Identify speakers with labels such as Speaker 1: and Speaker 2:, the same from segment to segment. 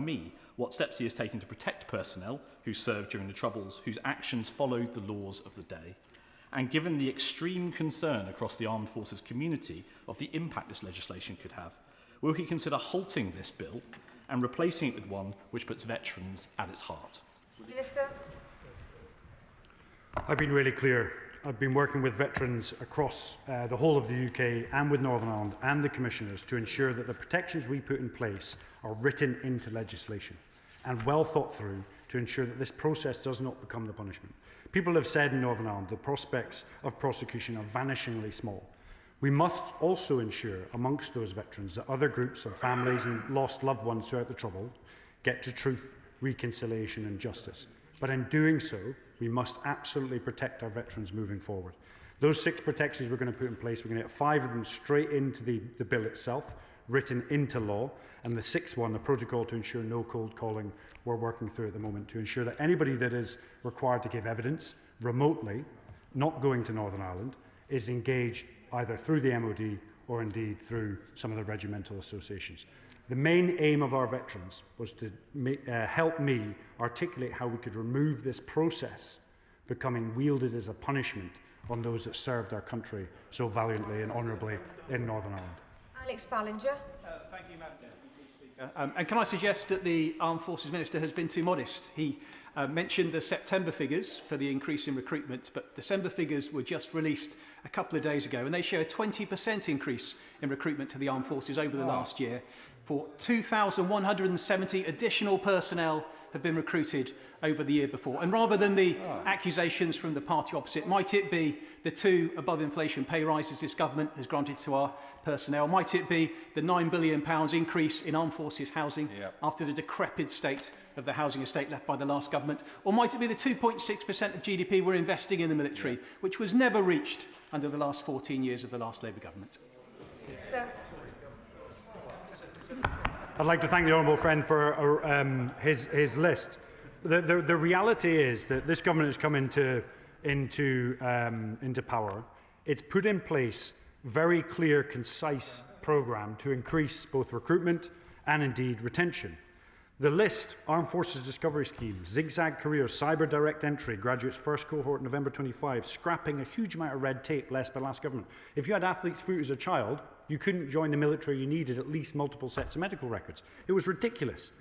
Speaker 1: me what steps he has taken to protect personnel who served during the Troubles, whose actions followed the laws of the day, and given the extreme concern across the armed forces community of the impact this legislation could have, will he consider halting this bill and replacing it with one which puts veterans at its heart?
Speaker 2: Minister.
Speaker 3: I've been really clear. I've been working with veterans across the whole of the UK and with Northern Ireland and the Commissioners to ensure that the protections we put in place are written into legislation and well thought through to ensure that this process does not become the punishment. People have said in Northern Ireland the prospects of prosecution are vanishingly small. We must also ensure amongst those veterans that other groups of families and lost loved ones throughout the Trouble get to truth, reconciliation and justice. But in doing so, we must absolutely protect our veterans moving forward. Those 6 protections we're going to put in place, we're going to get 5 of them straight into the bill itself, written into law, and the 6th one, the protocol to ensure no cold calling, we're working through at the moment to ensure that anybody that is required to give evidence remotely, not going to Northern Ireland, is engaged either through the MOD or indeed through some of the regimental associations. The main aim of our veterans was to help me articulate how we could remove this process becoming wielded as a punishment on those that served our country so valiantly and honourably in Northern Ireland.
Speaker 2: Alex Ballinger.
Speaker 4: Thank you, Madam Speaker. And can I suggest that the Armed Forces Minister has been too modest? He mentioned the September figures for the increase in recruitment, but December figures were just released a couple of days ago, and they show a 20% increase in recruitment to the Armed Forces over the last year. For 2,170 additional personnel have been recruited over the year before. And rather than the accusations from the party opposite, might it be the 2 above-inflation pay rises this government has granted to our personnel? Might it be the £9 billion increase in armed forces housing after the decrepit state of the housing estate left by the last government? Or might it be the 2.6% of GDP we're investing in the military, which was never reached under the last 14 years of the last Labour government?
Speaker 2: Sir.
Speaker 3: I'd like to thank the honourable friend for his list. The reality is that this government has come into power. It's put in place a very clear, concise programme to increase both recruitment and indeed retention. The list: Armed Forces Discovery Scheme, Zigzag Careers, Cyber Direct Entry, Graduates First Cohort November 25, scrapping a huge amount of red tape left by the last government. If you had athlete's foot as a child, you couldn't join the military, you needed at least multiple sets of medical records. It was ridiculous.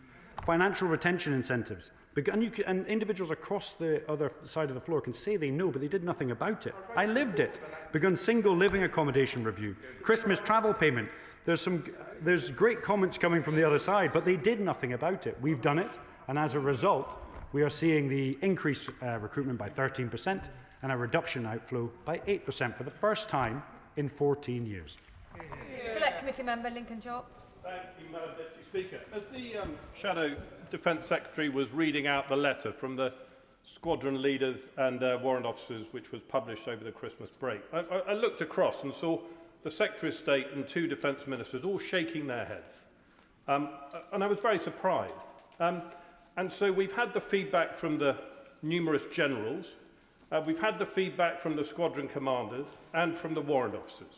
Speaker 3: Financial retention incentives. And individuals across the other side of the floor can say they know, but they did nothing about it. I lived it. Begun single living accommodation review. Christmas travel payment. There's great comments coming from the other side, but they did nothing about it. We've done it, and as a result, we are seeing the increased recruitment by 13% and a reduction outflow by 8% for the first time in 14 years.
Speaker 2: Select Committee Member Lincoln Job.
Speaker 5: Thank you, Madam Deputy Speaker. As the Shadow Defence Secretary was reading out the letter from the squadron leaders and warrant officers, which was published over the Christmas break, I looked across and saw the Secretary of State and 2 Defence Ministers all shaking their heads. And I was very surprised. And so we've had the feedback from the numerous generals, we've had the feedback from the squadron commanders and from the warrant officers.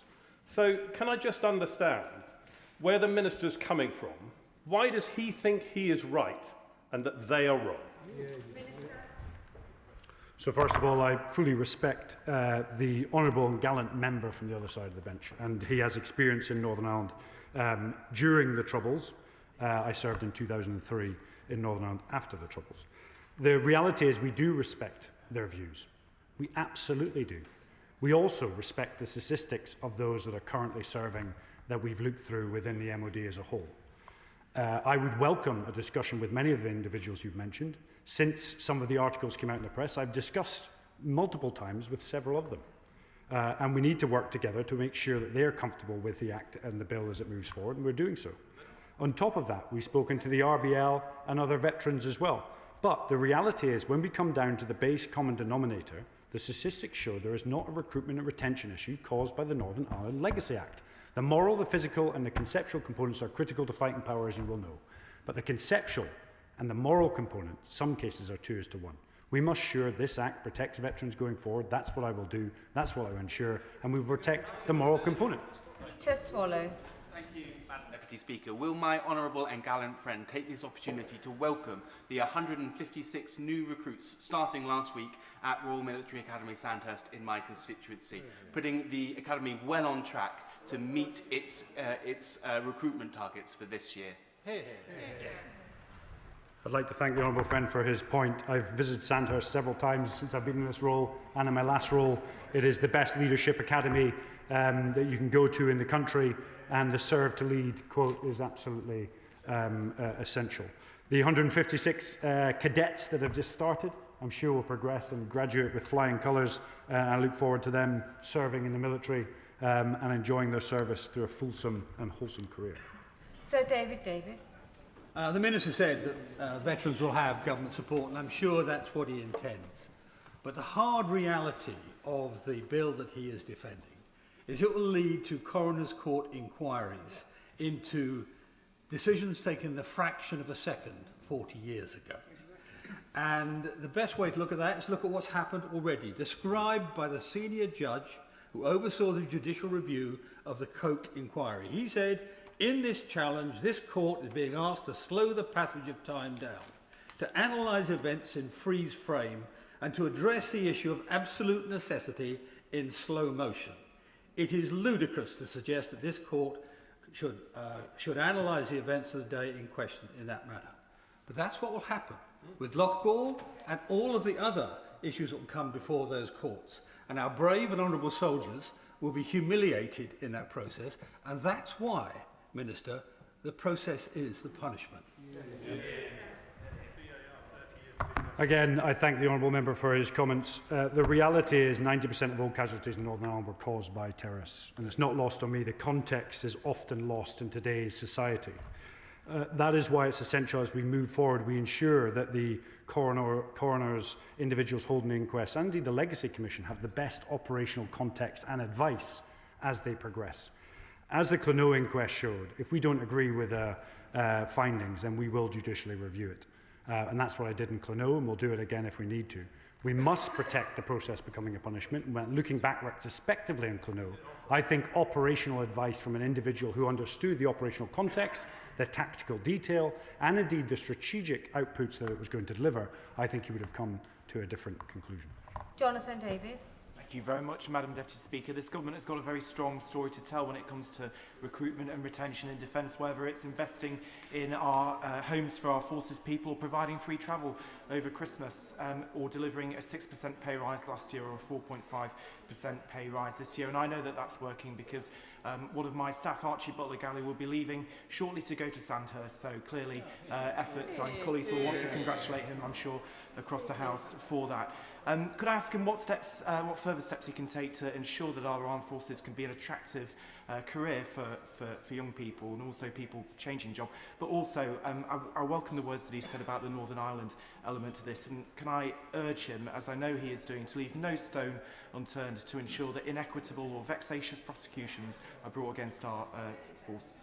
Speaker 5: So can I just understand where the Minister's coming from? Why does he think he is right and that they are wrong?
Speaker 3: So first of all, I fully respect the honourable and gallant member from the other side of the bench, and he has experience in Northern Ireland during the Troubles. I served in 2003 in Northern Ireland after the Troubles. The reality is we do respect their views. We absolutely do. We also respect the statistics of those that are currently serving that we've looked through within the MOD as a whole. I would welcome a discussion with many of the individuals you've mentioned. Since some of the articles came out in the press, I've discussed multiple times with several of them. And we need to work together to make sure that they're comfortable with the Act and the bill as it moves forward, and we're doing so. On top of that, we've spoken to the RBL and other veterans as well. But the reality is, when we come down to the base common denominator, the statistics show there is not a recruitment and retention issue caused by the Northern Ireland Legacy Act. The moral, the physical and the conceptual components are critical to fighting power, as you will know. But the conceptual and the moral component, some cases, are 2 to 1. We must ensure this Act protects veterans going forward. That's what I will do. That's what I will ensure. And we will protect the moral component.
Speaker 2: Peter Swallow.
Speaker 6: Thank you, Madam Deputy Speaker. Will my honourable and gallant friend take this opportunity to welcome the 156 new recruits starting last week at Royal Military Academy Sandhurst in my constituency, putting the Academy well on track to meet its recruitment targets for this year.
Speaker 3: I'd like to thank the honourable friend for his point. I've visited Sandhurst several times since I've been in this role, and in my last role, it is the best leadership academy that you can go to in the country, and the serve to lead quote is absolutely essential. The 156 cadets that have just started, I'm sure will progress and graduate with flying colours. I look forward to them serving in the military and enjoying their service through a fulsome and wholesome career.
Speaker 2: Sir David Davis.
Speaker 7: The Minister said that veterans will have government support, and I'm sure that's what he intends. But the hard reality of the bill that he is defending is it will lead to coroner's court inquiries into decisions taken in a fraction of a second 40 years ago. And the best way to look at that is look at what's happened already, described by the senior judge who oversaw the judicial review of the Coke inquiry. He said, in this challenge, this court is being asked to slow the passage of time down, to analyse events in freeze frame, and to address the issue of absolute necessity in slow motion. It is ludicrous to suggest that this court should analyse the events of the day in question in that manner. But that's what will happen with Loughgall and all of the other issues that will come before those courts. And our brave and honourable soldiers will be humiliated in that process, and that's why, Minister, the process is the punishment.
Speaker 3: Again, I thank the honourable member for his comments. The reality is 90% of all casualties in Northern Ireland were caused by terrorists, and it's not lost on me. The context is often lost in today's society. That is why it's essential as we move forward we ensure that the coroners, individuals holding the inquests, and indeed the Legacy Commission have the best operational context and advice as they progress. As the Clonoe inquest showed, if we don't agree with findings, then we will judicially review it. And that's what I did in Clonoe, and we'll do it again if we need to. We must protect the process becoming a punishment. And when looking back retrospectively in Clonoe, I think operational advice from an individual who understood the operational context, the tactical detail, and indeed the strategic outputs that it was going to deliver, I think he would have come to a different conclusion.
Speaker 2: Jonathan Davies.
Speaker 8: Thank you very much, Madam Deputy Speaker. This government has got a very strong story to tell when it comes to recruitment and retention in defence, whether it's investing in our homes for our forces people, or providing free travel over Christmas, or delivering a 6% pay rise last year or a 4.5% pay rise this year. And I know that that's working because one of my staff, Archie Butler-Galley, will be leaving shortly to go to Sandhurst. So clearly efforts and colleagues will want to congratulate him, I'm sure, across the House for that. Could I ask him what further steps he can take to ensure that our armed forces can be an attractive career for young people and also people changing job? But also, I welcome the words that he said about the Northern Ireland element to this. And can I urge him, as I know he is doing, to leave no stone unturned to ensure that inequitable or vexatious prosecutions are brought against our force?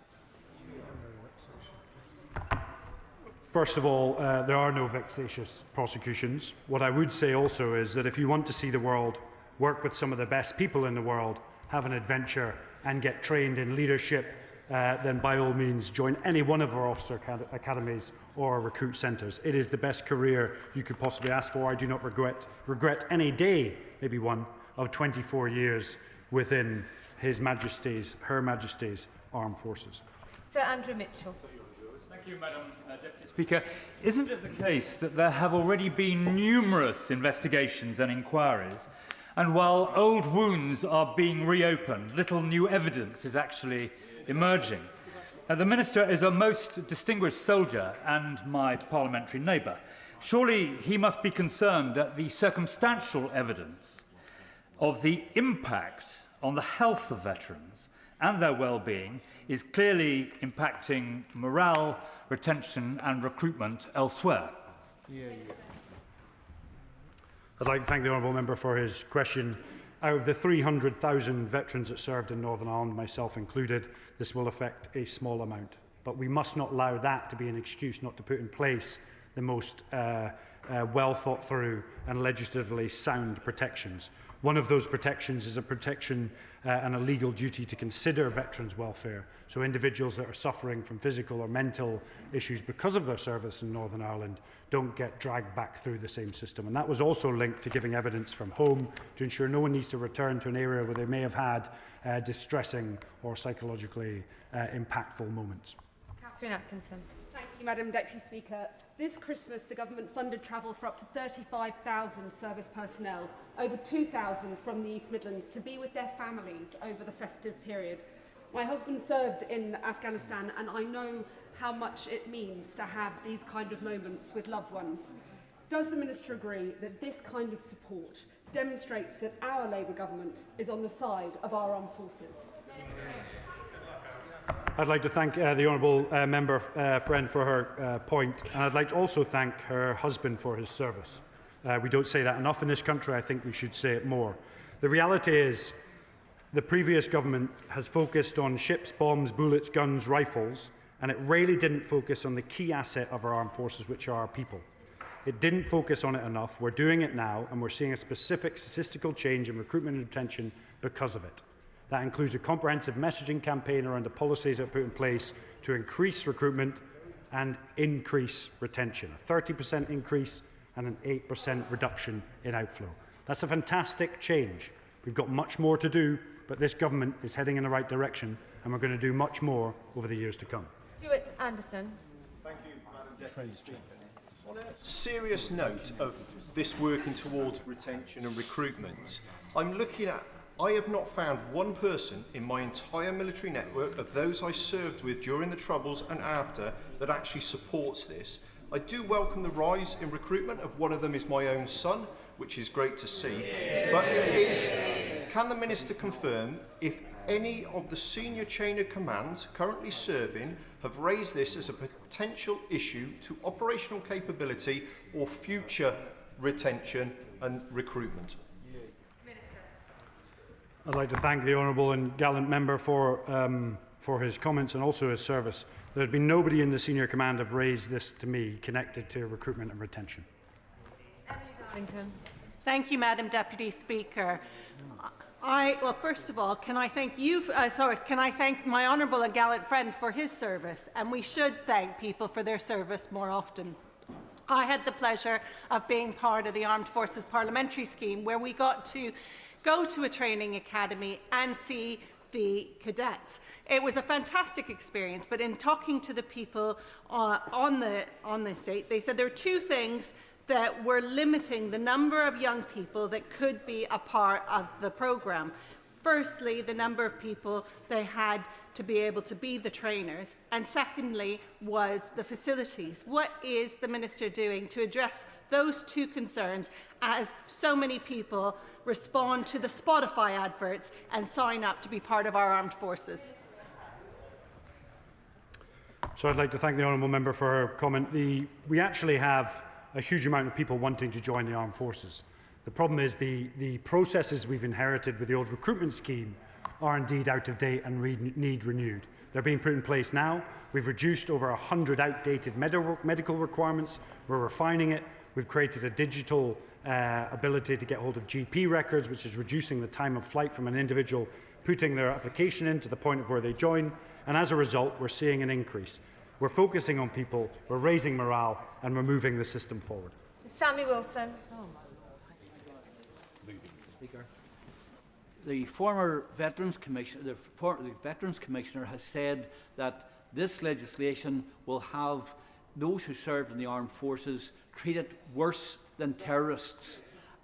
Speaker 3: First of all, there are no vexatious prosecutions. What I would say also is that if you want to see the world, work with some of the best people in the world, have an adventure and get trained in leadership, then by all means join any one of our officer academies or our recruit centres. It is the best career you could possibly ask for. I do not regret any day, maybe one, of 24 years within His Majesty's, Her Majesty's Armed Forces.
Speaker 2: Sir Andrew Mitchell.
Speaker 9: Thank you, Madam Deputy Speaker. Isn't it the case that there have already been numerous investigations and inquiries, and while old wounds are being reopened, little new evidence is actually emerging? The Minister is a most distinguished soldier and my parliamentary neighbour. Surely he must be concerned that the circumstantial evidence of the impact on the health of veterans and their well-being is clearly impacting morale, retention and recruitment elsewhere.
Speaker 3: I'd like to thank the honourable member for his question. Out of the 300,000 veterans that served in Northern Ireland, myself included, this will affect a small amount. But we must not allow that to be an excuse not to put in place the most well thought through and legislatively sound protections. One of those protections is a protection and a legal duty to consider veterans' welfare. So individuals that are suffering from physical or mental issues because of their service in Northern Ireland don't get dragged back through the same system. And that was also linked to giving evidence from home to ensure no one needs to return to an area where they may have had distressing or psychologically impactful moments.
Speaker 2: Catherine Atkinson.
Speaker 10: Thank you, Madam Deputy Speaker. This Christmas, the government funded travel for up to 35,000 service personnel, over 2,000 from the East Midlands, to be with their families over the festive period. My husband served in Afghanistan, and I know how much it means to have these kind of moments with loved ones. Does the Minister agree that this kind of support demonstrates that our Labour government is on the side of our armed forces?
Speaker 3: I'd like to thank the honourable member friend for her point, and I'd like to also thank her husband for his service. We don't say that enough in this country. I think we should say it more. The reality is the previous government has focused on ships, bombs, bullets, guns, rifles, and it really didn't focus on the key asset of our armed forces, which are our people. It didn't focus on it enough. We're doing it now, and we're seeing a specific statistical change in recruitment and retention because of it. That includes a comprehensive messaging campaign around the policies that are put in place to increase recruitment and increase retention. A 30% increase and an 8% reduction in outflow. That's a fantastic change. We've got much more to do, but this government is heading in the right direction, and we're going to do much more over the years to come.
Speaker 2: Stuart Anderson.
Speaker 11: Thank you, Madam Deputy Speaker. On a serious note of this working towards retention and recruitment, I have not found one person in my entire military network of those I served with during the Troubles and after that actually supports this. I do welcome the rise in recruitment of one of them is my own son, which is great to see. But can the Minister confirm if any of the senior chain of command currently serving have raised this as a potential issue to operational capability or future retention and recruitment?
Speaker 3: I'd like to thank the honourable and gallant member for his comments and also his service. There has been nobody in the senior command have raised this to me connected to recruitment and retention.
Speaker 2: Emily Darlington.
Speaker 12: Thank you, Madam Deputy Speaker. Well, first of all, can I thank my honourable and gallant friend for his service, and we should thank people for their service more often. I had the pleasure of being part of the Armed Forces Parliamentary Scheme, where we got to go to a training academy and see the cadets. It was a fantastic experience, but in talking to the people on the estate, they said there were two things that were limiting the number of young people that could be a part of the programme. Firstly, the number of people they had to be able to be the trainers, and secondly was the facilities. What is the Minister doing to address those two concerns as so many people respond to the Spotify adverts and sign up to be part of our armed forces?
Speaker 3: So I'd like to thank the honourable member for her comment. We actually have a huge amount of people wanting to join the armed forces. The problem is the processes we've inherited with the old recruitment scheme are indeed out of date and need renewed. They're being put in place now. We've reduced over 100 outdated medical requirements. We're refining it. We've created a digital ability to get hold of GP records, which is reducing the time of flight from an individual putting their application in to the point of where they join. And as a result, we're seeing an increase. We're focusing on people, we're raising morale, and we're moving the system forward.
Speaker 2: Sammy Wilson.
Speaker 13: Speaker. The former Veterans Commissioner, the Veterans Commissioner has said that this legislation will have those who served in the armed forces treated worse than terrorists.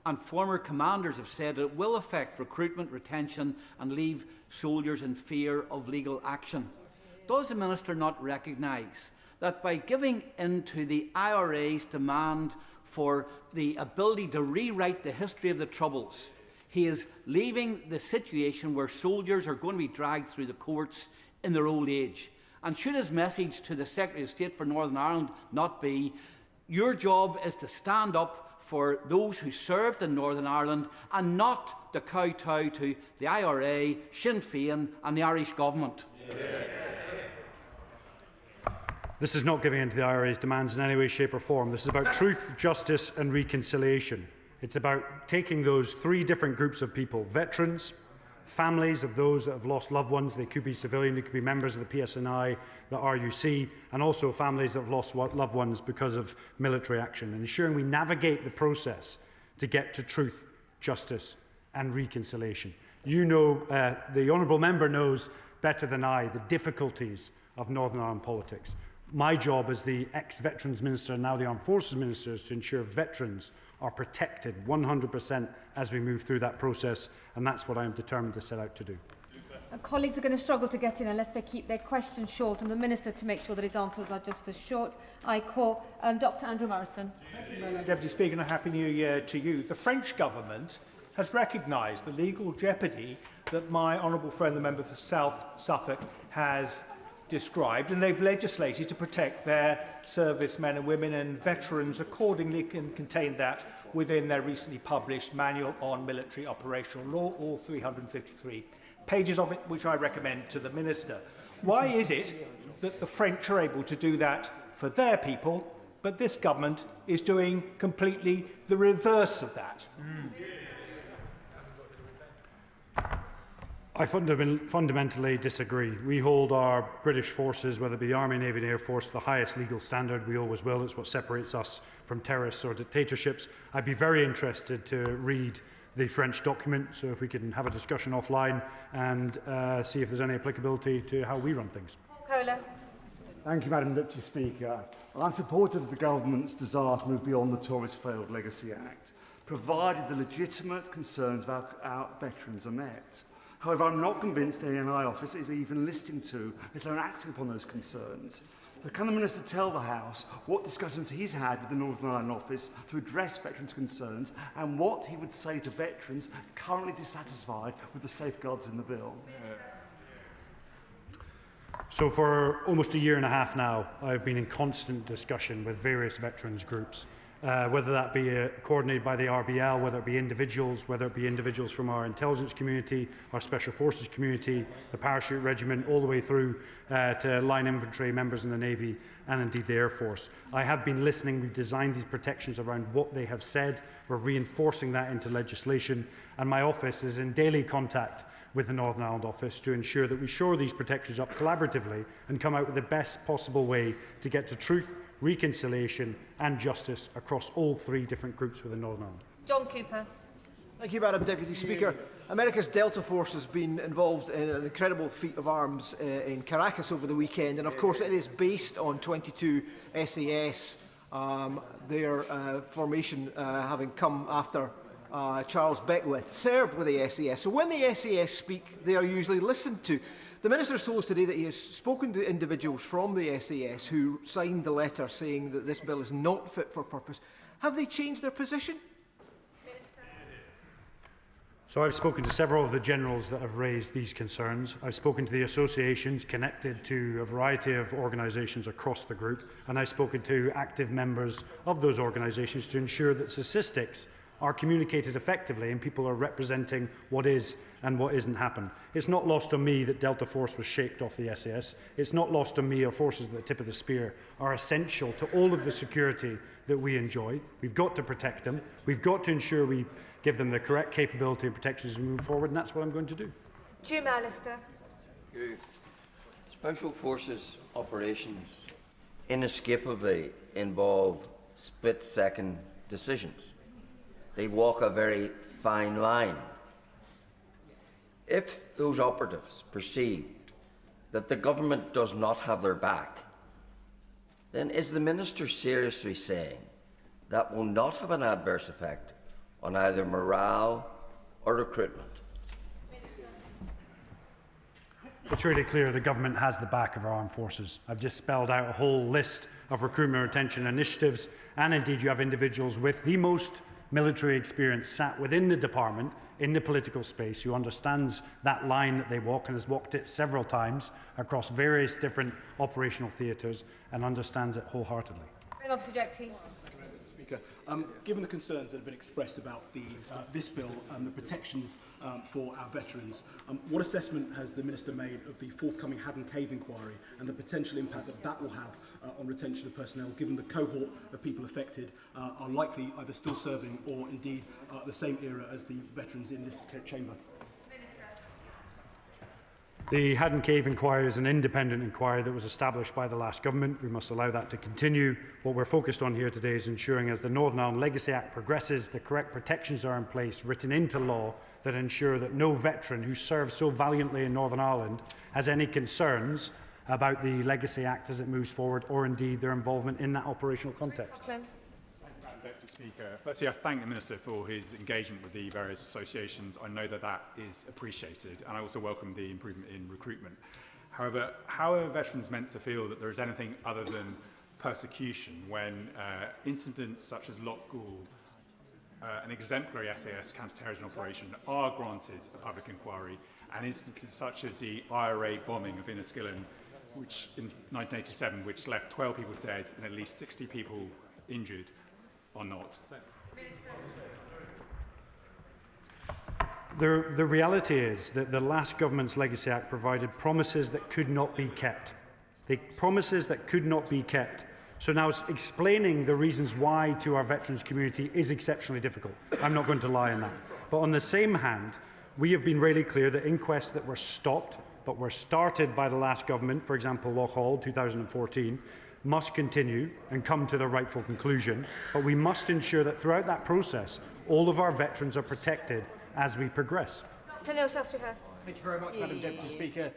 Speaker 13: And former commanders have said it will affect recruitment, retention, and leave soldiers in fear of legal action. Does the Minister not recognise that by giving in to the IRA's demand for the ability to rewrite the history of the Troubles, he is leaving the situation where soldiers are going to be dragged through the courts in their old age? And should his message to the Secretary of State for Northern Ireland not be, your job is to stand up for those who served in Northern Ireland and not to kowtow to the IRA, Sinn Féin and the Irish government?
Speaker 3: This is not giving in to the IRA's demands in any way, shape or form. This is about truth, justice and reconciliation. It's about taking those three different groups of people: veterans, families of those that have lost loved ones. They could be civilian, they could be members of the PSNI, the RUC, and also families that have lost loved ones because of military action, and ensuring we navigate the process to get to truth, justice and reconciliation. You know, the honourable member knows better than I the difficulties of Northern Ireland politics. My job as the ex-Veterans Minister and now the Armed Forces Minister is to ensure veterans are protected 100% as we move through that process, and that's what I am determined to set out to do.
Speaker 2: Colleagues are going to struggle to get in unless they keep their questions short, and the Minister, to make sure that his answers are just as short, I call Dr Andrew Morrison.
Speaker 4: Thank you, Madam Deputy Speaker, and a Happy New Year to you. The French Government has recognised the legal jeopardy that my honourable friend, the member for South Suffolk, has described, and they've legislated to protect their servicemen and women, and veterans accordingly can contain that within their recently published Manual on Military Operational Law, all 353 pages of it, which I recommend to the Minister. Why is it that the French are able to do that for their people, but this government is doing completely the reverse of that?
Speaker 3: I fundamentally disagree. We hold our British forces, whether it be the Army, Navy and Air Force, to the highest legal standard. We always will. It's what separates us from terrorists or dictatorships. I'd be very interested to read the French document, so if we can have a discussion offline and see if there's any applicability to how we run things.
Speaker 2: Kohler.
Speaker 14: Thank you, Madam Deputy Speaker. Well, I'm supportive of the government's desire to move beyond the Tories' failed Legacy Act, provided the legitimate concerns of our veterans are met. However, I'm not convinced the ANI office is even listening to, let alone acting upon those concerns. So can the Minister tell the House what discussions he's had with the Northern Ireland office to address veterans' concerns, and what he would say to veterans currently dissatisfied with the safeguards in the bill?
Speaker 3: So for almost a year and a half now, I've been in constant discussion with various veterans groups, whether that be coordinated by the RBL, whether it be individuals from our intelligence community, our special forces community, the parachute regiment, all the way through to line infantry, members in the Navy and indeed the Air Force. I have been listening. We've designed these protections around what they have said. We're reinforcing that into legislation, and my office is in daily contact with the Northern Ireland office to ensure that we shore these protections up collaboratively and come out with the best possible way to get to truth, reconciliation and justice across all three different groups within Northern Ireland.
Speaker 2: John Cooper.
Speaker 15: Thank you, Madam Deputy Speaker. America's Delta Force has been involved in an incredible feat of arms in Caracas over the weekend, and of course it is based on 22 SAS, their formation having come after Charles Beckwith served with the SAS. So when the SAS speak, they are usually listened to. The Minister has told us today that he has spoken to individuals from the SAS who signed the letter saying that this bill is not fit for purpose. Have they changed their position?
Speaker 3: So I've spoken to several of the generals that have raised these concerns. I've spoken to the associations connected to a variety of organisations across the group, and I've spoken to active members of those organisations to ensure that statistics are communicated effectively and people are representing what is and what isn't happened. It's not lost on me that Delta Force was shaped off the SAS. It's not lost on me our forces at the tip of the spear are essential to all of the security that we enjoy. We've got to protect them. We've got to ensure we give them the correct capability and protections as we move forward, and that's what I'm going to do.
Speaker 2: Jim Allister.
Speaker 16: Special Forces operations inescapably involve split-second decisions. They walk a very fine line. If those operatives perceive that the government does not have their back, then is the Minister seriously saying that will not have an adverse effect on either morale or recruitment?
Speaker 3: It's really clear the government has the back of our armed forces. I've just spelled out a whole list of recruitment and retention initiatives, and indeed you have individuals with the most military experience sat within the department in the political space who understands that line that they walk and has walked it several times across various different operational theatres and understands it wholeheartedly.
Speaker 2: Subjective.
Speaker 17: Speaker. Given the concerns that have been expressed about this bill and the protections for our veterans, what assessment has the Minister made of the forthcoming Haddon Cave inquiry and the potential impact that that will have on retention of personnel, given the cohort of people affected are likely either still serving or indeed the same era as the veterans in this chamber?
Speaker 3: The Haddon Cave inquiry is an independent inquiry that was established by the last government. We must allow that to continue. What we're focused on here today is ensuring, as the Northern Ireland Legacy Act progresses, the correct protections are in place, written into law, that ensure that no veteran who served so valiantly in Northern Ireland has any concerns about the Legacy Act as it moves forward, or indeed their involvement in that operational context.
Speaker 18: Deputy Speaker, firstly, I thank the Minister for his engagement with the various associations. I know that that is appreciated, and I also welcome the improvement in recruitment. However, how are veterans meant to feel that there is anything other than persecution when incidents such as Lockgall, an exemplary SAS counter-terrorism operation, are granted a public inquiry, and instances such as the IRA bombing of Inniskillen, which in 1987, which left 12 people dead and at least 60 people injured, or not?
Speaker 3: The reality is that the last government's Legacy Act provided promises that could not be kept. Promises that could not be kept. So now explaining the reasons why to our veterans community is exceptionally difficult. I'm not going to lie on that. But on the same hand, we have been really clear that inquests that were stopped, but were started by the last government, for example, Lochall, 2014, must continue and come to the rightful conclusion, but we must ensure that throughout that process, all of our veterans are protected as we progress.
Speaker 19: Thank you very much, Madam Deputy Speaker.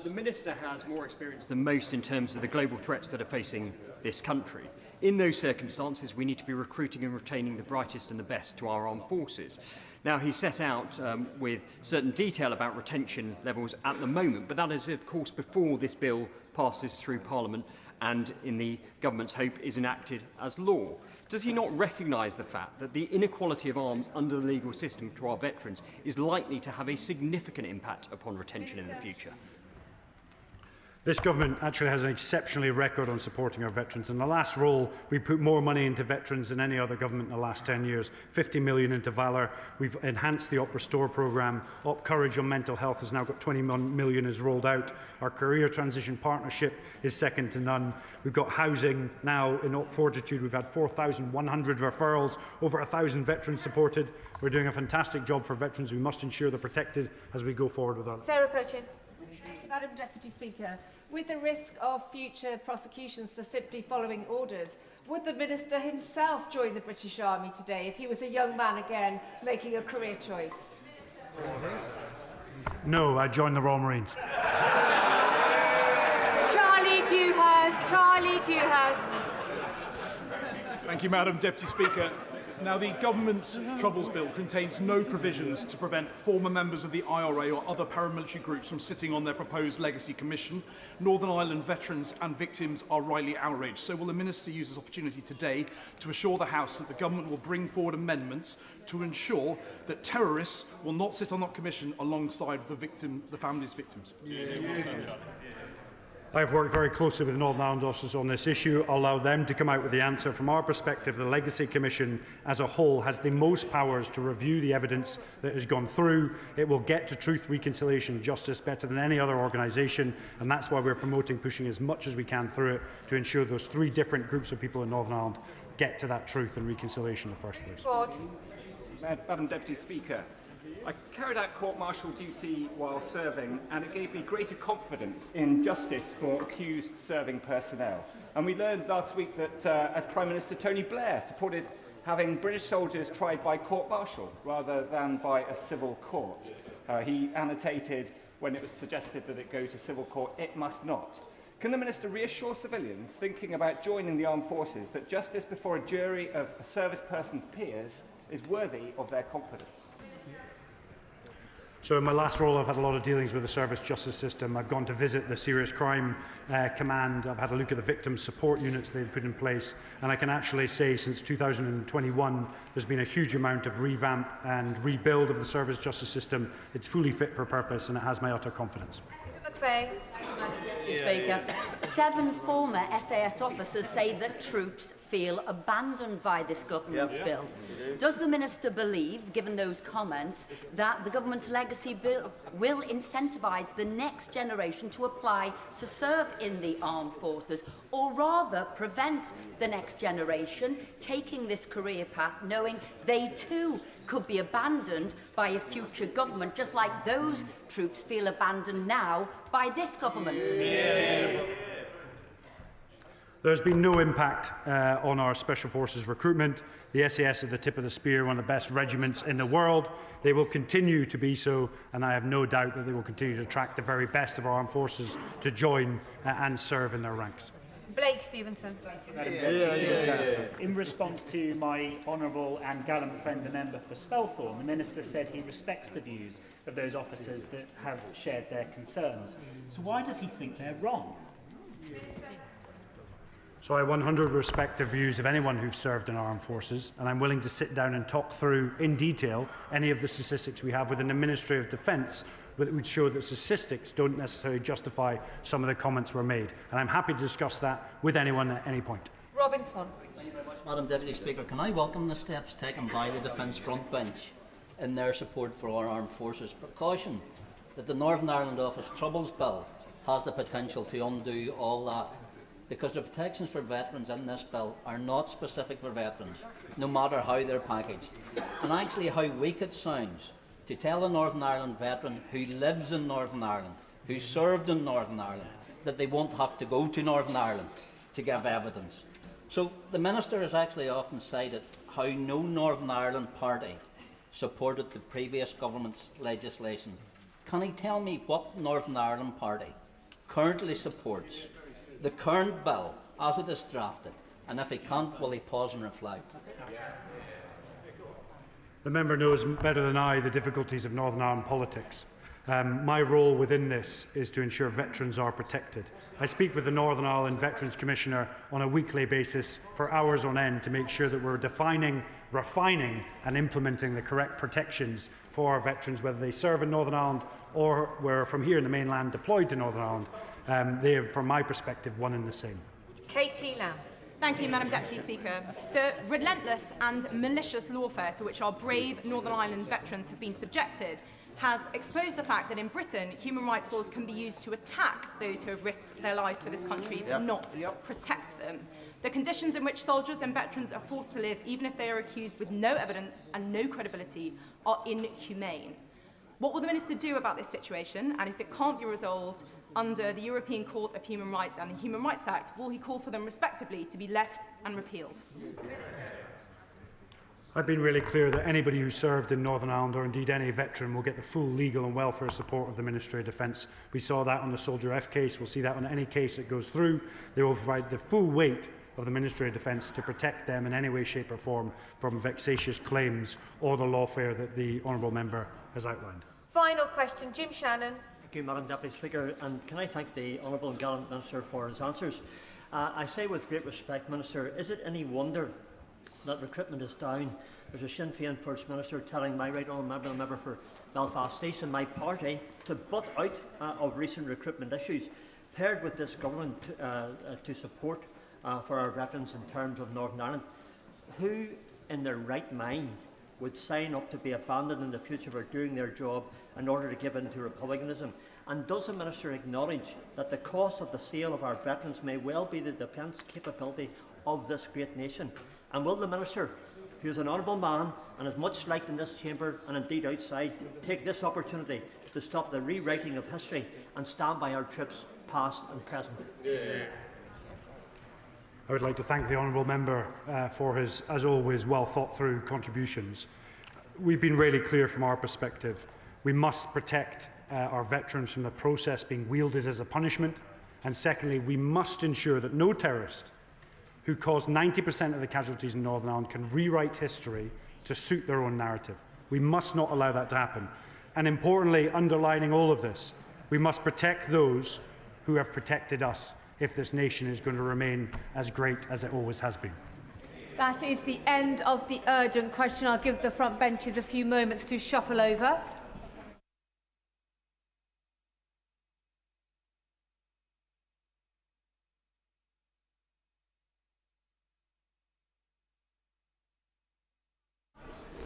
Speaker 19: The Minister has more experience than most in terms of the global threats that are facing this country. In those circumstances, we need to be recruiting and retaining the brightest and the best to our armed forces. Now, he set out with certain detail about retention levels at the moment, but that is, of course, before this bill passes through Parliament and, in the government's hope, is enacted as law. Does he not recognise the fact that the inequality of arms under the legal system to our veterans is likely to have a significant impact upon retention in the future?
Speaker 3: This government actually has an exceptional record on supporting our veterans. In the last roll, we put more money into veterans than any other government in the last 10 years. 50 million into Valour. We've enhanced the Op Restore programme. Op Courage on mental health has now got 21 million is rolled out. Our career transition partnership is second to none. We've got housing now in Op Fortitude. We've had 4,100 referrals, over 1,000 veterans supported. We're doing a fantastic job for veterans. We must ensure they're protected as we go forward with that.
Speaker 2: Sarah Cochin. Madam Deputy Speaker, with the risk of future prosecutions for simply following orders, would the Minister himself join the British Army today if he was a young man again making a career choice?
Speaker 3: No, I joined the Royal Marines.
Speaker 2: Charlie Dewhurst.
Speaker 20: Thank you, Madam Deputy Speaker. Now, the government's Troubles Bill contains no provisions to prevent former members of the IRA or other paramilitary groups from sitting on their proposed legacy commission. Northern Ireland veterans and victims are rightly outraged. So will the Minister use this opportunity today to assure the House that the government will bring forward amendments to ensure that terrorists will not sit on that commission alongside the families' victims?
Speaker 3: I've worked very closely with the Northern Ireland officers on this issue. I'll allow them to come out with the answer. From our perspective, the Legacy Commission as a whole has the most powers to review the evidence that has gone through. It will get to truth, reconciliation and justice better than any other organisation, and that's why we're promoting, pushing as much as we can through it to ensure those three different groups of people in Northern Ireland get to that truth and reconciliation in the first place.
Speaker 19: Madam Deputy Speaker, I carried out court-martial duty while serving, and it gave me greater confidence in justice for accused serving personnel. And we learned last week that, as Prime Minister, Tony Blair supported having British soldiers tried by court-martial rather than by a civil court. He annotated, when it was suggested that it go to civil court, it must not. Can the Minister reassure civilians thinking about joining the armed forces that justice before a jury of a service person's peers is worthy of their confidence?
Speaker 3: So in my last role, I've had a lot of dealings with the service justice system. I've gone to visit the Serious Crime Command. I've had a look at the victim support units they've put in place. And I can actually say since 2021, there's been a huge amount of revamp and rebuild of the service justice system. It's fully fit for purpose, and it has my utter confidence.
Speaker 21: Speaker. 7 former SAS officers say that troops feel abandoned by this government's bill. Does the Minister believe, given those comments, that the government's legacy bill will incentivise the next generation to apply to serve in the armed forces, or rather prevent the next generation taking this career path, knowing they too could be abandoned by a future government, just like those troops feel abandoned now by this government?
Speaker 3: There's been no impact on our Special Forces recruitment. The SAS are the tip of the spear, one of the best regiments in the world. They will continue to be so, and I have no doubt that they will continue to attract the very best of our armed forces to join and serve in their ranks.
Speaker 2: Blake Stevenson.
Speaker 22: In response to my honourable and gallant friend, the member for Spelthorne, the Minister said he respects the views of those officers that have shared their concerns. So why does he think they're wrong?
Speaker 3: So I 100% respect the views of anyone who's served in our armed forces, and I'm willing to sit down and talk through in detail any of the statistics we have within the Ministry of Defence that would show that statistics don't necessarily justify some of the comments were made. And I'm happy to discuss that with anyone at any point.
Speaker 2: Robin Swan.
Speaker 23: Madam Deputy Speaker, can I welcome the steps taken by the Defence Front Bench in their support for our armed forces, but caution that the Northern Ireland Office Troubles Bill has the potential to undo all that, because the protections for veterans in this bill are not specific for veterans, no matter how they're packaged. And actually how weak it sounds to tell a Northern Ireland veteran who lives in Northern Ireland, who served in Northern Ireland, that they won't have to go to Northern Ireland to give evidence. So the Minister has actually often cited how no Northern Ireland party supported the previous government's legislation. Can he tell me what Northern Ireland party currently supports the current bill as it is drafted? And if he can't, will he pause and reflect?
Speaker 3: The member knows better than I the difficulties of Northern Ireland politics. My role within this is to ensure veterans are protected. I speak with the Northern Ireland Veterans Commissioner on a weekly basis for hours on end to make sure that we're defining, refining and implementing the correct protections for our veterans, whether they serve in Northern Ireland or were from here in the mainland deployed to Northern Ireland. They are, from my perspective, one and the same.
Speaker 2: Katie Lamb.
Speaker 24: Thank you, Madam Deputy Speaker. The relentless and malicious lawfare to which our brave Northern Ireland veterans have been subjected has exposed the fact that in Britain, human rights laws can be used to attack those who have risked their lives for this country, but not protect them. The conditions in which soldiers and veterans are forced to live, even if they are accused with no evidence and no credibility, are inhumane. What will the Minister do about this situation? And if it can't be resolved under the European Court of Human Rights and the Human Rights Act, will he call for them respectively to be left and repealed?
Speaker 3: I've been really clear that anybody who served in Northern Ireland, or indeed any veteran, will get the full legal and welfare support of the Ministry of Defence. We saw that on the Soldier F case. We'll see that on any case that goes through. They will provide the full weight of the Ministry of Defence to protect them in any way, shape or form from vexatious claims or the lawfare that the honourable member has outlined.
Speaker 2: Final question, Jim Shannon.
Speaker 25: Thank you, Madam Deputy Speaker, and can I thank the Honourable and Gallant Minister for his answers. I say with great respect, Minister, is it any wonder that recruitment is down? There's a Sinn Féin First Minister telling my right honourable member for Belfast East and my party to butt out of recent recruitment issues, paired with this government to support for our veterans in terms of Northern Ireland. Who in their right mind would sign up to be abandoned in the future for doing their job in order to give in to republicanism? And does the Minister acknowledge that the cost of the sale of our veterans may well be the defence capability of this great nation? And will the Minister, who is an honourable man and is much liked in this chamber and indeed outside, take this opportunity to stop the rewriting of history and stand by our troops past and present?
Speaker 3: I would like to thank the honourable member for his, as always, well thought through contributions. We've been really clear from our perspective. We must protect our veterans from the process being wielded as a punishment. And secondly, we must ensure that no terrorist who caused 90% of the casualties in Northern Ireland can rewrite history to suit their own narrative. We must not allow that to happen. And importantly, underlining all of this, we must protect those who have protected us if this nation is going to remain as great as it always has been.
Speaker 2: That is the end of the urgent question. I'll give the front benches a few moments to shuffle over.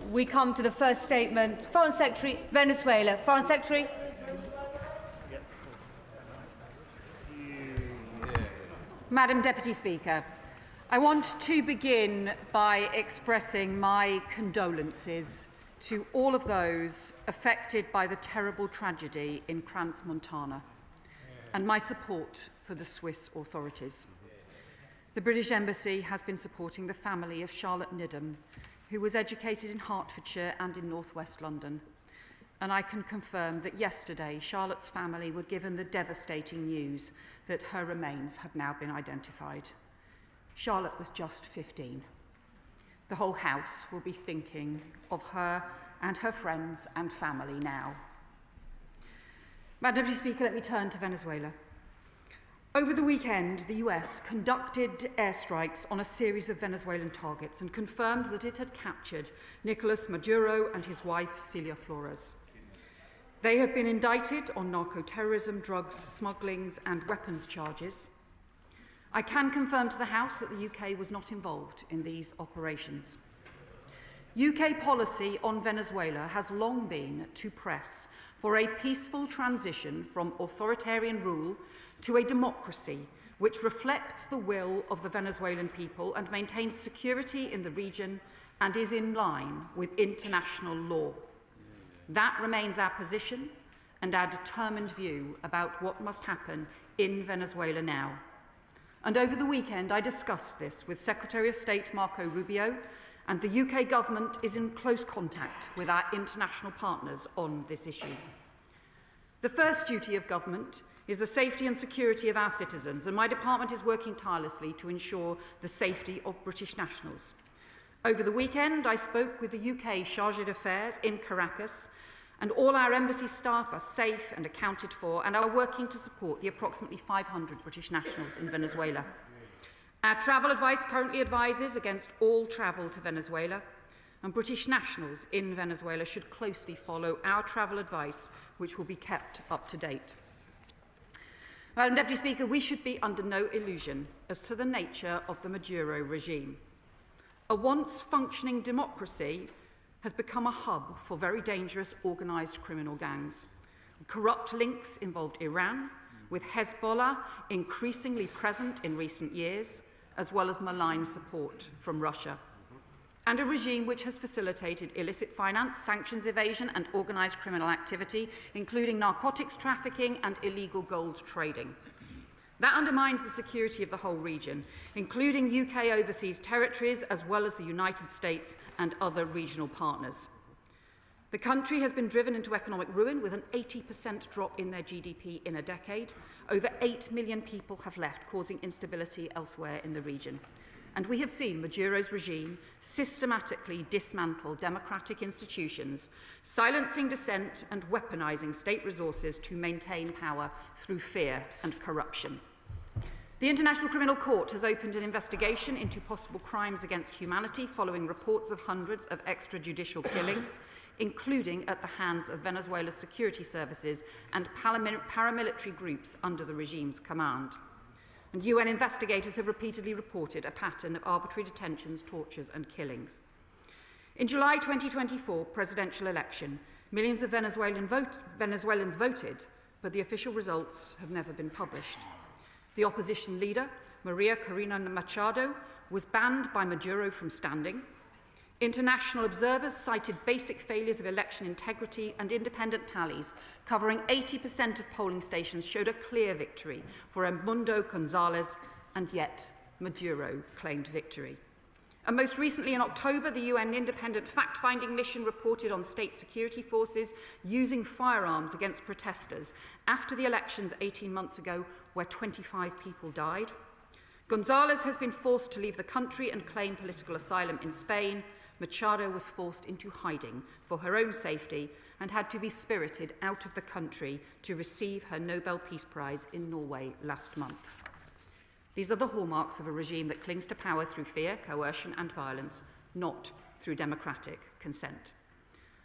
Speaker 1: we come to the first statement. Foreign Secretary, Venezuela. Foreign Secretary.
Speaker 5: Madam Deputy Speaker, I want to begin by expressing my condolences to all of those affected by the terrible tragedy in Crans-Montana and my support for the Swiss authorities. The British Embassy has been supporting the family of Charlotte Nidham, who was educated in Hertfordshire and in North West London. And I can confirm that yesterday Charlotte's family were given the devastating news that her remains had now been identified. Charlotte was just 15. The whole house will be thinking of her and her friends and family now. Madam Deputy Speaker, let me turn to Venezuela. Over the weekend, the US conducted airstrikes on a series of Venezuelan targets and confirmed that it had captured Nicolas Maduro and his wife, Cilia Flores. They have been indicted on narco-terrorism, drugs, smugglings and weapons charges. I can confirm to the House that the UK was not involved in these operations. UK policy on Venezuela has long been to press for a peaceful transition from authoritarian rule to a democracy which reflects the will of the Venezuelan people and maintains security in the region and is in line with international law. That remains our position and our determined view about what must happen in Venezuela now. And over the weekend, I discussed this with Secretary of State Marco Rubio, and the UK government is in close contact with our international partners on this issue. The first duty of government is the safety and security of our citizens, and my department is working tirelessly to ensure the safety of British nationals. Over the weekend, I spoke with the UK Chargé d'Affaires in Caracas, and all our embassy staff are safe and accounted for and are working to support the approximately 500 British nationals in Venezuela. Our travel advice currently advises against all travel to Venezuela, and British nationals in Venezuela should closely follow our travel advice, which will be kept up to date. Madam Deputy Speaker, we should be under no illusion as to the nature of the Maduro regime. A once functioning democracy has become a hub for very dangerous organised criminal gangs. Corrupt links involved Iran, with Hezbollah increasingly present in recent years, as well as malign support from Russia. And a regime which has facilitated illicit finance, sanctions evasion and organised criminal activity, including narcotics trafficking and illegal gold trading. That undermines the security of the whole region, including UK overseas territories, as well as the United States and other regional partners. The country has been driven into economic ruin with an 80% drop in their GDP in a decade. Over 8 million people have left, causing instability elsewhere in the region. And we have seen Maduro's regime systematically dismantle democratic institutions, silencing dissent and weaponising state resources to maintain power through fear and corruption. The International Criminal Court has opened an investigation into possible crimes against humanity following reports of hundreds of extrajudicial killings, including at the hands of Venezuela's security services and paramilitary groups under the regime's command. And UN investigators have repeatedly reported a pattern of arbitrary detentions, tortures and killings. In July 2024 presidential election, millions of Venezuelans voted, but the official results have never been published. The opposition leader, Maria Corina Machado, was banned by Maduro from standing. International observers cited basic failures of election integrity, and independent tallies covering 80% of polling stations showed a clear victory for Edmundo Gonzalez, and yet Maduro claimed victory. And most recently in October, the UN independent fact-finding mission reported on state security forces using firearms against protesters after the elections 18 months ago, where 25 people died. Gonzalez has been forced to leave the country and claim political asylum in Spain. Machado was forced into hiding for her own safety and had to be spirited out of the country to receive her Nobel Peace Prize in Norway last month. These are the hallmarks of a regime that clings to power through fear, coercion and violence, not through democratic consent.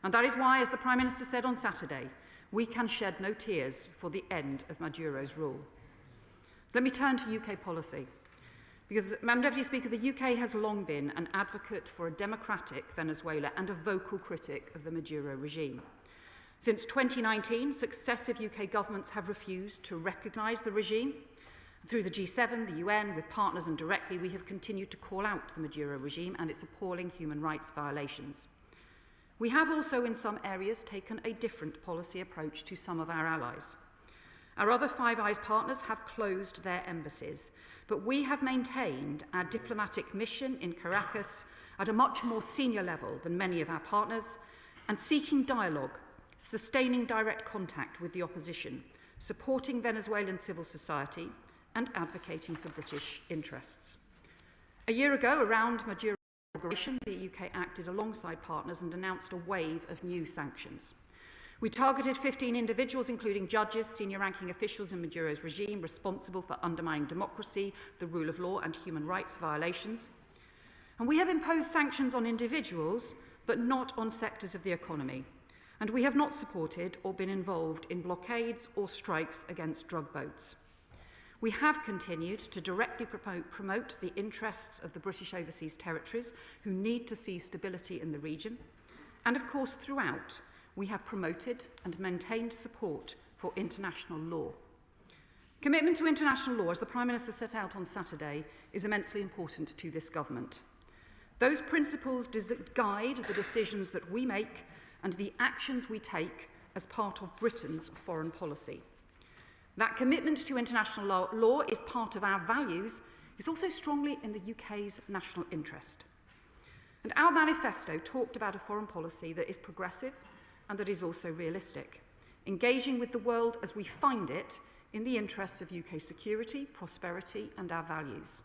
Speaker 5: And that is why, as the Prime Minister said on Saturday, we can shed no tears for the end of Maduro's rule. Let me turn to UK policy. Because, Madam Deputy Speaker, the UK has long been an advocate for a democratic Venezuela and a vocal critic of the Maduro regime. Since 2019, successive UK governments have refused to recognise the regime. Through the G7, the UN, with partners and directly, we have continued to call out the Maduro regime and its appalling human rights violations. We have also, in some areas, taken a different policy approach to some of our allies. Our other Five Eyes partners have closed their embassies, but we have maintained our diplomatic mission in Caracas at a much more senior level than many of our partners, and seeking dialogue, sustaining direct contact with the opposition, supporting Venezuelan civil society, and advocating for British interests. A year ago, around Maduro's inauguration, the UK acted alongside partners and announced a wave of new sanctions. We targeted 15 individuals, including judges, senior ranking officials in Maduro's regime, responsible for undermining democracy, the rule of law, and human rights violations. And we have imposed sanctions on individuals, but not on sectors of the economy. And we have not supported or been involved in blockades or strikes against drug boats. We have continued to directly promote the interests of the British Overseas Territories, who need to see stability in the region. And of course, throughout, we have promoted and maintained support for international law. Commitment to international law, as the Prime Minister set out on Saturday, is immensely important to this government. Those principles guide the decisions that we make and the actions we take as part of Britain's foreign policy. That commitment to international law is part of our values, is also strongly in the UK's national interest. And our manifesto talked about a foreign policy that is progressive and that is also realistic, engaging with the world as we find it in the interests of UK security, prosperity, and our values.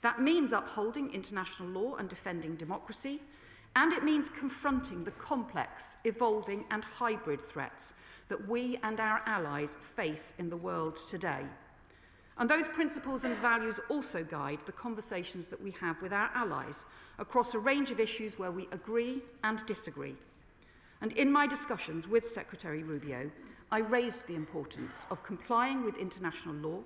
Speaker 5: That means upholding international law and defending democracy, and it means confronting the complex, evolving, and hybrid threats that we and our allies face in the world today. And those principles and values also guide the conversations that we have with our allies across a range of issues where we agree and disagree. And in my discussions with Secretary Rubio, I raised the importance of complying with international law,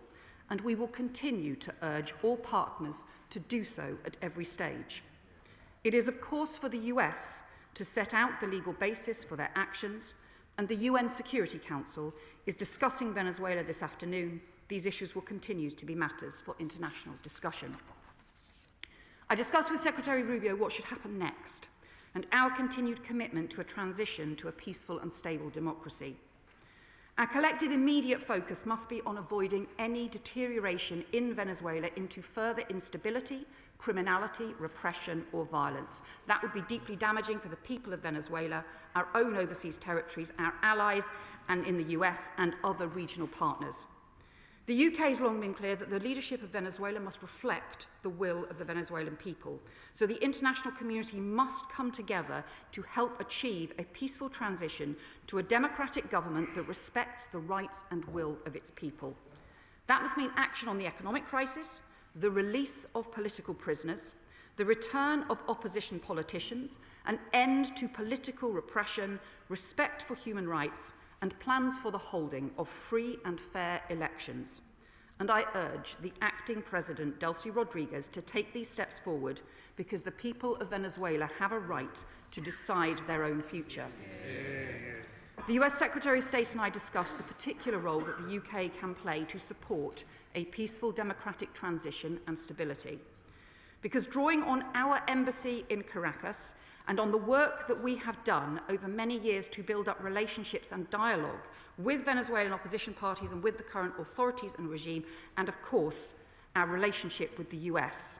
Speaker 5: and we will continue to urge all partners to do so at every stage. It is, of course, for the US to set out the legal basis for their actions, and the UN Security Council is discussing Venezuela this afternoon. These issues will continue to be matters for international discussion. I discussed with Secretary Rubio what should happen next, and our continued commitment to a transition to a peaceful and stable democracy. Our collective immediate focus must be on avoiding any deterioration in Venezuela into further instability, criminality, repression, or violence. That would be deeply damaging for the people of Venezuela, our own overseas territories, our allies, and in the US and other regional partners. The UK has long been clear that the leadership of Venezuela must reflect the will of the Venezuelan people. So the international community must come together to help achieve a peaceful transition to a democratic government that respects the rights and will of its people. That must mean action on the economic crisis, the release of political prisoners, the return of opposition politicians, an end to political repression, respect for human rights, and plans for the holding of free and fair elections. And I urge the acting President, Delcy Rodriguez, to take these steps forward because the people of Venezuela have a right to decide their own future. The US Secretary of State and I discussed the particular role that the UK can play to support a peaceful democratic transition and stability. Because drawing on our embassy in Caracas and on the work that we have done over many years to build up relationships and dialogue with Venezuelan opposition parties and with the current authorities and regime, and of course, our relationship with the US.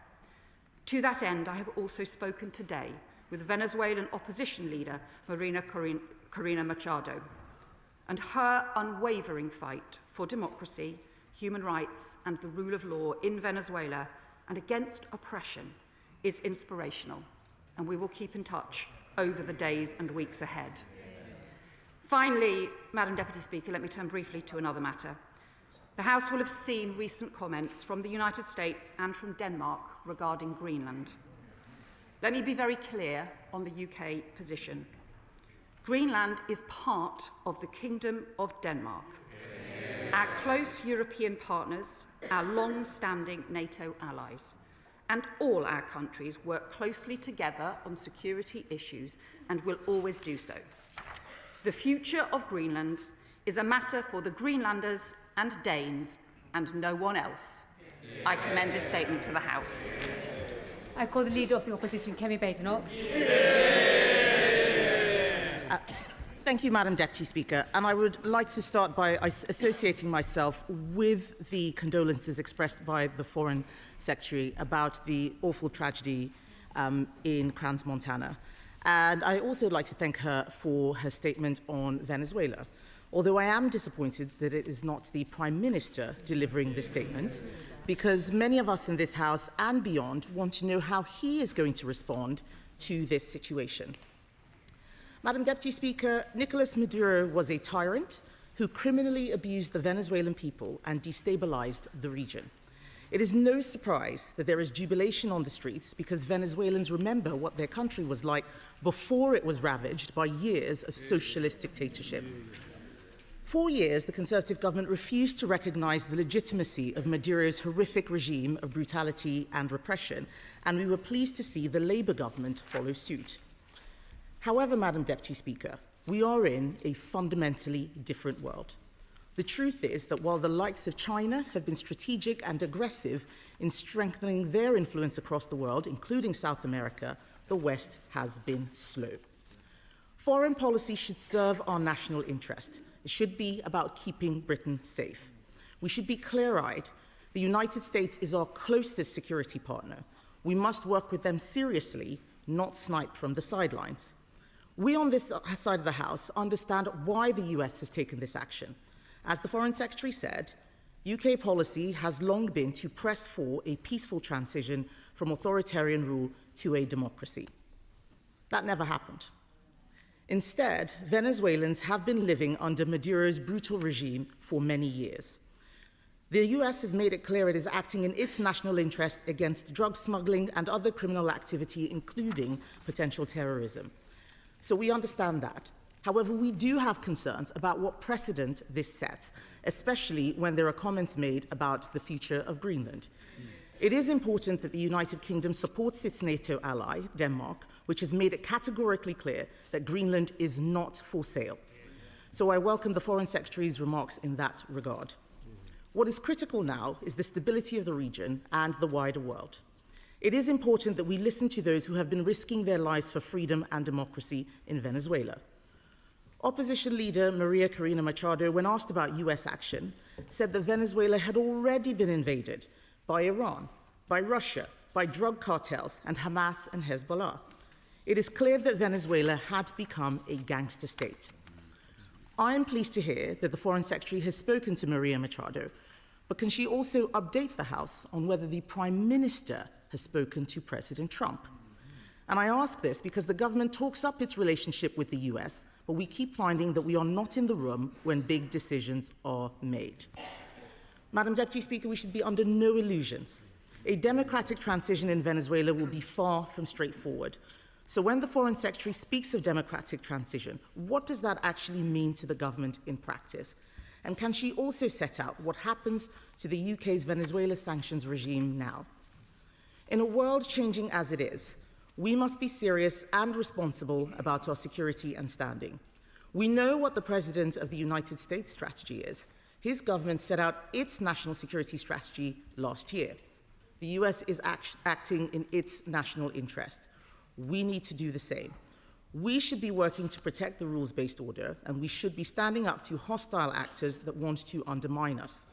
Speaker 5: To that end, I have also spoken today with Venezuelan opposition leader Marina Corina Machado, and her unwavering fight for democracy, human rights, and the rule of law in Venezuela and against oppression is inspirational, and we will keep in touch over the days and weeks ahead. Finally, Madam Deputy Speaker, let me turn briefly to another matter. The House will have seen recent comments from the United States and from Denmark regarding Greenland. Let me be very clear on the UK position. Greenland is part of the Kingdom of Denmark. our close European partners, our long-standing NATO allies, and all our countries work closely together on security issues and will always do so. The future of Greenland is a matter for the Greenlanders and Danes and no one else. I commend this statement to the House.
Speaker 1: I call the Leader of the Opposition, Kemi Badenoch.
Speaker 6: Thank you, Madam Deputy Speaker. And I would like to start by associating myself with the condolences expressed by the Foreign Secretary about the awful tragedy in Crans, Montana. And I also would like to thank her for her statement on Venezuela. Although I am disappointed that it is not the Prime Minister delivering this statement, because many of us in this House and beyond want to know how he is going to respond to this situation. Madam Deputy Speaker, Nicolas Maduro was a tyrant who criminally abused the Venezuelan people and destabilized the region. It is no surprise that there is jubilation on the streets because Venezuelans remember what their country was like before it was ravaged by years of socialist dictatorship. For years, the Conservative government refused to recognize the legitimacy of Maduro's horrific regime of brutality and repression, and we were pleased to see the Labour government follow suit. However, Madam Deputy Speaker, we are in a fundamentally different world. The truth is that while the likes of China have been strategic and aggressive in strengthening their influence across the world, including South America, the West has been slow. Foreign policy should serve our national interest. It should be about keeping Britain safe. We should be clear-eyed. The United States is our closest security partner. We must work with them seriously, not snipe from the sidelines. We on this side of the House understand why the US has taken this action. As the Foreign Secretary said, UK policy has long been to press for a peaceful transition from authoritarian rule to a democracy. That never happened. Instead, Venezuelans have been living under Maduro's brutal regime for many years. The US has made it clear it is acting in its national interest against drug smuggling and other criminal activity, including potential terrorism. So we understand that. However, we do have concerns about what precedent this sets, especially when there are comments made about the future of Greenland. It is important that the United Kingdom supports its NATO ally, Denmark, which has made it categorically clear that Greenland is not for sale. So I welcome the Foreign Secretary's remarks in that regard. What is critical now is the stability of the region and the wider world. It is important that we listen to those who have been risking their lives for freedom and democracy in Venezuela. Opposition leader Maria Corina Machado, when asked about US action, said that Venezuela had already been invaded by Iran, by Russia, by drug cartels, and Hamas and Hezbollah. It is clear that Venezuela had become a gangster state. I am pleased to hear that the Foreign Secretary has spoken to Maria Machado, but can she also update the House on whether the Prime Minister has spoken to President Trump? And I ask this because the government talks up its relationship with the US, but we keep finding that we are not in the room when big decisions are made. Madam Deputy Speaker, we should be under no illusions. A democratic transition in Venezuela will be far from straightforward. So when the Foreign Secretary speaks of democratic transition, what does that actually mean to the government in practice? And can she also set out what happens to the UK's Venezuela sanctions regime now? In a world changing as it is, we must be serious and responsible about our security and standing. We know what the President of the United States strategy is. His government set out its national security strategy last year. The US is acting in its national interest. We need to do the same. We should be working to protect the rules-based order, and we should be standing up to hostile actors that want to undermine us.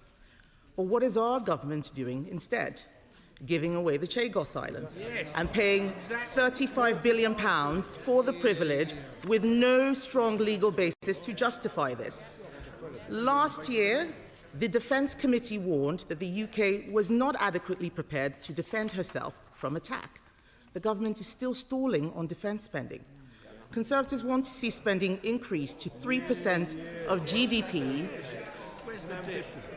Speaker 6: But what is our government doing instead? Giving away the Chagos Islands and paying £35 billion for the privilege with no strong legal basis to justify this. Last year, the Defence Committee warned that the UK was not adequately prepared to defend herself from attack. The government is still stalling on defence spending. Conservatives want to see spending increase to 3% of GDP.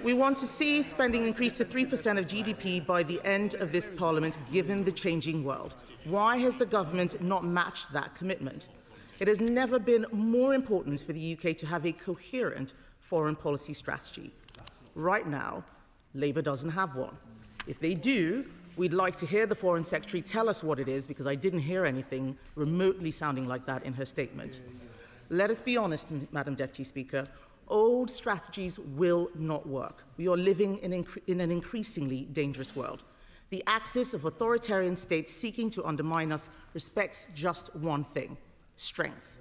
Speaker 6: We want to see spending increase to 3% of GDP by the end of this Parliament, given the changing world. Why has the government not matched that commitment? It has never been more important for the UK to have a coherent foreign policy strategy. Right now, Labour doesn't have one. If they do, we'd like to hear the Foreign Secretary tell us what it is, because I didn't hear anything remotely sounding like that in her statement. Let us be honest, Madam Deputy Speaker, old strategies will not work. We are living in an increasingly dangerous world. The axis of authoritarian states seeking to undermine us respects just one thing: strength.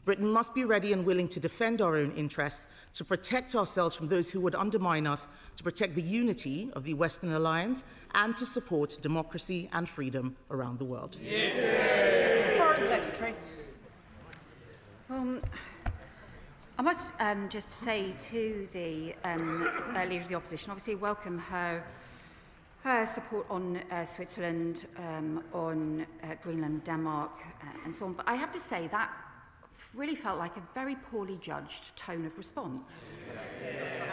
Speaker 6: Britain must be ready and willing to defend our own interests, to protect ourselves from those who would undermine us, to protect the unity of the Western Alliance, and to support democracy and freedom around the world.
Speaker 2: Foreign Secretary.
Speaker 7: I must just say to the Leader of the Opposition, obviously welcome her support on Switzerland, on Greenland, Denmark, and so on. But I have to say that really felt like a very poorly judged tone of response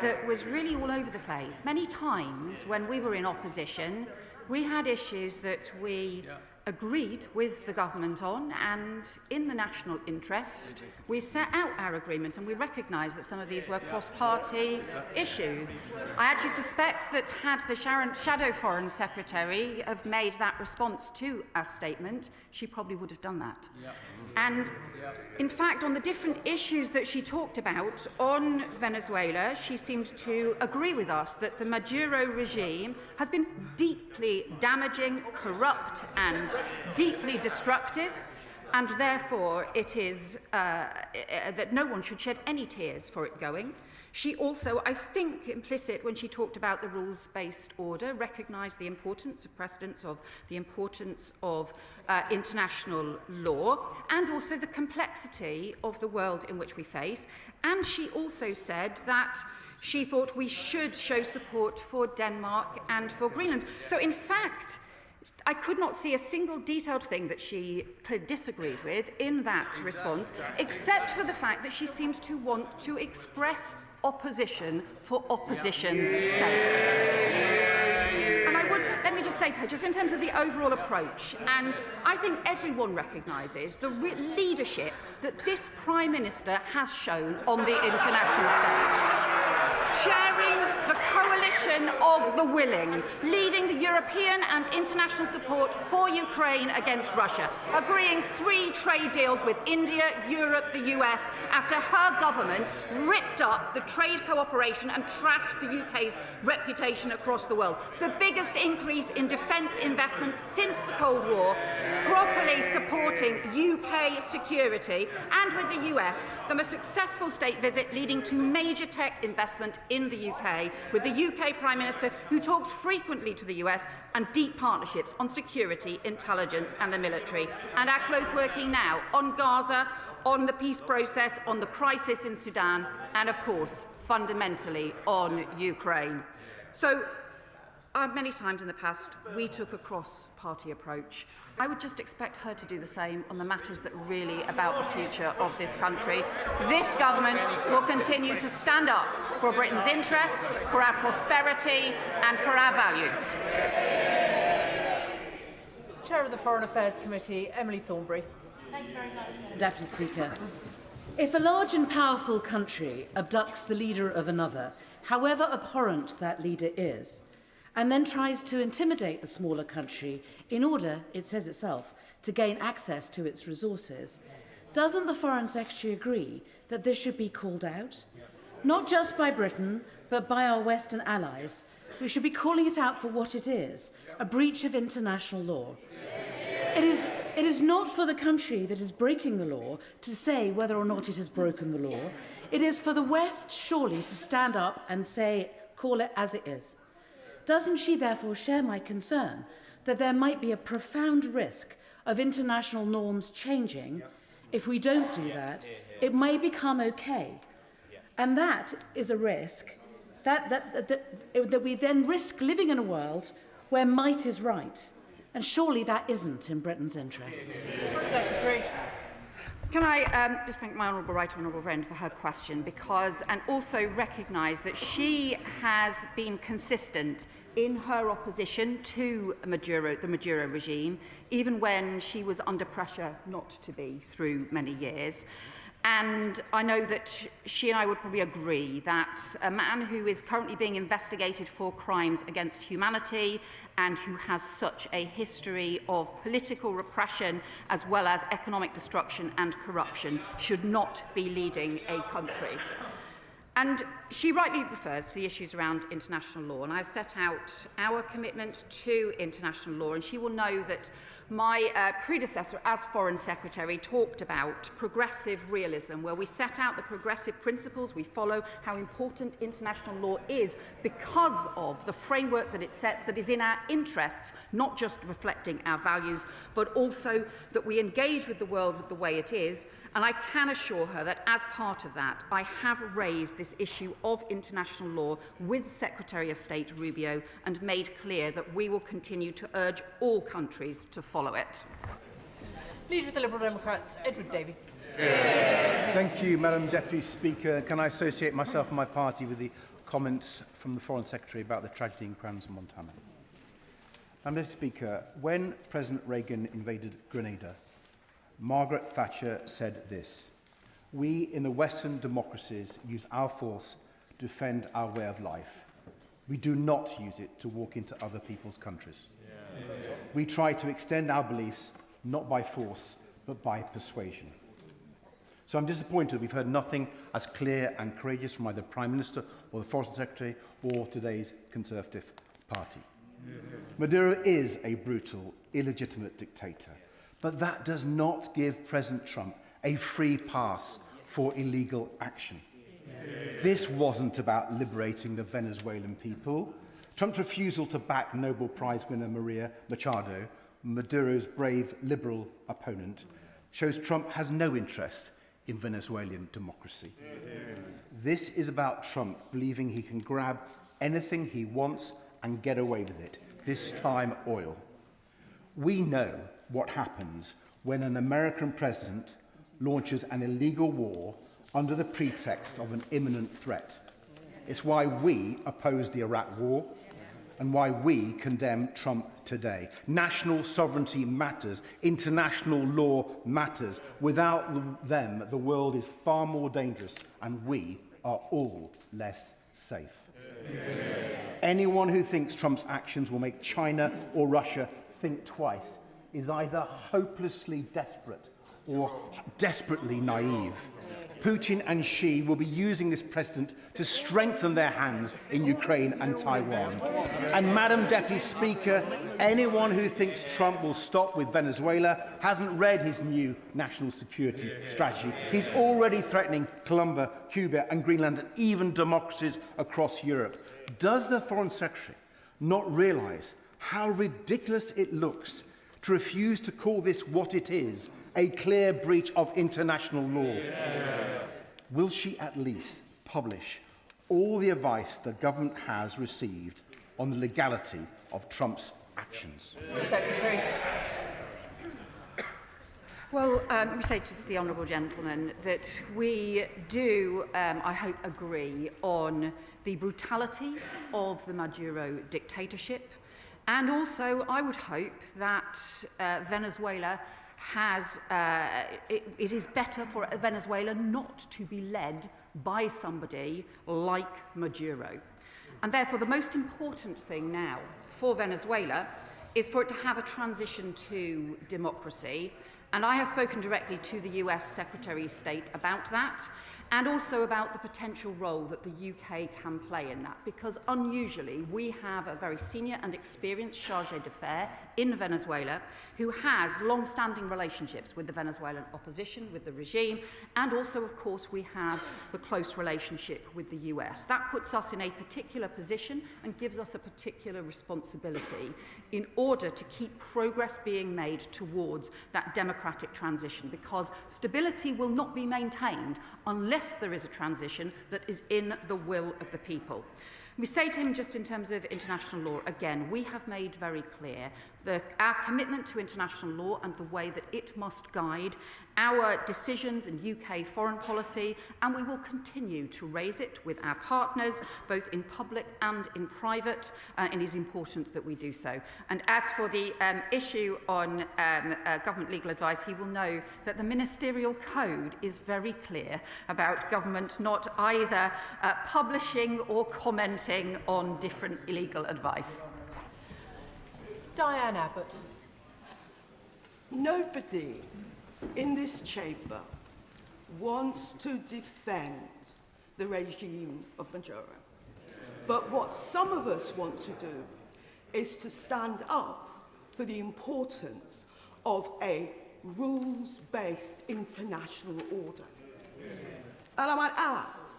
Speaker 7: that was really all over the place. Many times when we were in opposition, we had issues that we agreed with the government on, and in the national interest, we set out our agreement, and we recognised that some of these were cross-party issues. I actually suspect that had the Shadow Foreign Secretary have made that response to our statement, she probably would have done that. And in fact, on the different issues that she talked about on Venezuela, she seemed to agree with us that the Maduro regime has been deeply damaging, corrupt, and deeply destructive, and therefore it is that no one should shed any tears for it going. She also, I think, implicit when she talked about the rules-based order, recognised the importance of precedents, of the importance of international law, and also the complexity of the world in which we face. And she also said that she thought we should show support for Denmark and for Greenland. So, in fact, I could not see a single detailed thing that she disagreed with in that response, except for the fact that she seems to want to express opposition for opposition's sake. And I would, let me just say to her, just in terms of the overall approach, and I think everyone recognises the leadership that this Prime Minister has shown on the international stage. Chairing the coalition of the willing, leading the European and international support for Ukraine against Russia, agreeing 3 trade deals with India, Europe, the US, after her government ripped up the trade cooperation and trashed the UK's reputation across the world. The biggest increase in defence investment since the Cold War, properly supporting UK security, and with the US, the most successful state visit leading to major tech investment in the UK, with the UK Prime Minister who talks frequently to the US, and deep partnerships on security, intelligence and the military. And our close working now on Gaza, on the peace process, on the crisis in Sudan, and of course, fundamentally on Ukraine. So, many times in the past, we took a cross-party approach. I would just expect her to do the same on the matters that are really about the future of this country. This government will continue to stand up for Britain's interests, for our prosperity and for our values.
Speaker 2: Chair of the Foreign Affairs Committee, Emily Thornberry.
Speaker 8: Thank you very much, Deputy Speaker. If a large and powerful country abducts the leader of another, however abhorrent that leader is, and then tries to intimidate the smaller country in order, it says itself, to gain access to its resources, doesn't the Foreign Secretary agree that this should be called out? Not just by Britain, but by our Western allies, who should be calling it out for what it is, a breach of international law. It is not for the country that is breaking the law to say whether or not it has broken the law. It is for the West, surely, to stand up and say, call it as it is. Doesn't she therefore share my concern that there might be a profound risk of international norms changing? If we don't do that, it may become okay. And that is a risk that we then risk living in a world where might is right. And surely that isn't in Britain's interests.
Speaker 2: Secretary.
Speaker 7: Can I just thank my honourable friend for her question, because, and also recognise that she has been consistent in her opposition to the Maduro regime, even when she was under pressure not to be through many years.
Speaker 5: And I know that she and I would probably agree that a man who is currently being investigated for crimes against humanity and who has such a history of political repression as well as economic destruction and corruption should not be leading a country. And she rightly refers to the issues around international law, and I've set out our commitment to international law, and she will know that my predecessor as Foreign Secretary talked about progressive realism, where we set out the progressive principles we follow, how important international law is because of the framework that it sets that is in our interests, not just reflecting our values, but also that we engage with the world with the way it is. And I can assure her that as part of that, I have raised this issue of international law with Secretary of State Rubio and made clear that we will continue to urge all countries to follow it.
Speaker 2: Leader of the Liberal Democrats, Edward Davey.
Speaker 9: Thank you, Madam Deputy Speaker. Can I associate myself and my party with the comments from the Foreign Secretary about the tragedy in Crans-Montana? Madam Deputy Speaker, when President Reagan invaded Grenada, Margaret Thatcher said this: "We in the Western democracies use our force to defend our way of life. We do not use it to walk into other people's countries. We try to extend our beliefs not by force, but by persuasion." So I'm disappointed we've heard nothing as clear and courageous from either Prime Minister or the Foreign Secretary or today's Conservative Party. Maduro is a brutal, illegitimate dictator, but that does not give President Trump a free pass for illegal action. This wasn't about liberating the Venezuelan people. Trump's refusal to back Nobel Prize winner Maria Machado, Maduro's brave liberal opponent, shows Trump has no interest in Venezuelan democracy. This is about Trump believing he can grab anything he wants and get away with it, this time oil. We know what happens when an American president launches an illegal war under the pretext of an imminent threat. It's why we oppose the Iraq war and why we condemn Trump today. National sovereignty matters. International law matters. Without them, the world is far more dangerous and we are all less safe. Anyone who thinks Trump's actions will make China or Russia think twice is either hopelessly desperate or desperately naive. Putin and Xi will be using this president to strengthen their hands in Ukraine and Taiwan. And Madam Deputy Speaker, anyone who thinks Trump will stop with Venezuela hasn't read his new national security strategy. He's already threatening Colombia, Cuba and Greenland and even democracies across Europe. Does the Foreign Secretary not realise how ridiculous it looks to refuse to call this what it is, a clear breach of international law? Will she at least publish all the advice the government has received on the legality of Trump's actions?
Speaker 2: Secretary.
Speaker 5: Well, we say to the honourable gentleman that we do, I hope, agree on the brutality of the Maduro dictatorship. And also, I would hope that Venezuela has, it is better for Venezuela not to be led by somebody like Maduro. And therefore, the most important thing now for Venezuela is for it to have a transition to democracy. And I have spoken directly to the US Secretary of State about that, and also about the potential role that the UK can play in that, because unusually we have a very senior and experienced chargé d'affaires in Venezuela who has long-standing relationships with the Venezuelan opposition, with the regime, and also, of course, we have the close relationship with the US. That puts us in a particular position and gives us a particular responsibility in order to keep progress being made towards that democratic transition, because stability will not be maintained unless there is a transition that is in the will of the people. We say to him, just in terms of international law, again, we have made very clear our commitment to international law and the way that it must guide our decisions in UK foreign policy, and we will continue to raise it with our partners, both in public and in private, and it is important that we do so. And as for the issue on government legal advice, he will know that the Ministerial Code is very clear about government not either publishing or commenting on different legal advice.
Speaker 2: Diane Abbott.
Speaker 4: Nobody in this chamber wants to defend the regime of Maduro. But what some of us want to do is to stand up for the importance of a rules-based international order. And I might add,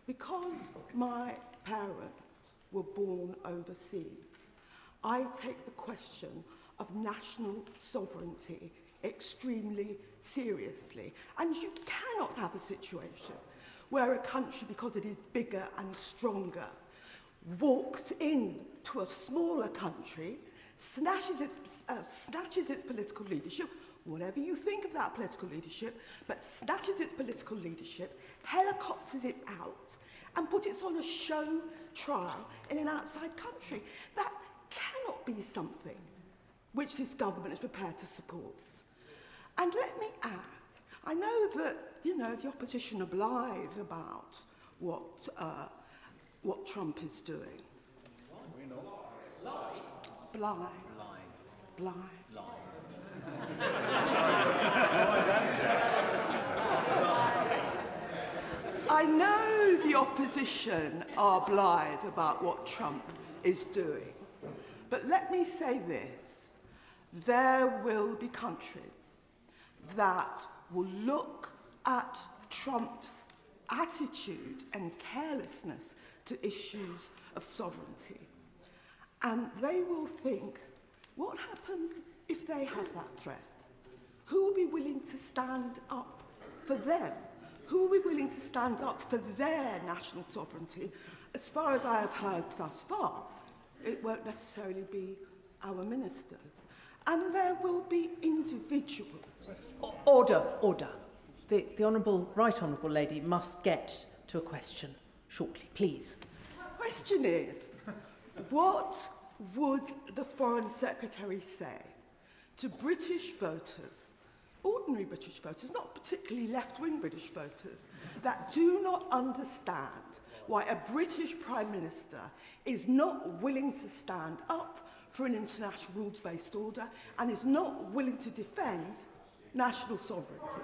Speaker 4: because my parents were born overseas, I take the question of national sovereignty extremely seriously. And you cannot have a situation where a country, because it is bigger and stronger, walks into a smaller country, snatches its political leadership, whatever you think of that political leadership, but snatches its political leadership, helicopters it out, and puts it on a show trial in an outside country. That cannot be something which this government is prepared to support. And let me add, I know that, the opposition are blithe about what Trump is doing. Blithe. I know the opposition are blithe about what Trump is doing. But let me say this, there will be countries that will look at Trump's attitude and carelessness to issues of sovereignty, and they will think, what happens if they have that threat? Who will be willing to stand up for them? Who will be willing to stand up for their national sovereignty? As far as I have heard thus far, it won't necessarily be our ministers. And there will be individuals.
Speaker 2: Order. The Right Honourable Lady must get to a question shortly, please.
Speaker 4: The question is, what would the Foreign Secretary say to British voters, ordinary British voters, not particularly left-wing British voters, that do not understand why a British Prime Minister is not willing to stand up for an international rules-based order and is not willing to defend national sovereignty?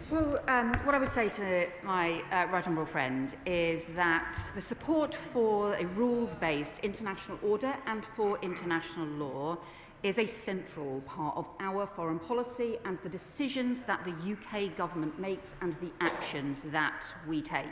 Speaker 5: Well, what I would say to my right honourable friend is that the support for a rules-based international order and for international law is a central part of our foreign policy and the decisions that the UK government makes and the actions that we take.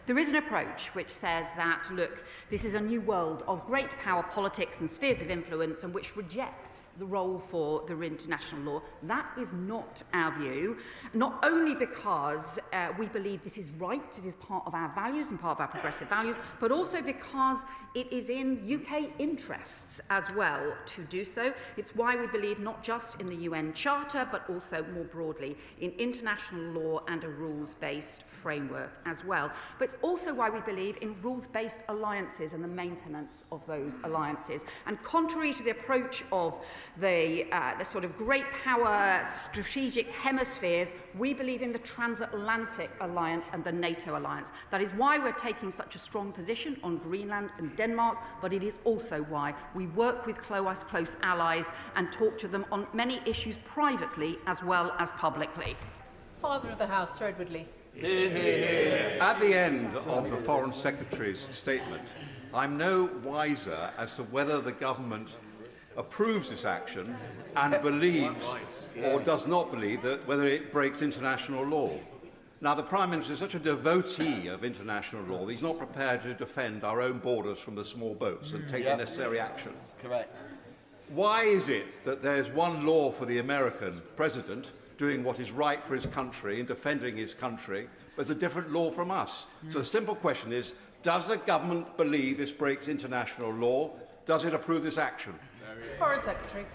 Speaker 5: There is an approach which says that, look, this is a new world of great power politics and spheres of influence and which rejects the role for the international law. That is not our view, not only because we believe this is right, it is part of our values and part of our progressive values, but also because it is in UK interests as well to do so. It's why we believe not just in the UN Charter, but also more broadly in international law and a rules-based framework as well. But it's also why we believe in rules-based alliances and the maintenance of those alliances. And contrary to the approach of the sort of great power strategic hemispheres, we believe in the transatlantic alliance and the NATO alliance. That is why we're taking such a strong position on Greenland and Denmark, but it is also why we work with close allies and talk to them on many issues privately as well as publicly.
Speaker 2: Father of the House, Sir Edward Lee.
Speaker 10: At the end of the Foreign Secretary's statement, I'm no wiser as to whether the government approves this action and believes or does not believe that whether it breaks international law. Now, the Prime Minister is such a devotee of international law that he's not prepared to defend our own borders from the small boats and take the necessary action.
Speaker 11: Correct.
Speaker 10: Why is it that there's one law for the American president doing what is right for his country and defending his country, but there's a different law from us? So the simple question is, does the government believe this breaks international law? does it approve this action?
Speaker 2: Foreign Secretary.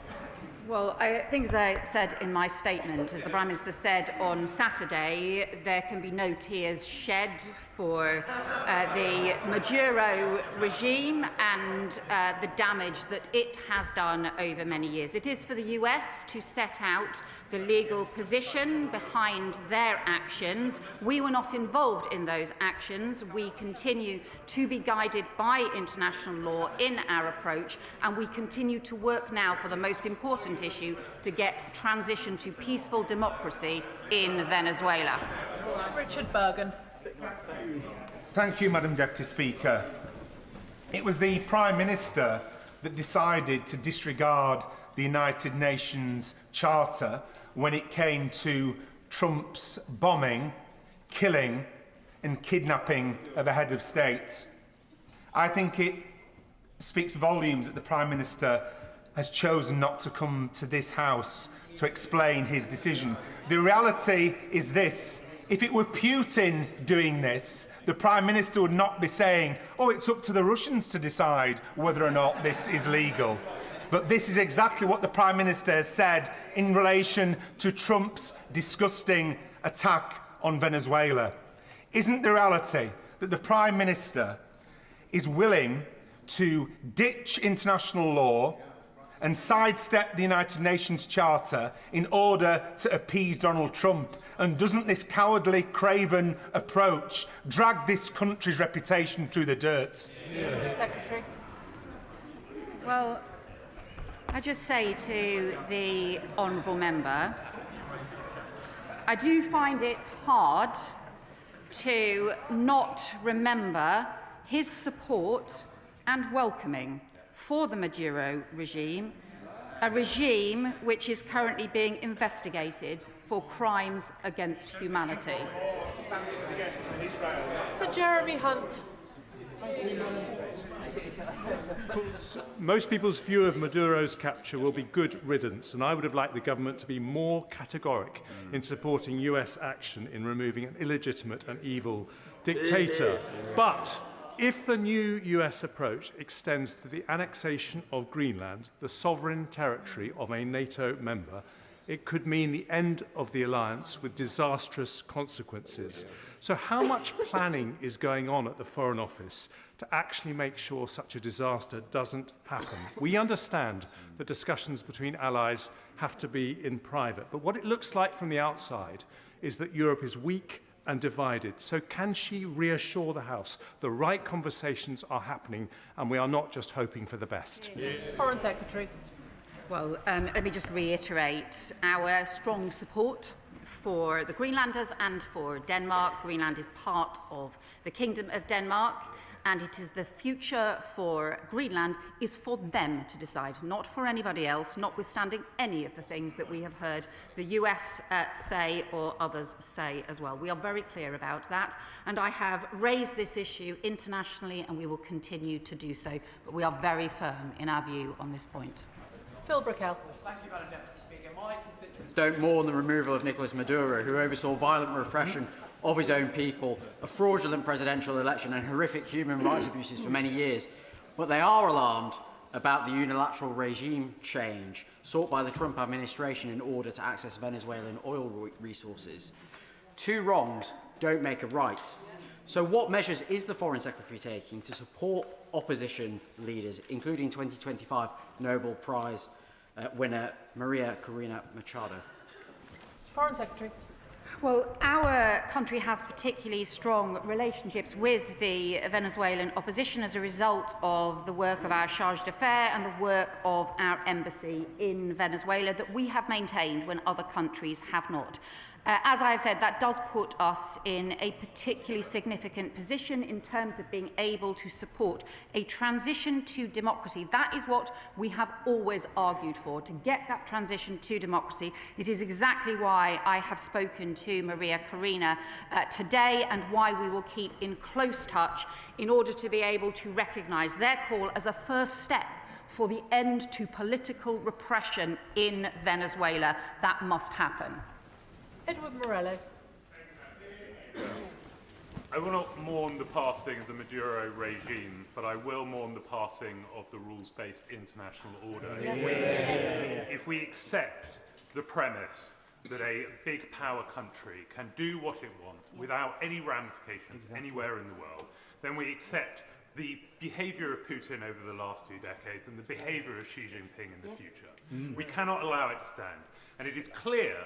Speaker 7: Well, I think, as I said in my statement, as the Prime Minister said on Saturday, there can be no tears shed for the Maduro regime and the damage that it has done over many years. It is for the US to set out the legal position behind their actions. We were not involved in those actions. We continue to be guided by international law in our approach, and we continue to work now for the most important issue, to get transition to peaceful democracy in Venezuela.
Speaker 2: Richard Bergen.
Speaker 11: Thank you, Madam Deputy Speaker. It was the Prime Minister that decided to disregard the United Nations Charter when it came to Trump's bombing, killing and kidnapping of a head of state. I think it speaks volumes that the Prime Minister has chosen not to come to this House to explain his decision. The reality is this: if it were Putin doing this, the Prime Minister would not be saying, oh, it's up to the Russians to decide whether or not this is legal. But this is exactly what the Prime Minister has said in relation to Trump's disgusting attack on Venezuela. Isn't the reality that the Prime Minister is willing to ditch international law and sidestep the United Nations Charter in order to appease Donald Trump? And doesn't this cowardly, craven approach drag this country's reputation through the dirt?
Speaker 2: Secretary.
Speaker 7: Well, I just say to the honourable member, I do find it hard to not remember his support and welcoming for the Maduro regime, a regime which is currently being investigated for crimes against humanity.
Speaker 2: Sir Jeremy Hunt.
Speaker 12: Most people's view of Maduro's capture will be good riddance, and I would have liked the government to be more categoric in supporting US action in removing an illegitimate and evil dictator. But if the new US approach extends to the annexation of Greenland, the sovereign territory of a NATO member, it could mean the end of the alliance with disastrous consequences. So how much planning is going on at the Foreign Office to actually make sure such a disaster doesn't happen? We understand that discussions between allies have to be in private, but what it looks like from the outside is that Europe is weak and divided. So can she reassure the House the right conversations are happening and we are not just hoping for the best?
Speaker 2: Foreign Secretary.
Speaker 7: Well, let me just reiterate our strong support for the Greenlanders and for Denmark. Greenland is part of the Kingdom of Denmark, and it is the future for Greenland is for them to decide, not for anybody else, notwithstanding any of the things that we have heard the US say or others say as well. We are very clear about that, and I have raised this issue internationally, and we will continue to do so, but we are very firm in our view on this point.
Speaker 2: Phil Brickell.
Speaker 13: Thank you, Madam Deputy Speaker. My constituents don't mourn the removal of Nicolas Maduro, who oversaw violent repression of his own people, a fraudulent presidential election and horrific human rights abuses for many years. But they are alarmed about the unilateral regime change sought by the Trump administration in order to access Venezuelan oil resources. Two wrongs don't make a right. So what measures is the Foreign Secretary taking to support opposition leaders, including 2025 Nobel Prize winner Maria Corina Machado?
Speaker 2: Foreign Secretary.
Speaker 7: Well, our country has particularly strong relationships with the Venezuelan opposition as a result of the work of our charge d'affaires and the work of our embassy in Venezuela that we have maintained when other countries have not. As I've said, that does put us in a particularly significant position in terms of being able to support a transition to democracy. That is what we have always argued for, to get that transition to democracy. It is exactly why I have spoken to Maria Corina today, and why we will keep in close touch in order to be able to recognise their call as a first step for the end to political repression in Venezuela. That must happen.
Speaker 2: Edward Morello.
Speaker 12: I will not mourn the passing of the Maduro regime, but I will mourn the passing of the rules-based international order. If we accept the premise that a big power country can do what it wants without any ramifications anywhere in the world, then we accept the behaviour of Putin over the last 2 decades and the behaviour of Xi Jinping in the future. We cannot allow it to stand. And it is clear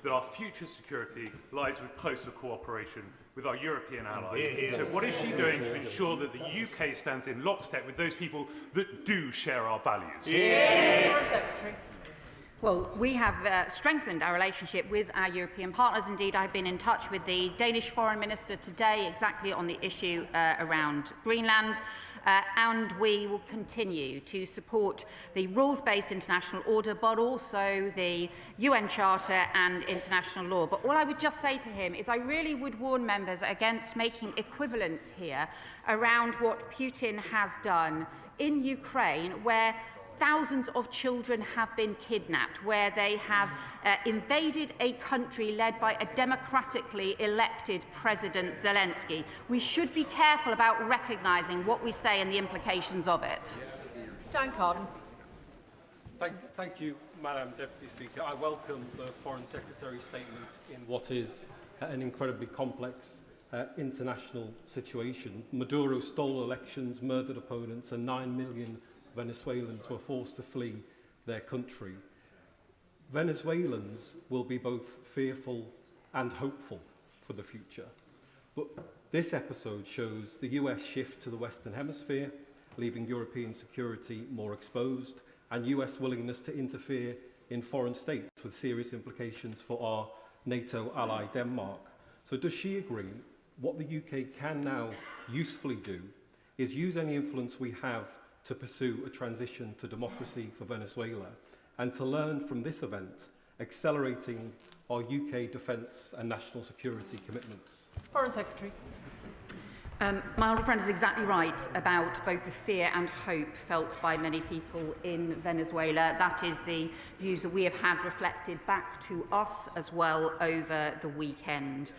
Speaker 12: that our future security lies with closer cooperation with our European allies. So what is she doing to ensure that the UK stands in lockstep with those people that do share our values?
Speaker 2: Foreign Secretary.
Speaker 7: Well, we have strengthened our relationship with our European partners. Indeed, I've been in touch with the Danish Foreign Minister today exactly on the issue around Greenland. And we will continue to support the rules-based international order, but also the UN Charter and international law. But all I would just say to him is I really would warn members against making equivalence here around what Putin has done in Ukraine, where thousands of children have been kidnapped, where they have invaded a country led by a democratically elected President Zelensky. We should be careful about recognising what we say and the implications of it.
Speaker 2: Dan Carden.
Speaker 14: Thank you, Madam Deputy Speaker. I welcome the Foreign Secretary's statement in what is an incredibly complex international situation. Maduro stole elections, murdered opponents, and 9 million Venezuelans were forced to flee their country. Venezuelans will be both fearful and hopeful for the future. But this episode shows the US shift to the Western Hemisphere, leaving European security more exposed, and US willingness to interfere in foreign states with serious implications for our NATO ally Denmark. So does she agree what the UK can now usefully do is use any influence we have to pursue a transition to democracy for Venezuela, and to learn from this event, accelerating our UK defence and national security commitments?
Speaker 2: Foreign Secretary.
Speaker 7: My honourable friend is exactly right about both the fear and hope felt by many people in Venezuela. That is the views that we have had reflected back to us as well over the weekend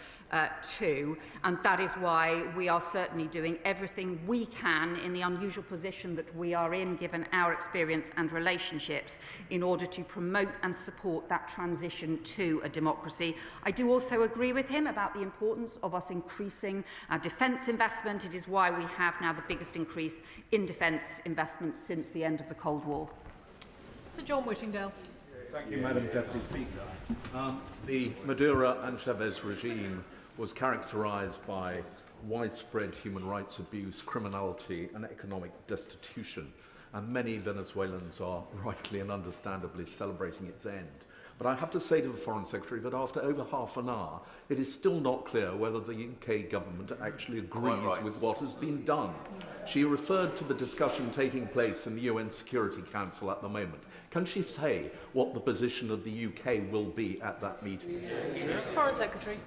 Speaker 7: too. And that is why we are certainly doing everything we can in the unusual position that we are in, given our experience and relationships, in order to promote and support that transition to a democracy. I do also agree with him about the importance of us increasing our defence investment. It is why we have now the biggest increase in defence investment since the end of the Cold War.
Speaker 2: Sir John Whittingdale.
Speaker 15: Thank you, Madam Deputy Speaker. The Maduro and Chavez regime was characterised by widespread human rights abuse, criminality and economic destitution, and many Venezuelans are rightly and understandably celebrating its end. But I have to say to the Foreign Secretary that after over half an hour, it is still not clear whether the UK government actually agrees with what has been done. She referred to the discussion taking place in the UN Security Council at the moment. Can she say what the position of the UK will be at that meeting?
Speaker 2: Foreign Secretary.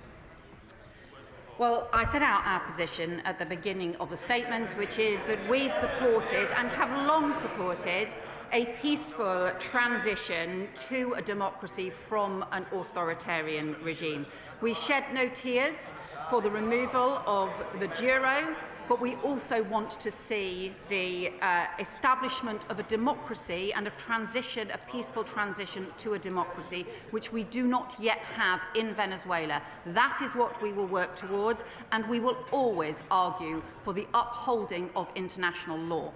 Speaker 7: Well, I set out our position at the beginning of the statement, which is that we supported and have long supported a peaceful transition to a democracy from an authoritarian regime. We shed no tears for the removal of Maduro, but we also want to see the establishment of a democracy and a transition, a peaceful transition to a democracy, which we do not yet have in Venezuela. That is what we will work towards, and we will always argue for the upholding of international law.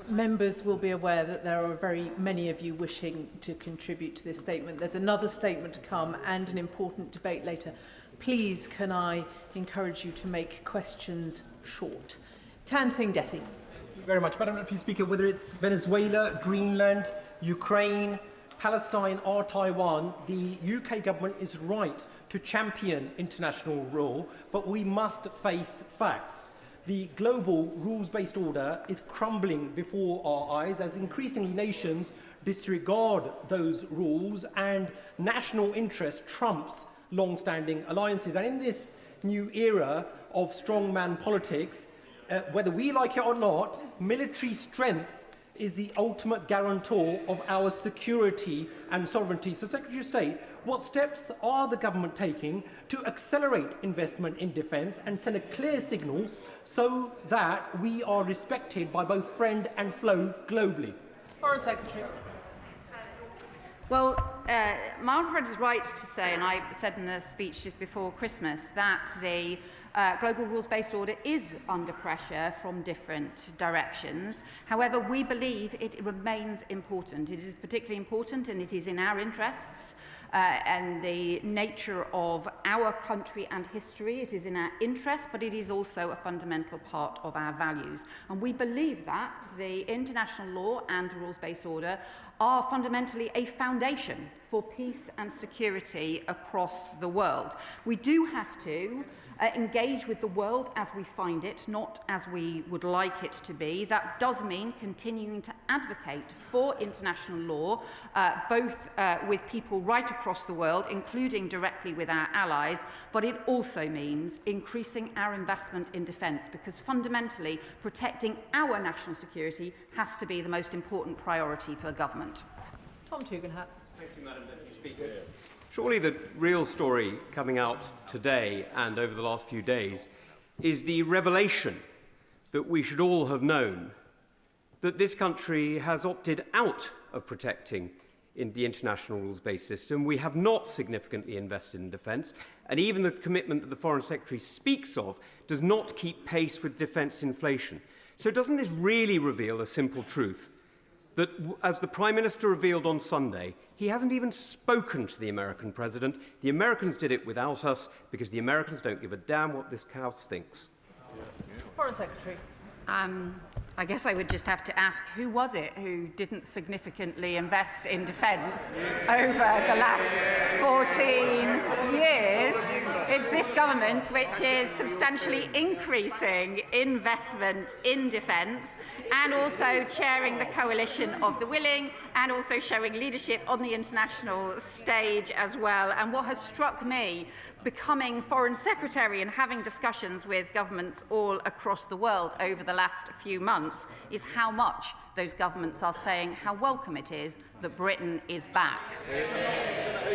Speaker 2: Members will be aware that there are very many of you wishing to contribute to this statement. There's another statement to come and an important debate later. Please, can I encourage you to make questions short? Tan Singh Desi.
Speaker 16: Thank you very much. Madam Deputy Speaker, whether it's Venezuela, Greenland, Ukraine, Palestine or Taiwan, the UK government is right to champion international law, but we must face facts. The global rules-based order is crumbling before our eyes as increasingly nations disregard those rules and national interest trumps long-standing alliances. And in this new era of strongman politics, whether we like it or not, military strength is the ultimate guarantor of our security and sovereignty. So, Secretary of State, what steps are the government taking to accelerate investment in defence and send a clear signal so that we are respected by both friend and foe globally?
Speaker 2: Foreign Secretary.
Speaker 7: Well, my honourable friend is right to say, and I said in a speech just before Christmas, that the global rules-based order is under pressure from different directions. However, we believe it remains important. It is particularly important, and it is in our interests and the nature of our country and history. It is in our interest, but it is also a fundamental part of our values. And we believe that the international law and the rules-based order are fundamentally a foundation for peace and security across the world. We do have to engage with the world as we find it, not as we would like it to be. That does mean continuing to advocate for international law, both with people right across the world, including directly with our allies, but it also means increasing our investment in defence, because fundamentally protecting our national security has to be the most important priority for the government.
Speaker 2: Tom Tugendhat.
Speaker 17: Thank you, Madam Deputy Speaker. Surely the real story coming out today and over the last few days is the revelation that we should all have known, that this country has opted out of protecting in the international rules-based system. We have not significantly invested in defence, and even the commitment that the Foreign Secretary speaks of does not keep pace with defence inflation. So doesn't this really reveal a simple truth? That, as the Prime Minister revealed on Sunday, he hasn't even spoken to the American president. The Americans did it without us because the Americans don't give a damn what this House thinks.
Speaker 2: Foreign Secretary.
Speaker 7: I guess I would just have to ask, who was it who didn't significantly invest in defence over the last 14 years? It's this government which is substantially increasing investment in defence and also chairing the coalition of the willing and also showing leadership on the international stage as well. And what has struck me, becoming Foreign Secretary and having discussions with governments all across the world over the last few months, is how much those governments are saying how welcome it is that Britain is back.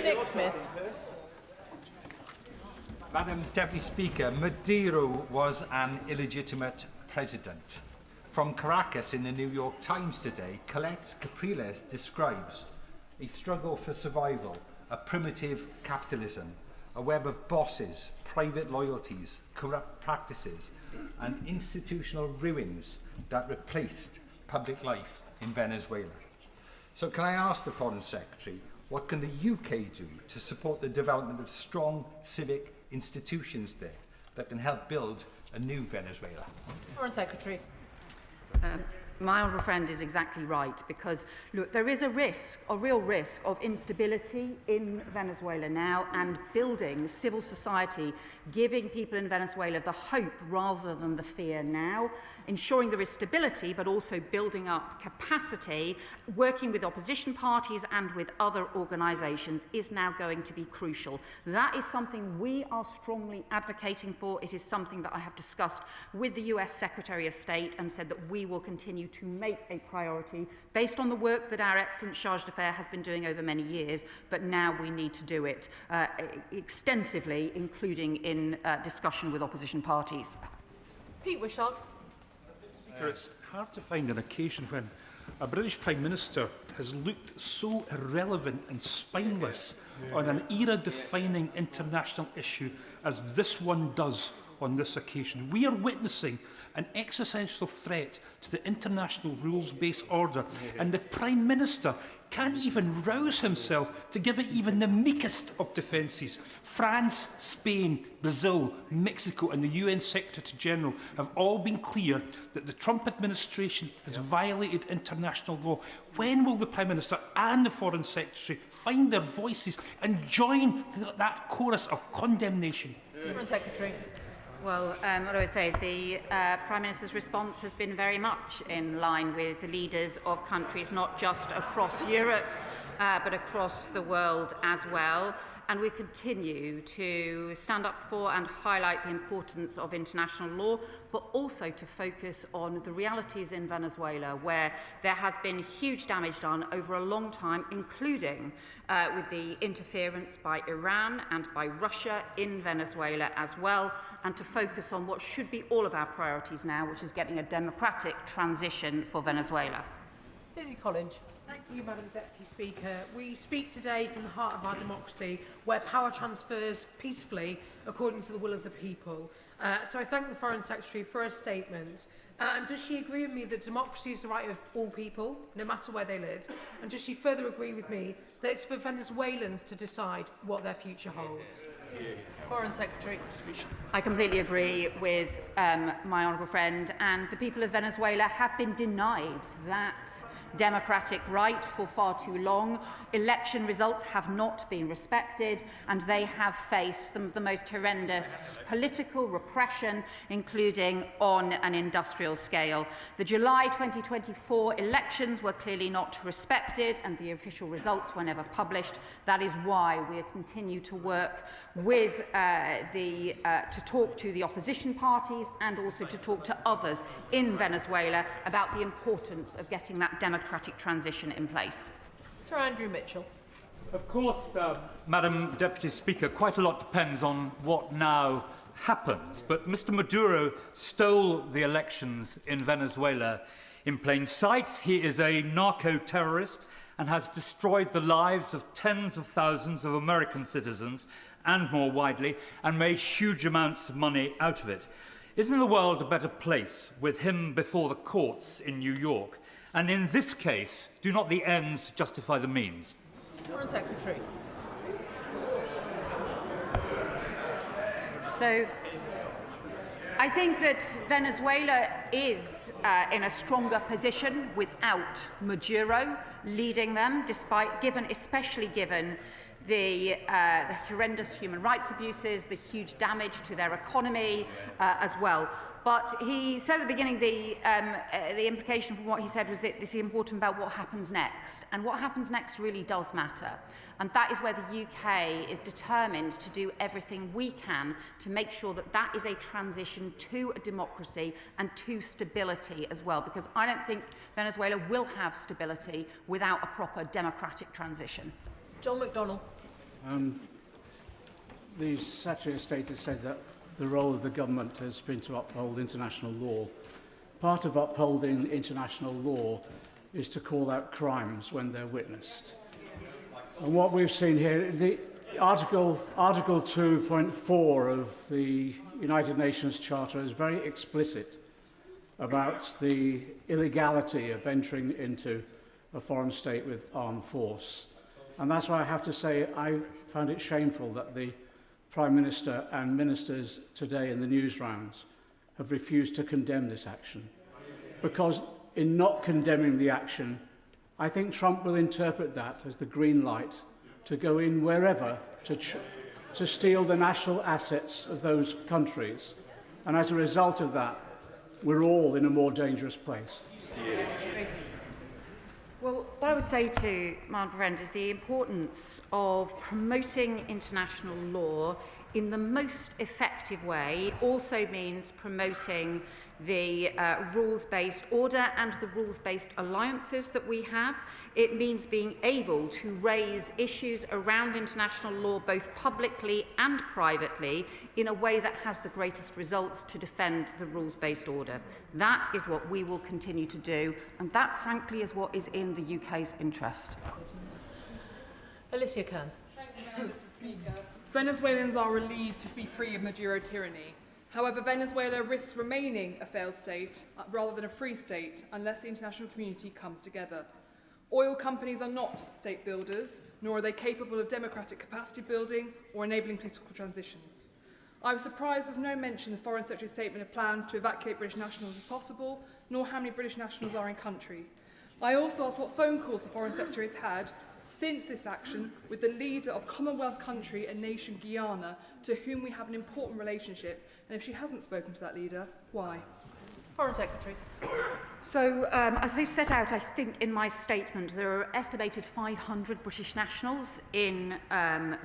Speaker 2: Nick Smith.
Speaker 9: Madam Deputy Speaker, Maduro was an illegitimate president. From Caracas in the New York Times today, Colette Capriles describes a struggle for survival, a primitive capitalism, a web of bosses, private loyalties, corrupt practices, and institutional ruins that replaced public life in Venezuela. So can I ask the Foreign Secretary, what can the UK do to support the development of strong civic institutions there that can help build a new Venezuela?
Speaker 2: Foreign Secretary.
Speaker 7: My honourable friend is exactly right, because, look, there is a risk, a real risk of instability in Venezuela now, and building civil society, giving people in Venezuela the hope rather than the fear now, ensuring there is stability, but also building up capacity, working with opposition parties and with other organisations is now going to be crucial. That is something we are strongly advocating for. It is something that I have discussed with the US Secretary of State and said that we will continue to make a priority based on the work that our excellent Charge d'Affaires has been doing over many years, but now we need to do it extensively, including in discussion with opposition parties.
Speaker 2: Pete Wishart.
Speaker 18: It's hard to find an occasion when a British Prime Minister has looked so irrelevant and spineless on an era-defining international issue as this one does on this occasion. We are witnessing an existential threat to the international rules-based order, and the Prime Minister can't even rouse himself to give it even the meekest of defences. France, Spain, Brazil, Mexico and the UN Secretary-General have all been clear that the Trump administration has violated international law. When will the Prime Minister and the Foreign Secretary find their voices and join that chorus of condemnation?
Speaker 2: Foreign Secretary.
Speaker 7: Well, what I would say is the Prime Minister's response has been very much in line with the leaders of countries not just across Europe but across the world as well. And we continue to stand up for and highlight the importance of international law, but also to focus on the realities in Venezuela, where there has been huge damage done over a long time, including with the interference by Iran and by Russia in Venezuela as well, and to focus on what should be all of our priorities now, which is getting a democratic transition for Venezuela.
Speaker 2: Lizzie Collins.
Speaker 19: Thank you, Madam Deputy Speaker. We speak today from the heart of our democracy, where power transfers peacefully according to the will of the people. So I thank the Foreign Secretary for her statement. And does she agree with me that democracy is the right of all people, no matter where they live? And does she further agree with me that it's for Venezuelans to decide what their future holds?
Speaker 2: Foreign Secretary.
Speaker 7: I completely agree with my honourable friend, and the people of Venezuela have been denied that democratic right for far too long. Election results have not been respected, and they have faced some of the most horrendous political repression, including on an industrial scale. The July 2024 elections were clearly not respected, and the official results were never published. That is why we continue to work with to talk to the opposition parties and also to talk to others in Venezuela about the importance of getting that democratic transition in place.
Speaker 2: Sir Andrew Mitchell.
Speaker 20: Of course, Madam Deputy Speaker, quite a lot depends on what now happens. But Mr. Maduro stole the elections in Venezuela in plain sight. He is a narco-terrorist and has destroyed the lives of tens of thousands of American citizens and more widely, and made huge amounts of money out of it. Isn't the world a better place with him before the courts in New York? And in this case, do not the ends justify the means?
Speaker 2: Foreign Secretary.
Speaker 7: So I think that Venezuela is in a stronger position without Maduro leading them, especially given the horrendous human rights abuses, the huge damage to their economy as well. But he said at the beginning the implication from what he said was that it's important about what happens next. And what happens next really does matter. And that is where the UK is determined to do everything we can to make sure that that is a transition to a democracy and to stability as well. Because I don't think Venezuela will have stability without a proper democratic transition.
Speaker 2: John McDonnell.
Speaker 21: The Secretary of State has said that the role of the government has been to uphold international law. Part of upholding international law is to call out crimes when they're witnessed. And what we've seen here, the Article 2.4 of the United Nations Charter is very explicit about the illegality of entering into a foreign state with armed force. And that's why I have to say I found it shameful that the Prime Minister and ministers today in the news rounds have refused to condemn this action. Because in not condemning the action, I think Trump will interpret that as the green light to go in wherever to steal the national assets of those countries. And as a result of that, we're all in a more dangerous place.
Speaker 7: Well, what I would say to my friend is the importance of promoting international law in the most effective way also means promoting the rules-based order and the rules-based alliances that we have. It means being able to raise issues around international law both publicly and privately in a way that has the greatest results to defend the rules-based order. That is what we will continue to do, and that, frankly, is what is in the UK's interest.
Speaker 2: Alicia Kearns.
Speaker 22: Thank you, Madam Speaker. Venezuelans are relieved to be free of Maduro tyranny. However, Venezuela risks remaining a failed state rather than a free state unless the international community comes together. Oil companies are not state builders, nor are they capable of democratic capacity building or enabling political transitions. I was surprised there's no mention in the Foreign Secretary's statement of plans to evacuate British nationals if possible, nor how many British nationals are in country. I also asked what phone calls the Foreign Secretary has had since this action with the leader of Commonwealth country and nation Guyana, to whom we have an important relationship, and if she hasn't spoken to that leader, why?
Speaker 2: Foreign Secretary.
Speaker 5: So, as I set out, I think, in my statement, there are estimated 500 British nationals in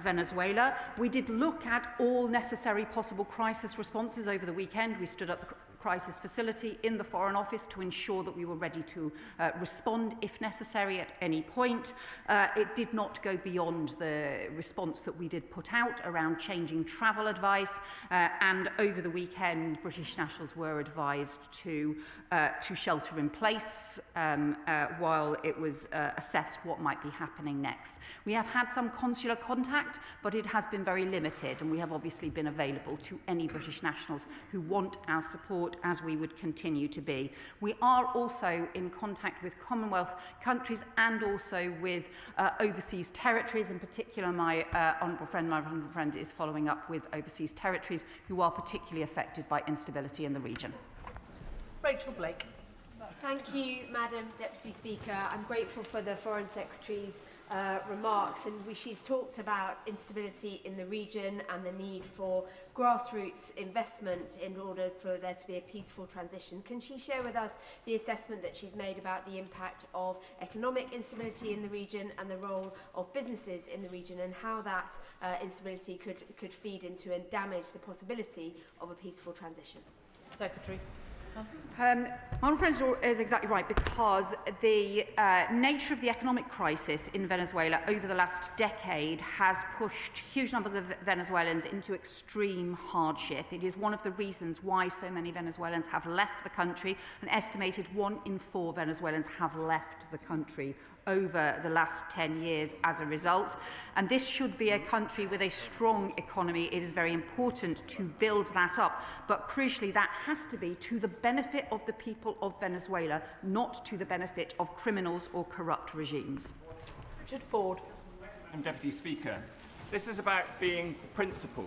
Speaker 5: Venezuela. We did look at all necessary possible crisis responses over the weekend. We stood up the crisis facility in the Foreign Office to ensure that we were ready to respond if necessary at any point. It did not go beyond the response that we did put out around changing travel advice, and over the weekend British nationals were advised to shelter in place while it was assessed what might be happening next. We have had some consular contact, but it has been very limited, and we have obviously been available to any British nationals who want our support, as we would continue to be. We are also in contact with Commonwealth countries and also with overseas territories. In particular, my honourable friend is following up with overseas territories who are particularly affected by instability in the region.
Speaker 2: Rachel Blake.
Speaker 1: Thank you, Madam Deputy Speaker. I'm grateful for the Foreign Secretary's remarks, and she's talked about instability in the region and the need for grassroots investment in order for there to be a peaceful transition. Can she share with us the assessment that she's made about the impact of economic instability in the region and the role of businesses in the region, and how that instability could feed into and damage the possibility of a peaceful transition?
Speaker 2: Secretary.
Speaker 5: My friend is exactly right, because the nature of the economic crisis in Venezuela over the last decade has pushed huge numbers of Venezuelans into extreme hardship. It is one of the reasons why so many Venezuelans have left the country. An estimated 1 in 4 Venezuelans have left the country over the last 10 years as a result. And this should be a country with a strong economy. It is very important to build that up. But crucially, that has to be to the benefit of the people of Venezuela, not to the benefit of criminals or corrupt regimes.
Speaker 2: Richard Ford.
Speaker 3: Madam Deputy Speaker, this is about being principled.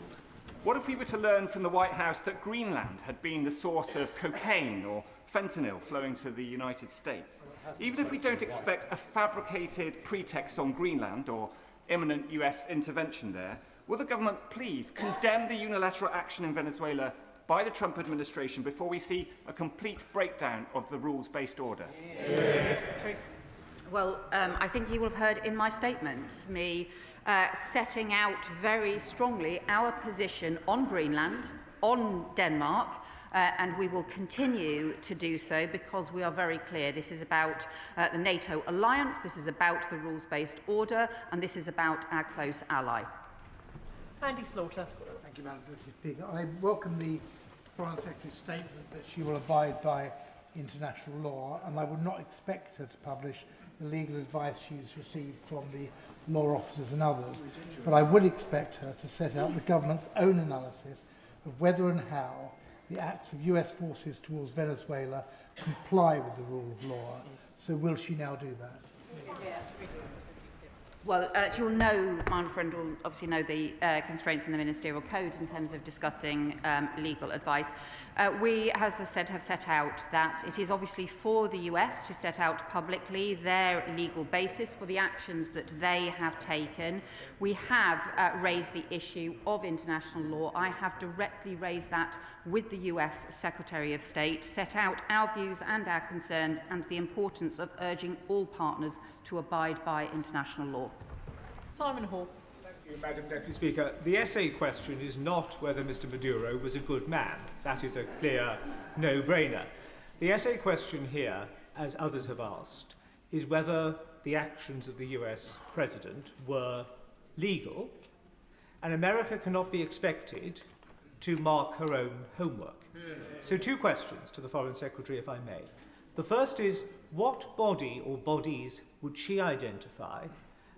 Speaker 3: What if we were to learn from the White House that Greenland had been the source of cocaine or fentanyl flowing to the United States? Even if we don't expect a fabricated pretext on Greenland or imminent US intervention there, will the government please condemn the unilateral action in Venezuela by the Trump administration before we see a complete breakdown of the rules-based order?
Speaker 5: Well, I think you will have heard in my statement me setting out very strongly our position on Greenland, on Denmark, and we will continue to do so because we are very clear. This is about the NATO alliance, this is about the rules-based order, and this is about our close ally.
Speaker 2: Andy Slaughter.
Speaker 23: Thank you, Madam Deputy Speaker. I welcome the Foreign Secretary's statement that she will abide by international law, and I would not expect her to publish the legal advice she's received from the law officers and others, but I would expect her to set out the government's own analysis of whether and how the acts of US forces towards Venezuela comply with the rule of law. So will she now do that?
Speaker 5: Well, she will know, my friend will obviously know the constraints in the ministerial code in terms of discussing legal advice. We, as I said, have set out that it is obviously for the US to set out publicly their legal basis for the actions that they have taken. We have raised the issue of international law. I have directly raised that with the US Secretary of State, set out our views and our concerns and the importance of urging all partners to abide by international law.
Speaker 2: Simon Hall.
Speaker 24: Thank you, Madam Deputy Speaker. The essay question is not whether Mr Maduro was a good man. That is a clear no-brainer. The essay question here, as others have asked, is whether the actions of the US President were legal, and America cannot be expected to mark her own homework. So 2 questions to the Foreign Secretary, if I may. The first is, what body or bodies would she identify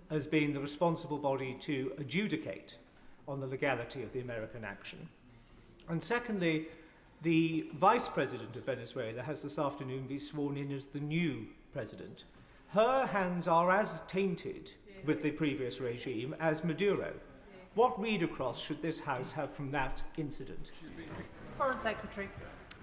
Speaker 24: as being the responsible body to adjudicate on the legality of the American action? And secondly, the Vice President of Venezuela has this afternoon been sworn in as the new president. Her hands are as tainted with the previous regime as Maduro. What read across should this House have from that incident?
Speaker 2: Foreign Secretary.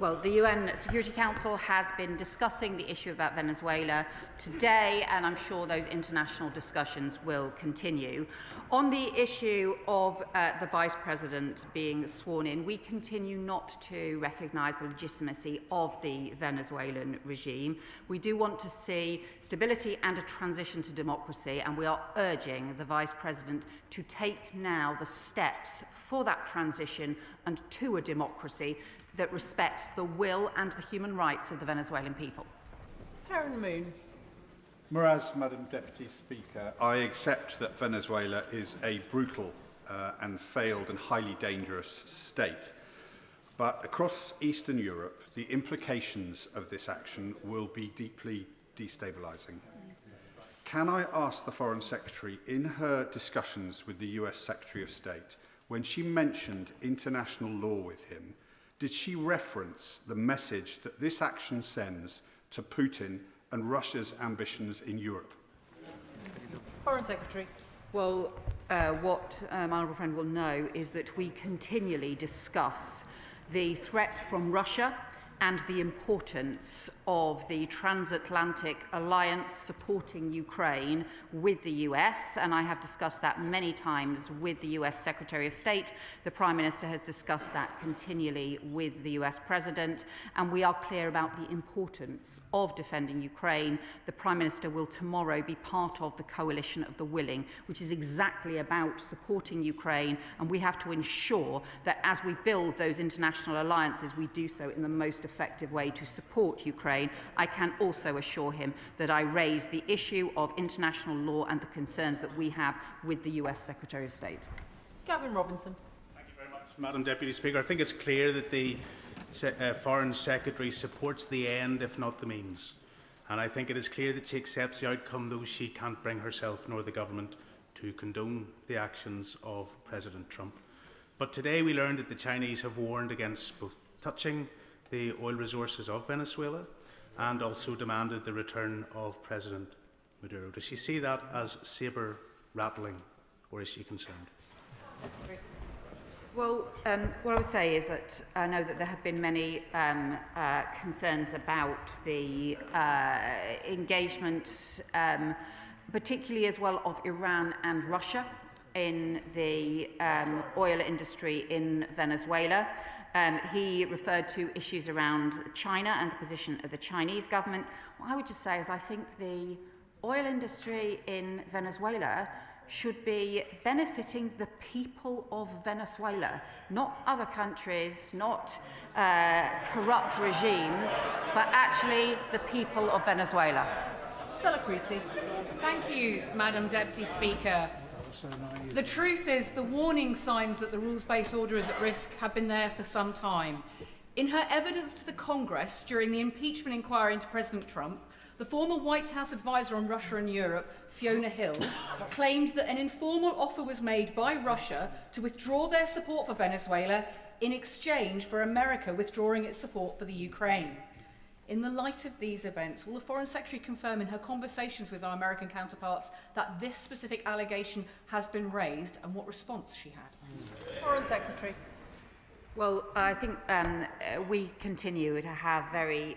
Speaker 7: Well, the UN Security Council has been discussing the issue about Venezuela today, and I'm sure those international discussions will continue. On the issue of the Vice President being sworn in, we continue not to recognise the legitimacy of the Venezuelan regime. We do want to see stability and a transition to democracy, and we are urging the Vice President to take now the steps for that transition and to a democracy that respects the will and the human rights of the Venezuelan people.
Speaker 2: Karen Moon.
Speaker 4: Whereas, Madam Deputy Speaker, I accept that Venezuela is a brutal and failed and highly dangerous state. But across Eastern Europe, the implications of this action will be deeply destabilising. Can I ask the Foreign Secretary, in her discussions with the US Secretary of State, when she mentioned international law with him, did she reference the message that this action sends to Putin and Russia's ambitions in Europe?
Speaker 2: Foreign Secretary.
Speaker 7: Well, what my honourable friend will know is that we continually discuss the threat from Russia and the importance of the transatlantic alliance supporting Ukraine with the US, and I have discussed that many times with the US Secretary of State. The Prime Minister has discussed that continually with the US President, and we are clear about the importance of defending Ukraine. The Prime Minister will tomorrow be part of the Coalition of the Willing, which is exactly about supporting Ukraine, and we have to ensure that as we build those international alliances, we do so in the most effective way to support Ukraine. I can also assure him that I raise the issue of international law and the concerns that we have with the US Secretary of State.
Speaker 2: Gavin Robinson.
Speaker 6: Thank you very much, Madam Deputy Speaker. I think it's clear that the Foreign Secretary supports the end, if not the means. And I think it is clear that she accepts the outcome, though she can't bring herself nor the government to condone the actions of President Trump. But today we learned that the Chinese have warned against both touching the oil resources of Venezuela and also demanded the return of President Maduro. Does she see that as sabre rattling, or is she concerned?
Speaker 7: Well, what I would say is that I know that there have been many concerns about the engagement, particularly as well of Iran and Russia in the oil industry in Venezuela. He referred to issues around China and the position of the Chinese government. What I would just say is I think the oil industry in Venezuela should be benefiting the people of Venezuela, not other countries, not corrupt regimes, but actually the people of Venezuela.
Speaker 2: Stella Creasy.
Speaker 19: Thank you, Madam Deputy Speaker. The truth is, the warning signs that the rules-based order is at risk have been there for some time. In her evidence to the Congress during the impeachment inquiry into President Trump, the former White House advisor on Russia and Europe, Fiona Hill, claimed that an informal offer was made by Russia to withdraw their support for Venezuela in exchange for America withdrawing its support for the Ukraine. In the light of these events, will the Foreign Secretary confirm in her conversations with our American counterparts that this specific allegation has been raised, and what response she had?
Speaker 2: Foreign Secretary.
Speaker 7: Well, I think we continue to have very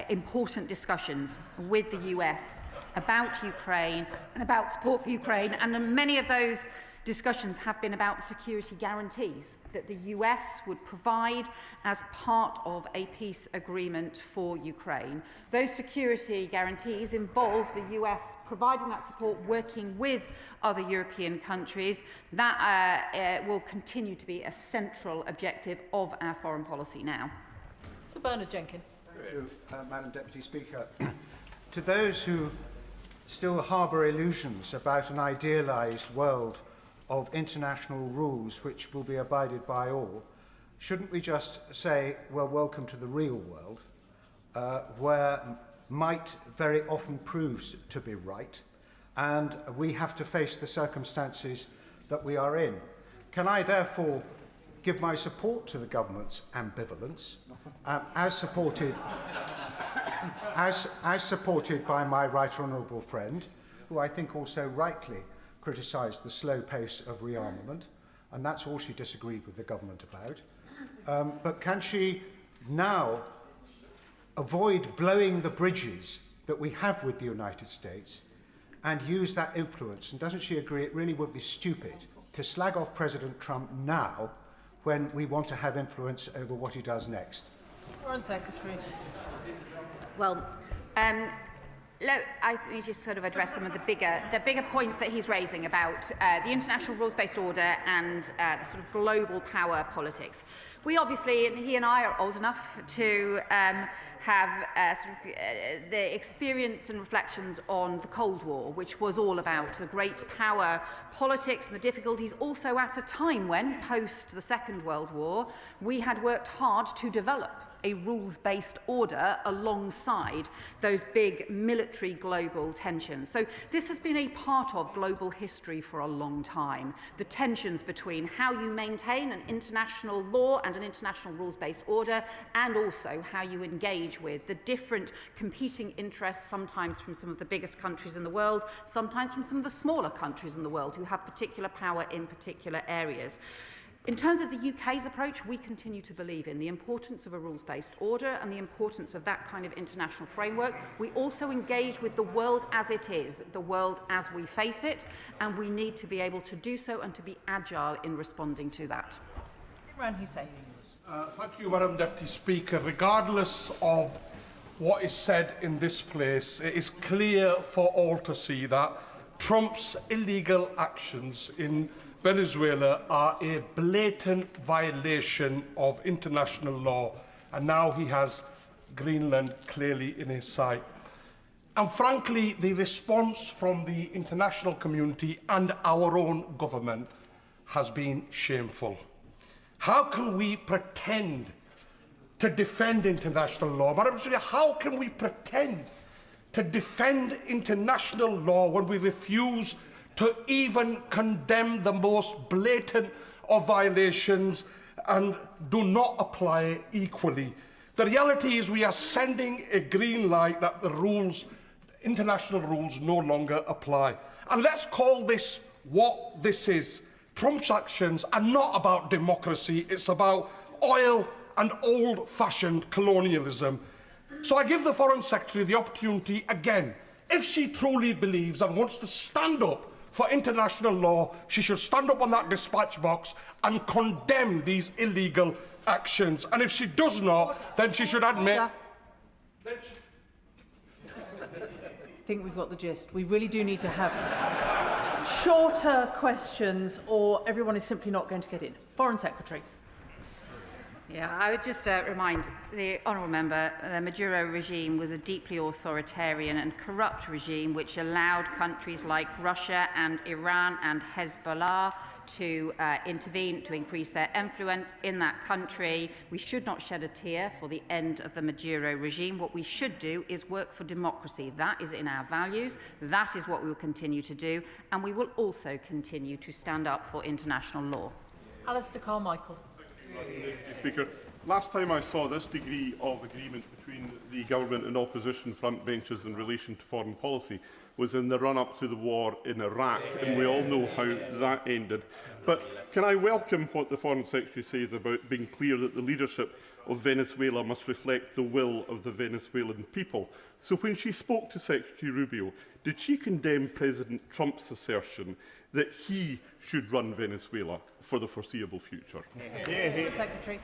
Speaker 7: important discussions with the US about Ukraine and about support for Ukraine, and many of those discussions have been about the security guarantees that the US would provide as part of a peace agreement for Ukraine. Those security guarantees involve the US providing that support, working with other European countries. That will continue to be a central objective of our foreign policy now.
Speaker 2: Sir Bernard Jenkin.
Speaker 8: Madam Deputy Speaker. To those who still harbour illusions about an idealised world of international rules which will be abided by all, shouldn't we just say, well, welcome to the real world, where might very often proves to be right, and we have to face the circumstances that we are in. Can I therefore give my support to the government's ambivalence, as supported by my right honourable friend, who I think also rightly criticised the slow pace of rearmament, and that's all she disagreed with the government about. But can she now avoid blowing the bridges that we have with the United States and use that influence? And doesn't she agree it really would be stupid to slag off President Trump now when we want to have influence over what he does next?
Speaker 2: Foreign Secretary.
Speaker 7: Well, I think just sort of address some of the bigger points that he's raising about the international rules-based order and the sort of global power politics. We obviously, and he and I are old enough to have the experience and reflections on the Cold War, which was all about the great power politics and the difficulties, also at a time when, post the Second World War, we had worked hard to develop a rules-based order alongside those big military global tensions. So this has been a part of global history for a long time. The tensions between how you maintain an international law and an international rules-based order, and also how you engage with the different competing interests, sometimes from some of the biggest countries in the world, sometimes from some of the smaller countries in the world who have particular power in particular areas. In terms of the UK's approach, we continue to believe in the importance of a rules-based order and the importance of that kind of international framework. We also engage with the world as it is, the world as we face it, and we need to be able to do so and to be agile in responding to that.
Speaker 2: Imran Hussain.
Speaker 10: Thank you, Madam Deputy Speaker. Regardless of what is said in this place, it is clear for all to see that Trump's illegal actions in Venezuela are a blatant violation of international law, and now he has Greenland clearly in his sight. And frankly, the response from the international community and our own government has been shameful. How can we pretend to defend international law? Madam Speaker, how can we pretend to defend international law when we refuse to even condemn the most blatant of violations and do not apply equally? The reality is we are sending a green light that the rules, international rules, no longer apply. And let's call this what this is. Trump's actions are not about democracy, it's about oil and old-fashioned colonialism. So I give the Foreign Secretary the opportunity again. If she truly believes and wants to stand up for international law, she should stand up on that dispatch box and condemn these illegal actions. And if she does not, then she should admit...
Speaker 2: I think we've got the gist. We really do need to have shorter questions, or everyone is simply not going to get in. Foreign Secretary.
Speaker 7: Yeah, I would just remind the honourable member the Maduro regime was a deeply authoritarian and corrupt regime which allowed countries like Russia and Iran and Hezbollah to intervene, to increase their influence in that country. We should not shed a tear for the end of the Maduro regime. What we should do is work for democracy. That is in our values. That is what we will continue to do. And we will also continue to stand up for international law.
Speaker 2: Alistair Carmichael.
Speaker 11: Mr. Speaker, last time I saw this degree of agreement between the government and opposition front benches in relation to foreign policy was in the run-up to the war in Iraq, and we all know how that ended. But can I welcome what the Foreign Secretary says about being clear that the leadership of Venezuela must reflect the will of the Venezuelan people? So when she spoke to Secretary Rubio, did she condemn President Trump's assertion that he should run Venezuela for the foreseeable future?
Speaker 2: Secretary.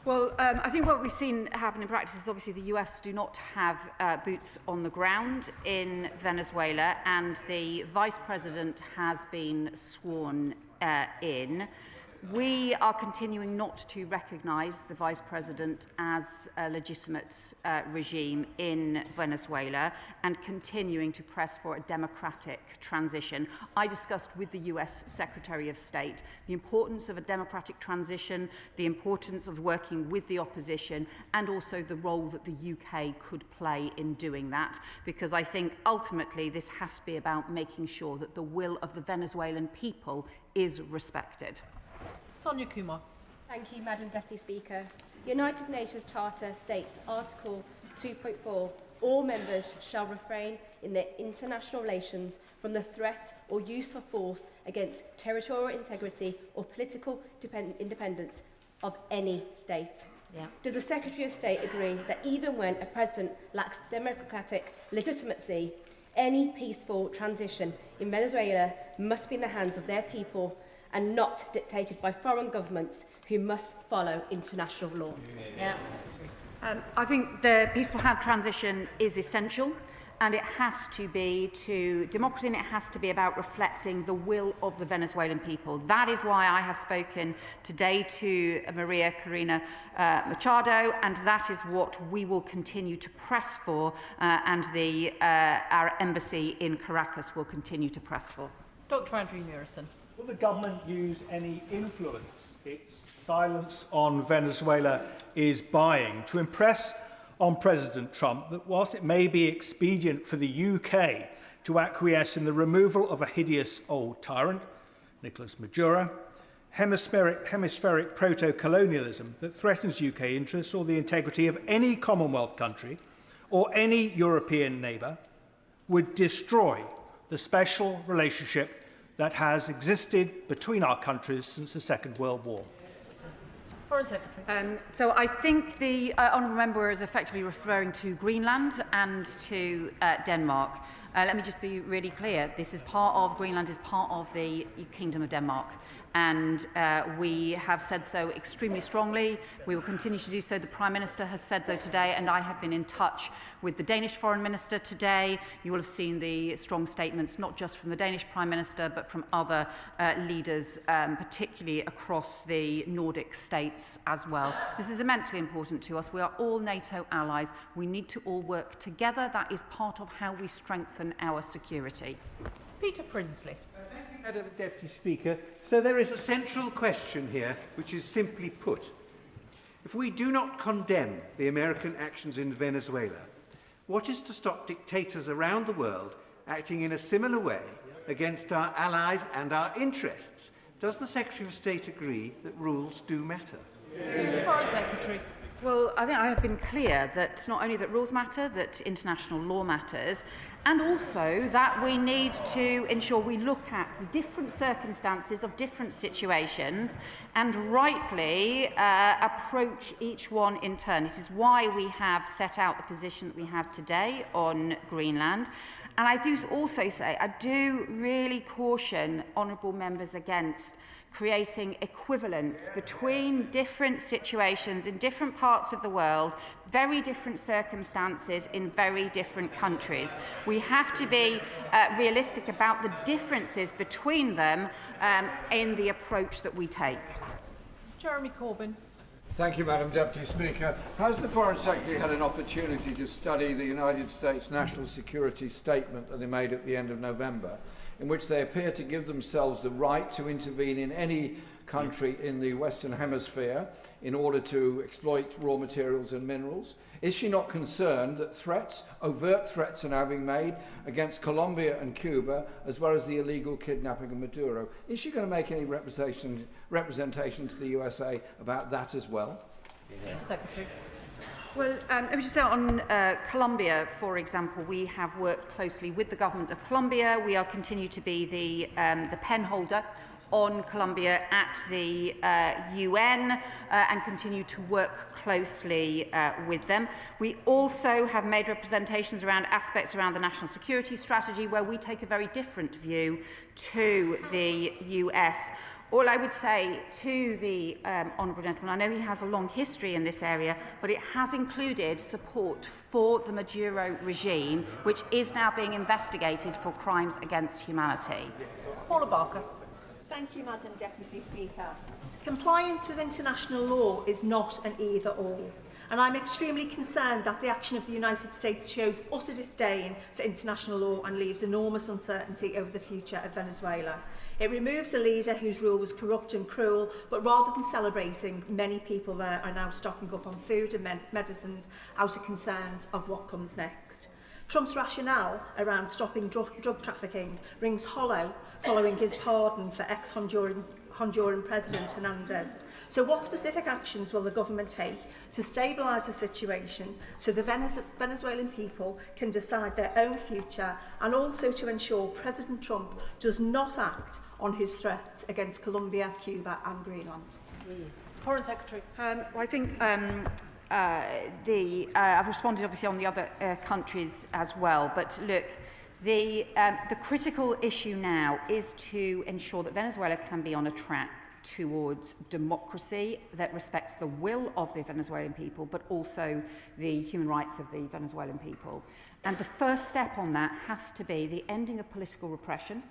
Speaker 7: Well, I think what we've seen happen in practice is obviously the US do not have boots on the ground in Venezuela, and the Vice President has been sworn in. We are continuing not to recognise the Vice President as a legitimate regime in Venezuela and continuing to press for a democratic transition. I discussed with the US Secretary of State the importance of a democratic transition, the importance of working with the opposition, and also the role that the UK could play in doing that, because I think ultimately this has to be about making sure that the will of the Venezuelan people is respected.
Speaker 2: Sonia Kumar.
Speaker 1: Thank you, Madam Deputy Speaker. The United Nations Charter states, Article 2.4, all members shall refrain in their international relations from the threat or use of force against territorial integrity or political independence,
Speaker 12: of any state. Does the Secretary of State agree that even when a president lacks democratic legitimacy, any peaceful transition in Venezuela must be in the hands of their people and not dictated by foreign governments who must follow international law?
Speaker 7: I think the peaceful transition is essential, and it has to be to democracy, and it has to be about reflecting the will of the Venezuelan people. That is why I have spoken today to Maria Corina Machado, and that is what we will continue to press for, and our embassy in Caracas will continue to press for.
Speaker 22: Dr. Andrew Murison.
Speaker 13: Will the government use any influence its silence on Venezuela is buying to impress on President Trump that whilst it may be expedient for the UK to acquiesce in the removal of a hideous old tyrant, Nicolas Maduro, hemispheric proto-colonialism that threatens UK interests or the integrity of any Commonwealth country or any European neighbour, would destroy the special relationship that has existed between our countries since the Second World War?
Speaker 22: Foreign Secretary.
Speaker 7: So I think the honourable member is effectively referring to Greenland and to Denmark. Let me just be really clear. Greenland is part of the Kingdom of Denmark. And we have said so extremely strongly. We will continue to do so. The Prime Minister has said so today, and I have been in touch with the Danish Foreign Minister today. You will have seen the strong statements, not just from the Danish Prime Minister, but from other leaders, particularly across the Nordic states as well. This is immensely important to us. We are all NATO allies. We need to all work together. That is part of how we strengthen our security.
Speaker 22: Peter Prinsley.
Speaker 14: Madam Deputy Speaker, so there is a central question here, which is simply put. If we do not condemn the American actions in Venezuela, what is to stop dictators around the world acting in a similar way against our allies and our interests? Does the Secretary of State agree that rules do matter?
Speaker 22: Foreign Secretary.
Speaker 7: Well, I think I have been clear that not only that rules matter, that international law matters, and also that we need to ensure we look at the different circumstances of different situations and rightly approach each one in turn. It is why we have set out the position that we have today on Greenland. And I do also say, I do really caution honourable members against creating equivalence between different situations in different parts of the world, very different circumstances in very different countries. We have to be realistic about the differences between them in the approach that we take.
Speaker 22: Jeremy Corbyn.
Speaker 15: Thank you, Madam Deputy Speaker. Has the Foreign Secretary had an opportunity to study the United States National Security Statement that they made at the end of November, in which they appear to give themselves the right to intervene in any country in the Western Hemisphere in order to exploit raw materials and minerals? Is she not concerned that overt threats are now being made against Colombia and Cuba, as well as the illegal kidnapping of Maduro? Is she going to make any representation to the USA about that as well?
Speaker 22: Secretary.
Speaker 7: Well, let me just say on Colombia, for example, we have worked closely with the government of Colombia. We are continue to be the pen holder on Colombia at the UN and continue to work closely with them. We also have made representations around aspects around the national security strategy where we take a very different view to the US. All I would say to the honourable gentleman, I know he has a long history in this area, but it has included support for the Maduro regime, which is now being investigated for crimes against humanity.
Speaker 22: Paula Barker.
Speaker 25: Thank you, Madam Deputy Speaker. Compliance with international law is not an either-or, and I'm extremely concerned that the action of the United States shows utter disdain for international law and leaves enormous uncertainty over the future of Venezuela. It removes a leader whose rule was corrupt and cruel, but rather than celebrating, many people there are now stocking up on food and medicines out of concerns of what comes next. Trump's rationale around stopping drug trafficking rings hollow following his pardon for ex-Honduran President Hernandez. So what specific actions will the government take to stabilise the situation so the Venezuelan people can decide their own future, and also to ensure President Trump does not act on his threats against Colombia, Cuba and Greenland?
Speaker 19: Foreign Secretary.
Speaker 7: I think I've responded obviously on the other countries as well, but look, the critical issue now is to ensure that Venezuela can be on a track towards democracy that respects the will of the Venezuelan people, but also the human rights of the Venezuelan people. And the first step on that has to be the ending of political repression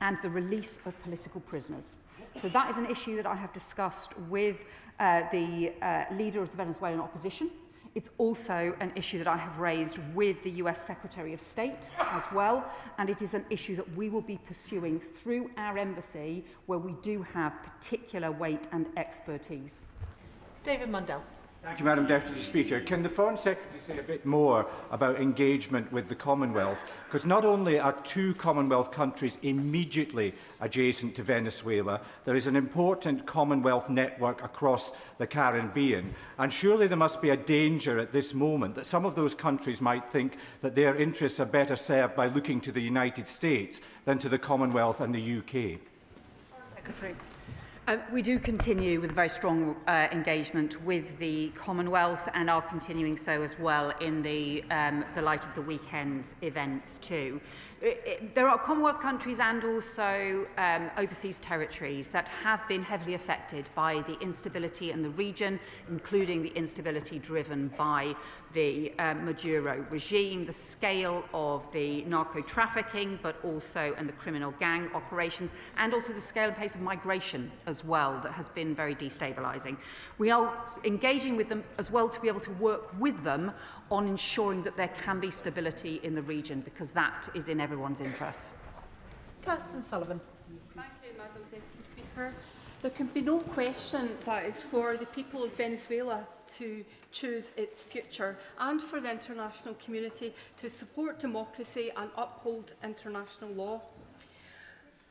Speaker 7: and the release of political prisoners. So that is an issue that I have discussed with the leader of the Venezuelan opposition. It's also an issue that I have raised with the US Secretary of State as well, and it is an issue that we will be pursuing through our embassy, where we do have particular weight and expertise.
Speaker 2: David Mundell.
Speaker 9: Thank you, Madam Deputy Speaker. Can the Foreign Secretary say a bit more about engagement with the Commonwealth? Because not only are 2 Commonwealth countries immediately adjacent to Venezuela, there is an important Commonwealth network across the Caribbean. And surely there must be a danger at this moment that some of those countries might think that their interests are better served by looking to the United States than to the Commonwealth and the UK.
Speaker 2: Secretary.
Speaker 7: We do continue with very strong engagement with the Commonwealth, and are continuing so as well in the light of the weekend's events too. There are Commonwealth countries and also overseas territories that have been heavily affected by the instability in the region, including the instability driven by the Maduro regime, the scale of the narco-trafficking, but also and the criminal gang operations, and also the scale and pace of migration as well that has been very destabilising. We are engaging with them as well to be able to work with them on ensuring that there can be stability in the region, because that is in everyone's interests.
Speaker 2: Kirsten Sullivan.
Speaker 16: Thank you, Madam Deputy Speaker. There can be no question that it's for the people of Venezuela to choose its future, and for the international community to support democracy and uphold international law.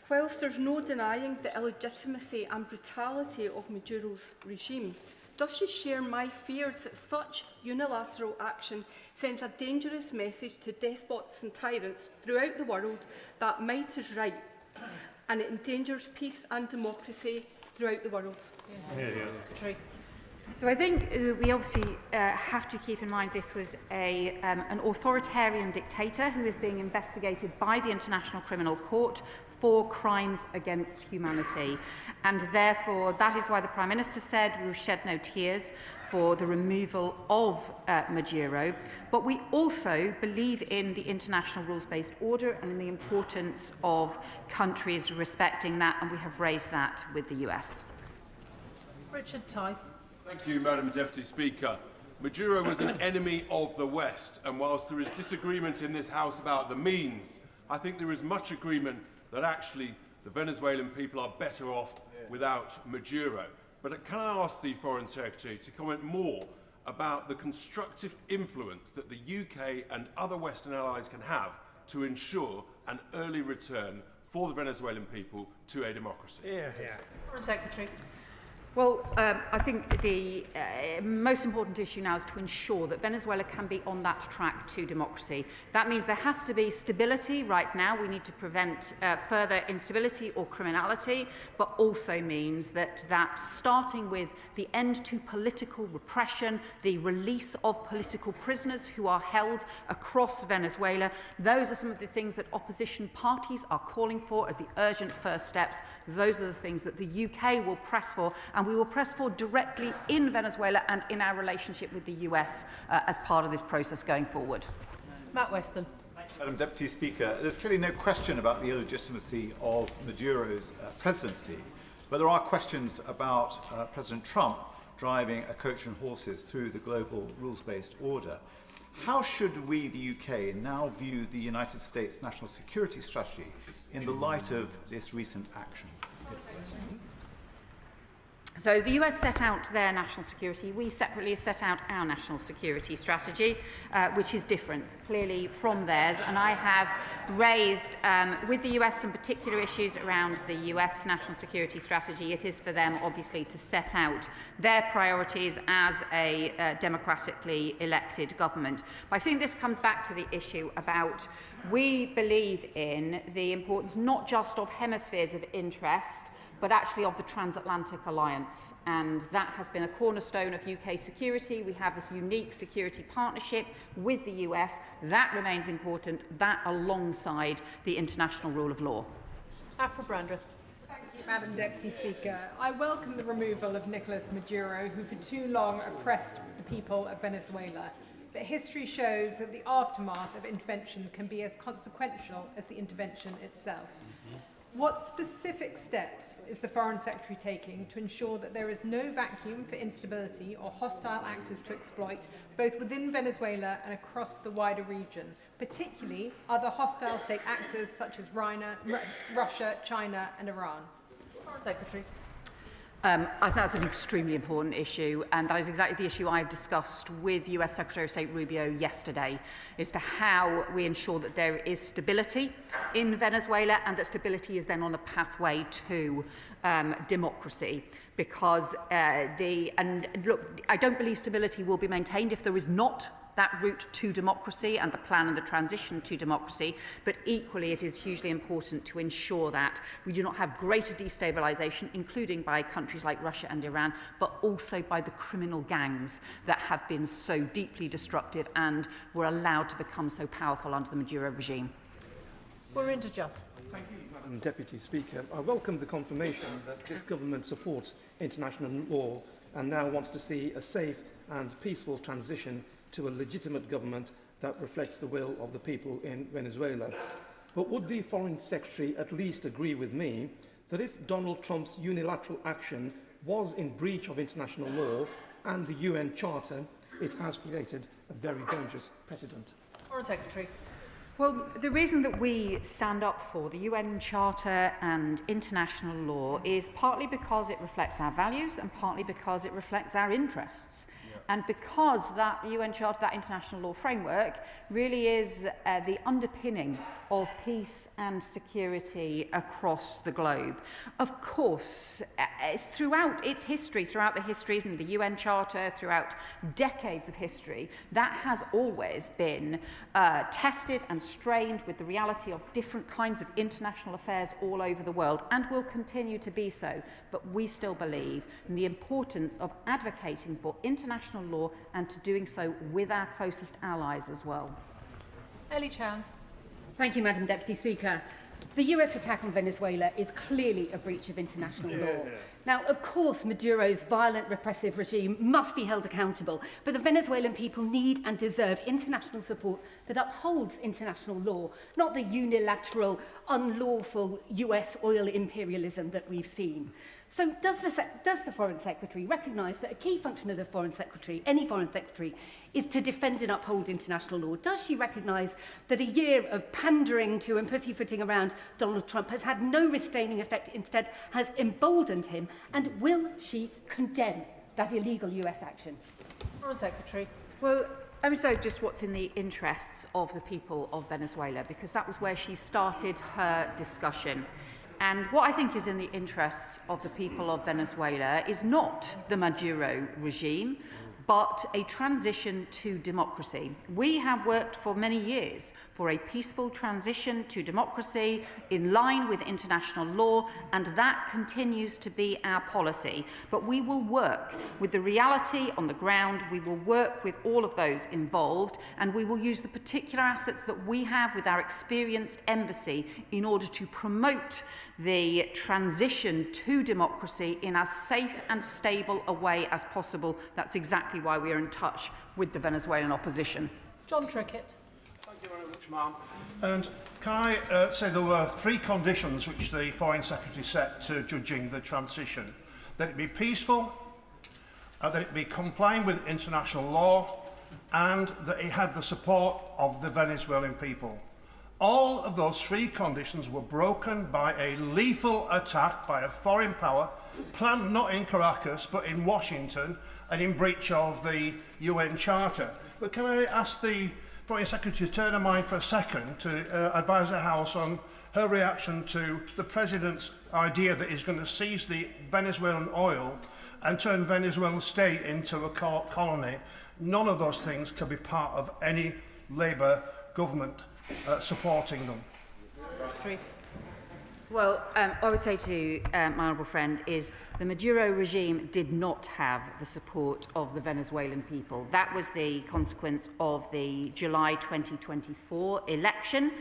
Speaker 16: Whilst there's no denying the illegitimacy and brutality of Maduro's regime, does she share my fears that such unilateral action sends a dangerous message to despots and tyrants throughout the world that might is right, and it endangers peace and democracy throughout the world?
Speaker 7: So I think we obviously have to keep in mind this was an authoritarian dictator who is being investigated by the International Criminal Court for crimes against humanity. And therefore, that is why the Prime Minister said we will shed no tears for the removal of Maduro. But we also believe in the international rules-based order and in the importance of countries respecting that, and we have raised that with the US.
Speaker 2: Richard Tice.
Speaker 17: Thank you, Madam Deputy Speaker. Maduro was an enemy of the West, and whilst there is disagreement in this House about the means, I think there is much agreement that actually the Venezuelan people are better off without Maduro. But can I ask the Foreign Secretary to comment more about the constructive influence that the UK and other Western allies can have to ensure an early return for the Venezuelan people to a democracy?
Speaker 2: Foreign Secretary.
Speaker 7: Well, I think the most important issue now is to ensure that Venezuela can be on that track to democracy. That means there has to be stability right now. We need to prevent further instability or criminality, but also means that starting with the end to political repression, the release of political prisoners who are held across Venezuela, those are some of the things that opposition parties are calling for as the urgent first steps. Those are the things that the UK will press for, and we will press for directly in Venezuela and in our relationship with the US as part of this process going forward.
Speaker 2: Matt Weston.
Speaker 18: Madam Deputy Speaker, there's clearly no question about the illegitimacy of Maduro's presidency, but there are questions about President Trump driving a coach and horses through the global rules-based order. How should we, the UK, now view the United States national security strategy in the light of this recent action?
Speaker 7: So the US set out their national security. We separately have set out our national security strategy, which is different, clearly, from theirs. And I have raised with the US some particular issues around the US national security strategy. It is for them, obviously, to set out their priorities as a democratically elected government. But I think this comes back to the issue about we believe in the importance not just of hemispheres of interest, but actually of the transatlantic alliance. And that has been a cornerstone of UK security. We have this unique security partnership with the US. That remains important, that alongside the international rule of law.
Speaker 19: Afra Brandreth.
Speaker 2: Thank you, Madam Deputy Speaker. I welcome the removal of Nicolas Maduro, who for too long oppressed the people of Venezuela. But history shows that the aftermath of intervention can be as consequential as the intervention itself. What specific steps is the Foreign Secretary taking to ensure that there is no vacuum for instability or hostile actors to exploit, both within Venezuela and across the wider region, particularly other hostile state actors such as Russia, China and Iran? Foreign Secretary.
Speaker 7: I think that's an extremely important issue, and that is exactly the issue I discussed with US Secretary of State Rubio yesterday, as to how we ensure that there is stability in Venezuela and that stability is then on the pathway to democracy. Because look, I don't believe stability will be maintained if there is not that route to democracy and the plan and the transition to democracy, but equally it is hugely important to ensure that we do not have greater destabilisation, including by countries like Russia and Iran, but also by the criminal gangs that have been so deeply destructive and were allowed to become so powerful under the Maduro regime.
Speaker 19: We're into Just.
Speaker 3: Thank you, Madam Deputy Speaker. I welcome the confirmation that this government supports international law and now wants to see a safe and peaceful transition to a legitimate government that reflects the will of the people in Venezuela. But would the Foreign Secretary at least agree with me that if Donald Trump's unilateral action was in breach of international law and the UN Charter, it has created a very dangerous precedent?
Speaker 19: Foreign Secretary.
Speaker 7: Well, the reason that we stand up for the UN Charter and international law is partly because it reflects our values and partly because it reflects our interests. And because that UN Charter, that international law framework, really is the underpinning of peace and security across the globe. Of course, throughout its history, throughout the history of the UN Charter, throughout decades of history, that has always been tested and strained with the reality of different kinds of international affairs all over the world, and will continue to be so. But we still believe in the importance of advocating for international law and to doing so with our closest allies as well.
Speaker 19: Ellie Chance.
Speaker 12: Thank you, Madam Deputy Speaker. The US attack on Venezuela is clearly a breach of international law. Now, of course, Maduro's violent, repressive regime must be held accountable, but the Venezuelan people need and deserve international support that upholds international law, not the unilateral, unlawful US oil imperialism that we've seen. So does the Foreign Secretary recognise that a key function of the Foreign Secretary, any Foreign Secretary, is to defend and uphold international law? Does she recognise that a year of pandering to and pussyfooting around Donald Trump has had no restraining effect, instead has emboldened him? And will she condemn that illegal US action?
Speaker 19: Foreign Secretary.
Speaker 7: Well, I mean, so just what's in the interests of the people of Venezuela, because that was where she started her discussion. And what I think is in the interests of the people of Venezuela is not the Maduro regime, but a transition to democracy. We have worked for many years for a peaceful transition to democracy in line with international law, and that continues to be our policy. But we will work with the reality on the ground, we will work with all of those involved, and we will use the particular assets that we have with our experienced embassy in order to promote the transition to democracy in as safe and stable a way as possible. That's exactly why we are in touch with the Venezuelan opposition.
Speaker 19: John Trickett.
Speaker 10: Thank you very much, ma'am. And can I say there were 3 conditions which the Foreign Secretary set to judging the transition: that it be peaceful, that it be complying with international law, and that it had the support of the Venezuelan people. All of those 3 conditions were broken by a lethal attack by a foreign power, planned not in Caracas but in Washington, and in breach of the UN Charter. But can I ask the Foreign Secretary to turn her mind for a second to advise the House on her reaction to the President's idea that he's going to seize the Venezuelan oil and turn Venezuelan state into a colony? None of those things can be part of any Labour government supporting them.
Speaker 7: Well, I would say to my honourable friend is the Maduro regime did not have the support of the Venezuelan people. That was the consequence of the July 2024 election,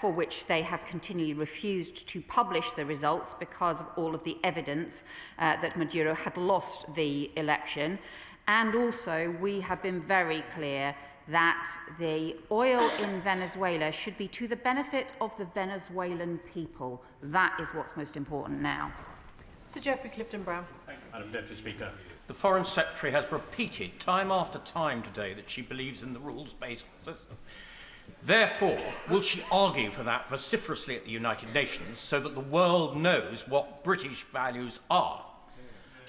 Speaker 7: for which they have continually refused to publish the results because of all of the evidence that Maduro had lost the election. And also, we have been very clear that the oil in Venezuela should be to the benefit of the Venezuelan people. That is what's most important now.
Speaker 19: Sir Geoffrey Clifton-Brown.
Speaker 5: Thank you, Madam Deputy Speaker. The Foreign Secretary has repeated time after time today that she believes in the rules-based system. Therefore, will she argue for that vociferously at the United Nations so that the world knows what British values are?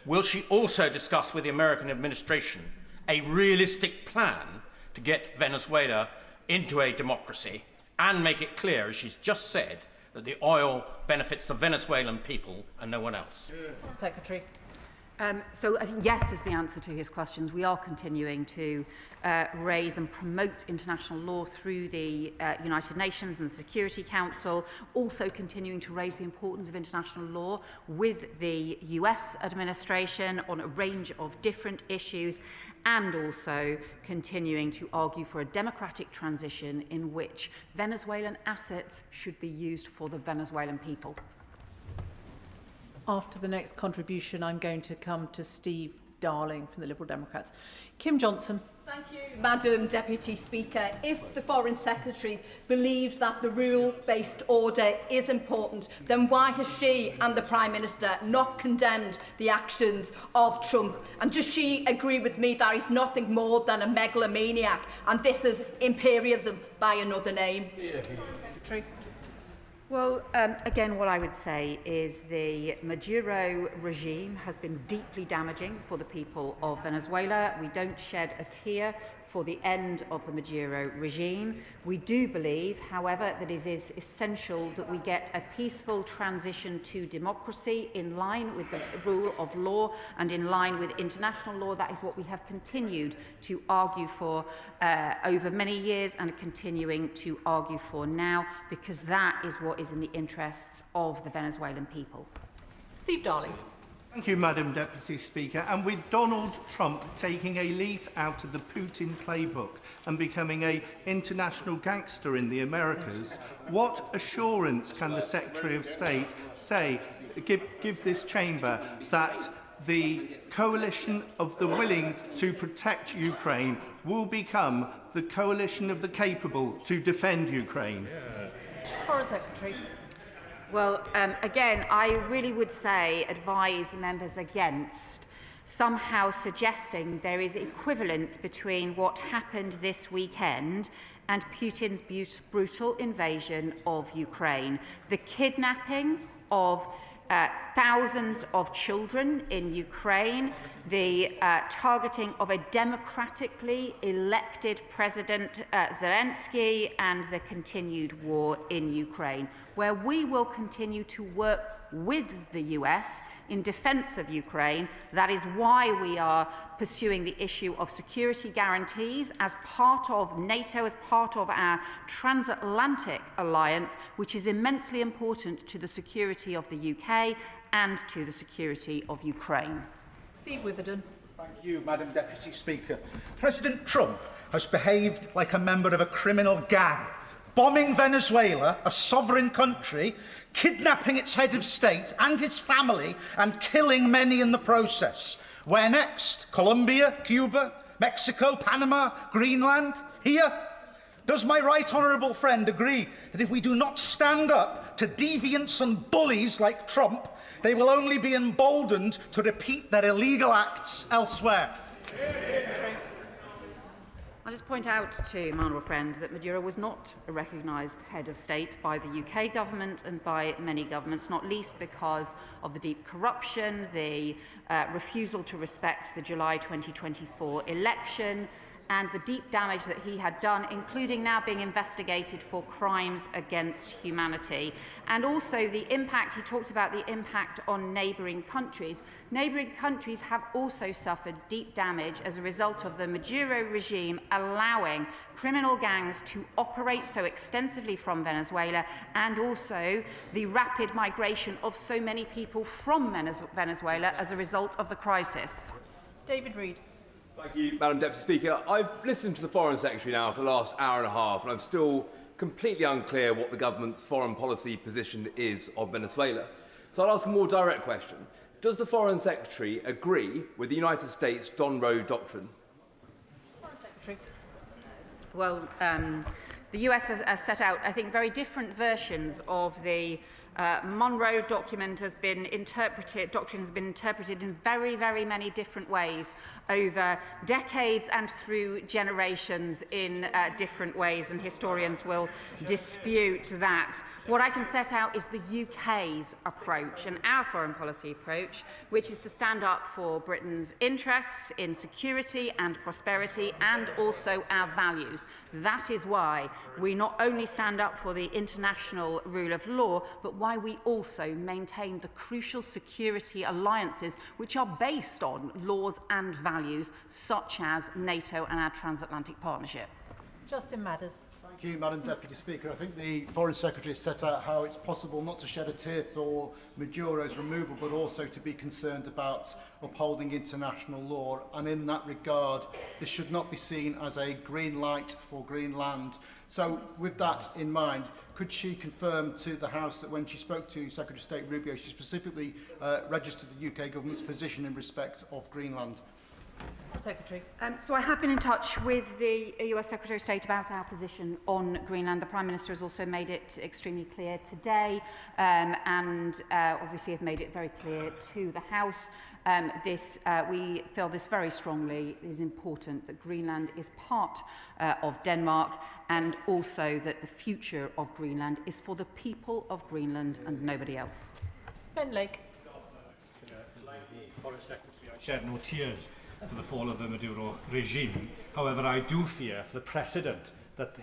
Speaker 5: Will she also discuss with the American administration a realistic plan to get Venezuela into a democracy and make it clear, as she's just said, that the oil benefits the Venezuelan people and no one else?
Speaker 19: Secretary.
Speaker 7: So I think yes is the answer to his questions. We are continuing to raise and promote international law through the United Nations and the Security Council, also continuing to raise the importance of international law with the US administration on a range of different issues, and also continuing to argue for a democratic transition in which Venezuelan assets should be used for the Venezuelan people.
Speaker 19: After the next contribution, I'm going to come to Steve Darling from the Liberal Democrats. Kim Johnson.
Speaker 25: Thank you, Madam Deputy Speaker. If the Foreign Secretary believes that the rule-based order is important, then why has she and the Prime Minister not condemned the actions of Trump? And does she agree with me that he's nothing more than a megalomaniac and this is imperialism by another name?
Speaker 19: Secretary.
Speaker 7: Well, again, what I would say is the Maduro regime has been deeply damaging for the people of Venezuela. We don't shed a tear for the end of the Maduro regime. We do believe, however, that it is essential that we get a peaceful transition to democracy in line with the rule of law and in line with international law. That is what we have continued to argue for over many years and are continuing to argue for now, because that is what is in the interests of the Venezuelan people.
Speaker 19: Steve Darling.
Speaker 20: Thank you, Madam Deputy Speaker. And with Donald Trump taking a leaf out of the Putin playbook and becoming an international gangster in the Americas, what assurance can the Secretary of State give this chamber that the coalition of the willing to protect Ukraine will become the coalition of the capable to defend Ukraine?
Speaker 19: Foreign Secretary.
Speaker 7: Well, again, I really would advise members against somehow suggesting there is equivalence between what happened this weekend and Putin's brutal invasion of Ukraine. The kidnapping of thousands of children in Ukraine, the targeting of a democratically elected President Zelensky, and the continued war in Ukraine, where we will continue to work with the US in defence of Ukraine. That is why we are pursuing the issue of security guarantees as part of NATO, as part of our transatlantic alliance, which is immensely important to the security of the UK and to the security of Ukraine.
Speaker 19: Steve Witherden.
Speaker 21: Thank you, Madam Deputy Speaker. President Trump has behaved like a member of a criminal gang, bombing Venezuela, a sovereign country, kidnapping its head of state and his family, and killing many in the process. Where next? Colombia, Cuba, Mexico, Panama, Greenland? Here? Does my right honourable friend agree that if we do not stand up to deviants and bullies like Trump, they will only be emboldened to repeat their illegal acts elsewhere?
Speaker 7: I'll just point out to my honourable friend that Maduro was not a recognised head of state by the UK government and by many governments, not least because of the deep corruption, the refusal to respect the July 2024 election, and the deep damage that he had done, including now being investigated for crimes against humanity. And also the impact, he talked about the impact on neighbouring countries. Neighbouring countries have also suffered deep damage as a result of the Maduro regime allowing criminal gangs to operate so extensively from Venezuela, and also the rapid migration of so many people from Venezuela as a result of the crisis.
Speaker 25: David Reid.
Speaker 4: Thank you, Madam Deputy Speaker. I've listened to the Foreign Secretary now for the last hour and a half, and I'm still completely unclear what the government's foreign policy position is on Venezuela. So I'll ask a more direct question. Does the Foreign Secretary agree with the United States Don Road doctrine?
Speaker 25: Foreign Secretary.
Speaker 7: Well, the US has set out, I think, very different versions of the Monroe document has been interpreted, doctrine has been interpreted in very, very many different ways over decades and through generations in different ways, and historians will dispute that. What I can set out is the UK's approach and our foreign policy approach, which is to stand up for Britain's interests in security and prosperity, and also our values. That is why we not only stand up for the international rule of law, but why we also maintain the crucial security alliances which are based on laws and values, such as NATO and our transatlantic partnership.
Speaker 25: Justin Madders.
Speaker 6: Thank you, Madam Deputy Speaker. I think the Foreign Secretary has set out how it's possible not to shed a tear for Maduro's removal, but also to be concerned about upholding international law. And in that regard, this should not be seen as a green light for Greenland. So with that in mind, could she confirm to the House that when she spoke to Secretary of State Rubio, she specifically registered the UK government's position in respect of Greenland?
Speaker 25: Secretary.
Speaker 7: So I have been in touch with the US Secretary of State about our position on Greenland. The Prime Minister has also made it extremely clear today, and obviously have made it very clear to the House. We feel this very strongly. It is important that Greenland is part of Denmark, and also that the future of Greenland is for the people of Greenland and nobody else.
Speaker 25: Ben Lake.
Speaker 8: Like the Foreign Secretary, I shed no tears for the fall of the Maduro regime. However, I do fear for the precedent that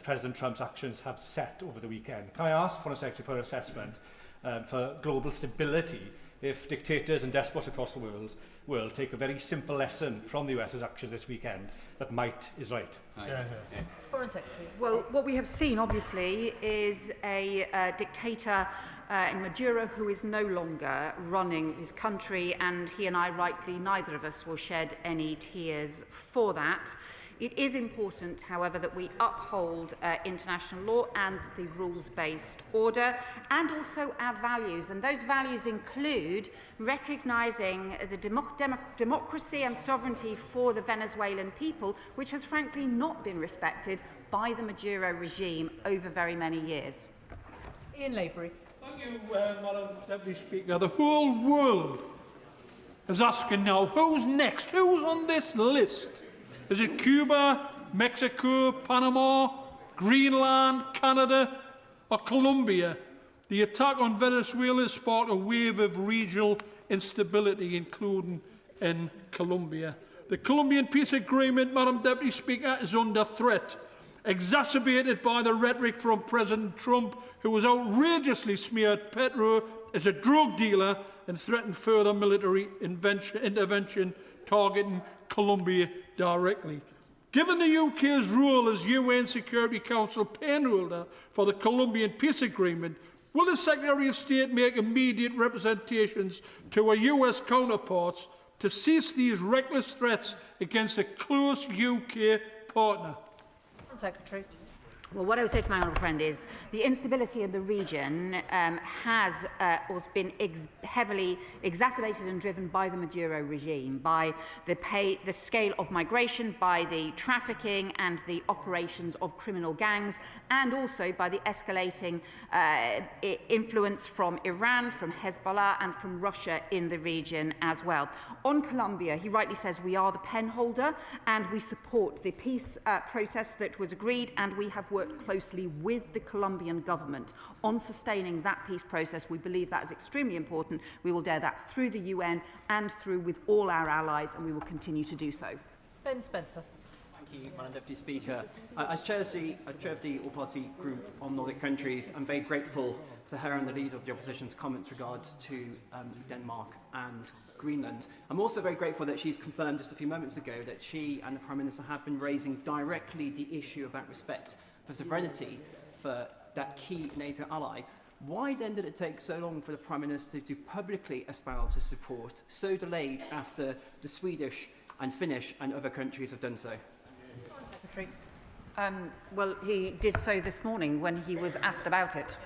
Speaker 8: President Trump's actions have set over the weekend. Can I ask Foreign Secretary for assessment for global stability if dictators and despots across the world take a very simple lesson from the US's actions this weekend, that might is right?
Speaker 25: Foreign Secretary.
Speaker 7: Well, what we have seen, obviously, is a dictator in Maduro who is no longer running his country, and he and I, rightly, neither of us will shed any tears for that. It is important, however, that we uphold international law and the rules-based order, and also our values. And those values include recognising the democracy and sovereignty for the Venezuelan people, which has frankly not been respected by the Maduro regime over very many years.
Speaker 25: Ian Lavery.
Speaker 23: Thank you, Madam Deputy Speaker. The whole world is asking now, who's next? Who's on this list? Is it Cuba, Mexico, Panama, Greenland, Canada, or Colombia? The attack on Venezuela sparked a wave of regional instability, including in Colombia. The Colombian peace agreement, Madam Deputy Speaker, is under threat, exacerbated by the rhetoric from President Trump, who has outrageously smeared Petro as a drug dealer and threatened further military intervention targeting Colombia directly. Given the UK's role as UN Security Council penholder for the Colombian peace agreement, will the Secretary of State make immediate representations to our US counterparts to cease these reckless threats against a close UK partner?
Speaker 25: Secretary.
Speaker 7: Well, what I would say to my honourable friend is the instability in the region has been heavily exacerbated and driven by the Maduro regime, by the scale of migration, by the trafficking and the operations of criminal gangs, and also by the escalating influence from Iran, from Hezbollah, and from Russia in the region as well. On Colombia, he rightly says we are the penholder, and we support the peace process that was agreed, and we have worked closely with the Colombian government on sustaining that peace process. We believe that is extremely important. We will do that through the UN and through with all our allies, and we will continue to do so.
Speaker 25: Ben Spencer.
Speaker 24: Thank
Speaker 1: Thank you, Madam Deputy Speaker. As chair of the all-party group on Nordic countries, I'm very grateful to her and the leader of the opposition's comments regards to Denmark and Greenland. I'm also very grateful that she's confirmed just a few moments ago that she and the Prime Minister have been raising directly the issue about respect for sovereignty for that key NATO ally. Why then did it take so long for the Prime Minister to publicly espouse his support, so delayed after the Swedish and Finnish and other countries have done so?
Speaker 7: Secretary. Well, he did so this morning when he was asked about it.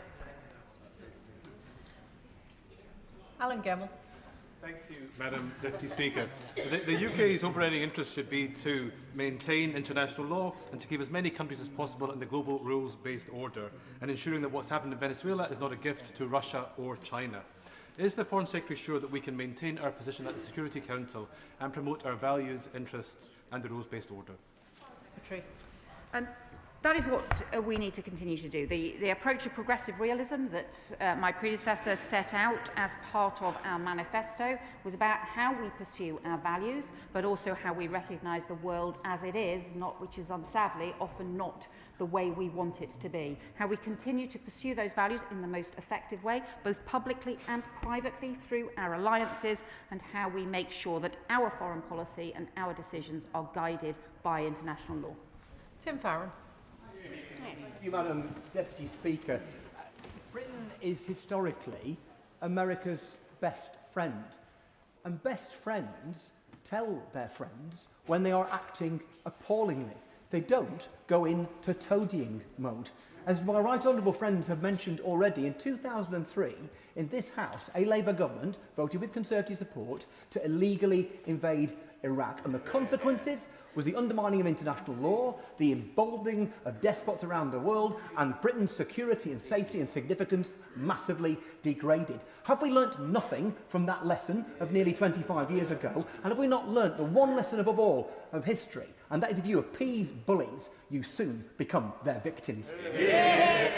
Speaker 2: Alan Gemmell.
Speaker 11: Thank you, Madam Deputy Speaker. The UK's overriding interest should be to maintain international law and to keep as many countries as possible in the global rules-based order, and ensuring that what's happened in Venezuela is not a gift to Russia or China. Is the Foreign Secretary sure that we can maintain our position at the Security Council and promote our values, interests and the rules-based order?
Speaker 7: Secretary. That is what we need to continue to do. The approach of progressive realism that my predecessor set out as part of our manifesto was about how we pursue our values, but also how we recognise the world as it is, which is sadly often not the way we want it to be. How we continue to pursue those values in the most effective way, both publicly and privately through our alliances, and how we make sure that our foreign policy and our decisions are guided by international law.
Speaker 2: Tim Farron.
Speaker 13: Thank you, Madam Deputy Speaker. Britain is historically America's best friend, and best friends tell their friends when they are acting appallingly. They don't go into toadying mode. As my right honourable friends have mentioned already, in 2003, in this House, a Labour government voted with Conservative support to illegally invade Iraq, and the consequences was the undermining of international law, the emboldening of despots around the world, and Britain's security and safety and significance massively degraded. Have we learnt nothing from that lesson of nearly 25 years ago? And have we not learnt the one lesson above all of history? And that is, if you appease bullies, you soon become their victims.
Speaker 7: Yeah.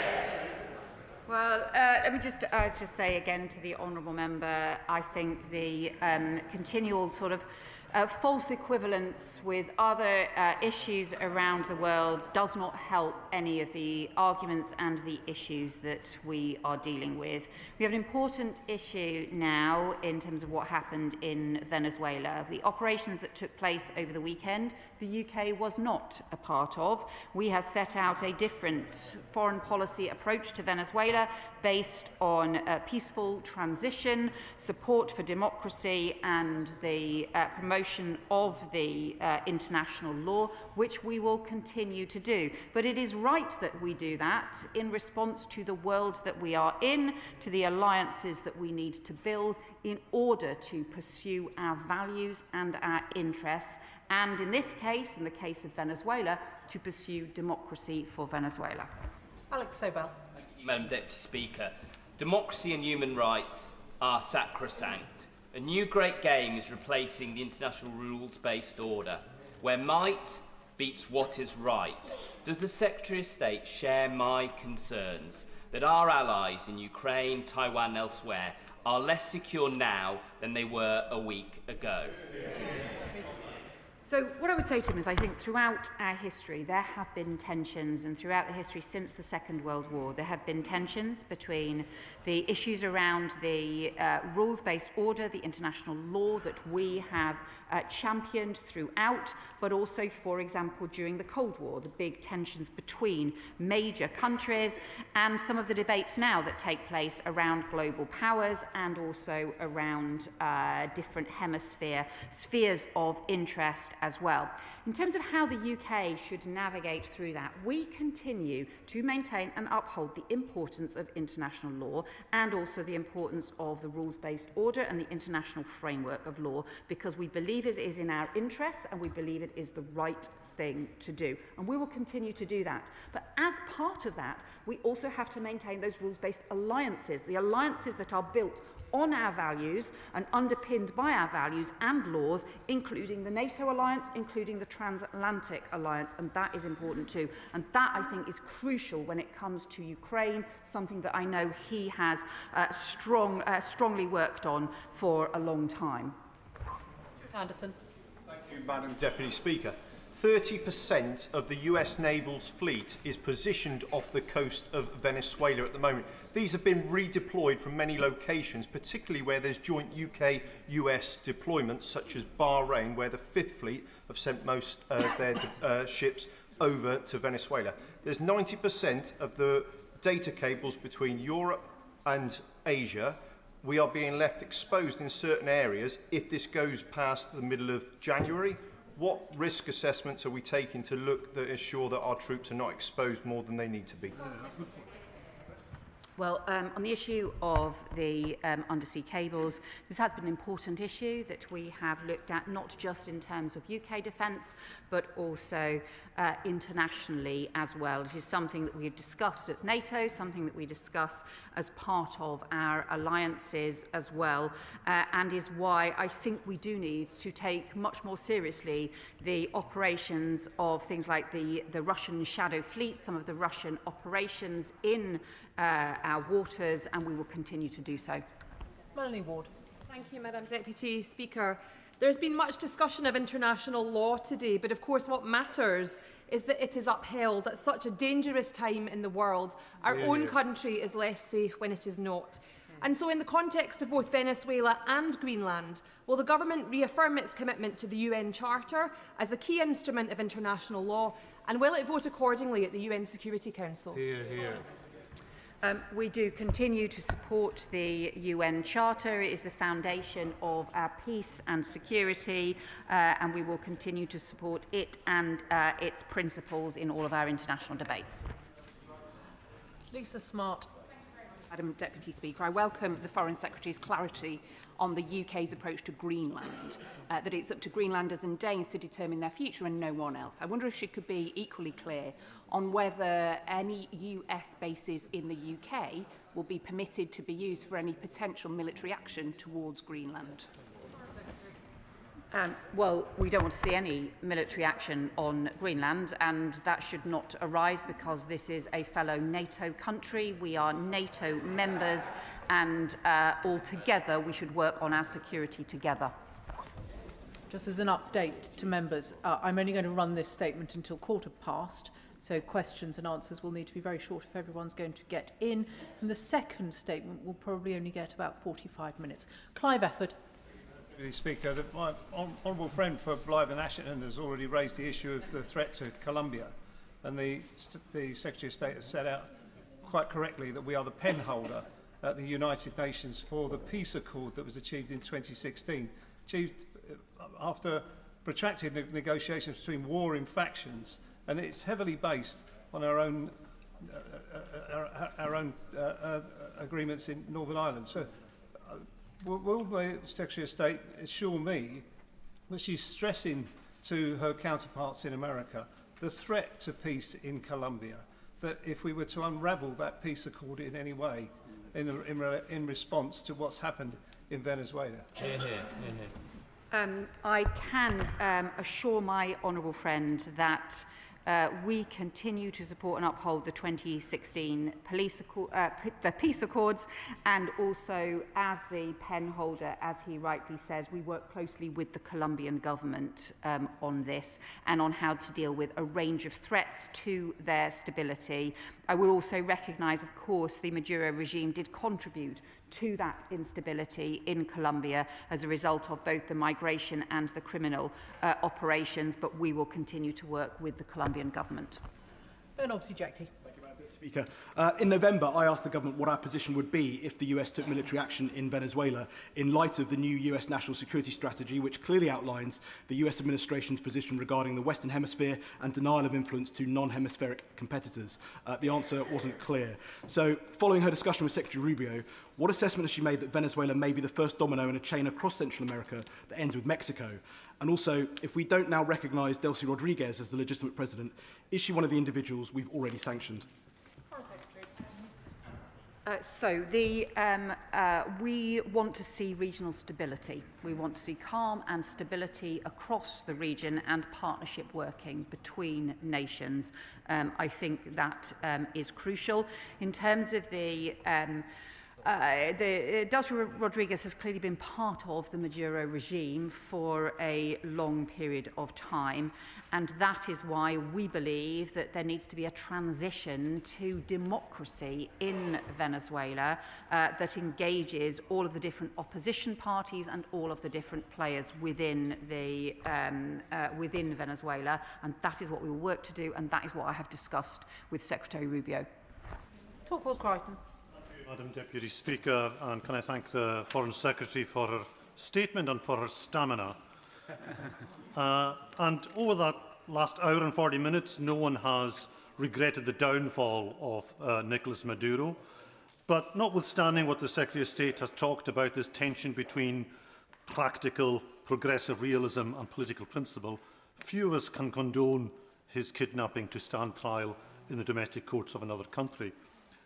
Speaker 7: Well, let me just say again to the honourable member, I think the continual sort of false equivalence with other issues around the world does not help any of the arguments and the issues that we are dealing with. We have an important issue now in terms of what happened in Venezuela. The operations that took place over the weekend, the UK was not a part of. We have set out a different foreign policy approach to Venezuela based on a peaceful transition, support for democracy and the promotion of the international law, which we will continue to do. But it is right that we do that in response to the world that we are in, to the alliances that we need to build in order to pursue our values and our interests, and in this case, in the case of Venezuela, to pursue democracy for Venezuela.
Speaker 2: Alex Sobel.
Speaker 14: Thank you, Madam Deputy Speaker. Democracy and human rights are sacrosanct. A new great game is replacing the international rules-based order, where might beats what is right. Does the Secretary of State share my concerns that our allies in Ukraine, Taiwan and elsewhere are less secure now than they were a week ago?
Speaker 7: So what I would say to him is I think throughout our history there have been tensions, and throughout the history since the Second World War there have been tensions between the issues around the rules-based order, the international law that we have championed throughout, but also, for example, during the Cold War, the big tensions between major countries, and some of the debates now that take place around global powers and also around different spheres of interest as well. In terms of how the UK should navigate through that, we continue to maintain and uphold the importance of international law and also the importance of the rules-based order and the international framework of law, because we believe it is in our interests and we believe it is the right thing to do. And we will continue to do that. But as part of that, we also have to maintain those rules-based alliances, the alliances that are built on our values and underpinned by our values and laws, including the NATO alliance, including the transatlantic alliance, and that is important too. And that, I think, is crucial when it comes to Ukraine, something that I know he has strongly worked on for a long time.
Speaker 2: Anderson.
Speaker 18: Thank you, Madam Deputy Speaker.
Speaker 9: 30% of the US naval's fleet is positioned off the coast of Venezuela at the moment. These have been redeployed from many locations, particularly where there's joint UK-US deployments, such as Bahrain, where the Fifth Fleet have sent most of their ships over to Venezuela. There's 90% of the data cables between Europe and Asia. We are being left exposed in certain areas if this goes past the middle of January. What risk assessments are we taking to look to ensure that our troops are not exposed more than they need to be?
Speaker 7: Well, on the issue of the undersea cables, this has been an important issue that we have looked at, not just in terms of UK defence, but also internationally as well. It is something that we have discussed at NATO, something that we discuss as part of our alliances as well, and is why I think we do need to take much more seriously the operations of things like the Russian shadow fleet, some of the Russian operations in our waters, and we will continue to do so.
Speaker 15: Melanie Ward.
Speaker 16: Thank you, Madam Deputy Speaker. There's been much discussion of international law today, but of course what matters is that it is upheld at such a dangerous time in the world. Our own country is less safe when it is not. And so in the context of both Venezuela and Greenland, will the government reaffirm its commitment to the UN Charter as a key instrument of international law, and will it vote accordingly at the UN Security Council?
Speaker 23: Hear, hear.
Speaker 7: We do continue to support the UN Charter. It is the foundation of our peace and security, and we will continue to support it and its principles in all of our international debates.
Speaker 19: Lisa Smart.
Speaker 22: Madam Deputy Speaker, I welcome the Foreign Secretary's clarity on the UK's approach to Greenland, that it's up to Greenlanders and Danes to determine their future and no one else. I wonder if she could be equally clear on whether any US bases in the UK will be permitted to be used for any potential military action towards Greenland.
Speaker 7: Well, we don't want to see any military action on Greenland, and that should not arise because this is a fellow NATO country. We are NATO members, and all together we should work on our security together.
Speaker 19: Just as an update to members, I'm only going to run this statement until 15:15, so questions and answers will need to be very short if everyone's going to get in. And the second statement will probably only get about 45 minutes. Clive Efford.
Speaker 23: Speaker, my honourable friend for Blythe and Ashton has already raised the issue of the threat to Colombia, and the Secretary of State has set out quite correctly that we are the pen holder at the United Nations for the peace accord that was achieved in 2016, achieved after protracted negotiations between warring factions, and it's heavily based on our own agreements in Northern Ireland. So. Will the Secretary of State assure me that she's stressing to her counterparts in America the threat to peace in Colombia, that if we were to unravel that peace accord in any way in response to what's happened in Venezuela?
Speaker 7: I can assure my honourable friend that we continue to support and uphold the 2016 the peace accords, and also as the pen holder, as he rightly says, we work closely with the Colombian government on this and on how to deal with a range of threats to their stability. I will also recognise, of course, the Maduro regime did contribute to that instability in Colombia as a result of both the migration and the criminal operations, but we will continue to work with the Colombian government.
Speaker 19: Ben Obsi-Jekti.
Speaker 24: Speaker. In November, I asked the government what our position would be if the US took military action in Venezuela in light of the new US national security strategy, which clearly outlines the US administration's position regarding the Western Hemisphere and denial of influence to non-hemispheric competitors. The answer wasn't clear. So, following her discussion with Secretary Rubio, what assessment has she made that Venezuela may be the first domino in a chain across Central America that ends with Mexico? And also, if we don't now recognise Delcy Rodriguez as the legitimate president, is she one of the individuals we've already sanctioned?
Speaker 7: We want to see regional stability. We want to see calm and stability across the region and partnership working between nations. I think that is crucial. In terms of the Delcy Rodriguez has clearly been part of the Maduro regime for a long period of time, and that is why we believe that there needs to be a transition to democracy in Venezuela that engages all of the different opposition parties and all of the different players within Venezuela, and that is what we will work to do, and that is what I have discussed with Secretary Rubio.
Speaker 2: Talkwell Crichton.
Speaker 3: Madam Deputy Speaker, and can I thank the Foreign Secretary for her statement and for her stamina. And over that last hour and 40 minutes, no one has regretted the downfall of Nicolas Maduro. But notwithstanding what the Secretary of State has talked about, this tension between practical, progressive realism and political principle, few of us can condone his kidnapping to stand trial in the domestic courts of another country.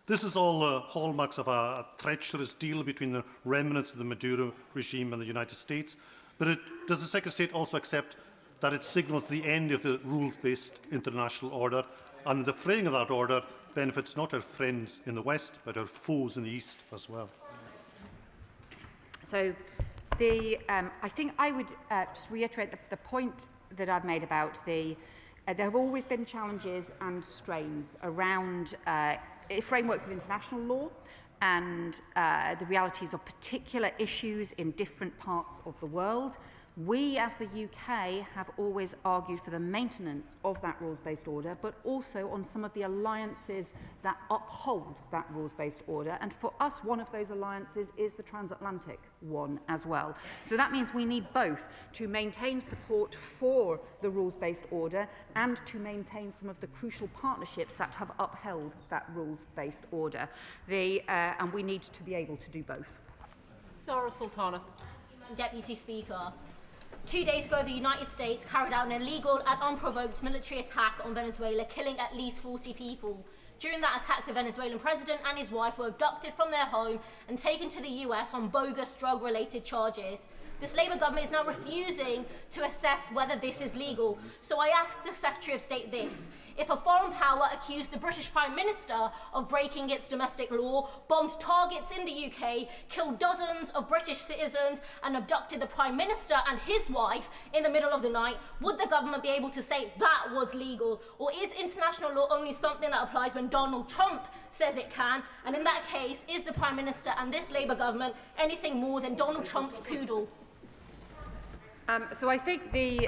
Speaker 3: This is all the hallmarks of a treacherous deal between the remnants of the Maduro regime and the United States. But does the Secretary of State also accept that it signals the end of the rules-based international order, and the fraying of that order benefits not our friends in the West, but our foes in the East as well?
Speaker 7: So, I think I would just reiterate the point that I've made about there have always been challenges and strains around frameworks of international law and the realities of particular issues in different parts of the world. We, as the UK, have always argued for the maintenance of that rules-based order, but also on some of the alliances that uphold that rules-based order. And for us, one of those alliances is the transatlantic one as well. So that means we need both to maintain support for the rules-based order and to maintain some of the crucial partnerships that have upheld that rules-based order. And we need to be able to do both.
Speaker 2: Zara Sultana.
Speaker 10: Deputy Speaker. 2 days ago, the United States carried out an illegal and unprovoked military attack on Venezuela, killing at least 40 people. During that attack, the Venezuelan president and his wife were abducted from their home and taken to the US on bogus drug-related charges. This Labour government is now refusing to assess whether this is legal. So I ask the Secretary of State this. If a foreign power accused the British Prime Minister of breaking its domestic law, bombed targets in the UK, killed dozens of British citizens and abducted the Prime Minister and his wife in the middle of the night, would the government be able to say that was legal? Or is international law only something that applies when Donald Trump says it can? And in that case, is the Prime Minister and this Labour government anything more than Donald Trump's poodle?
Speaker 7: So I think the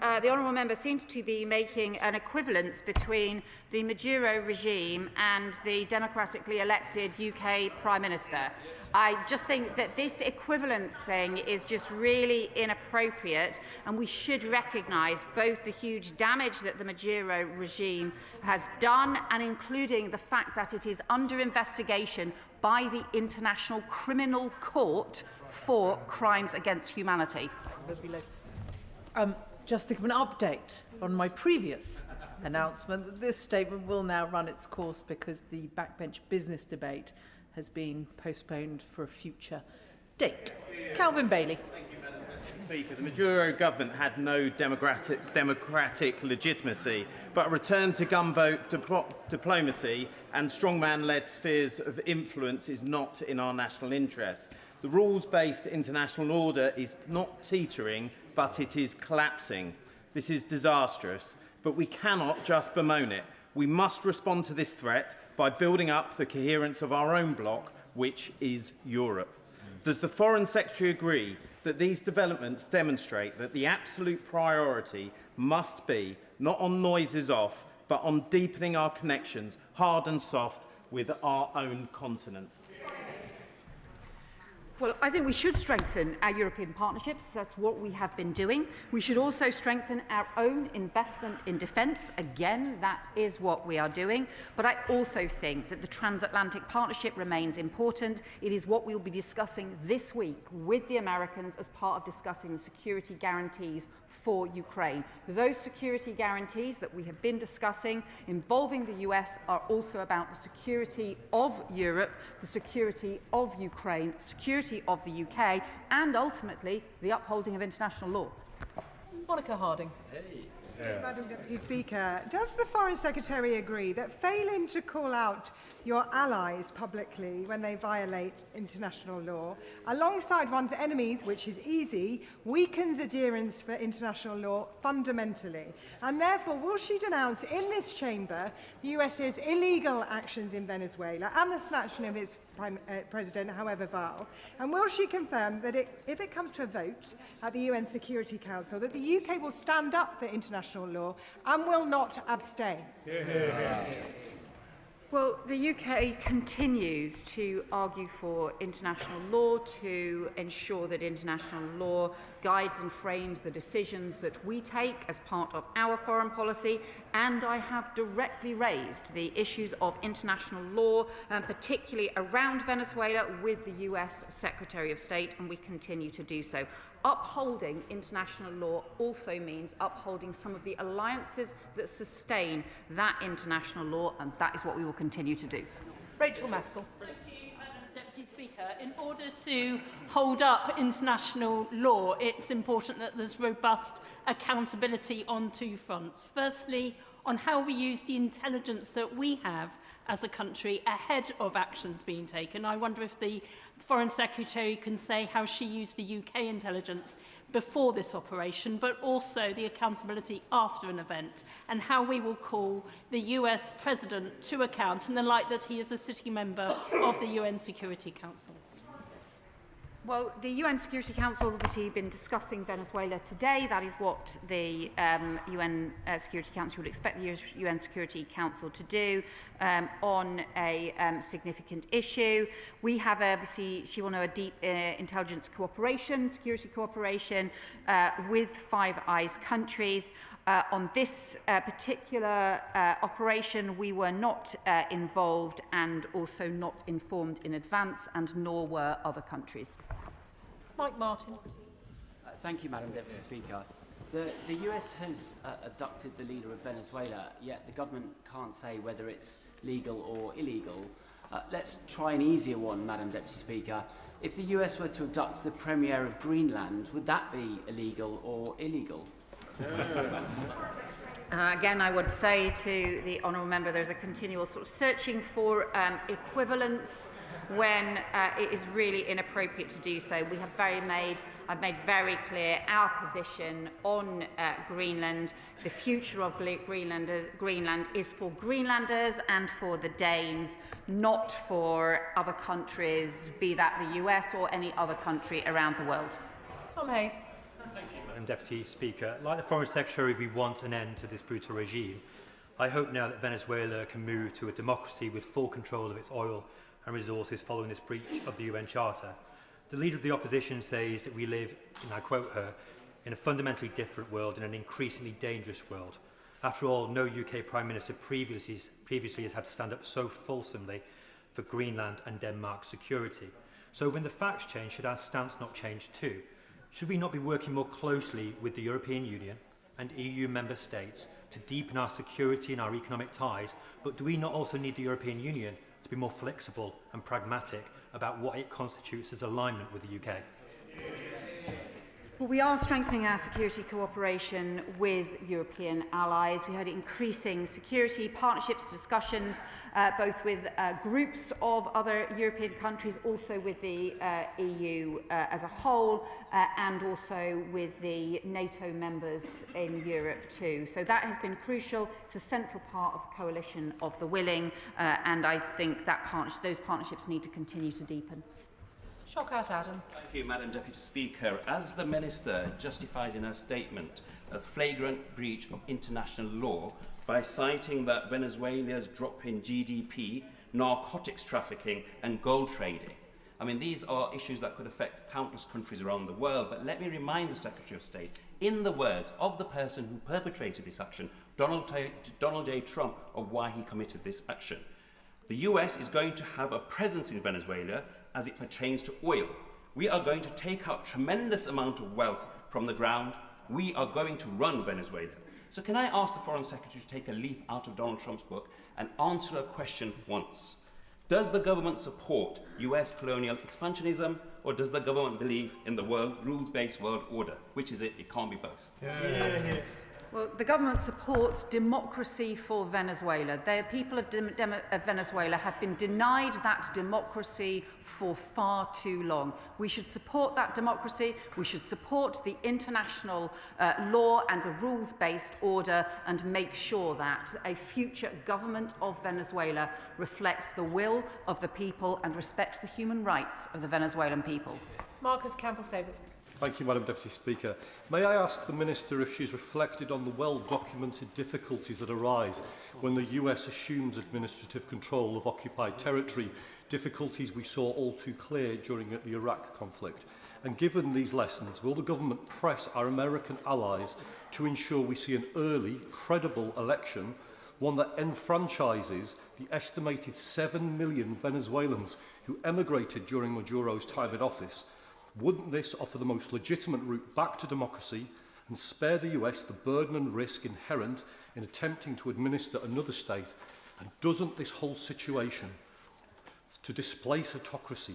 Speaker 7: honourable member seems to be making an equivalence between the Maduro regime and the democratically elected UK Prime Minister. I just think that this equivalence thing is just really inappropriate, and we should recognise both the huge damage that the Maduro regime has done, and including the fact that it is under investigation by the International Criminal Court for crimes against humanity.
Speaker 12: Just to give an update on my previous announcement that this statement will now run its course because the backbench business debate has been postponed for a future date. Calvin Bailey.
Speaker 15: Speaker, the Maduro government had no democratic legitimacy, but a return to gunboat diplomacy and strongman-led spheres of influence is not in our national interest. The rules-based international order is not teetering, but it is collapsing. This is disastrous, but we cannot just bemoan it. We must respond to this threat by building up the coherence of our own bloc, which is Europe. Does the Foreign Secretary agree that these developments demonstrate that the absolute priority must be not on noises off, but on deepening our connections, hard and soft, with our own continent?
Speaker 7: Well, I think we should strengthen our European partnerships. That's what we have been doing. We should also strengthen our own investment in defence. Again, that is what we are doing. But I also think that the transatlantic partnership remains important. It is what we will be discussing this week with the Americans as part of discussing the security guarantees for Ukraine. Those security guarantees that we have been discussing involving the US are also about the security of Europe, the security of Ukraine, security of the UK, and ultimately the upholding of international law.
Speaker 12: Monica Harding.
Speaker 17: Hey,
Speaker 4: Madam Deputy Speaker, does the Foreign Secretary agree that failing to call out your allies publicly when they violate international law, alongside one's enemies, which is easy, weakens adherence for international law fundamentally? And therefore, will she denounce in this chamber the US's illegal actions in Venezuela and the snatching of its President, however vile? And will she confirm that if it comes to a vote at the UN Security Council, that the UK will stand up for international law and will not abstain?
Speaker 7: Well, the UK continues to argue for international law, to ensure that international law guides and frames the decisions that we take as part of our foreign policy, and I have directly raised the issues of international law, particularly around Venezuela, with the US Secretary of State, and we continue to do so. Upholding international law also means upholding some of the alliances that sustain that international law, and that is what we will continue to do.
Speaker 2: Rachel Maskell.
Speaker 5: Deputy Speaker, in order to hold up international law, it's important that there's robust accountability on two fronts. Firstly, on how we use the intelligence that we have as a country ahead of actions being taken. I wonder if the Foreign Secretary can say how she used the UK intelligence before this operation, but also the accountability after an event, and how we will call the US President to account in the light that he is a sitting member of the UN Security Council.
Speaker 7: Well, the UN Security Council has obviously been discussing Venezuela today. That is what the UN Security Council would expect the UN Security Council to do on a significant issue. We have, obviously, she will know, a deep intelligence cooperation, security cooperation with Five Eyes countries. On this particular operation, we were not involved and also not informed in advance, and nor were other countries.
Speaker 2: Mike Martin.
Speaker 17: Thank you, Madam Deputy Speaker. The US has abducted the leader of Venezuela, yet the government can't say whether it's legal or illegal. Let's try an easier one, Madam Deputy Speaker. If the US were to abduct the Premier of Greenland, would that be illegal or illegal?
Speaker 7: Again, I would say to the honourable member, there's a continual sort of searching for equivalence when it is really inappropriate to do so. We have I've made very clear our position on Greenland. The future of Greenland is for Greenlanders and for the Danes, not for other countries, be that the US or any other country around the world.
Speaker 2: Tom Hayes.
Speaker 20: Thank you, Madam Deputy Speaker. Like the Foreign Secretary, we want an end to this brutal regime. I hope now that Venezuela can move to a democracy with full control of its oil and resources following this breach of the UN Charter. The Leader of the Opposition says that we live, and I quote her, in a fundamentally different world, in an increasingly dangerous world. After all, no UK Prime Minister previously has had to stand up so fulsomely for Greenland and Denmark's security. So when the facts change, should our stance not change too? Should we not be working more closely with the European Union and EU member states to deepen our security and our economic ties, but do we not also need the European Union to be more flexible and pragmatic about what it constitutes as alignment with the UK?
Speaker 7: Well, we are strengthening our security cooperation with European allies. We had increasing security partnerships, discussions, both with groups of other European countries, also with the EU as a whole, and also with the NATO members in Europe too. So that has been crucial. It's a central part of the coalition of the willing, and I think that those partnerships need to continue to deepen.
Speaker 2: Shockout Adam.
Speaker 21: Thank you, Madam Deputy Speaker. As the Minister justifies in her statement a flagrant breach of international law by citing that Venezuela's drop in GDP, narcotics trafficking and gold trading. I mean, these are issues that could affect countless countries around the world, but let me remind the Secretary of State, in the words of the person who perpetrated this action, Donald J. Trump, of why he committed this action. The US is going to have a presence in Venezuela as it pertains to oil. We are going to take out tremendous amount of wealth from the ground. We are going to run Venezuela. So can I ask the Foreign Secretary to take a leaf out of Donald Trump's book and answer a question once? Does the government support US colonial expansionism, or does the government believe in the rules-based world order? Which is it? It can't be both.
Speaker 7: Well, the government supports democracy for Venezuela. The people of Venezuela have been denied that democracy for far too long. We should support that democracy. We should support the international law and a rules-based order and make sure that a future government of Venezuela reflects the will of the people and respects the human rights of the Venezuelan people.
Speaker 2: Marcus Campbell-Savers.
Speaker 1: Thank you, Madam Deputy Speaker. May I ask the Minister if she's reflected on the well-documented difficulties that arise when the US assumes administrative control of occupied territory, difficulties we saw all too clear during the Iraq conflict? And given these lessons, will the government press our American allies to ensure we see an early, credible election, one that enfranchises the estimated 7 million Venezuelans who emigrated during Maduro's time in office? Wouldn't this offer the most legitimate route back to democracy and spare the US the burden and risk inherent in attempting to administer another state? And doesn't this whole situation to displace autocracy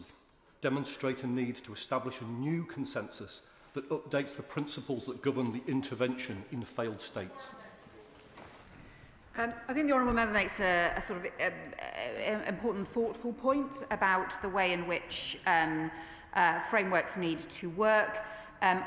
Speaker 1: demonstrate a need to establish a new consensus that updates the principles that govern the intervention in failed states?
Speaker 7: I think the Honourable Member makes a sort of important, thoughtful point about the way in which frameworks need to work,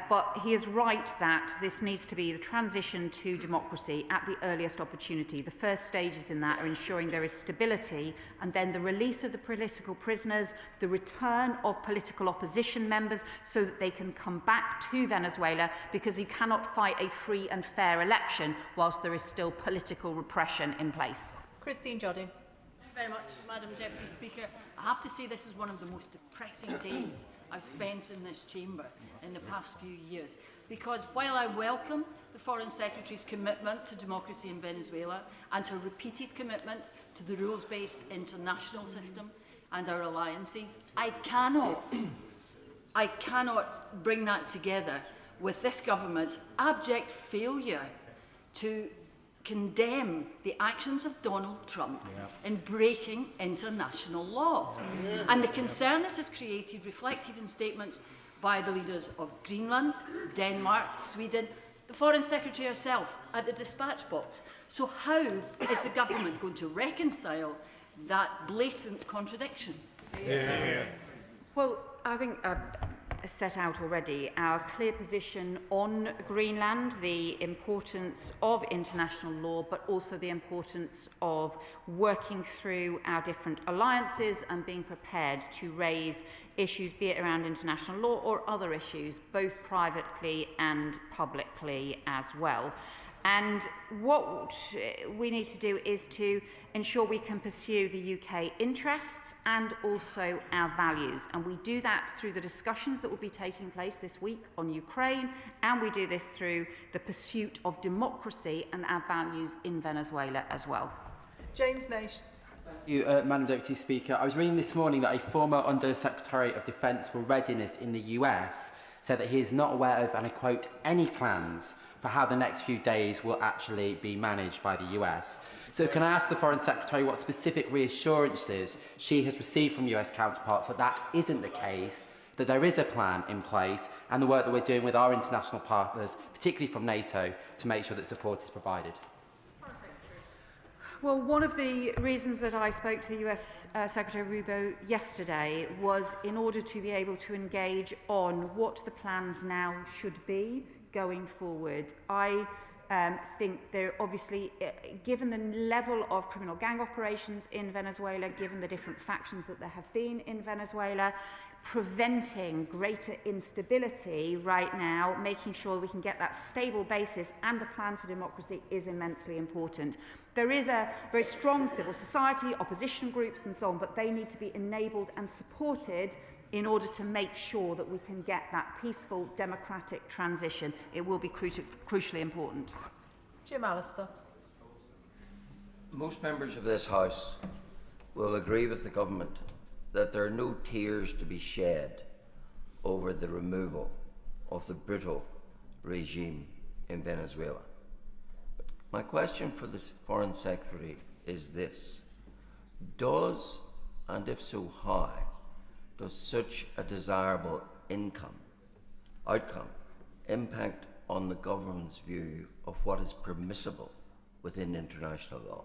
Speaker 7: but he is right that this needs to be the transition to democracy at the earliest opportunity. The first stages in that are ensuring there is stability and then the release of the political prisoners, the return of political opposition members so that they can come back to Venezuela, because you cannot fight a free and fair election whilst there is still political repression in place.
Speaker 2: Christine Jodin.
Speaker 6: Thank you very much, Madam Deputy Speaker. I have to say this is one of the most depressing days I've spent in this chamber in the past few years, because while I welcome the Foreign Secretary's commitment to democracy in Venezuela and her repeated commitment to the rules-based international system and our alliances, I cannot bring that together with this government's abject failure to condemn the actions of Donald Trump in breaking international law. And the concern it has created, reflected in statements by the leaders of Greenland, Denmark, Sweden, the Foreign Secretary herself at the dispatch box. So how is the government going to reconcile that blatant contradiction?
Speaker 7: Well, I think set out already our clear position on Greenland, the importance of international law, but also the importance of working through our different alliances and being prepared to raise issues, be it around international law or other issues, both privately and publicly as well. And what we need to do is to ensure we can pursue the UK interests and also our values. And we do that through the discussions that will be taking place this week on Ukraine, and we do this through the pursuit of democracy and our values in Venezuela as well.
Speaker 2: James Naish.
Speaker 8: Thank you, Madam Deputy Speaker. I was reading this morning that a former Under-Secretary of Defence for Readiness in the US said that he is not aware of, and I quote, any plans for how the next few days will actually be managed by the US. So can I ask the Foreign Secretary what specific reassurances she has received from US counterparts that that isn't the case, that there is a plan in place, and the work that we're doing with our international partners, particularly from NATO, to make sure that support is provided?
Speaker 7: Well, one of the reasons that I spoke to the US Secretary Rubio yesterday was in order to be able to engage on what the plans now should be going forward. I think there obviously, given the level of criminal gang operations in Venezuela, given the different factions that there have been in Venezuela, preventing greater instability right now, making sure we can get that stable basis and a plan for democracy is immensely important. There is a very strong civil society, opposition groups and so on, but they need to be enabled and supported in order to make sure that we can get that peaceful democratic transition. It will be crucially important.
Speaker 2: Jim Allister.
Speaker 11: Most members of this House will agree with the government that there are no tears to be shed over the removal of the brutal regime in Venezuela. But my question for the Foreign Secretary is this: does, and if so how, does such a desirable outcome impact on the government's view of what is permissible within international law?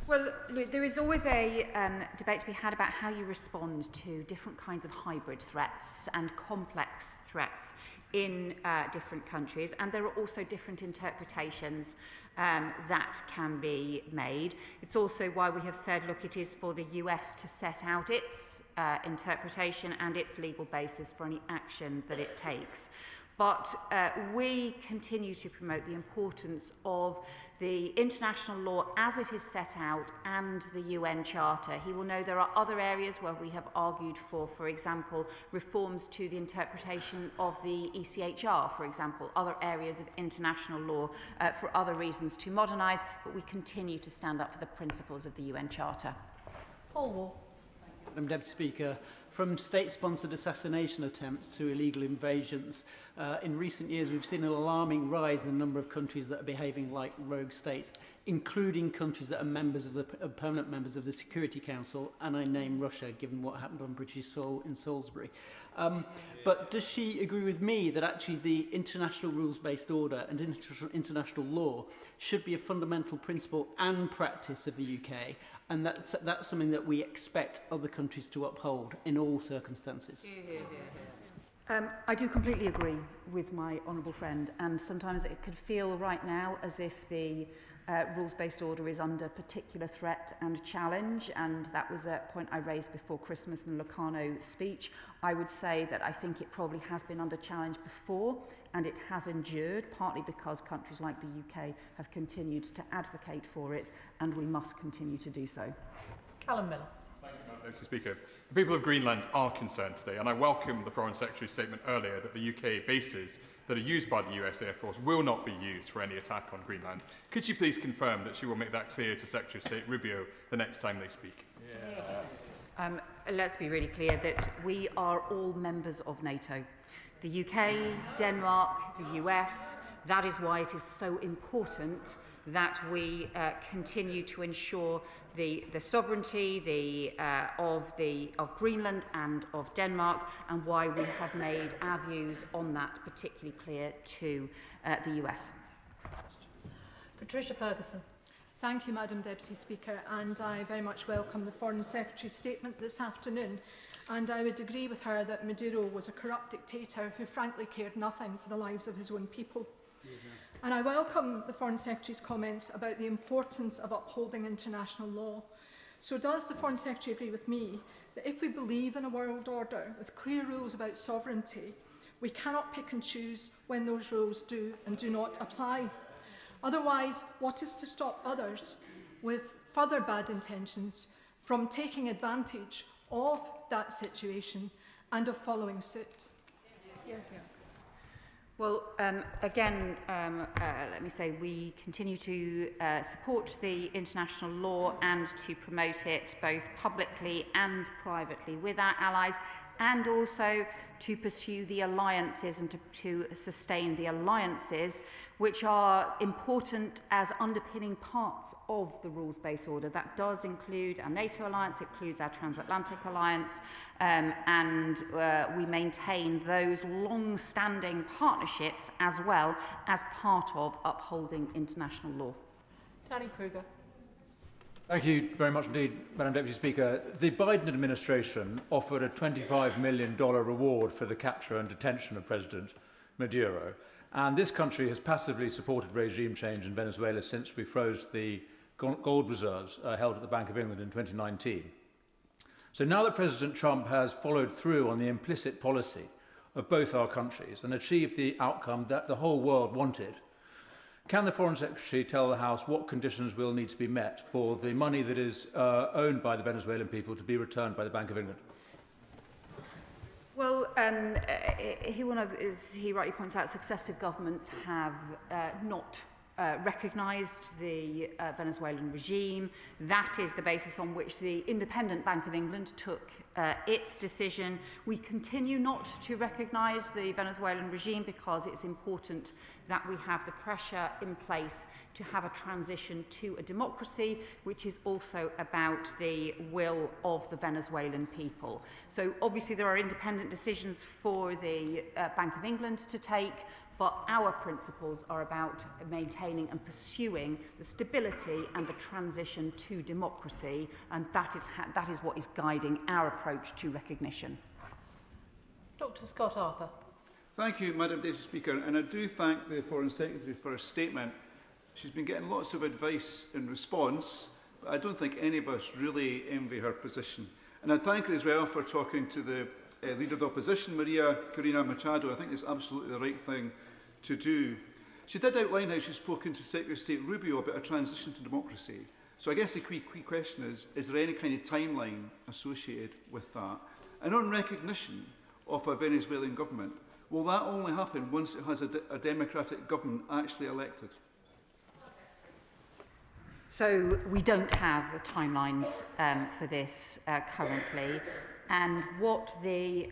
Speaker 7: Well, look, there is always a debate to be had about how you respond to different kinds of hybrid threats and complex threats in different countries, and there are also different interpretations that can be made. It's also why we have said, look, it is for the US to set out its interpretation and its legal basis for any action that it takes. But we continue to promote the importance of the international law as it is set out and the UN Charter. He will know there are other areas where we have argued for example, reforms to the interpretation of the ECHR, for example, other areas of international law for other reasons to modernise, but we continue to stand up for the principles of the UN Charter.
Speaker 22: Paul Wall.
Speaker 9: Madam Deputy Speaker, from state-sponsored assassination attempts to illegal invasions, in recent years we've seen an alarming rise in the number of countries that are behaving like rogue states, including countries that are members of the permanent members of the Security Council, and I name Russia, given what happened on British soil in Salisbury. But does she agree with me that actually the international rules-based order and international law should be a fundamental principle and practice of the UK, and that's something that we expect other countries to uphold in all circumstances?
Speaker 7: I do completely agree with my honourable friend, and sometimes it could feel right now as if the rules-based order is under particular threat and challenge, and that was a point I raised before Christmas in the Locarno speech. I would say that I think it probably has been under challenge before, and it has endured, partly because countries like the UK have continued to advocate for it, and we must continue to do so.
Speaker 22: Callum Miller.
Speaker 13: Thank you, Madam Deputy Speaker. The people of Greenland are concerned today, and I welcome the Foreign Secretary's statement earlier that the UK bases that are used by the US Air Force will not be used for any attack on Greenland. Could she please confirm that she will make that clear to Secretary of State Rubio the next time they speak?
Speaker 7: Let's be really clear that we are all members of NATO. The UK, Denmark, the US. That is why it is so important that we continue to ensure the sovereignty of Greenland and of Denmark, and why we have made our views on that particularly clear to the US.
Speaker 22: Patricia Ferguson.
Speaker 14: Thank you, Madam Deputy Speaker, and I very much welcome the Foreign Secretary's statement this afternoon. And I would agree with her that Maduro was a corrupt dictator who frankly cared nothing for the lives of his own people. And I welcome the Foreign Secretary's comments about the importance of upholding international law. So does the Foreign Secretary agree with me that if we believe in a world order with clear rules about sovereignty, we cannot pick and choose when those rules do and do not apply? Otherwise, what is to stop others with further bad intentions from taking advantage of that situation and of following suit?
Speaker 7: Well, again, let me say we continue to support the international law and to promote it both publicly and privately with our allies, and also to pursue the alliances and to sustain the alliances which are important as underpinning parts of the rules-based order. That does include our NATO alliance, it includes our transatlantic alliance, and we maintain those long-standing partnerships as well as part of upholding international law.
Speaker 22: Danny Kruger.
Speaker 18: Thank you very much indeed, Madam Deputy Speaker. The Biden administration offered a $25 million reward for the capture and detention of President Maduro. And this country has passively supported regime change in Venezuela since we froze the gold reserves held at the Bank of England in 2019. So now that President Trump has followed through on the implicit policy of both our countries and achieved the outcome that the whole world wanted, can the Foreign Secretary tell the House what conditions will need to be met for the money that is owned by the Venezuelan people to be returned by the Bank of England?
Speaker 7: Well, he rightly points out, successive governments have not recognised the Venezuelan regime. That is the basis on which the Independent Bank of England took its decision. We continue not to recognise the Venezuelan regime because it's important that we have the pressure in place to have a transition to a democracy, which is also about the will of the Venezuelan people. So obviously there are independent decisions for the Bank of England to take, but our principles are about maintaining and pursuing the stability and the transition to democracy, and that is what is guiding our approach to recognition.
Speaker 12: Dr. Scott Arthur.
Speaker 16: Thank you, Madam Deputy Speaker, and I do thank the Foreign Secretary for her statement. She's been getting lots of advice in response, but I don't think any of us really envy her position. And I thank her as well for talking to the Leader of the Opposition, Maria Corina Machado. I think it's absolutely the right thing to do. She did outline how she's spoken to Secretary of State Rubio about a transition to democracy. So I guess the key question is there any kind of timeline associated with that? And on recognition of a Venezuelan government, will that only happen once it has a democratic government actually elected?
Speaker 7: So we don't have timelines for this currently. And what the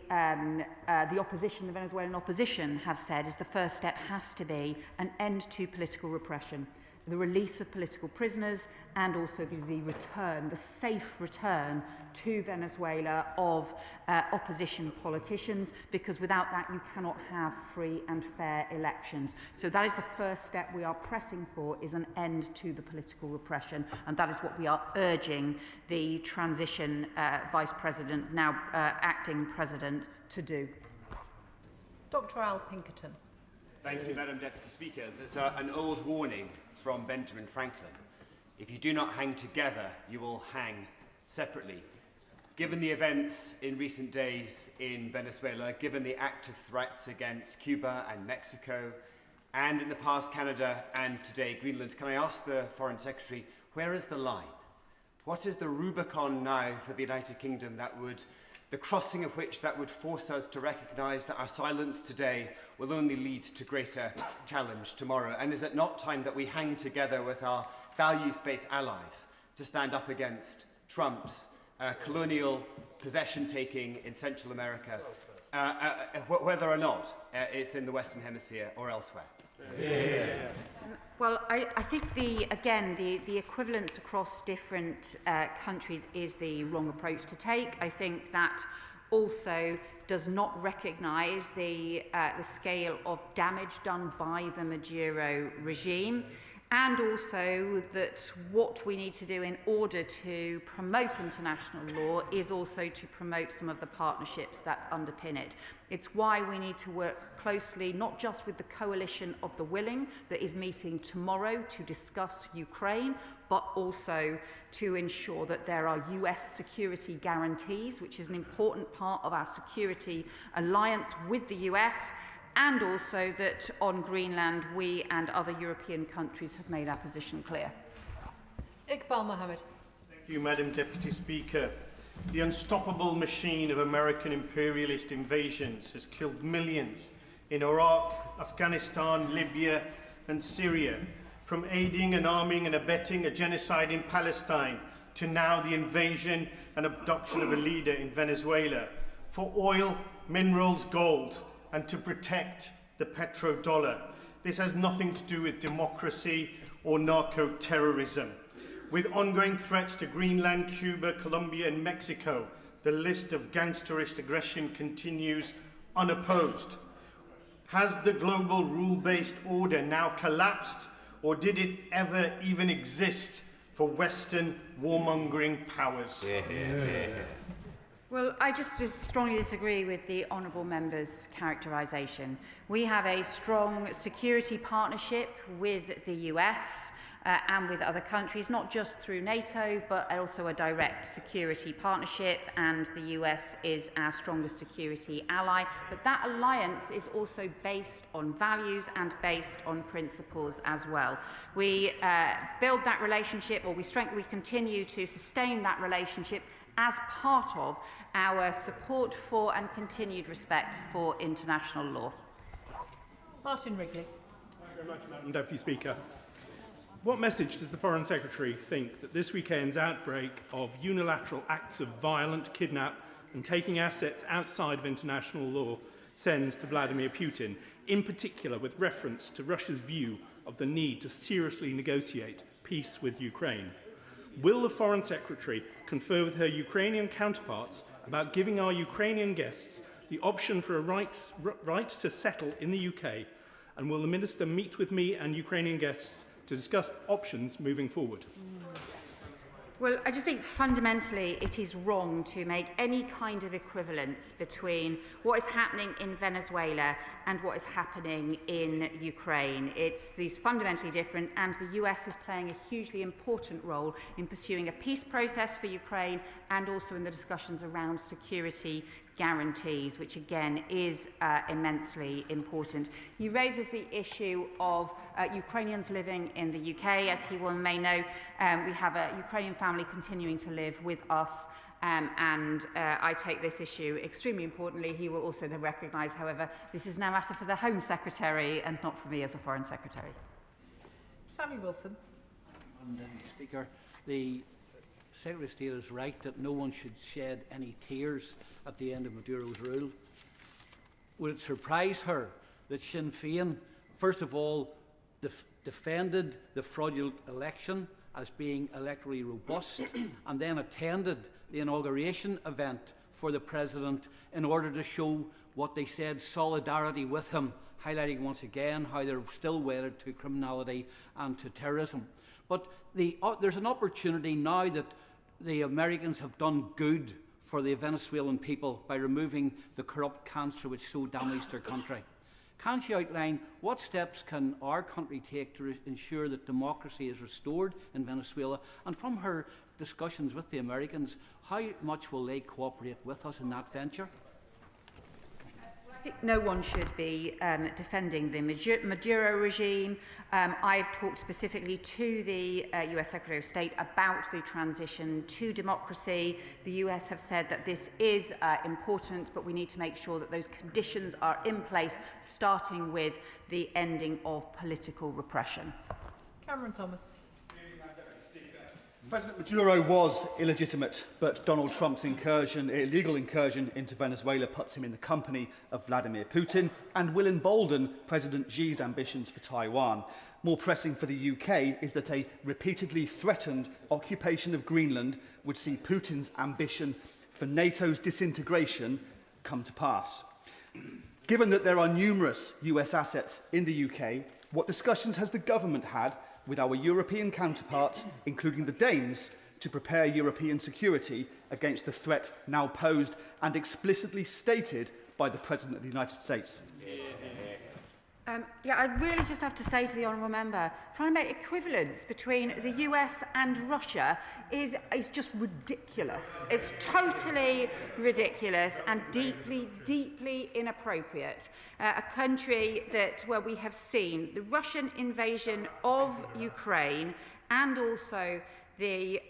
Speaker 7: opposition, the Venezuelan opposition, have said is the first step has to be an end to political repression, the release of political prisoners, and also the safe return to Venezuela of opposition politicians, because without that you cannot have free and fair elections. So that is the first step we are pressing for, is an end to the political repression, and that is what we are urging the transition Vice President, now acting President, to do.
Speaker 12: Dr. Al Pinkerton.
Speaker 19: Thank you, Madam Deputy Speaker. There's an old warning from Benjamin Franklin. If you do not hang together, you will hang separately. Given the events in recent days in Venezuela, given the active threats against Cuba and Mexico, and in the past Canada and today Greenland, can I ask the Foreign Secretary, where is the line? What is the Rubicon now for the United Kingdom the crossing of which that would force us to recognise that our silence today will only lead to greater challenge tomorrow? And is it not time that we hang together with our values-based allies to stand up against Trump's colonial possession-taking in Central America, whether or not it's in the Western Hemisphere or elsewhere?
Speaker 7: Yeah. Well, I think the equivalence across different countries is the wrong approach to take. I think that also does not recognise the scale of damage done by the Maduro regime, and also that what we need to do in order to promote international law is also to promote some of the partnerships that underpin it. It's why we need to work closely, not just with the coalition of the willing that is meeting tomorrow to discuss Ukraine, but also to ensure that there are US security guarantees, which is an important part of our security alliance with the US, and also that on Greenland we and other European countries have made our position clear.
Speaker 12: Iqbal Mohammed.
Speaker 23: Thank you, Madam Deputy Speaker. The unstoppable machine of American imperialist invasions has killed millions in Iraq, Afghanistan, Libya and Syria, from aiding and arming and abetting a genocide in Palestine to now the invasion and abduction of a leader in Venezuela for oil, minerals, gold, and to protect the petrodollar. This has nothing to do with democracy or narco-terrorism. With ongoing threats to Greenland, Cuba, Colombia and Mexico, the list of gangsterist aggression continues unopposed. Has the global rule-based order now collapsed, or did it ever even exist for Western warmongering powers?
Speaker 7: Well, I just strongly disagree with the honourable member's characterisation. We have a strong security partnership with the US and with other countries, not just through NATO, but also a direct security partnership, and the US is our strongest security ally. But that alliance is also based on values and based on principles as well. We build that relationship, or we continue to sustain that relationship as part of our support for and continued respect for international law.
Speaker 12: Martin Wrigley.
Speaker 24: Thank you very much, Madam Deputy Speaker.
Speaker 23: What message does the Foreign Secretary think that this weekend's outbreak of unilateral acts of violent kidnap and taking assets outside of international law sends to Vladimir Putin, in particular with reference to Russia's view of the need to seriously negotiate peace with Ukraine? Will the Foreign Secretary confer with her Ukrainian counterparts about giving our Ukrainian guests the option for a right to settle in the UK? And will the Minister meet with me and Ukrainian guests to discuss options moving forward?
Speaker 7: Well, I just think fundamentally it is wrong to make any kind of equivalence between what is happening in Venezuela and what is happening in Ukraine. These fundamentally different, and the US is playing a hugely important role in pursuing a peace process for Ukraine and also in the discussions around security guarantees, which again is immensely important. He raises the issue of Ukrainians living in the UK. As he may know, we have a Ukrainian family continuing to live with us, and I take this issue extremely importantly. He will also then recognise, however, this is now a matter for the Home Secretary and not for me as the Foreign Secretary.
Speaker 12: Sammy Wilson.
Speaker 9: Speaker, the Secretary of State is right that no one should shed any tears at the end of Maduro's rule. Would it surprise her that Sinn Féin, first of all, defended the fraudulent election as being electorally robust and then attended the inauguration event for the President in order to show what they said, solidarity with him, highlighting once again how they're still wedded to criminality and to terrorism. But there's an opportunity now that the Americans have done good for the Venezuelan people by removing the corrupt cancer which so damaged their country. Can she outline what steps can our country take to ensure that democracy is restored in Venezuela? And from her discussions with the Americans, how much will they cooperate with us in that venture?
Speaker 7: I think no one should be defending the Maduro regime. I've talked specifically to the US Secretary of State about the transition to democracy. The US have said that this is important, but we need to make sure that those conditions are in place, starting with the ending of political repression.
Speaker 12: Cameron Thomas.
Speaker 3: President Maduro was illegitimate, but Donald Trump's illegal incursion into Venezuela puts him in the company of Vladimir Putin and will embolden President Xi's ambitions for Taiwan. More pressing for the UK is that a repeatedly threatened occupation of Greenland would see Putin's ambition for NATO's disintegration come to pass. Given that there are numerous US assets in the UK, what discussions has the government had with our European counterparts, including the Danes, to prepare European security against the threat now posed and explicitly stated by the President of the United States?
Speaker 7: I really just have to say to the honourable member, trying to make equivalence between the US and Russia is just ridiculous. It's totally ridiculous and deeply, deeply inappropriate. A country where we have seen the Russian invasion of Ukraine and also the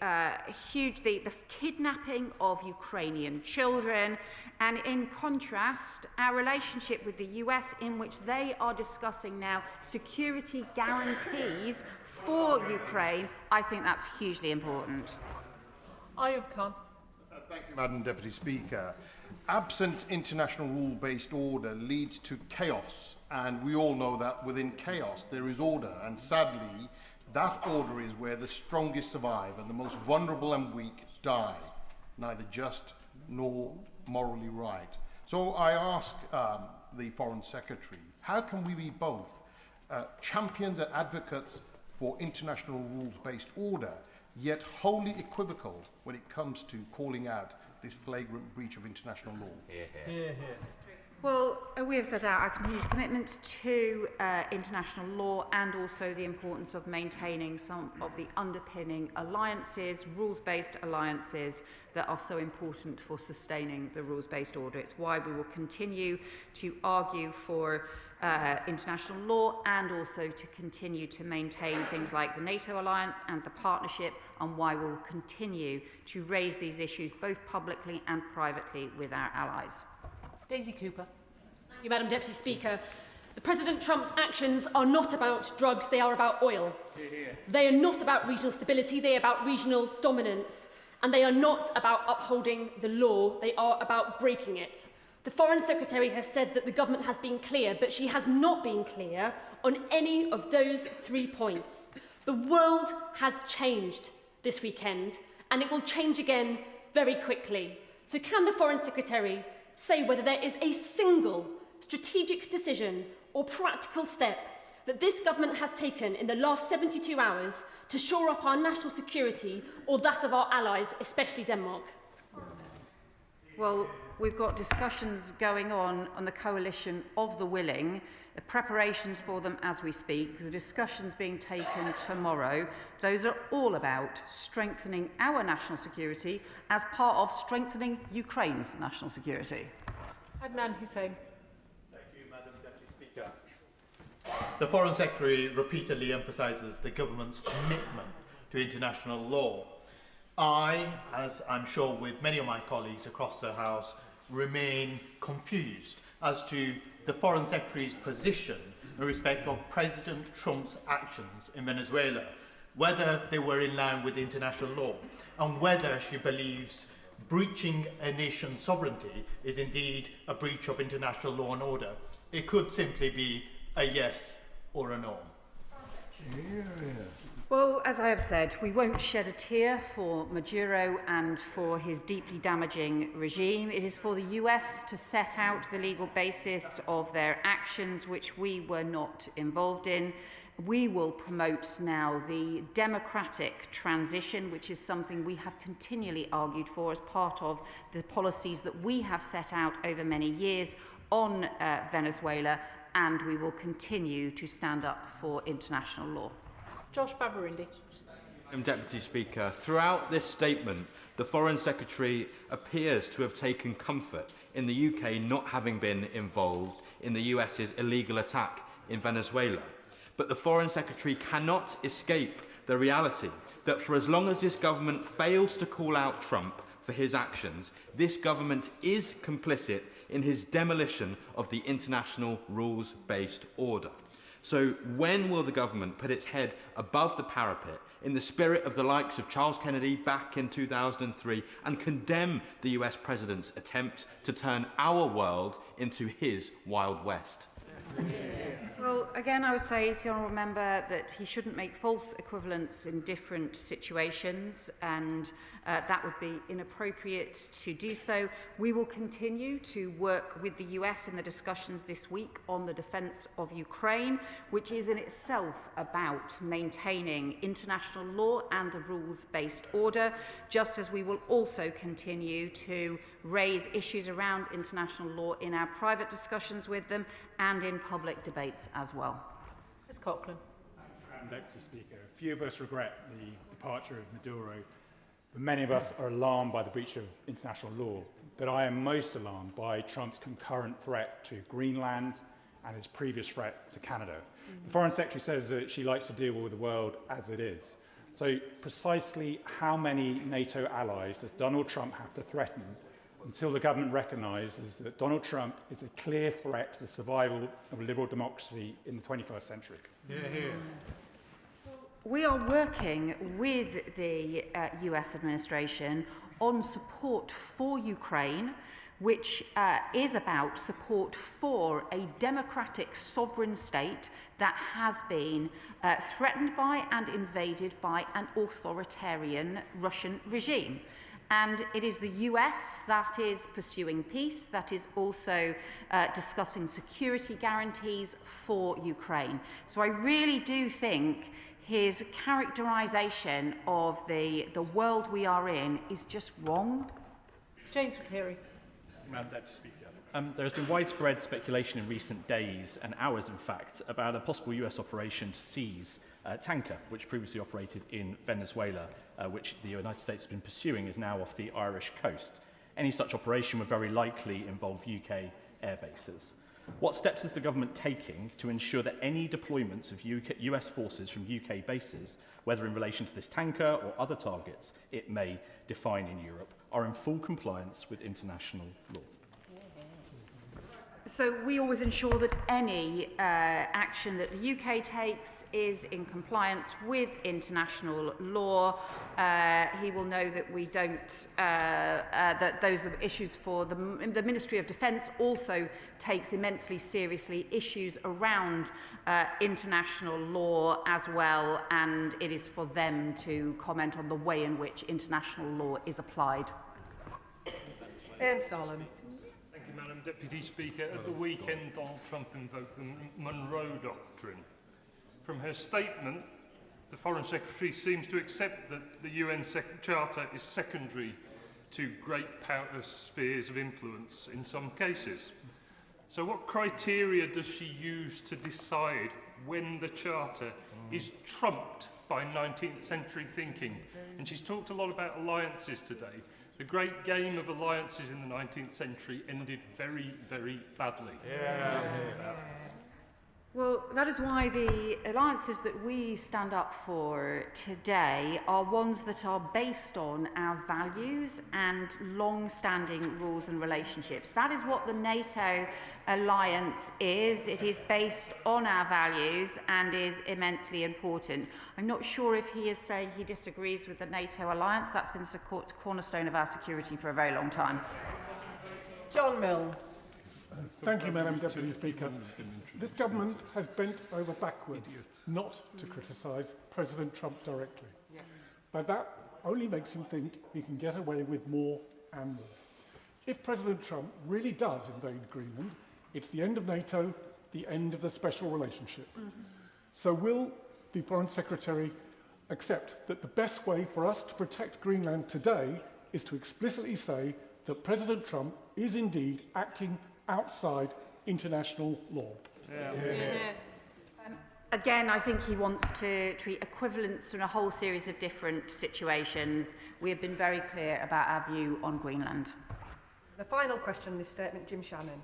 Speaker 7: kidnapping of Ukrainian children, and in contrast, our relationship with the US, in which they are discussing now security guarantees for Ukraine, I think that's hugely important.
Speaker 12: Ayub Khan.
Speaker 10: Thank you, Madam Deputy Speaker. Absent international rule-based order leads to chaos, and we all know that within chaos there is order, and sadly, that order is where the strongest survive and the most vulnerable and weak die, neither just nor morally right. So I ask the Foreign Secretary, how can we be both champions and advocates for international rules-based order, yet wholly equivocal when it comes to calling out this flagrant breach of international law?
Speaker 23: Hear, hear.
Speaker 7: Well, we have set out our continued commitment to international law and also the importance of maintaining some of the underpinning alliances, rules-based alliances that are so important for sustaining the rules-based order. It's why we will continue to argue for international law and also to continue to maintain things like the NATO alliance and the partnership, and why we will continue to raise these issues both publicly and privately with our allies.
Speaker 15: Daisy Cooper. Thank you, Madam Deputy Speaker.
Speaker 4: President Trump's actions are not about drugs, they are about oil. They are not about regional stability, they are about regional dominance. And they are not about upholding the law, they are about breaking it. The Foreign Secretary has said that the government has been clear, but she has not been clear on any of those 3 points. The world has changed this weekend, and it will change again very quickly. So can the Foreign Secretary say whether there is a single strategic decision or practical step that this government has taken in the last 72 hours to shore up our national security or that of our allies, especially Denmark?
Speaker 7: Well, we've got discussions going on the coalition of the willing, the preparations for them as we speak, the discussions being taken tomorrow. Those are all about strengthening our national security as part of strengthening Ukraine's national security.
Speaker 12: Adnan Hussein.
Speaker 5: Thank you, Madam Deputy Speaker. The Foreign Secretary repeatedly emphasises the government's commitment to international law. I, as I'm sure with many of my colleagues across the House, remain confused as to the Foreign Secretary's position in respect of President Trump's actions in Venezuela, whether they were in line with international law, and whether she believes breaching a nation's sovereignty is indeed a breach of international law and order. It could simply be a yes or a no.
Speaker 7: Well, as I have said, we won't shed a tear for Maduro and for his deeply damaging regime. It is for the US to set out the legal basis of their actions, which we were not involved in. We will promote now the democratic transition, which is something we have continually argued for as part of the policies that we have set out over many years on Venezuela, and we will continue to stand up for international law.
Speaker 12: Josh Babarindi.
Speaker 15: Madam Deputy Speaker, throughout this statement, the Foreign Secretary appears to have taken comfort in the UK not having been involved in the US's illegal attack in Venezuela. But the Foreign Secretary cannot escape the reality that for as long as this government fails to call out Trump for his actions, this government is complicit in his demolition of the international rules-based order. So when will the government put its head above the parapet in the spirit of the likes of Charles Kennedy back in 2003 and condemn the US president's attempt to turn our world into his Wild West?
Speaker 7: Well, again, I would say to the honourable member that he shouldn't make false equivalents in different situations, and that would be inappropriate to do so. We will continue to work with the US in the discussions this week on the defence of Ukraine, which is in itself about maintaining international law and the rules-based order, just as we will also continue to raise issues around international law in our private discussions with them and in public debates as well.
Speaker 12: Ms Coughlin.
Speaker 24: Madam Deputy Speaker, few of us regret the departure of Maduro, but many of us are alarmed by the breach of international law. But I am most alarmed by Trump's concurrent threat to Greenland and his previous threat to Canada. The Foreign Secretary says that she likes to deal with the world as it is. So precisely how many NATO allies does Donald Trump have to threaten until the government recognises that Donald Trump is a clear threat to the survival of liberal democracy in the 21st century?
Speaker 7: We are working with the US administration on support for Ukraine, which is about support for a democratic sovereign state that has been threatened by and invaded by an authoritarian Russian regime. And it is the US that is pursuing peace, that is also discussing security guarantees for Ukraine. So I really do think his characterisation of the world we are in is just wrong.
Speaker 12: James McCleary.
Speaker 25: Madam Deputy Speaker. There has been widespread speculation in recent days, and hours in fact, about a possible US operation to seize a tanker which previously operated in Venezuela, which the United States has been pursuing, is now off the Irish coast. Any such operation would very likely involve UK air bases. What steps is the government taking to ensure that any deployments of US forces from UK bases, whether in relation to this tanker or other targets it may define in Europe, are in full compliance with international law?
Speaker 7: So we always ensure that any action that the UK takes is in compliance with international law. He will know that we don't, that those are issues for the Ministry of Defence also takes immensely seriously issues around international law as well, and it is for them to comment on the way in which international law is applied.
Speaker 2: Ian Solemn.
Speaker 1: Thank you, Madam Deputy Speaker. At the weekend, Donald Trump invoked the Monroe Doctrine. From her statement, the Foreign Secretary seems to accept that the UN Charter is secondary to great power spheres of influence in some cases. So what criteria does she use to decide when the Charter is trumped by 19th century thinking? And she's talked a lot about alliances today. The great game of alliances in the 19th century ended very, very badly.
Speaker 7: Well, that is why the alliances that we stand up for today are ones that are based on our values and long-standing rules and relationships. That is what the NATO alliance is. It is based on our values and is immensely important. I'm not sure if he is saying he disagrees with the NATO alliance. That's been the cornerstone of our security for a very long time.
Speaker 2: John Milne.
Speaker 6: Thank you, Madam Deputy Speaker. This government has bent over backwards not to criticise President Trump directly. But that only makes him think he can get away with more and more. If President Trump really does invade Greenland, it's the end of NATO, the end of the special relationship. So will the Foreign Secretary accept that the best way for us to protect Greenland today is to explicitly say that President Trump is indeed acting outside international law?
Speaker 7: Again, I think he wants to treat equivalents in a whole series of different situations. We have been very clear about our view on Greenland.
Speaker 2: The final question in this statement, Jim Shannon.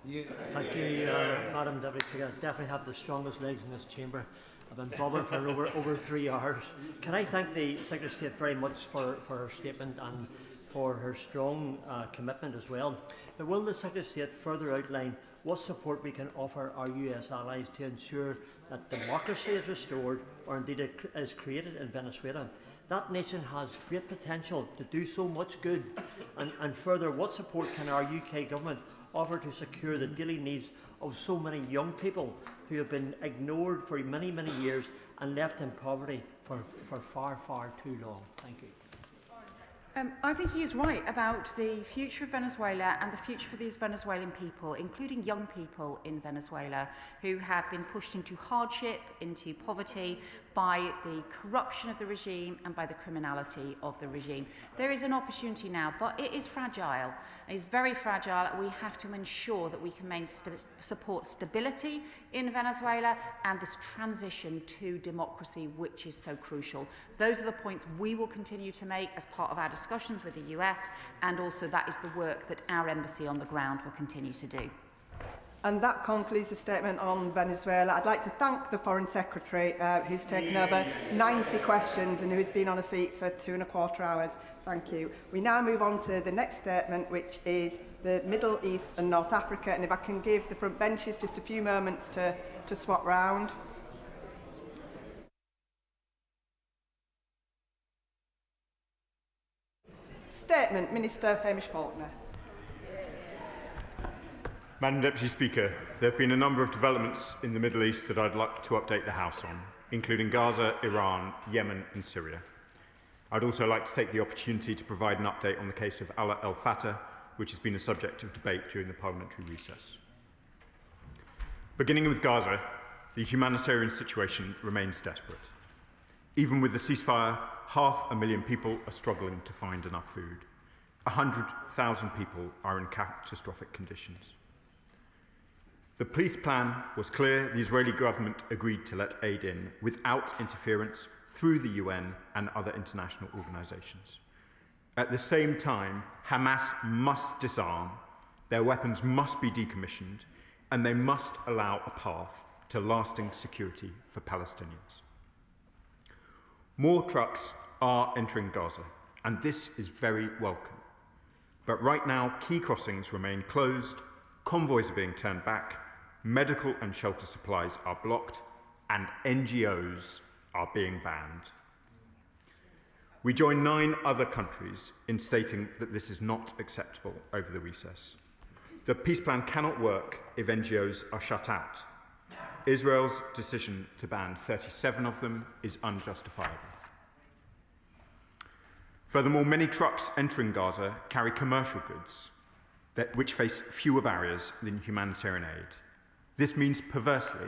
Speaker 17: Thank you, Madam Deputy Speaker. I definitely have the strongest legs in this chamber. I've been bobbing for over 3 hours. Can I thank the Secretary of State very much for her statement and for her strong commitment as well. But will the Secretary of State further outline what support we can offer our US allies to ensure that democracy is restored or indeed is created in Venezuela? That nation has great potential to do so much good. And further, what support can our UK government offer to secure the daily needs of so many young people who have been ignored for many, many years and left in poverty for far, far too long? Thank you.
Speaker 7: I think he is right about the future of Venezuela and the future for these Venezuelan people, including young people in Venezuela who have been pushed into hardship, into poverty by the corruption of the regime and by the criminality of the regime. There is an opportunity now, but it is fragile. It is very fragile. We have to ensure that we can support stability in Venezuela and this transition to democracy, which is so crucial. Those are the points we will continue to make as part of our discussions with the US, and also that is the work that our embassy on the ground will continue to do.
Speaker 2: And that concludes the statement on Venezuela. I'd like to thank the Foreign Secretary, who's taken over 90 questions and who's been on her feet for 2¼ hours. Thank you. We now move on to the next statement, which is the Middle East and North Africa. And if I can give the front benches just a few moments to swap round. Statement, Minister Hamish Falconer.
Speaker 20: Madam Deputy Speaker, there have been a number of developments in the Middle East that I'd like to update the House on, including Gaza, Iran, Yemen and Syria. I'd also like to take the opportunity to provide an update on the case of Alaa al-Fatah, which has been a subject of debate during the parliamentary recess. Beginning with Gaza, the humanitarian situation remains desperate. Even with the ceasefire, 500,000 people are struggling to find enough food. 100,000 people are in catastrophic conditions. The peace plan was clear. The Israeli government agreed to let aid in without interference through the UN and other international organizations. At the same time, Hamas must disarm, their weapons must be decommissioned, and they must allow a path to lasting security for Palestinians. More trucks are entering Gaza, and this is very welcome. But right now, key crossings remain closed, convoys are being turned back, medical and shelter supplies are blocked, and NGOs are being banned. We join 9 other countries in stating that this is not acceptable over the recess. The peace plan cannot work if NGOs are shut out. Israel's decision to ban 37 of them is unjustifiable. Furthermore, many trucks entering Gaza carry commercial goods which face fewer barriers than humanitarian aid. This means, perversely,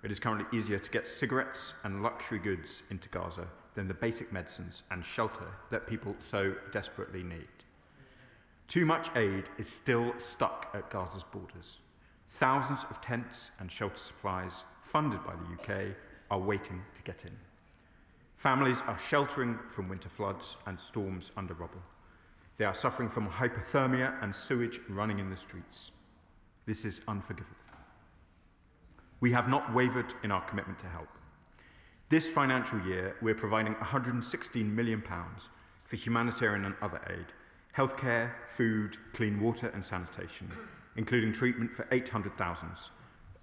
Speaker 20: it is currently easier to get cigarettes and luxury goods into Gaza than the basic medicines and shelter that people so desperately need. Too much aid is still stuck at Gaza's borders. Thousands of tents and shelter supplies, funded by the UK, are waiting to get in. Families are sheltering from winter floods and storms under rubble. They are suffering from hypothermia and sewage running in the streets. This is unforgivable. We have not wavered in our commitment to help. This financial year, we're providing £116 million for humanitarian and other aid, healthcare, food, clean water and sanitation, including treatment for 800,000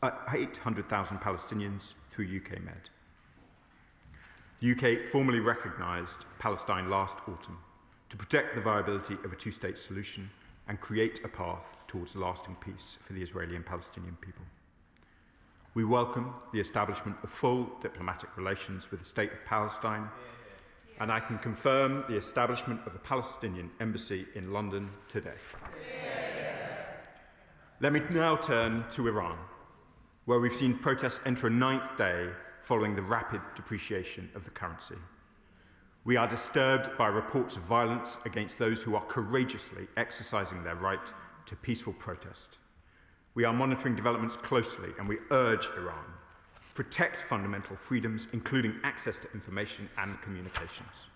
Speaker 20: Palestinians through UK Med. The UK formally recognised Palestine last autumn to protect the viability of a two-state solution and create a path towards lasting peace for the Israeli and Palestinian people. We welcome the establishment of full diplomatic relations with the State of Palestine, and I can confirm the establishment of a Palestinian embassy in London today. Let me now turn to Iran, where we've seen protests enter a 9th day following the rapid depreciation of the currency. We are disturbed by reports of violence against those who are courageously exercising their right to peaceful protest. We are monitoring developments closely, and we urge Iran to protect fundamental freedoms, including access to information and communications.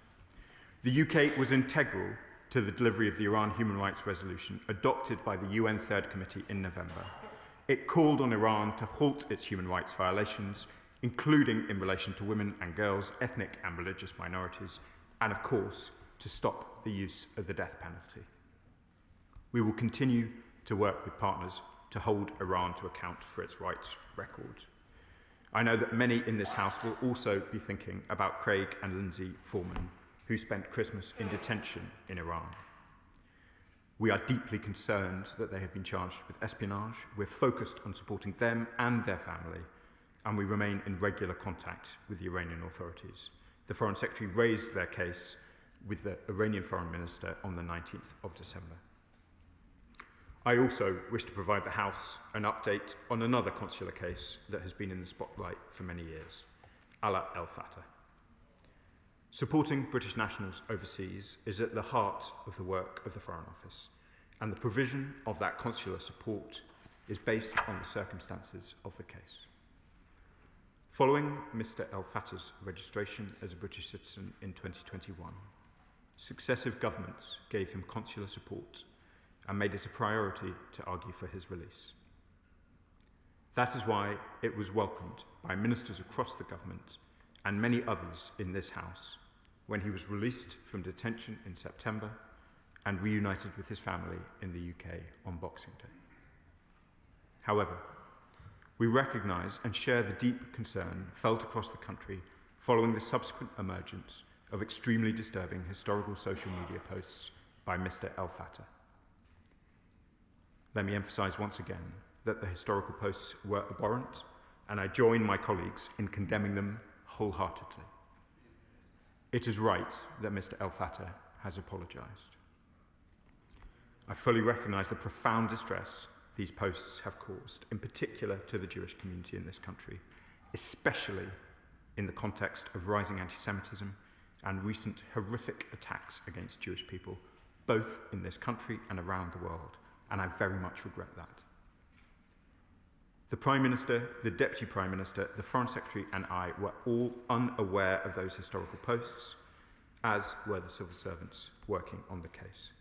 Speaker 20: The UK was integral to the delivery of the Iran Human Rights Resolution adopted by the UN Third Committee in November. It called on Iran to halt its human rights violations, including in relation to women and girls, ethnic and religious minorities, and of course, to stop the use of the death penalty. We will continue to work with partners to hold Iran to account for its rights record. I know that many in this House will also be thinking about Craig and Lindsay Foreman, who spent Christmas in detention in Iran. We are deeply concerned that they have been charged with espionage. We're focused on supporting them and their family, and we remain in regular contact with the Iranian authorities. The Foreign Secretary raised their case with the Iranian Foreign Minister on the 19th of December. I also wish to provide the House an update on another consular case that has been in the spotlight for many years, Ala El Fatah. Supporting British nationals overseas is at the heart of the work of the Foreign Office, and the provision of that consular support is based on the circumstances of the case. Following Mr. El Fatah's registration as a British citizen in 2021, successive governments gave him consular support and made it a priority to argue for his release. That is why it was welcomed by ministers across the government and many others in this House when he was released from detention in September and reunited with his family in the UK on Boxing Day. However, we recognise and share the deep concern felt across the country following the subsequent emergence of extremely disturbing historical social media posts by Mr. El Fatah. Let me emphasise once again that the historical posts were abhorrent, and I join my colleagues in condemning them wholeheartedly. It is right that Mr. El Fatah has apologised. I fully recognise the profound distress these posts have caused, in particular to the Jewish community in this country, especially in the context of rising anti-Semitism and recent horrific attacks against Jewish people, both in this country and around the world, and I very much regret that. The Prime Minister, the Deputy Prime Minister, the Foreign Secretary and I were all unaware of those historical posts, as were the civil servants working on the case.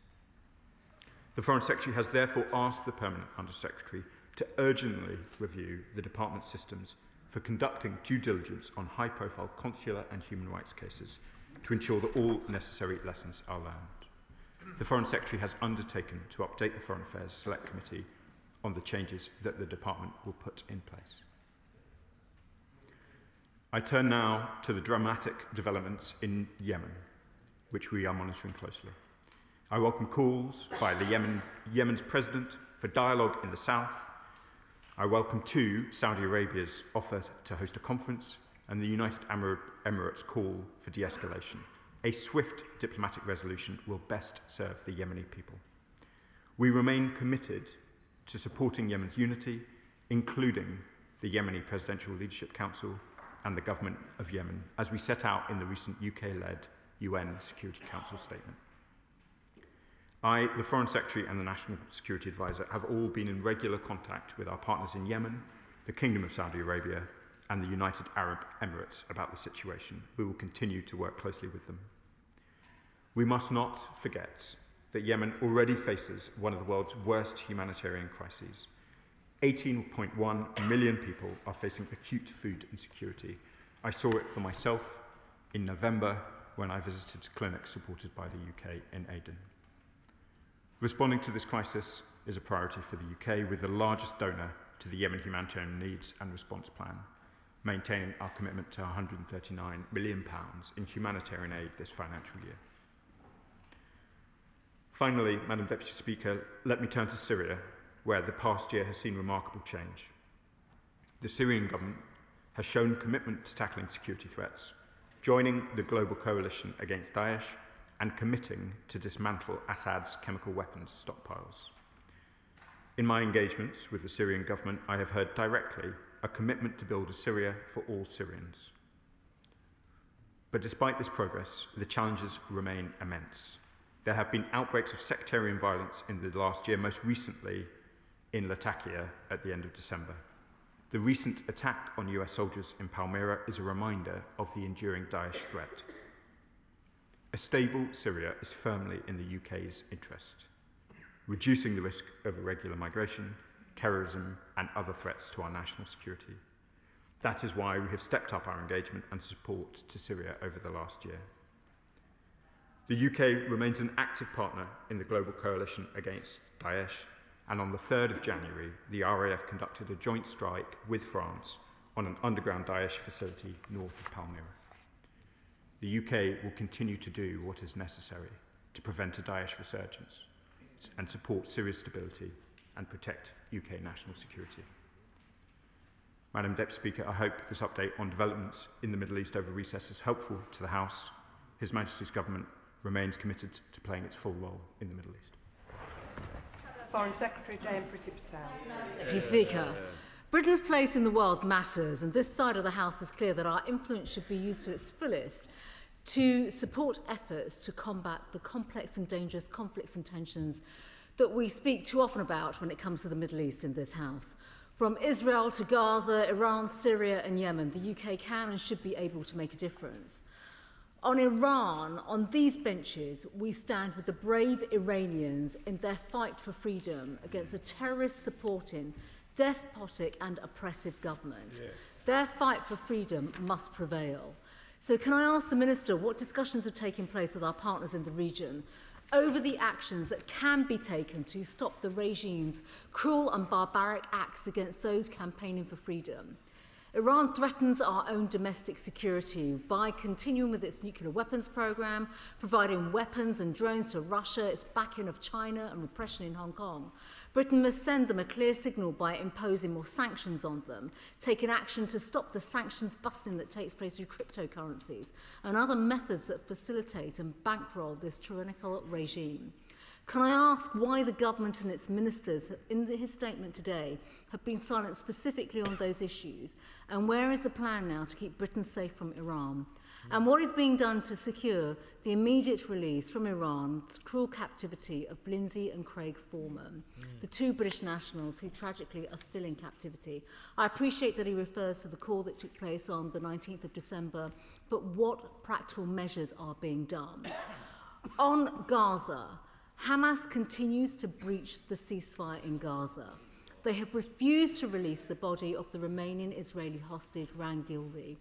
Speaker 20: The Foreign Secretary has therefore asked the Permanent Undersecretary to urgently review the Department's systems for conducting due diligence on high-profile consular and human rights cases to ensure that all necessary lessons are learned. The Foreign Secretary has undertaken to update the Foreign Affairs Select Committee on the changes that the department will put in place. I turn now to the dramatic developments in Yemen, which we are monitoring closely. I welcome calls by Yemen's president for dialogue in the south. I welcome too Saudi Arabia's offer to host a conference and the United Arab Emirates' call for de-escalation. A swift diplomatic resolution will best serve the Yemeni people. We remain committed to supporting Yemen's unity, including the Yemeni Presidential Leadership Council and the government of Yemen, as we set out in the recent UK-led UN Security Council statement. I, the Foreign Secretary and the National Security Advisor have all been in regular contact with our partners in Yemen, the Kingdom of Saudi Arabia and the United Arab Emirates about the situation. We will continue to work closely with them. We must not forget that Yemen already faces one of the world's worst humanitarian crises. 18.1 million people are facing acute food insecurity. I saw it for myself in November when I visited clinics supported by the UK in Aden. Responding to this crisis is a priority for the UK, with the largest donor to the Yemen humanitarian needs and response plan, maintaining our commitment to £139 million in humanitarian aid this financial year. Finally, Madam Deputy Speaker, let me turn to Syria, where the past year has seen remarkable change. The Syrian government has shown commitment to tackling security threats, joining the global coalition against Daesh and committing to dismantle Assad's chemical weapons stockpiles. In my engagements with the Syrian government, I have heard directly a commitment to build a Syria for all Syrians. But despite this progress, the challenges remain immense. There have been outbreaks of sectarian violence in the last year, most recently in Latakia at the end of December. The recent attack on US soldiers in Palmyra is a reminder of the enduring Daesh threat. A stable Syria is firmly in the UK's interest, reducing the risk of irregular migration, terrorism, and other threats to our national security. That is why we have stepped up our engagement and support to Syria over the last year. The UK remains an active partner in the global coalition against Daesh, and on the 3rd of January, the RAF conducted a joint strike with France on an underground Daesh facility north of Palmyra. The UK will continue to do what is necessary to prevent a Daesh resurgence and support Syria's stability and protect UK national security. Madam Deputy Speaker, I hope this update on developments in the Middle East over recess is helpful to the House. His Majesty's Government remains committed to playing its full role in the Middle East.
Speaker 8: Foreign Secretary Jane Pretty-Patel.
Speaker 11: Deputy Speaker, Britain's place in the world matters, and this side of the House is clear that our influence should be used to its fullest to support efforts to combat the complex and dangerous conflicts and tensions that we speak too often about when it comes to the Middle East in this House. From Israel to Gaza, Iran, Syria and Yemen, the UK can and should be able to make a difference. On Iran, on these benches, we stand with the brave Iranians in their fight for freedom against a terrorist-supporting, despotic and oppressive government. Yeah. Their fight for freedom must prevail. So can I ask the Minister what discussions have taken place with our partners in the region over the actions that can be taken to stop the regime's cruel and barbaric acts against those campaigning for freedom? Iran threatens our own domestic security by continuing with its nuclear weapons program, providing weapons and drones to Russia, its backing of China and repression in Hong Kong. Britain must send them a clear signal by imposing more sanctions on them, taking action to stop the sanctions busting that takes place through cryptocurrencies and other methods that facilitate and bankroll this tyrannical regime. Can I ask why the government and its ministers, in his statement today, have been silent specifically on those issues? And where is the plan now to keep Britain safe from Iran? And what is being done to secure the immediate release from Iran's cruel captivity of Lindsay and Craig Foreman, the two British nationals who tragically are still in captivity? I appreciate that he refers to the call that took place on the 19th of December, but what practical measures are being done? On Gaza, Hamas continues to breach the ceasefire in Gaza. they have refused to release the body of the remaining Israeli hostage Ran Gildi,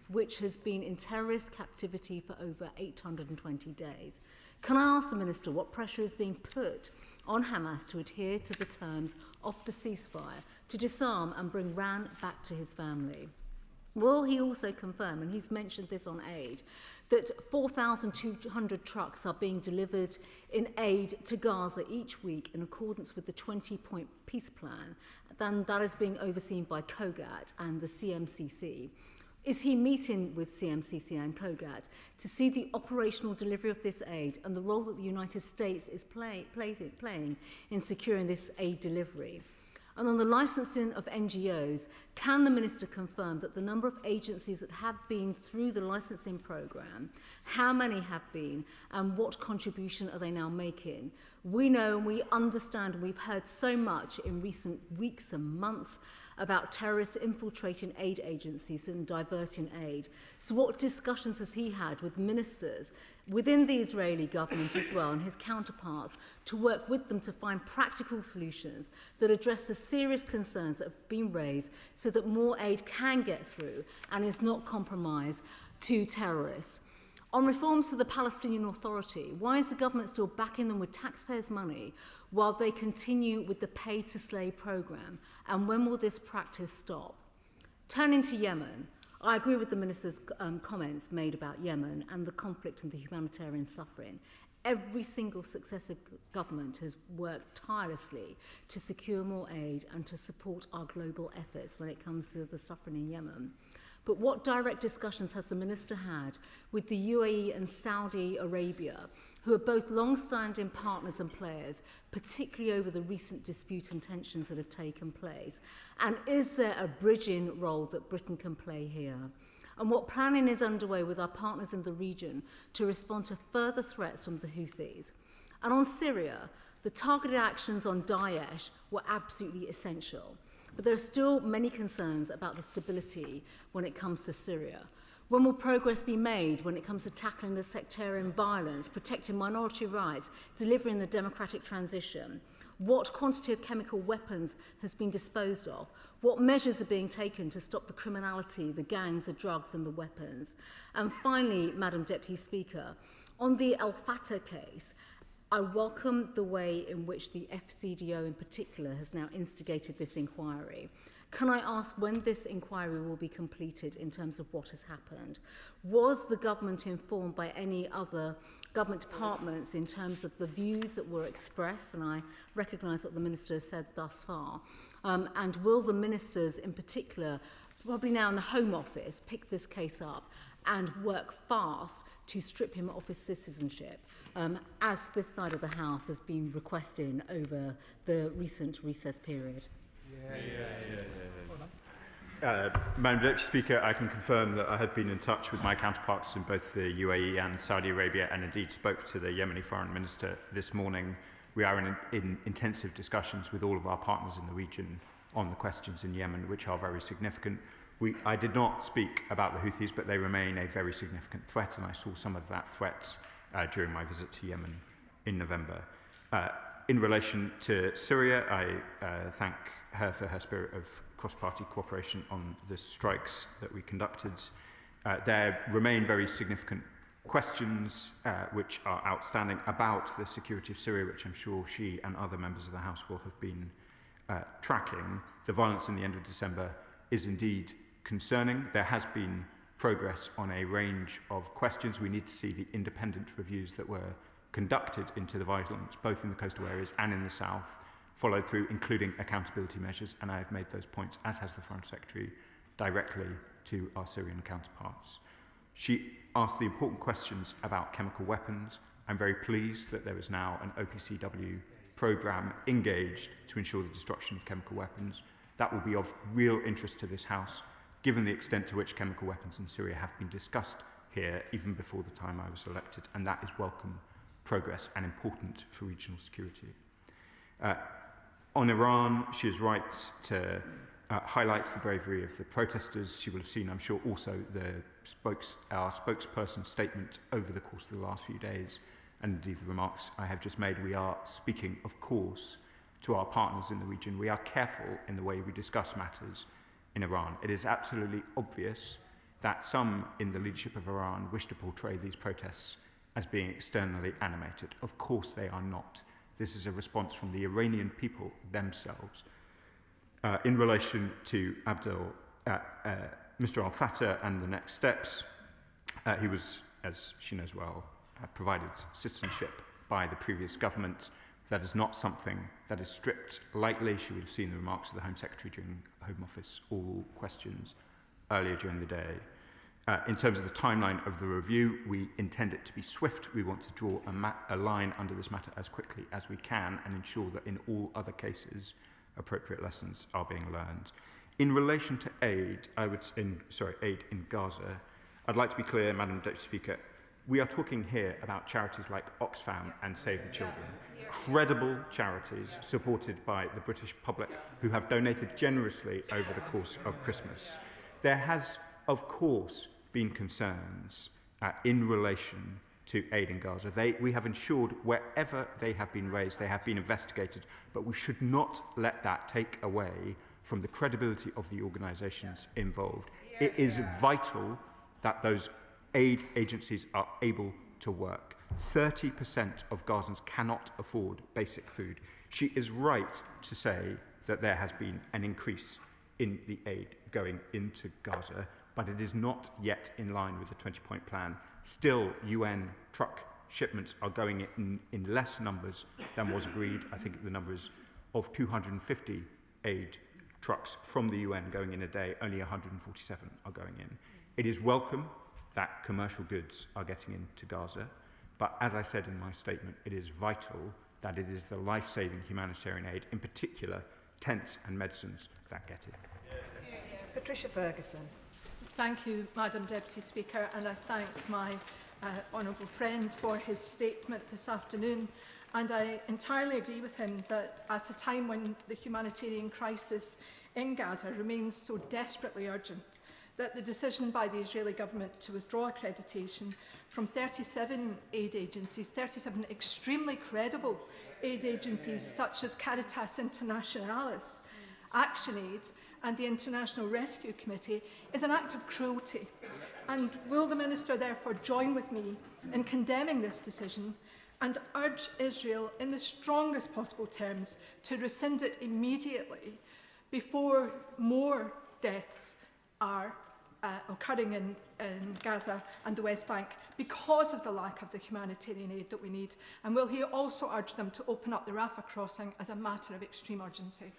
Speaker 11: which has been in terrorist captivity for over 820 days. Can I ask the Minister what pressure is being put on Hamas to adhere to the terms of the ceasefire, to disarm and bring Ran back to his family? Will he also confirm, and he's mentioned this on aid, that 4,200 trucks are being delivered in aid to Gaza each week in accordance with the 20-point peace plan, and that is being overseen by COGAT and the CMCC? Is he meeting with CMCC and COGAT to see the operational delivery of this aid and the role that the United States is playing in securing this aid delivery? And on the licensing of NGOs, can the Minister confirm that the number of agencies that have been through the licensing programme, how many have been, and what contribution are they now making? We know and we understand, and we've heard so much in recent weeks and months about terrorists infiltrating aid agencies and diverting aid. So what discussions has he had with ministers within the Israeli government as well and his counterparts to work with them to find practical solutions that address the serious concerns that have been raised so that more aid can get through and is not compromised to terrorists? On reforms to the Palestinian Authority, why is the government still backing them with taxpayers' money while they continue with the pay-to-slay programme? And when will this practice stop? Turning to Yemen, I agree with the Minister's comments made about Yemen and the conflict and the humanitarian suffering. Every single successive government has worked tirelessly to secure more aid and to support our global efforts when it comes to the suffering in Yemen. But what direct discussions has the Minister had with the UAE and Saudi Arabia, who are both long-standing partners and players, particularly over the recent dispute and tensions that have taken place? And is there a bridging role that Britain can play here? And what planning is underway with our partners in the region to respond to further threats from the Houthis? And on Syria, the targeted actions on Daesh were absolutely essential. But there are still many concerns about the stability when it comes to Syria. When will progress be made when it comes to tackling the sectarian violence, protecting minority rights, delivering the democratic transition? What quantity of chemical weapons has been disposed of? What measures are being taken to stop the criminality, the gangs, the drugs and the weapons? And finally, Madam Deputy Speaker, on the Al Fatah case, I welcome the way in which the FCDO in particular has now instigated this inquiry. Can I ask when this inquiry will be completed in terms of what has happened? Was the government informed by any other government departments in terms of the views that were expressed? And I recognise what the Minister has said thus far. And will the ministers in particular, probably now in the Home Office, pick this case up and work fast to strip him of his citizenship, as this side of the House has been requesting over the recent recess period?
Speaker 20: Madam Deputy Speaker, I can confirm that I have been in touch with my counterparts in both the UAE and Saudi Arabia, and indeed spoke to the Yemeni Foreign Minister this morning. We are in intensive discussions with all of our partners in the region on the questions in Yemen, which are very significant. I did not speak about the Houthis, but they remain a very significant threat, and I saw some of that threat during my visit to Yemen in November. In relation to Syria, I thank her for her spirit of cross-party cooperation on the strikes that we conducted. There remain very significant questions which are outstanding about the security of Syria, which I'm sure she and other members of the House will have been tracking. The violence in the end of December is indeed concerning. There has been progress on a range of questions. We need to see the independent reviews that were conducted into the violence, both in the coastal areas and in the south, followed through, including accountability measures, and I have made those points, as has the Foreign Secretary, directly to our Syrian counterparts. She asked the important questions about chemical weapons. I'm very pleased that there is now an OPCW programme engaged to ensure the destruction of chemical weapons. That will be of real interest to this House, given the extent to which chemical weapons in Syria have been discussed here even before the time I was elected, and that is welcome progress and important for regional security. On Iran, she is right to highlight the bravery of the protesters. She will have seen, I'm sure, also our spokesperson's statement over the course of the last few days, and indeed the remarks I have just made. We are speaking, of course, to our partners in the region. We are careful in the way we discuss matters in Iran. It is absolutely obvious that some in the leadership of Iran wish to portray these protests as being externally animated. Of course they are not. This is a response from the Iranian people themselves. In relation to Mr. Al-Fattah and the next steps, he was, as she knows well, provided citizenship by the previous government. That is not something that is stripped lightly. She would have seen the remarks of the Home Secretary during Home Office oral questions earlier during the day. In terms of the timeline of the review, we intend it to be swift. We want to draw a line under this matter as quickly as we can and ensure that in all other cases, appropriate lessons are being learned. In relation to aid, aid in Gaza, I'd like to be clear, Madam Deputy Speaker, we are talking here about charities like Oxfam and Save the Children, credible charities supported by the British public who have donated generously over the course of Christmas. There has, of course, been concerns in relation to aid in Gaza. We have ensured wherever they have been raised, they have been investigated, but we should not let that take away from the credibility of the organisations involved. It is vital that those aid agencies are able to work. 30% of Gazans cannot afford basic food. She is right to say that there has been an increase in the aid going into Gaza, but it is not yet in line with the 20-point plan. Still, UN truck shipments are going in less numbers than was agreed. I think the number is of 250 aid trucks from the UN going in a day, only 147 are going in. It is welcome that commercial goods are getting into Gaza, but as I said in my statement, it is vital that it is the life-saving humanitarian aid, in particular tents and medicines, that get it.
Speaker 8: Patricia Ferguson.
Speaker 13: Thank you, Madam Deputy Speaker, and I thank my honourable friend for his statement this afternoon. And I entirely agree with him that at a time when the humanitarian crisis in Gaza remains so desperately urgent, that the decision by the Israeli government to withdraw accreditation from 37 aid agencies, 37 extremely credible aid agencies such as Caritas Internationalis, ActionAid and the International Rescue Committee, is an act of cruelty. And will the Minister therefore join with me in condemning this decision and urge Israel in the strongest possible terms to rescind it immediately before more deaths are occurring in Gaza and the West Bank because of the lack of the humanitarian aid that we need? And will he also urge them to open up the Rafah crossing as a matter of extreme urgency?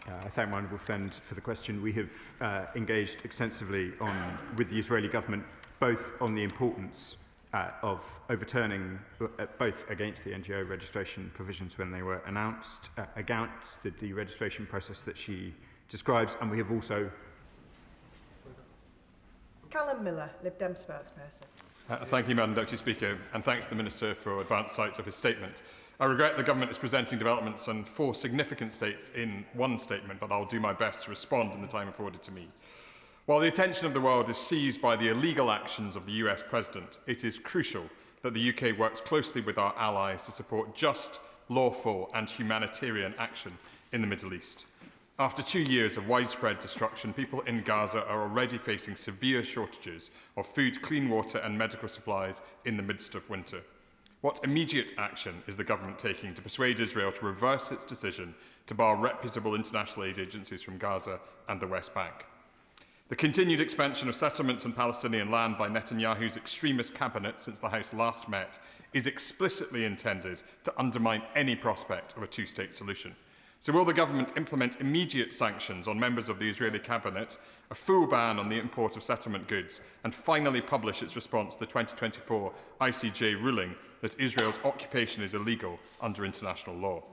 Speaker 20: I thank my honourable friend for the question. We have engaged extensively with the Israeli government, both on the importance of overturning, both against the NGO registration provisions when they were announced, against the deregistration process that she describes, and we have also...
Speaker 8: Callum Miller, Lib Dem spokesperson.
Speaker 14: Thank you, Madam Deputy Speaker, and thanks to the Minister for advance sight of his statement. I regret the Government is presenting developments on 4 significant states in one statement, but I'll do my best to respond in the time afforded to me. While the attention of the world is seized by the illegal actions of the US President, it is crucial that the UK works closely with our allies to support just, lawful and humanitarian action in the Middle East. After 2 years of widespread destruction, people in Gaza are already facing severe shortages of food, clean water and medical supplies in the midst of winter. What immediate action is the government taking to persuade Israel to reverse its decision to bar reputable international aid agencies from Gaza and the West Bank? The continued expansion of settlements on Palestinian land by Netanyahu's extremist cabinet since the House last met is explicitly intended to undermine any prospect of a two-state solution. So will the government implement immediate sanctions on members of the Israeli cabinet, a full ban on the import of settlement goods, and finally publish its response to the 2024 ICJ ruling that Israel's occupation is illegal under international law?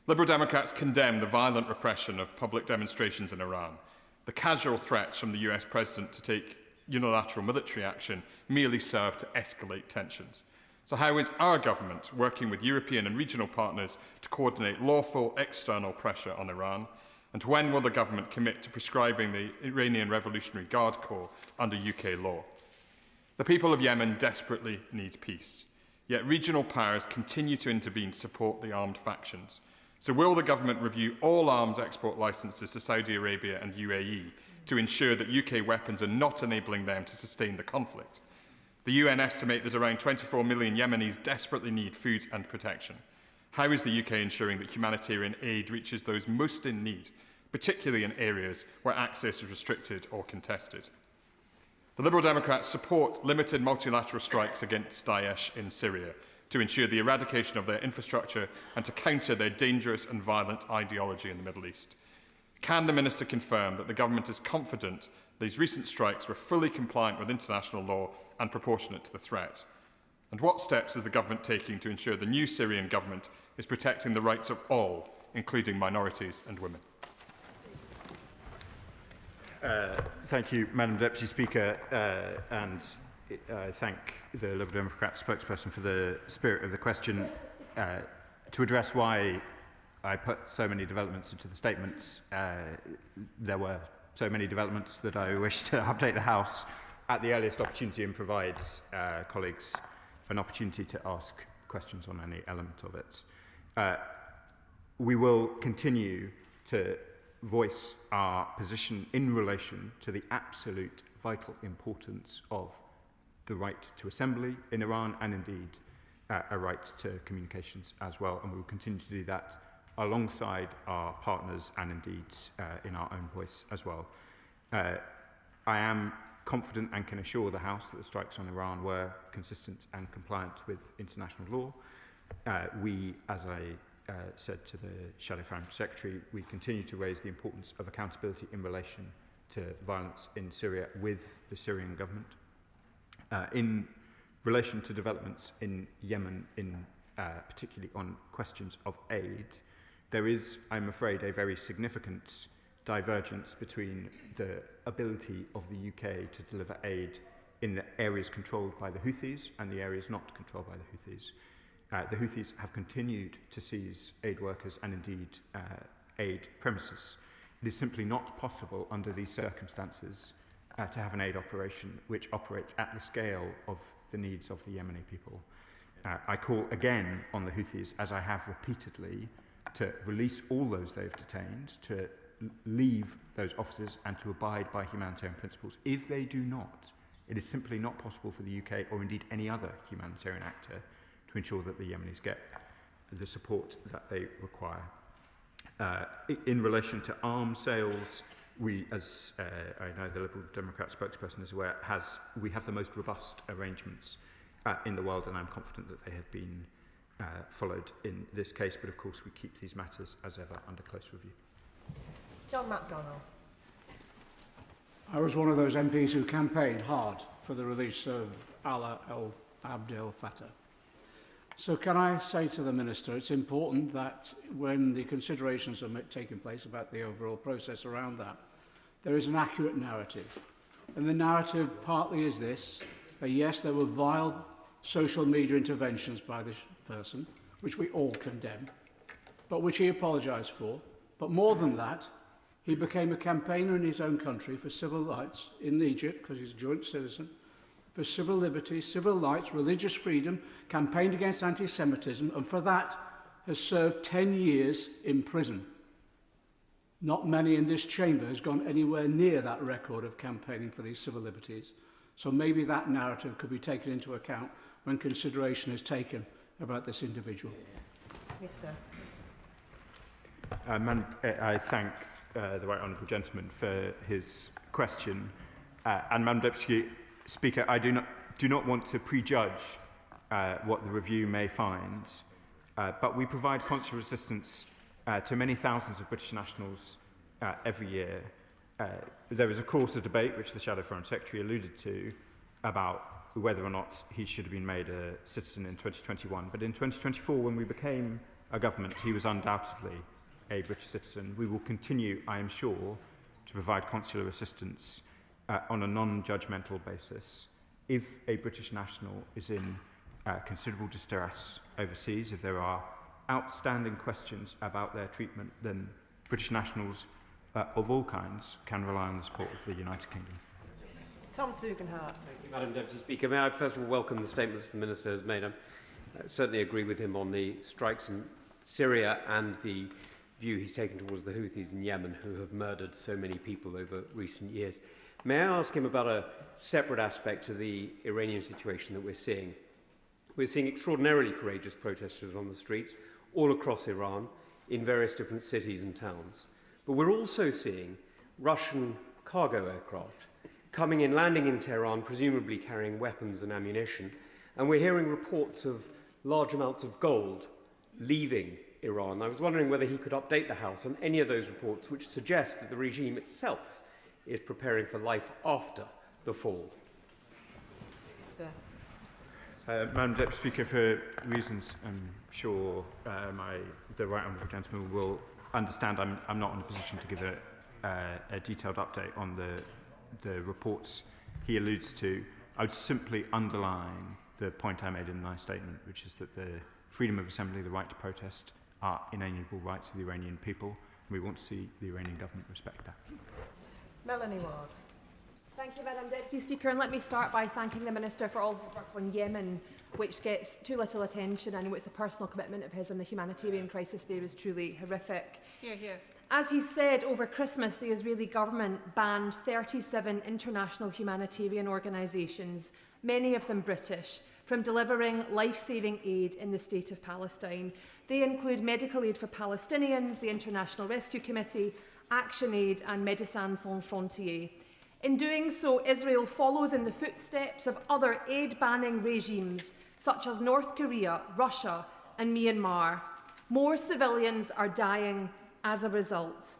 Speaker 14: Liberal Democrats condemn the violent repression of public demonstrations in Iran. The casual threats from the US President to take unilateral military action merely serve to escalate tensions. So how is our government working with European and regional partners to coordinate lawful external pressure on Iran? And when will the government commit to prescribing the Iranian Revolutionary Guard Corps under UK law? The people of Yemen desperately need peace. Yet regional powers continue to intervene to support the armed factions. So will the government review all arms export licences to Saudi Arabia and UAE to ensure that UK weapons are not enabling them to sustain the conflict? The UN estimate that around 24 million Yemenis desperately need food and protection. How is the UK ensuring that humanitarian aid reaches those most in need, particularly in areas where access is restricted or contested? The Liberal Democrats support limited multilateral strikes against Daesh in Syria to ensure the eradication of their infrastructure and to counter their dangerous and violent ideology in the Middle East. Can the Minister confirm that the government is confident these recent strikes were fully compliant with international law and proportionate to the threat? And what steps is the government taking to ensure the new Syrian government is protecting the rights of all, including minorities and women?
Speaker 20: Thank you, Madam Deputy Speaker, and I thank the Liberal Democrat spokesperson for the spirit of the question. To address why I put so many developments into the statements, there were so many developments that I wish to update the House at the earliest opportunity and provide colleagues an opportunity to ask questions on any element of it. We will continue to voice our position in relation to the absolute vital importance of the right to assembly in Iran and indeed a right to communications as well, and we will continue to do that alongside our partners and indeed in our own voice as well. I am confident and can assure the House that the strikes on Iran were consistent and compliant with international law. We, as I said to the Shadow Foreign Secretary, we continue to raise the importance of accountability in relation to violence in Syria with the Syrian government. In relation to developments in Yemen, particularly on questions of aid, there is, I'm afraid, a very significant divergence between the ability of the UK to deliver aid in the areas controlled by the Houthis and the areas not controlled by the Houthis. The Houthis have continued to seize aid workers and indeed aid premises. It is simply not possible under these circumstances to have an aid operation which operates at the scale of the needs of the Yemeni people. I call again on the Houthis, as I have repeatedly, to release all those they've detained, to leave those officers and to abide by humanitarian principles. If they do not, it is simply not possible for the UK or indeed any other humanitarian actor to ensure that the Yemenis get the support that they require. In relation to arms sales, we, as I know the Liberal Democrat spokesperson is aware, we have the most robust arrangements in the world, and I'm confident that they have been followed in this case, but of course we keep these matters as ever under close review.
Speaker 8: John MacDonald.
Speaker 16: I was one of those MPs who campaigned hard for the release of Alaa Abd El Fattah. So can I say to the Minister, it's important that when the considerations are taking place about the overall process around that, there is an accurate narrative. And the narrative partly is this, that yes, there were vile social media interventions by this person, which we all condemn, but which he apologised for. But more than that, he became a campaigner in his own country for civil rights in Egypt, because he's a joint citizen, for civil liberties, civil rights, religious freedom, campaigned against anti-Semitism, and for that has served 10 years in prison. Not many in this chamber has gone anywhere near that record of campaigning for these civil liberties. So maybe that narrative could be taken into account when consideration is taken about this individual.
Speaker 8: Mr.
Speaker 20: I thank the Right Honourable Gentleman for his question. And Madam Deputy Speaker, I do not want to prejudge what the review may find, but we provide consular assistance to many thousands of British nationals every year. There is, of course, a debate, which the Shadow Foreign Secretary alluded to, about whether or not he should have been made a citizen in 2021. But in 2024, when we became a government, he was undoubtedly a British citizen. We will continue, I am sure, to provide consular assistance on a non-judgmental basis. If a British national is in considerable distress overseas, if there are outstanding questions about their treatment, then British nationals of all kinds can rely on the support of the United Kingdom.
Speaker 8: Tom Tugendhat.
Speaker 18: Thank you, Madam Deputy Speaker. May I first of all welcome the statements the Minister has made. I'm
Speaker 9: certainly agree with him on the strikes in Syria and the view he's taken towards the Houthis in Yemen, who have murdered so many people over recent years. May I ask him about a separate aspect of the Iranian situation that we're seeing? We're seeing extraordinarily courageous protesters on the streets all across Iran in various different cities and towns. But we're also seeing Russian cargo aircraft coming in, landing in Tehran, presumably carrying weapons and ammunition. And we're hearing reports of large amounts of gold leaving Iran. I was wondering whether he could update the House on any of those reports which suggest that the regime itself is preparing for life after the fall.
Speaker 20: Madam Deputy Speaker, for reasons I'm sure the right honourable gentleman will understand, I'm not in a position to give a detailed update on the reports he alludes to. I would simply underline the point I made in my statement, which is that the freedom of assembly, the right to protest, are inalienable rights of the Iranian people, and we want to see the Iranian government respect that.
Speaker 8: Melanie Ward.
Speaker 4: Thank you, Madam Deputy Speaker, and let me start by thanking the Minister for all his work on Yemen, which gets too little attention. I know it's a personal commitment of his, and the humanitarian crisis there is truly horrific.
Speaker 13: Hear, hear.
Speaker 4: As he said, over Christmas, the Israeli government banned 37 international humanitarian organisations, many of them British, from delivering life-saving aid in the state of Palestine. They include Medical Aid for Palestinians, the International Rescue Committee, Action Aid and Médecins Sans Frontières. In doing so, Israel follows in the footsteps of other aid-banning regimes such as North Korea, Russia and Myanmar. More civilians are dying as a result.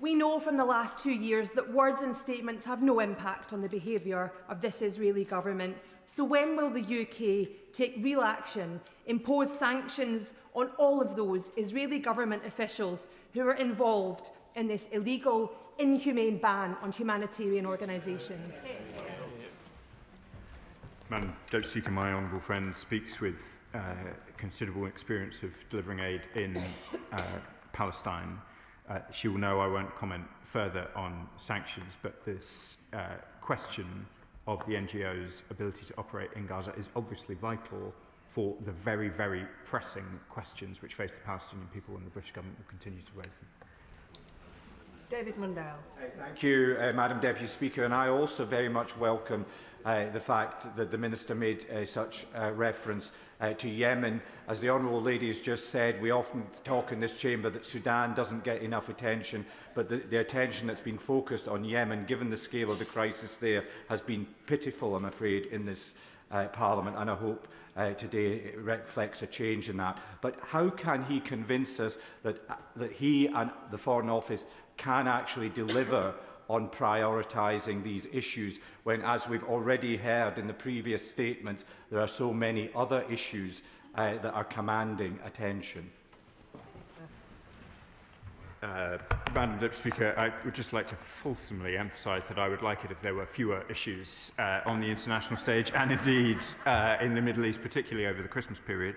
Speaker 4: We know from the last 2 years that words and statements have no impact on the behaviour of this Israeli government. So when will the UK take real action, impose sanctions on all of those Israeli government officials who are involved in this illegal, inhumane ban on humanitarian organisations?
Speaker 20: Madam Deputy Speaker, my honourable friend speaks with considerable experience of delivering aid in Palestine. She will know I won't comment further on sanctions, but this question of the NGO's ability to operate in Gaza is obviously vital for the very, very pressing questions which face the Palestinian people, and the British government will continue to raise them.
Speaker 8: David Mundell.
Speaker 18: Thank you, Madam Deputy Speaker, and I also very much welcome the fact that the Minister made such reference to Yemen. As the Honourable Lady has just said, we often talk in this chamber that Sudan doesn't get enough attention, but the attention that's been focused on Yemen, given the scale of the crisis there, has been pitiful, I'm afraid, in this Parliament, and I hope today it reflects a change in that. But how can he convince us that he and the Foreign Office can actually deliver on prioritising these issues when, as we've already heard in the previous statements, there are so many other issues that are commanding attention?
Speaker 20: Madam Deputy Speaker, I would just like to fulsomely emphasise that I would like it if there were fewer issues on the international stage, and indeed in the Middle East, particularly over the Christmas period.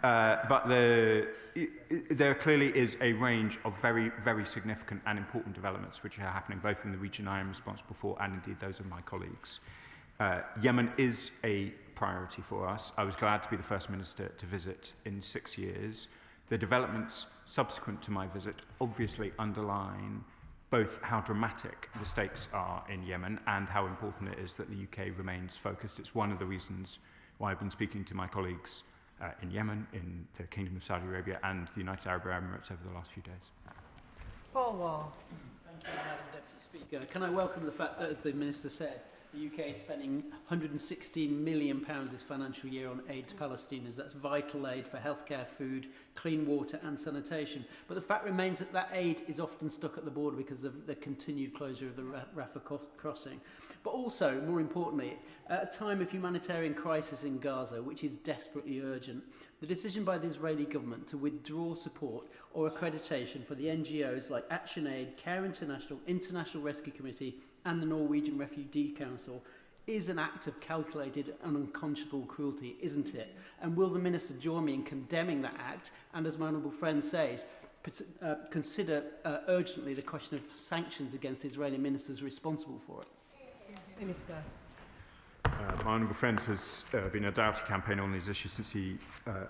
Speaker 20: But there clearly is a range of very, very significant and important developments which are happening both in the region I am responsible for and indeed those of my colleagues. Yemen is a priority for us. I was glad to be the first minister to visit in 6 years. The developments subsequent to my visit obviously underline both how dramatic the stakes are in Yemen and how important it is that the UK remains focused. It's one of the reasons why I've been speaking to my colleagues in Yemen, in the Kingdom of Saudi Arabia and the United Arab Emirates over the last few days.
Speaker 8: Paul Wall.
Speaker 19: Thank you, Madam Deputy Speaker. Can I welcome the fact that, as the Minister said, the UK is spending £116 million this financial year on aid to Palestinians. That's vital aid for healthcare, food, clean water and sanitation. But the fact remains that that aid is often stuck at the border because of the continued closure of the Rafah crossing. But also, more importantly, at a time of humanitarian crisis in Gaza, which is desperately urgent, the decision by the Israeli government to withdraw support or accreditation for the NGOs like Action Aid, Care International, International Rescue Committee and the Norwegian Refugee Council is an act of calculated and unconscionable cruelty, isn't it? And will the Minister join me in condemning that act and, as my honourable friend says, consider urgently the question of sanctions against Israeli ministers responsible for it?
Speaker 8: Minister.
Speaker 20: My honourable friend has been a doughty campaigner on these issues since he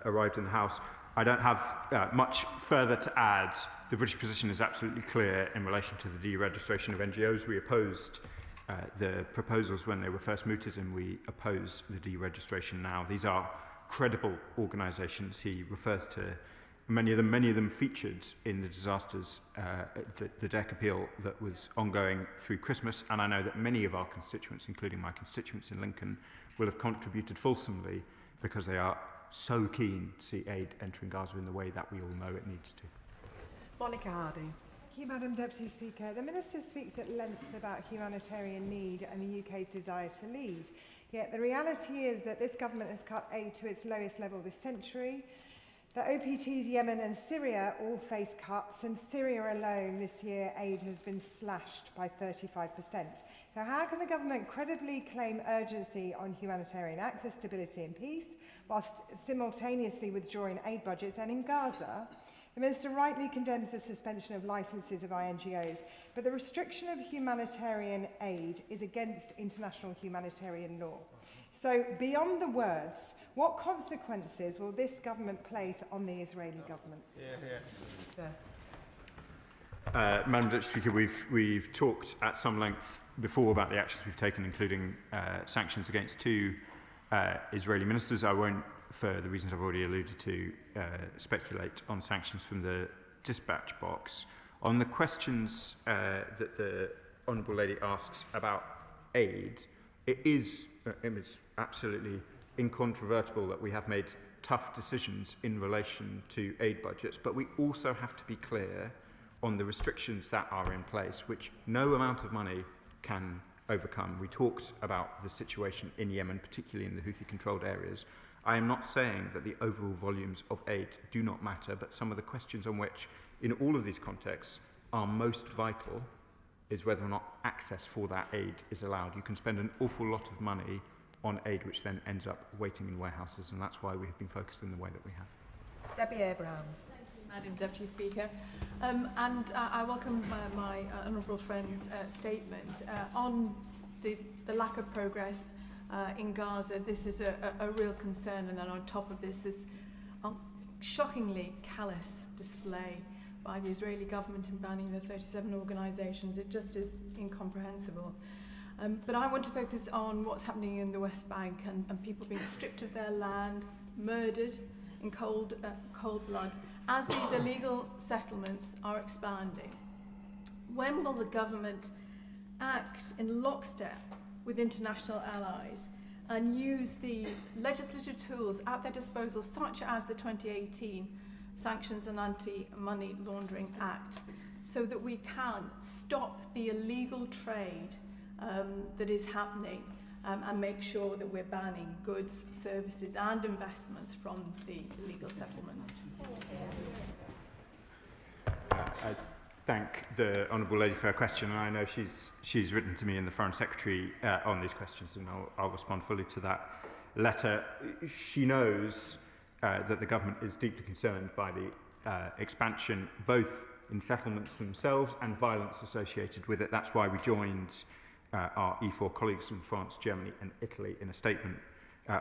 Speaker 20: arrived in the House. I don't have much further to add. The British position is absolutely clear in relation to the deregistration of NGOs. We opposed the proposals when they were first mooted, and we oppose the deregistration now. These are credible organisations. He refers to many of them featured in the disasters, the DEC appeal that was ongoing through Christmas, and I know that many of our constituents, including my constituents in Lincoln, will have contributed fulsomely because they are so keen to see aid entering Gaza in the way that we all know it needs to.
Speaker 8: Monica Harding.
Speaker 3: Thank you, Madam Deputy Speaker. The Minister speaks at length about humanitarian need and the UK's desire to lead. Yet the reality is that this government has cut aid to its lowest level this century. The OPTs Yemen and Syria all face cuts, and Syria alone this year aid has been slashed by 35%. So how can the government credibly claim urgency on humanitarian access, stability and peace, whilst simultaneously withdrawing aid budgets? And in Gaza, the Minister rightly condemns the suspension of licences of INGOs, but the restriction of humanitarian aid is against international humanitarian law. So, beyond the words, what consequences will this government place on the Israeli government?
Speaker 20: Madam Deputy Speaker, we've talked at some length before about the actions we've taken, including sanctions against two Israeli ministers. I won't, for the reasons I've already alluded to, speculate on sanctions from the dispatch box. On the questions that the Honourable Lady asks about aid, it's absolutely incontrovertible that we have made tough decisions in relation to aid budgets, but we also have to be clear on the restrictions that are in place, which no amount of money can overcome. We talked about the situation in Yemen, particularly in the Houthi-controlled areas. I am not saying that the overall volumes of aid do not matter, but some of the questions on which, in all of these contexts, are most vital is whether or not access for that aid is allowed. You can spend an awful lot of money on aid which then ends up waiting in warehouses, and that's why we have been focused in the way that we have.
Speaker 8: Debbie Abrahams.
Speaker 13: Madam Deputy Speaker, and I welcome my honourable friend's statement on the lack of progress in Gaza. This is a real concern, and then on top of this shockingly callous display by the Israeli government in banning the 37 organisations. It just is incomprehensible. But I want to focus on what's happening in the West Bank and people being stripped of their land, murdered in cold blood, as these illegal settlements are expanding. When will the government act in lockstep with international allies and use the legislative tools at their disposal, such as the 2018 Sanctions and Anti-Money Laundering Act, so that we can stop the illegal trade that is happening and make sure that we're banning goods, services and investments from the illegal settlements?
Speaker 20: I thank the Honourable Lady for her question, and I know she's written to me and the Foreign Secretary on these questions, and I'll respond fully to that letter. She knows that the government is deeply concerned by the expansion, both in settlements themselves and violence associated with it. That's why we joined our E4 colleagues from France, Germany and Italy in a statement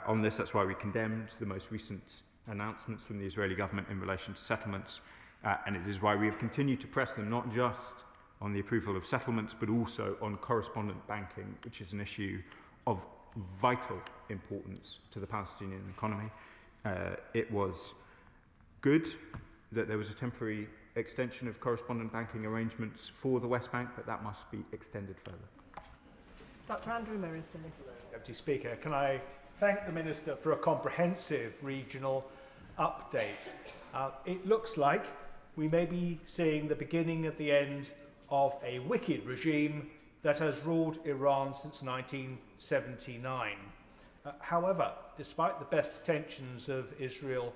Speaker 20: on this. That's why we condemned the most recent announcements from the Israeli government in relation to settlements, and it is why we have continued to press them, not just on the approval of settlements, but also on correspondent banking, which is an issue of vital importance to the Palestinian economy. It was good that there was a temporary extension of correspondent banking arrangements for the West Bank, but that must be extended further.
Speaker 8: Dr. Andrew Morrison.
Speaker 10: Deputy Speaker, can I thank the Minister for a comprehensive regional update. It looks like we may be seeing the beginning of the end of a wicked regime that has ruled Iran since 1979. However, despite the best intentions of Israel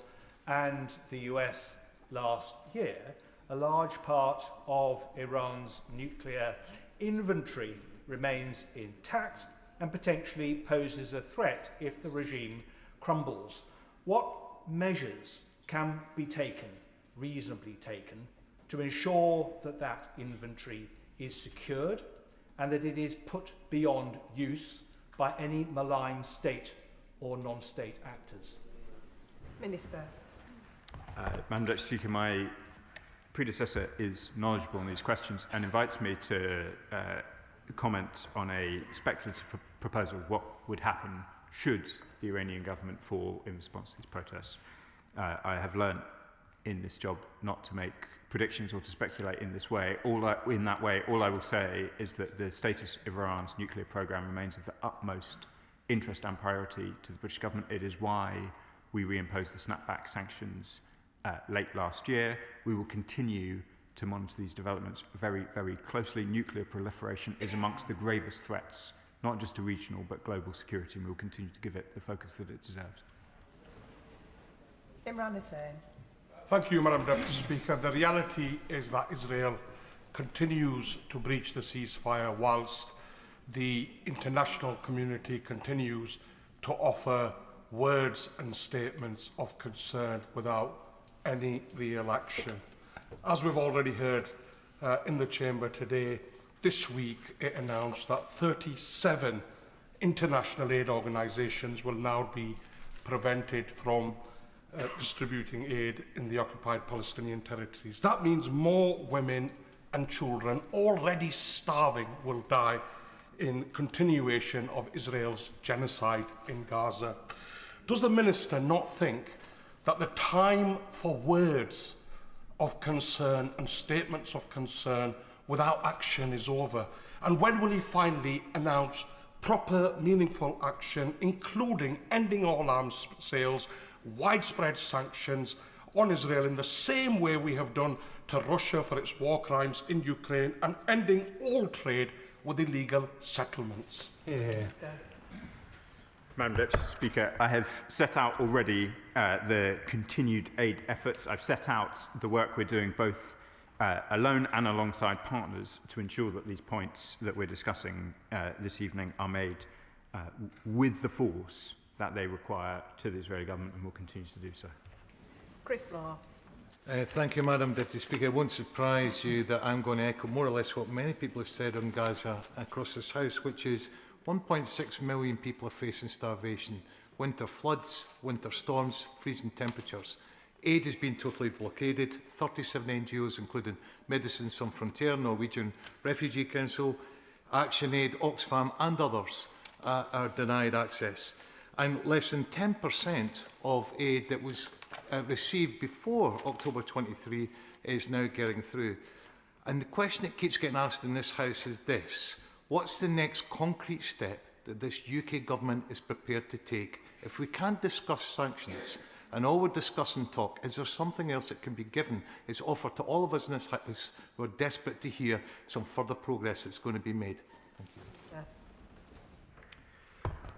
Speaker 10: and the US last year, a large part of Iran's nuclear inventory remains intact and potentially poses a threat if the regime crumbles. What measures can be taken, reasonably taken, to ensure that that inventory is secured and that it is put beyond use by any malign state or non-state actors?
Speaker 8: Minister.
Speaker 20: Madam Deputy Speaker, my predecessor is knowledgeable on these questions and invites me to comment on a speculative proposal of what would happen should the Iranian government fall in response to these protests. I have learned in this job not to make predictions or to speculate in this way. All I will say is that the status of Iran's nuclear program remains of the utmost interest and priority to the British government. It is why we reimposed the snapback sanctions late last year. We will continue to monitor these developments very, very closely. Nuclear proliferation is amongst the gravest threats, not just to regional but global security, and we will continue to give it the focus that it deserves.
Speaker 8: Imran Hussain.
Speaker 5: Thank you, Madam Deputy Speaker. The reality is that Israel continues to breach the ceasefire whilst the international community continues to offer words and statements of concern without any real action. As we've already heard in the Chamber today, this week it announced that 37 international aid organisations will now be prevented from distributing aid in the occupied Palestinian territories. That means more women and children already starving will die in continuation of Israel's genocide in Gaza. Does the Minister not think that the time for words of concern and statements of concern without action is over? And when will he finally announce proper, meaningful action, including ending all arms sales, widespread sanctions on Israel in the same way we have done to Russia for its war crimes in Ukraine, and ending all trade with illegal settlements?
Speaker 20: Madam Deputy Speaker, I have set out already the continued aid efforts. I've set out the work we're doing both alone and alongside partners to ensure that these points that we're discussing this evening are made with the force that they require to the Israeli government, and will continue to do so.
Speaker 8: Chris Law.
Speaker 15: Thank you, Madam Deputy Speaker. It won't surprise you that I'm going to echo more or less what many people have said on Gaza across this House, which is 1.6 million people are facing starvation, winter floods, winter storms, freezing temperatures. Aid has been totally blockaded. 37 NGOs, including Médecins Sans Frontières, Norwegian Refugee Council, ActionAid, Oxfam and others are denied access. And less than 10% of aid that was received before October 23 is now getting through. And the question that keeps getting asked in this House is this: what's the next concrete step that this UK government is prepared to take? If we can't discuss sanctions and all we discuss and talk, is there something else that can be given, is offered to all of us in this House who are desperate to hear some further progress that's going to be made? Thank you.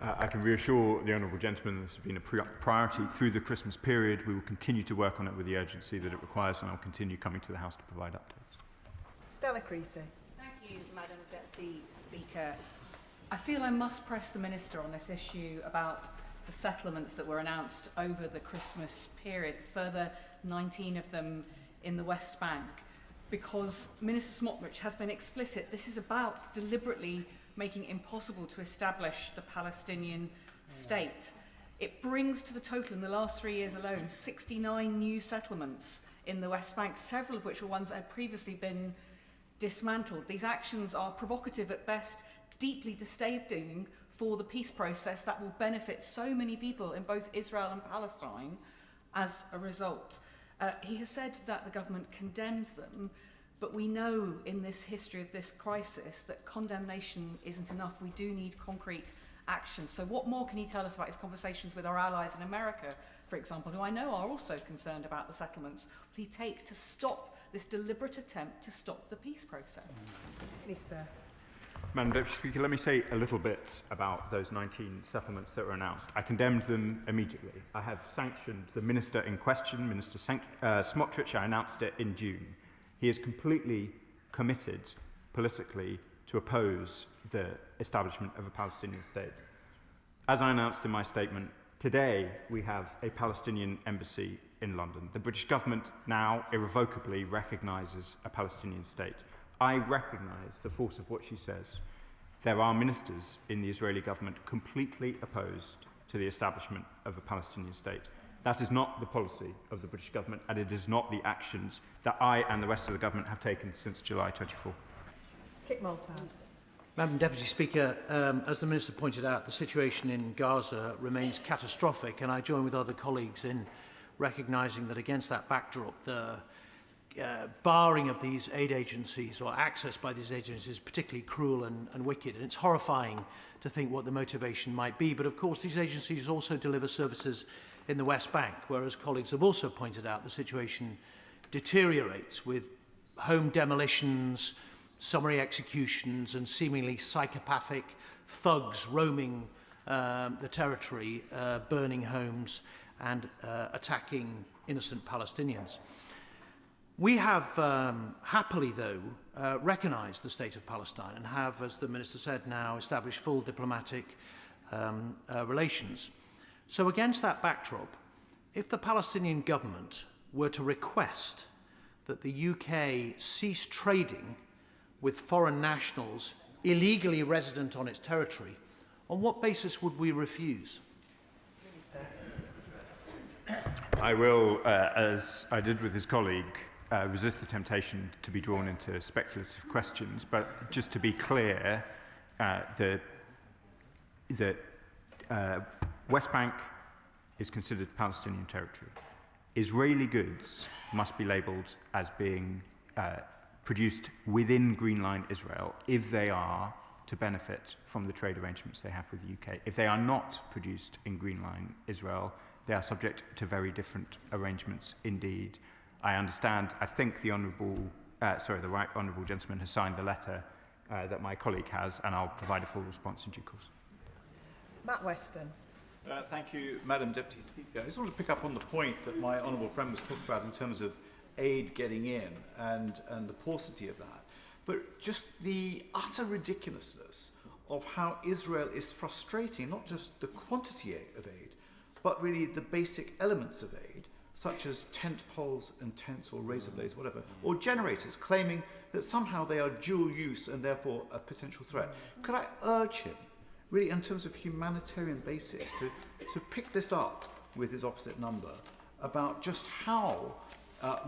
Speaker 20: I can reassure the honourable gentleman this has been a priority through the Christmas period. We will continue to work on it with the urgency that it requires, and I will continue coming to the House to provide updates.
Speaker 8: Stella Creasy.
Speaker 21: Thank you, Madam Deputy Speaker. I feel I must press the Minister on this issue about the settlements that were announced over the Christmas period, further 19 of them in the West Bank, because Minister Smotrich has been explicit. This is about deliberately making it impossible to establish the Palestinian state. It brings to the total in the last 3 years alone 69 new settlements in the West Bank, several of which were ones that had previously been dismantled. These actions are provocative at best, deeply destabilising for the peace process that will benefit so many people in both Israel and Palestine as a result. He has said that the government condemns them, but we know in this history of this crisis that condemnation isn't enough. We do need concrete action. So what more can he tell us about his conversations with our allies in America, for example, who I know are also concerned about the settlements? Will he take to stop this deliberate attempt to stop the peace process?
Speaker 8: Minister.
Speaker 20: Madam Deputy Speaker, let me say a little bit about those 19 settlements that were announced. I condemned them immediately. I have sanctioned the minister in question, Minister Smotrich. I announced it in June. He is completely committed politically to oppose the establishment of a Palestinian state. As I announced in my statement, today we have a Palestinian embassy in London. The British government now irrevocably recognises a Palestinian state. I recognise the force of what she says. There are ministers in the Israeli government completely opposed to the establishment of a Palestinian state. That is not the policy of the British government, and it is not the actions that I and the rest of the government have taken since July 24.
Speaker 8: Kit Malthouse.
Speaker 12: Madam Deputy Speaker, as the Minister pointed out, the situation in Gaza remains catastrophic, and I join with other colleagues in recognising that against that backdrop, the barring of these aid agencies or access by these agencies is particularly cruel and wicked. And it's horrifying to think what the motivation might be. But of course, these agencies also deliver services in the West Bank, where, as colleagues have also pointed out, the situation deteriorates with home demolitions, summary executions, and seemingly psychopathic thugs roaming the territory, burning homes and attacking innocent Palestinians. We have happily, though, recognised the state of Palestine and have, as the Minister said, now established full diplomatic relations. So against that backdrop, if the Palestinian government were to request that the UK cease trading with foreign nationals illegally resident on its territory, on what basis would we refuse?
Speaker 20: I will, as I did with his colleague, resist the temptation to be drawn into speculative questions, but just to be clear, the West Bank is considered Palestinian territory. Israeli goods must be labelled as being produced within Green Line Israel if they are to benefit from the trade arrangements they have with the UK. If they are not produced in Green Line Israel, they are subject to very different arrangements indeed. I understand, I think the right honourable gentleman has signed the letter that my colleague has, and I'll provide a full response in due course.
Speaker 8: Matt Weston.
Speaker 22: Thank you, Madam Deputy Speaker. I just want to pick up on the point that my honourable friend was talking about in terms of aid getting in and the paucity of that. But just the utter ridiculousness of how Israel is frustrating not just the quantity of aid, but really the basic elements of aid, such as tent poles and tents or razor blades, whatever, or generators, claiming that somehow they are dual use and therefore a potential threat. Could I urge him, really in terms of humanitarian basis, to pick this up with his opposite number about just how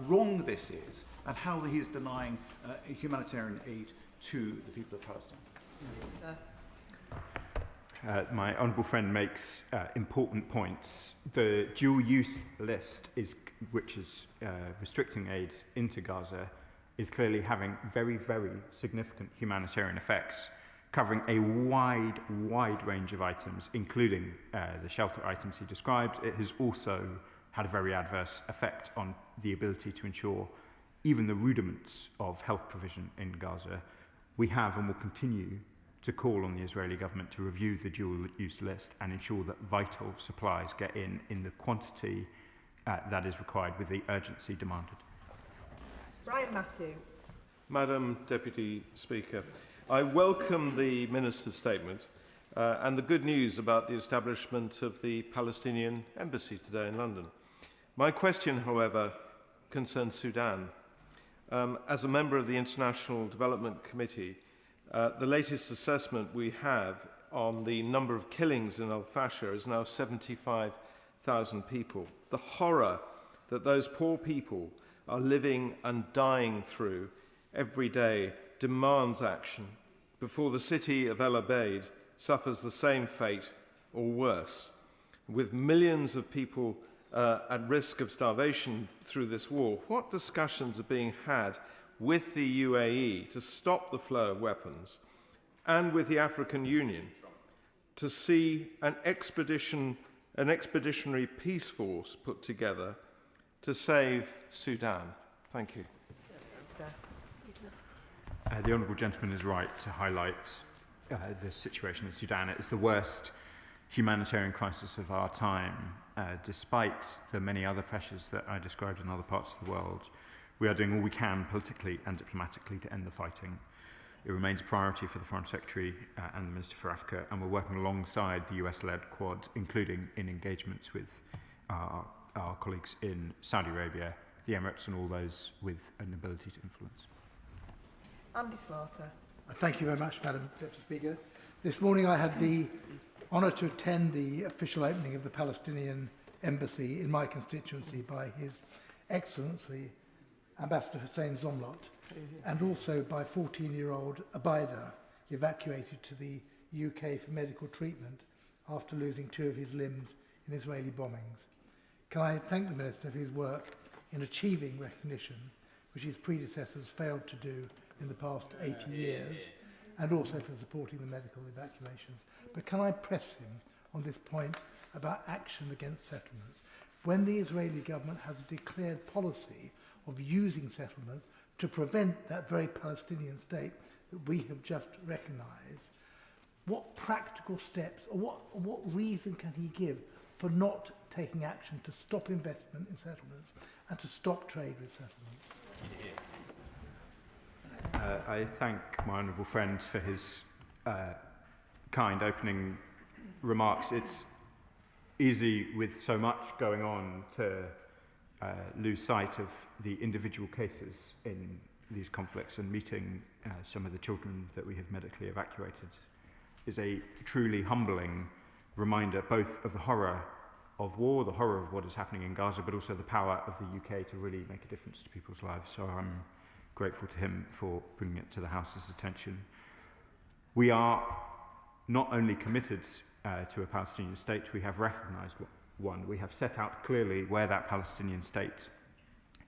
Speaker 22: wrong this is and how he is denying humanitarian aid to the people of Palestine?
Speaker 20: My honourable friend makes important points. The dual-use list, which is restricting aid into Gaza, is clearly having very, very significant humanitarian effects, covering a wide range of items, including the shelter items he described. It has also had a very adverse effect on the ability to ensure even the rudiments of health provision in Gaza. We have and will continue to call on the Israeli government to review the dual-use list and ensure that vital supplies get in the quantity that is required with the urgency demanded.
Speaker 8: Brian Matthew.
Speaker 23: Madam Deputy Speaker, I welcome the Minister's statement and the good news about the establishment of the Palestinian Embassy today in London. My question, however, concerns Sudan. As a member of the International Development Committee, the latest assessment we have on the number of killings in Al-Fasher is now 75,000 people. The horror that those poor people are living and dying through every day demands action before the city of El Obeid suffers the same fate or worse. With millions of people at risk of starvation through this war, what discussions are being had with the UAE to stop the flow of weapons and with the African Union to see an expeditionary peace force put together to save Sudan? Thank you.
Speaker 20: The honourable gentleman is right to highlight the situation in Sudan. It is the worst humanitarian crisis of our time, despite the many other pressures that I described in other parts of the world. We are doing all we can politically and diplomatically to end the fighting. It remains a priority for the Foreign Secretary and the Minister for Africa, and we're working alongside the US-led Quad, including in engagements with our colleagues in Saudi Arabia, the Emirates, and all those with an ability to influence.
Speaker 8: Andy Slaughter.
Speaker 1: Thank you very much, Madam Deputy Speaker. This morning I had the honour to attend the official opening of the Palestinian embassy in my constituency by His Excellency Ambassador Hussein Zomlot, and also by 14-year-old Abida, evacuated to the UK for medical treatment after losing 2 of his limbs in Israeli bombings. Can I thank the Minister for his work in achieving recognition, which his predecessors failed to do in the past 80 years, and also for supporting the medical evacuations. But can I press him on this point about action against settlements? When the Israeli government has a declared policy of using settlements to prevent that very Palestinian state that we have just recognised, what practical steps or what reason can he give for not taking action to stop investment in settlements and to stop trade with settlements?
Speaker 20: I thank my honourable friend for his kind opening remarks. It's easy with so much going on to lose sight of the individual cases in these conflicts, and meeting some of the children that we have medically evacuated is a truly humbling reminder both of the horror of war, the horror of what is happening in Gaza, but also the power of the UK to really make a difference to people's lives. So I'm grateful to him for bringing it to the House's attention. We are not only committed to a Palestinian state, we have recognised one. We have set out clearly where that Palestinian state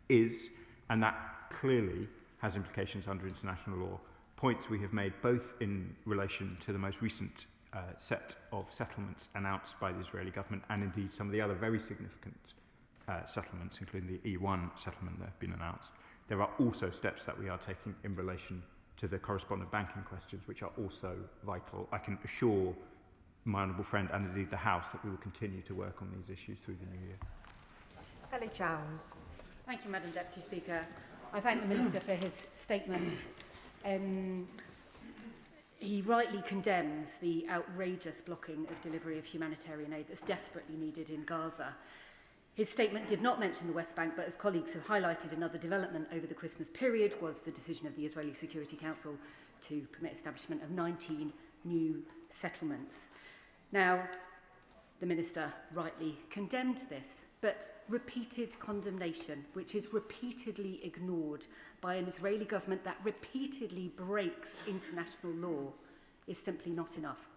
Speaker 20: is, and that clearly has implications under international law. Points we have made both in relation to the most recent set of settlements announced by the Israeli government, and indeed some of the other very significant settlements, including the E1 settlement that have been announced. There are also steps that we are taking in relation to the correspondent banking questions, which are also vital. I can assure my honourable friend and indeed the House that we will continue to work on these issues through the new year.
Speaker 3: Ellie Chowns.
Speaker 7: Thank you, Madam Deputy Speaker. I thank the Minister for his statement. He rightly condemns the outrageous blocking of delivery of humanitarian aid that's desperately needed in Gaza. His statement did not mention the West Bank, but as colleagues have highlighted, another development over the Christmas period was the decision of the Israeli Security Council to permit establishment of 19 new settlements. Now, the Minister rightly condemned this, but repeated condemnation, which is repeatedly ignored by an Israeli government that repeatedly breaks international law, is simply not enough.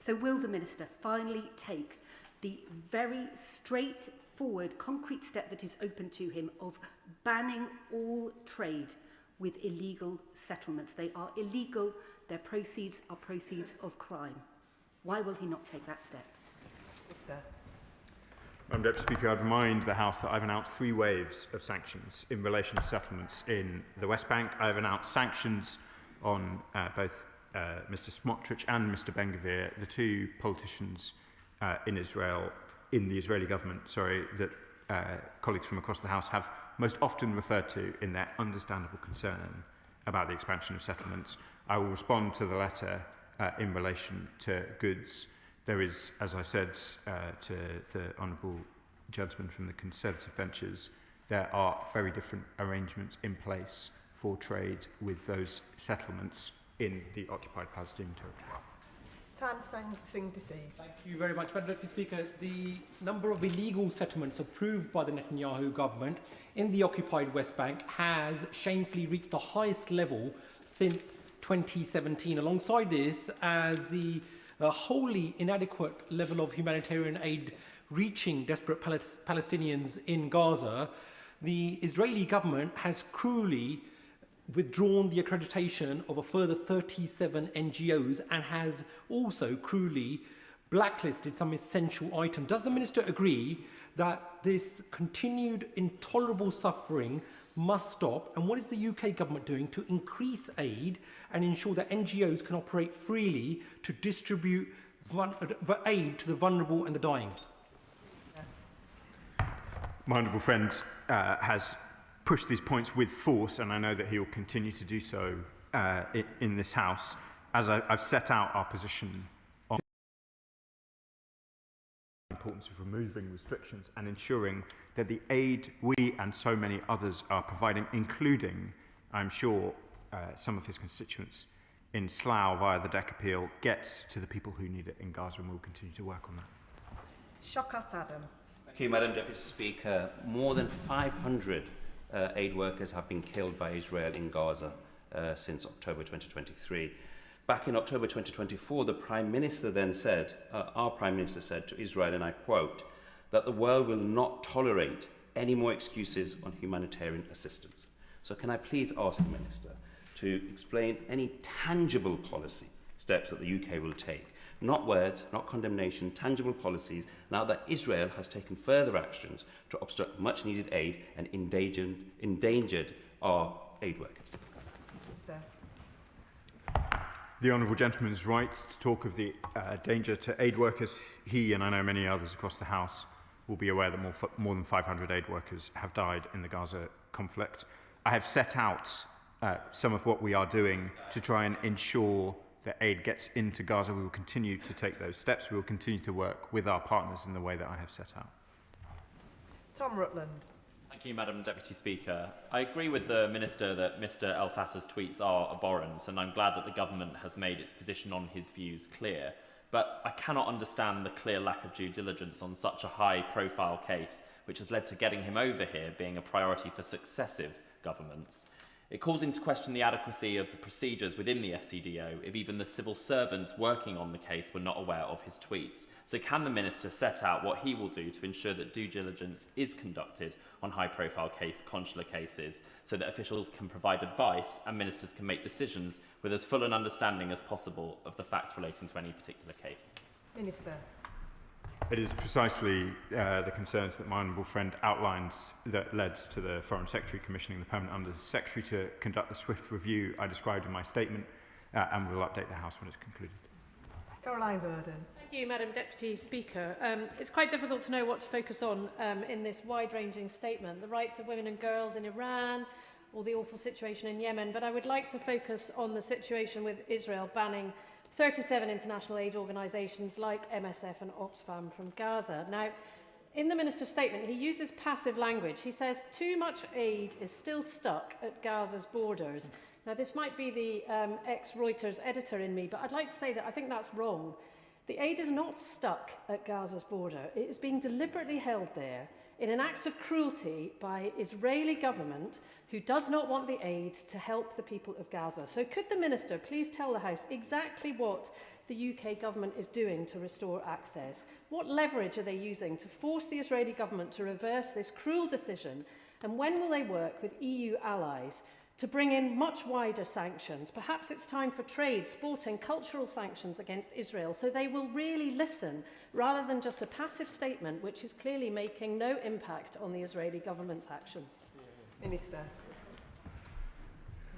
Speaker 7: So will the Minister finally take the very straightforward, concrete step that is open to him of banning all trade with illegal settlements? They are illegal, their proceeds are proceeds of crime. Why will he not take that step?
Speaker 3: Mr.
Speaker 20: Madam Deputy Speaker, I'd remind the House that I've announced 3 waves of sanctions in relation to settlements in the West Bank. I've announced sanctions on both Mr. Smotrich and Mr. Ben-Gvir, the 2 politicians in Israel, in the Israeli government, that colleagues from across the House have most often referred to in their understandable concern about the expansion of settlements. I will respond to the letter in relation to goods. There is, as I said to the honourable gentleman from the Conservative benches, there are very different arrangements in place for trade with those settlements in the occupied Palestinian territory.
Speaker 8: Tan Singh Desi.
Speaker 6: Thank you very much, Madam Deputy Speaker. The number of illegal settlements approved by the Netanyahu government in the occupied West Bank has shamefully reached the highest level since 2017. Alongside this, as the wholly inadequate level of humanitarian aid reaching desperate Palestinians in Gaza, the Israeli government has cruelly withdrawn the accreditation of a further 37 NGOs and has also cruelly blacklisted some essential items. Does the Minister agree that this continued intolerable suffering must stop? And what is the UK government doing to increase aid and ensure that NGOs can operate freely to distribute aid to the vulnerable and the dying?
Speaker 20: My honourable friend has pushed these points with force, and I know that he will continue to do so in this House, as I've set out our position on the importance of removing restrictions and ensuring that the aid we and so many others are providing, including, I'm sure, some of his constituents in Slough via the deck appeal gets to the people who need it in Gaza, and we'll continue to work on that.
Speaker 8: Shaukat Adam.
Speaker 2: Thank you, Madam Deputy Speaker. More than 500 aid workers have been killed by Israel in Gaza since October 2023. Back in October 2024, the Prime Minister then said, our Prime Minister said to Israel, and I quote, that the world will not tolerate any more excuses on humanitarian assistance. So can I please ask the Minister to explain any tangible policy steps that the UK will take? Not words, not condemnation, tangible policies, now that Israel has taken further actions to obstruct much-needed aid and endangered our aid workers.
Speaker 8: Minister.
Speaker 20: The Honourable Gentleman is right to talk of the danger to aid workers. He, and I know many others across the House, will be aware that more than 500 aid workers have died in the Gaza conflict. I have set out some of what we are doing to try and ensure that aid gets into Gaza. We will continue to take those steps. We will continue to work with our partners in the way that I have set out.
Speaker 8: Tom Rutland.
Speaker 11: Thank you, Madam Deputy Speaker. I agree with the Minister that Mr El Fattah's tweets are abhorrent, and I'm glad that the government has made its position on his views clear. But I cannot understand the clear lack of due diligence on such a high-profile case, which has led to getting him over here being a priority for successive governments. It calls into question the adequacy of the procedures within the FCDO if even the civil servants working on the case were not aware of his tweets. So can the Minister set out what he will do to ensure that due diligence is conducted on high-profile consular cases so that officials can provide advice and ministers can make decisions with as full an understanding as possible of the facts relating to any particular case?
Speaker 8: Minister.
Speaker 20: It is precisely the concerns that my honourable friend outlined that led to the Foreign Secretary commissioning the Permanent Under Secretary to conduct the swift review I described in my statement, and we will update the House when it's concluded.
Speaker 8: Caroline Burden.
Speaker 4: Thank you, Madam Deputy Speaker. It's quite difficult to know what to focus on in this wide-ranging statement. The rights of women and girls in Iran, or the awful situation in Yemen, but I would like to focus on the situation with Israel banning 37 international aid organisations like MSF and Oxfam from Gaza. Now, in the Minister's statement, he uses passive language. He says too much aid is still stuck at Gaza's borders. Now, this might be the ex-Reuters editor in me, but I'd like to say that I think that's wrong. The aid is not stuck at Gaza's border. It is being deliberately held there in an act of cruelty by Israeli government who does not want the aid to help the people of Gaza. So could the Minister please tell the House exactly what the UK government is doing to restore access? What leverage are they using to force the Israeli government to reverse this cruel decision? And when will they work with EU allies to bring in much wider sanctions? Perhaps it's time for trade, sporting, cultural sanctions against Israel, so they will really listen, rather than just a passive statement which is clearly making no impact on the Israeli government's actions.
Speaker 8: Minister.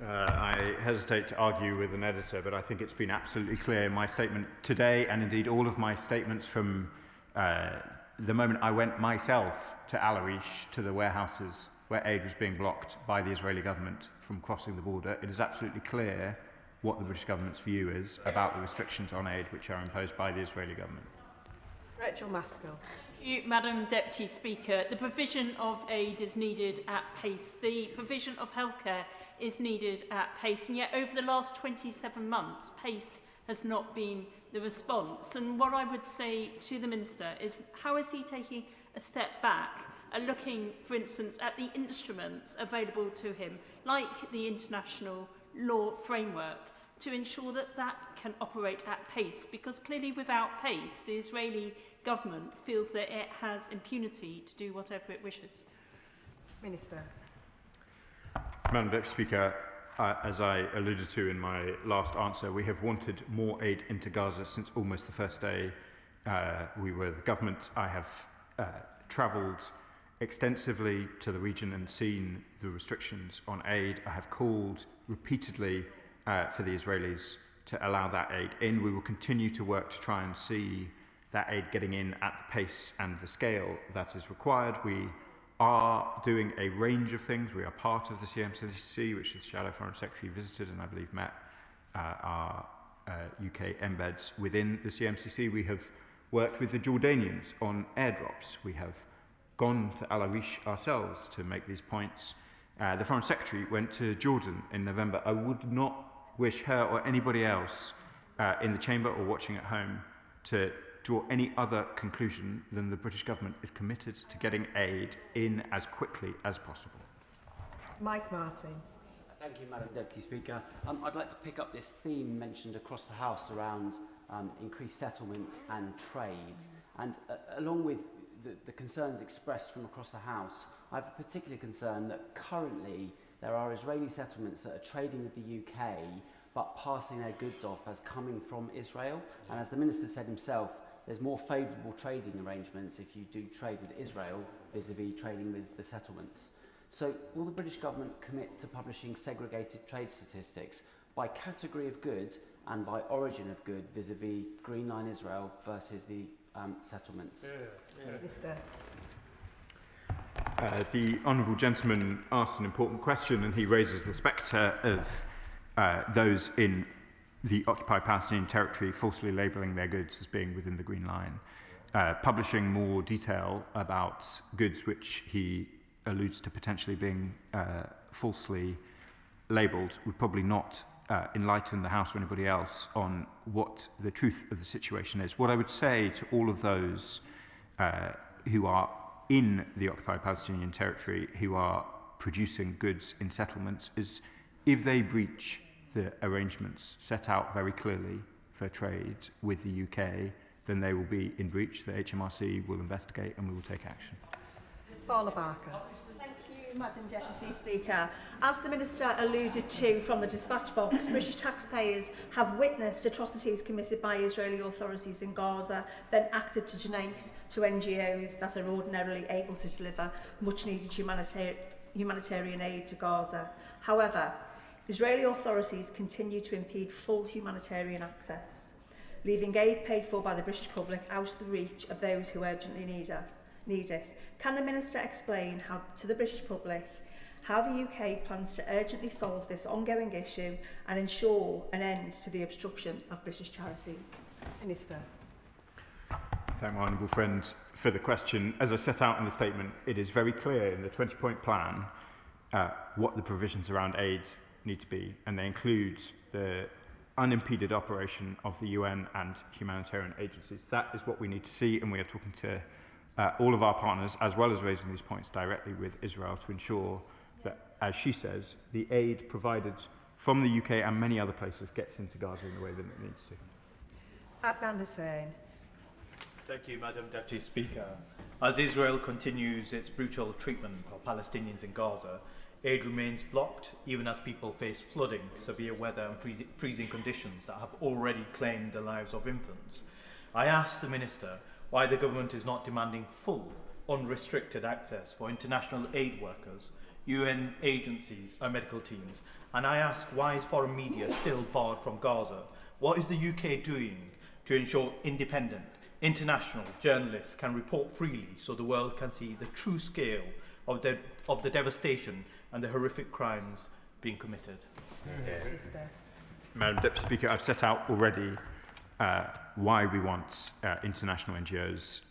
Speaker 20: I hesitate to argue with an editor, but I think it's been absolutely clear in my statement today, and indeed all of my statements from the moment I went myself to Al Arish, to the warehouses where aid was being blocked by the Israeli government from crossing the border. It is absolutely clear what the British government's view is about the restrictions on aid which are imposed by the Israeli government.
Speaker 8: Rachel Maskell.
Speaker 17: Madam Deputy Speaker, the provision of aid is needed at pace. The provision of healthcare is needed at pace, and yet over the last 27 months, pace has not been the response. And what I would say to the Minister is, how is he taking a step back and looking, for instance, at the instruments available to him, like the international law framework, to ensure that that can operate at pace? Because clearly without pace, the Israeli government feels that it has impunity to do whatever it wishes.
Speaker 8: Minister.
Speaker 20: Madam Deputy Speaker, as I alluded to in my last answer, we have wanted more aid into Gaza since almost the first day we were the government. I have travelled extensively to the region and seen the restrictions on aid. I have called repeatedly for the Israelis to allow that aid in. We will continue to work to try and see that aid getting in at the pace and the scale that is required. We are doing a range of things. We are part of the CMCC, which the Shadow Foreign Secretary visited and I believe met our UK embeds within the CMCC. We have worked with the Jordanians on airdrops. We have gone to Al Arish ourselves to make these points. The Foreign Secretary went to Jordan in November. I would not wish her or anybody else in the chamber or watching at home to draw any other conclusion than the British government is committed to getting aid in as quickly as possible.
Speaker 8: Mike Martin.
Speaker 9: Thank you, Madam Deputy Speaker. I'd like to pick up this theme mentioned across the House around increased settlements and trade. And along with the concerns expressed from across the House, I have a particular concern that currently there are Israeli settlements that are trading with the UK but passing their goods off as coming from Israel. And as the Minister said himself, there's more favourable trading arrangements if you do trade with Israel vis-à-vis trading with the settlements. So will the British government commit to publishing segregated trade statistics by category of good and by origin of good vis-à-vis Green Line Israel versus the settlements?
Speaker 8: Minister.
Speaker 20: The honourable gentleman asked an important question, and he raises the spectre of those in the occupied Palestinian territory falsely labelling their goods as being within the Green Line, publishing more detail about goods which he alludes to potentially being falsely labelled would probably not enlighten the House or anybody else on what the truth of the situation is. What I would say to all of those who are in the occupied Palestinian territory who are producing goods in settlements is if they breach the arrangements set out very clearly for trade with the UK, then they will be in breach. The HMRC will investigate and we will take action.
Speaker 8: Paula Barker.
Speaker 14: Thank you, Madam Deputy Speaker. As the Minister alluded to from the dispatch box, British taxpayers have witnessed atrocities committed by Israeli authorities in Gaza, then acted to donate to NGOs that are ordinarily able to deliver much-needed humanitarian aid to Gaza. However, Israeli authorities continue to impede full humanitarian access, leaving aid paid for by the British public out of the reach of those who urgently need it. Can the Minister explain to the British public how the UK plans to urgently solve this ongoing issue and ensure an end to the obstruction of British charities?
Speaker 8: Minister.
Speaker 20: Thank my honourable friend for the question. As I set out in the statement, it is very clear in the 20-point plan what the provisions around aid need to be, and they include the unimpeded operation of the UN and humanitarian agencies. That is what we need to see, and we are talking to all of our partners, as well as raising these points directly with Israel to ensure that, as she says, the aid provided from the UK and many other places gets into Gaza in the way that it needs to.
Speaker 8: Adnan Hussain.
Speaker 16: Thank you, Madam Deputy Speaker. As Israel continues its brutal treatment of Palestinians in Gaza, aid remains blocked even as people face flooding, severe weather and freezing conditions that have already claimed the lives of infants. I asked the Minister why the government is not demanding full, unrestricted access for international aid workers, UN agencies and medical teams, and I ask why is foreign media still barred from Gaza? What is the UK doing to ensure independent, international journalists can report freely so the world can see the true scale of the devastation and the horrific crimes being committed?
Speaker 20: Madam Deputy Speaker, I've set out already why we want international NGOs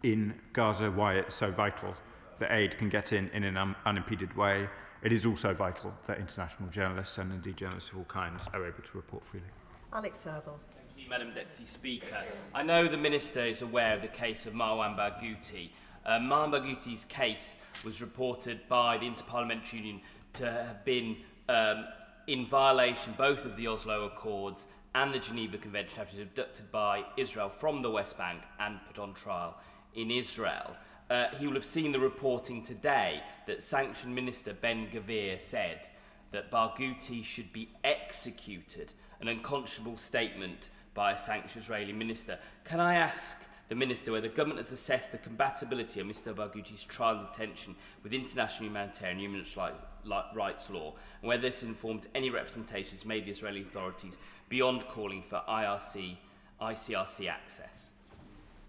Speaker 20: in Gaza, why it's so vital that aid can get in an unimpeded way. It is also vital that international journalists and indeed journalists of all kinds are able to report freely.
Speaker 8: Alex Serble.
Speaker 24: Thank you, Madam Deputy Speaker. I know the Minister is aware of the case of Marwan Barghouti. Marwan Barghouti's case was reported by the Interparliamentary Union to have been in violation both of the Oslo Accords and the Geneva Convention, having been abducted by Israel from the West Bank and put on trial in Israel. He will have seen the reporting today that Sanction Minister Ben Gvir said that Barghouti should be executed, an unconscionable statement by a sanctioned Israeli minister. Can I ask the Minister whether the government has assessed the compatibility of Mr Barghouti's trial and detention with international humanitarian human rights law, and whether this informed any representations made the Israeli authorities beyond calling for ICRC access?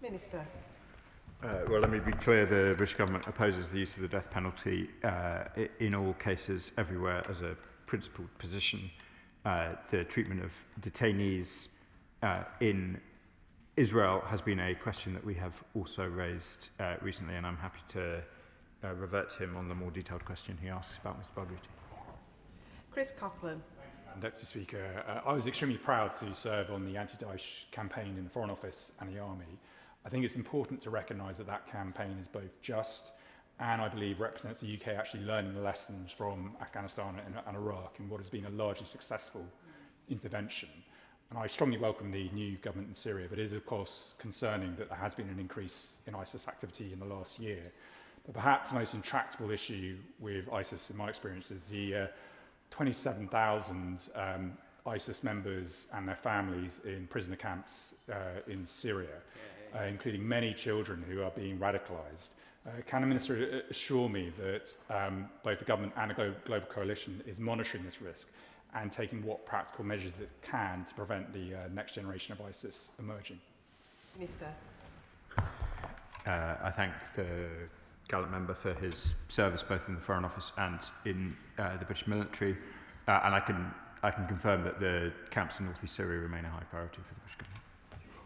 Speaker 8: Minister.
Speaker 20: Well, let me be clear, the British government opposes the use of the death penalty in all cases, everywhere, as a principled position. The treatment of detainees in Israel has been a question that we have also raised recently, and I'm happy to revert to him on the more detailed question he asks about Mr Barghouti.
Speaker 8: Chris Copeland.
Speaker 10: Madam Deputy Speaker. I was extremely proud to serve on the anti-Daesh campaign in the Foreign Office and the Army. I think it's important to recognise that that campaign is both just and I believe represents the UK actually learning the lessons from Afghanistan and Iraq in what has been a largely successful intervention. And I strongly welcome the new government in Syria, but it is of course concerning that there has been an increase in ISIS activity in the last year. But perhaps the most intractable issue with ISIS in my experience is the 27,000 ISIS members and their families in prisoner camps in Syria, including many children who are being radicalised. Can the Minister assure me that both the government and the global coalition is monitoring this risk and taking what practical measures it can to prevent the next generation of ISIS emerging?
Speaker 8: Minister.
Speaker 20: I thank the gallant member for his service both in the Foreign Office and in the British military, and I can confirm that the camps in North East Syria remain a high priority for the British government.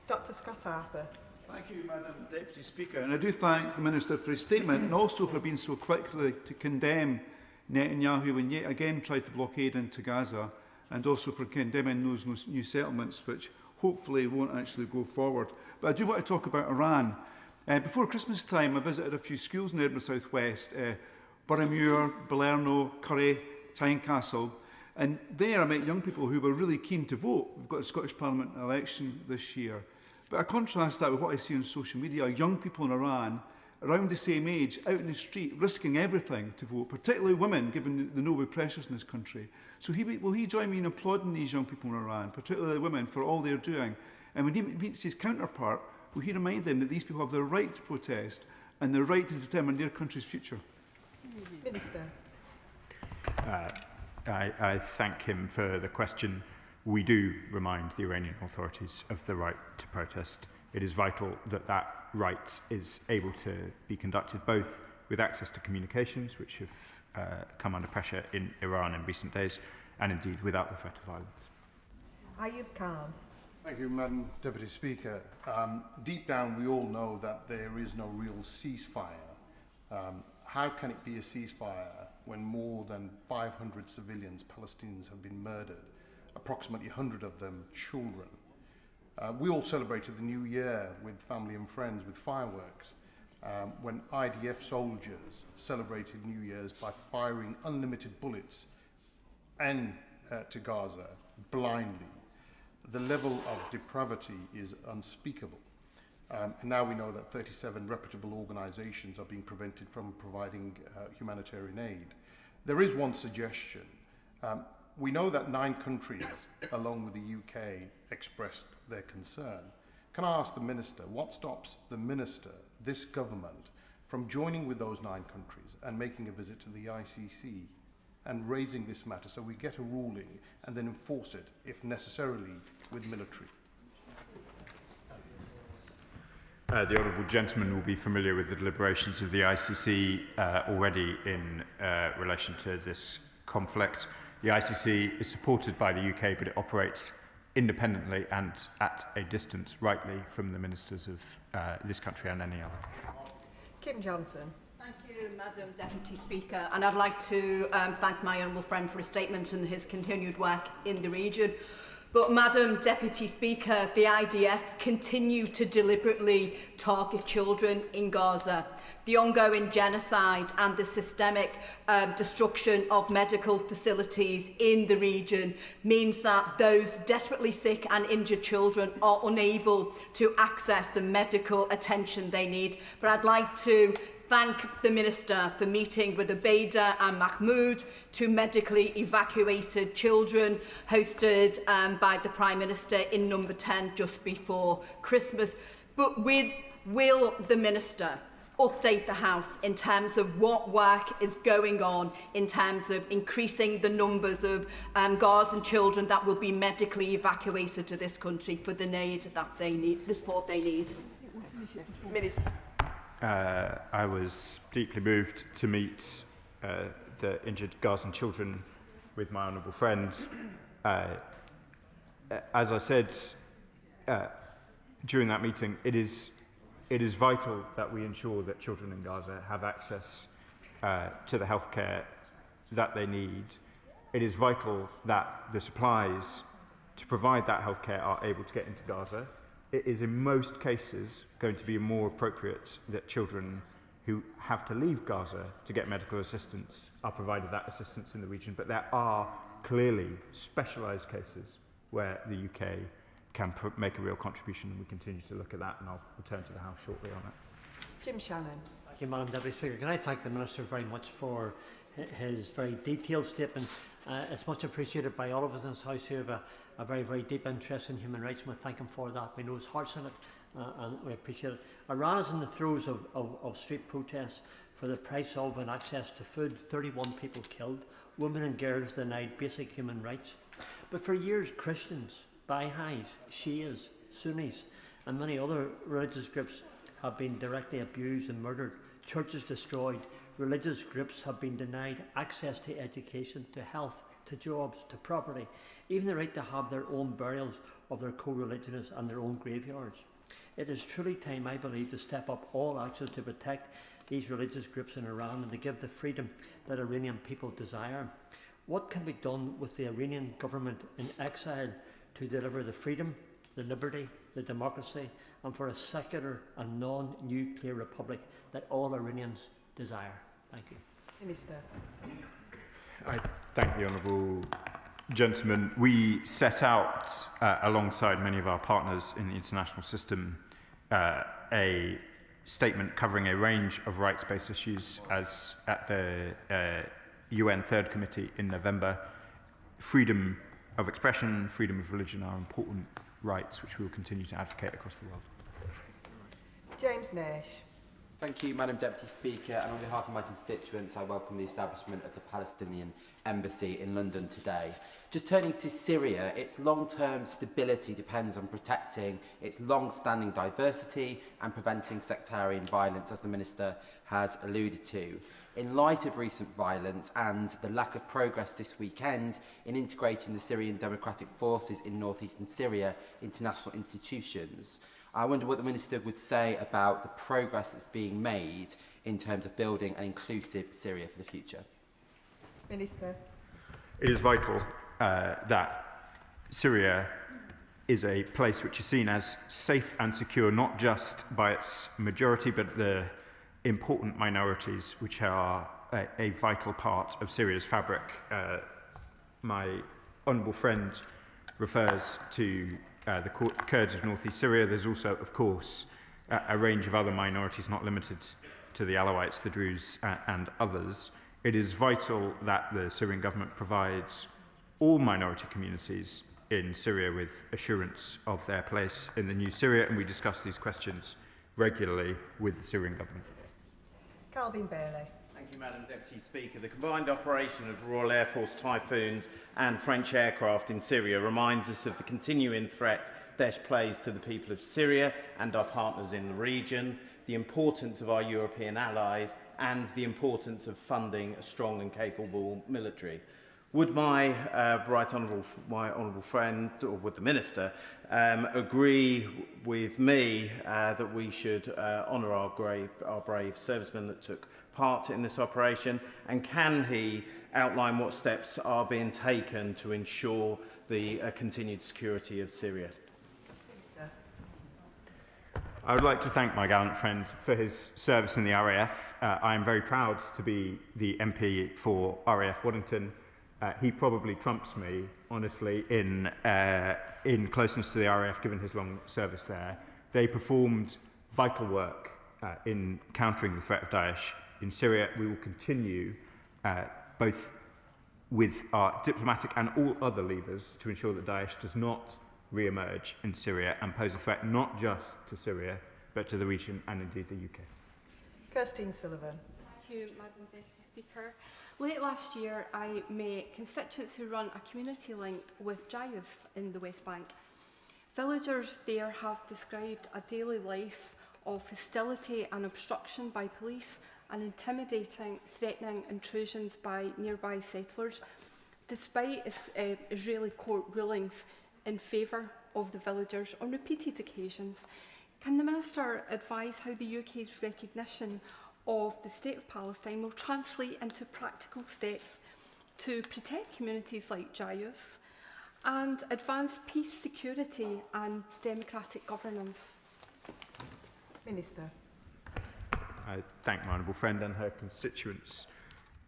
Speaker 8: Dr. Scott Harper.
Speaker 13: Thank you, Madam Deputy Speaker, and I do thank the Minister for his statement and also for being so quick to condemn Netanyahu when yet again tried to blockade into Gaza, and also for condemning those new settlements which hopefully won't actually go forward. But I do want to talk about Iran. Before Christmas time, I visited a few schools in Edinburgh South West, Boroughmuir, Balerno, Curry, Tynecastle, and there I met young people who were really keen to vote. We've got a Scottish Parliament election this year. But I contrast that with what I see on social media, young people in Iran, around the same age, out in the street, risking everything to vote, particularly women, given the Nobel pressures in this country. So will he join me in applauding these young people in Iran, particularly women, for all they're doing? And when he meets his counterpart, will he remind them that these people have the right to protest and the right to determine their country's future?
Speaker 8: Minister.
Speaker 20: I thank him for the question. We do remind the Iranian authorities of the right to protest. It is vital that that right is able to be conducted both with access to communications, which have come under pressure in Iran in recent days, and indeed without the threat of violence.
Speaker 8: Ayub Khan.
Speaker 18: Thank you, Madam Deputy Speaker. Deep down, we all know that there is no real ceasefire. How can it be a ceasefire when more than 500 civilians, Palestinians, have been murdered? Approximately 100 of them children. We all celebrated the New Year with family and friends with fireworks when IDF soldiers celebrated New Year's by firing unlimited bullets to Gaza blindly. The level of depravity is unspeakable. And now we know that 37 reputable organisations are being prevented from providing humanitarian aid. There is one suggestion. We know that 9 countries, along with the UK, expressed their concern. Can I ask the Minister, what stops the Minister, this government, from joining with those 9 countries and making a visit to the ICC and raising this matter so we get a ruling and then enforce it, if necessarily, with military?
Speaker 20: The Honourable Gentleman will be familiar with the deliberations of the ICC already in relation to this conflict. The ICC is supported by the UK, but it operates independently and at a distance, rightly, from the ministers of this country and any other.
Speaker 8: Kim Johnson.
Speaker 19: Thank you, Madam Deputy Speaker. And I'd like to thank my honourable friend for his statement and his continued work in the region. But, Madam Deputy Speaker, the IDF continue to deliberately target children in Gaza. The ongoing genocide and the systemic destruction of medical facilities in the region means that those desperately sick and injured children are unable to access the medical attention they need. But I'd like to thank the Minister for meeting with Ubaida and Mahmoud, 2 medically evacuated children hosted by the Prime Minister in Number 10 just before Christmas. But will the Minister update the House in terms of what work is going on in terms of increasing the numbers of Gazan children that will be medically evacuated to this country for the need that they need, the support they need?
Speaker 8: Minister.
Speaker 20: I was deeply moved to meet the injured Gazan children with my honourable friend. As I said during that meeting, it is vital that we ensure that children in Gaza have access to the healthcare that they need. It is vital that the supplies to provide that healthcare are able to get into Gaza. It is in most cases going to be more appropriate that children who have to leave Gaza to get medical assistance are provided that assistance in the region, but there are clearly specialised cases where the UK can make a real contribution, and we continue to look at that, and I'll return to the House shortly on it.
Speaker 8: Jim Shannon.
Speaker 5: Thank you, Madam Deputy Speaker. Can I thank the Minister very much for his very detailed statement. It's much appreciated by all of us in this House who have a very, very deep interest in human rights, and we thank him for that. We know his heart's in it, and we appreciate it. Iran is in the throes of street protests for the price of and access to food. 31 people killed, women and girls denied basic human rights. But for years, Christians, Baha'is, Shias, Sunnis, and many other religious groups have been directly abused and murdered, churches destroyed. Religious groups have been denied access to education, to health, to jobs, to property, even the right to have their own burials of their co-religionists and their own graveyards. It is truly time, I believe, to step up all actions to protect these religious groups in Iran and to give the freedom that Iranian people desire. What can be done with the Iranian government in exile to deliver the freedom, the liberty, the democracy, and for a secular and non-nuclear republic that all Iranians desire? Thank you.
Speaker 8: Minister.
Speaker 20: I thank the honourable gentleman. We set out, alongside many of our partners in the international system, a statement covering a range of rights-based issues as at the UN Third Committee in November. Freedom of expression, freedom of religion are important rights which we will continue to advocate across the world.
Speaker 8: James Nash.
Speaker 12: Thank you, Madam Deputy Speaker, and on behalf of my constituents, I welcome the establishment of the Palestinian Embassy in London today. Just turning to Syria, its long-term stability depends on protecting its long-standing diversity and preventing sectarian violence, as the Minister has alluded to. In light of recent violence and the lack of progress this weekend in integrating the Syrian Democratic Forces in northeastern Syria into national institutions, I wonder what the Minister would say about the progress that's being made in terms of building an inclusive Syria for the future.
Speaker 8: Minister.
Speaker 20: It is vital that Syria is a place which is seen as safe and secure, not just by its majority, but the important minorities which are a vital part of Syria's fabric. My honourable friend refers to the Kurds of northeast Syria. There's also, of course, a range of other minorities, not limited to the Alawites, the Druze, and others. It is vital that the Syrian government provides all minority communities in Syria with assurance of their place in the new Syria, and we discuss these questions regularly with the Syrian government.
Speaker 8: Calvin Bailey.
Speaker 15: Thank you, Madam Deputy Speaker. The combined operation of Royal Air Force Typhoons and French aircraft in Syria reminds us of the continuing threat Daesh plays to the people of Syria and our partners in the region, the importance of our European allies, and the importance of funding a strong and capable military. Would my honourable friend, or would the Minister, agree with me that we should honour our brave servicemen that took part in this operation, and can he outline what steps are being taken to ensure the continued security of Syria?
Speaker 20: I would like to thank my gallant friend for his service in the RAF. I am very proud to be the MP for RAF Waddington. He probably trumps me, honestly, in closeness to the RAF, given his long service there. They performed vital work in countering the threat of Daesh in Syria. We will continue, both with our diplomatic and all other levers, to ensure that Daesh does not re-emerge in Syria and pose a threat not just to Syria, but to the region and indeed the UK.
Speaker 8: Kirstine Sullivan.
Speaker 21: Thank you, Madam Deputy Speaker. Late last year, I met constituents who run a community link with Jayus in the West Bank. Villagers there have described a daily life of hostility and obstruction by police and intimidating, threatening intrusions by nearby settlers, despite Israeli court rulings in favour of the villagers on repeated occasions. Can the Minister advise how the UK's recognition of the State of Palestine will translate into practical steps to protect communities like Jayus and advance peace, security and democratic governance?
Speaker 8: Minister.
Speaker 20: I thank my honourable friend and her constituents.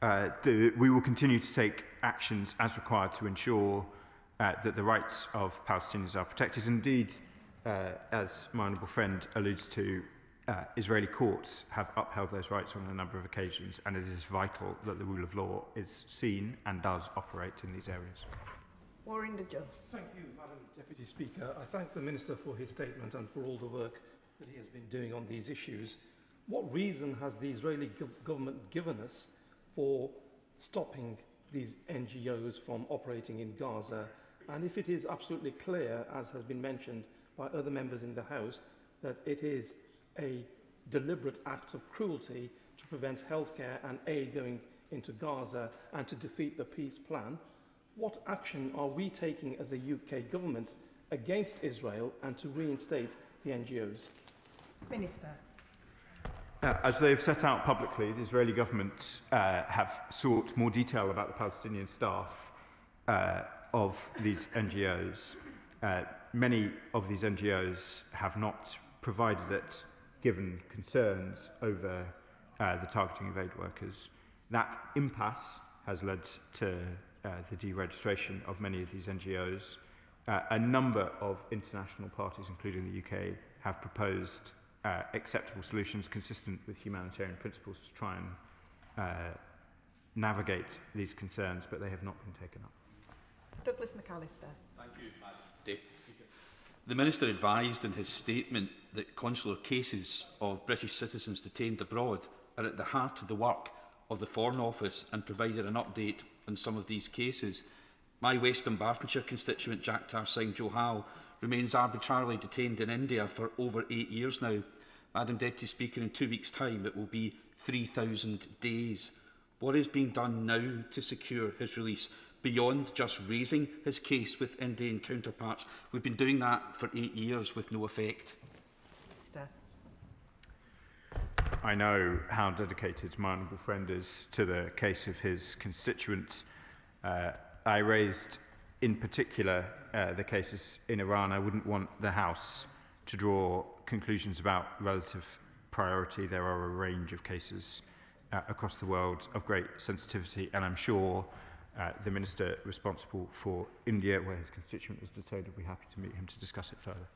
Speaker 20: We will continue to take actions as required to ensure that the rights of Palestinians are protected. Indeed, as my honourable friend alludes to, Israeli courts have upheld those rights on a number of occasions, and it is vital that the rule of law is seen and does operate in these areas.
Speaker 8: Warren de Jos.
Speaker 1: Thank you, Madam Deputy Speaker. I thank the Minister for his statement and for all the work that he has been doing on these issues. What reason has the Israeli government given us for stopping these NGOs from operating in Gaza? And if it is absolutely clear, as has been mentioned by other members in the House, that it is a deliberate act of cruelty to prevent healthcare and aid going into Gaza and to defeat the peace plan, what action are we taking as a UK government against Israel and to reinstate the NGOs?
Speaker 8: Minister.
Speaker 20: As they have set out publicly, the Israeli government have sought more detail about the Palestinian staff of these NGOs. Many of these NGOs have not provided it, given concerns over the targeting of aid workers. That impasse has led to the deregistration of many of these NGOs. A number of international parties, including the UK, have proposed acceptable solutions consistent with humanitarian principles to try and navigate these concerns, but they have not been taken up.
Speaker 8: Douglas McAllister.
Speaker 7: Thank you, Madam Deputy Speaker. The Minister advised in his statement that consular cases of British citizens detained abroad are at the heart of the work of the Foreign Office and provided an update on some of these cases. My West Dunbartonshire constituent Jacktar Singh Johal remains arbitrarily detained in India for over 8 years now. Madam Deputy Speaker, in 2 weeks' time it will be 3,000 days. What is being done now to secure his release beyond just raising his case with Indian counterparts? We've been doing that for 8 years with no effect.
Speaker 8: Minister.
Speaker 20: I know how dedicated my honourable friend is to the case of his constituents. I raised in particular the cases in Iran. I wouldn't want the House to draw conclusions about relative priority. There are a range of cases across the world of great sensitivity, and I'm sure the Minister responsible for India, where his constituent is detained, will be happy to meet him to discuss it further.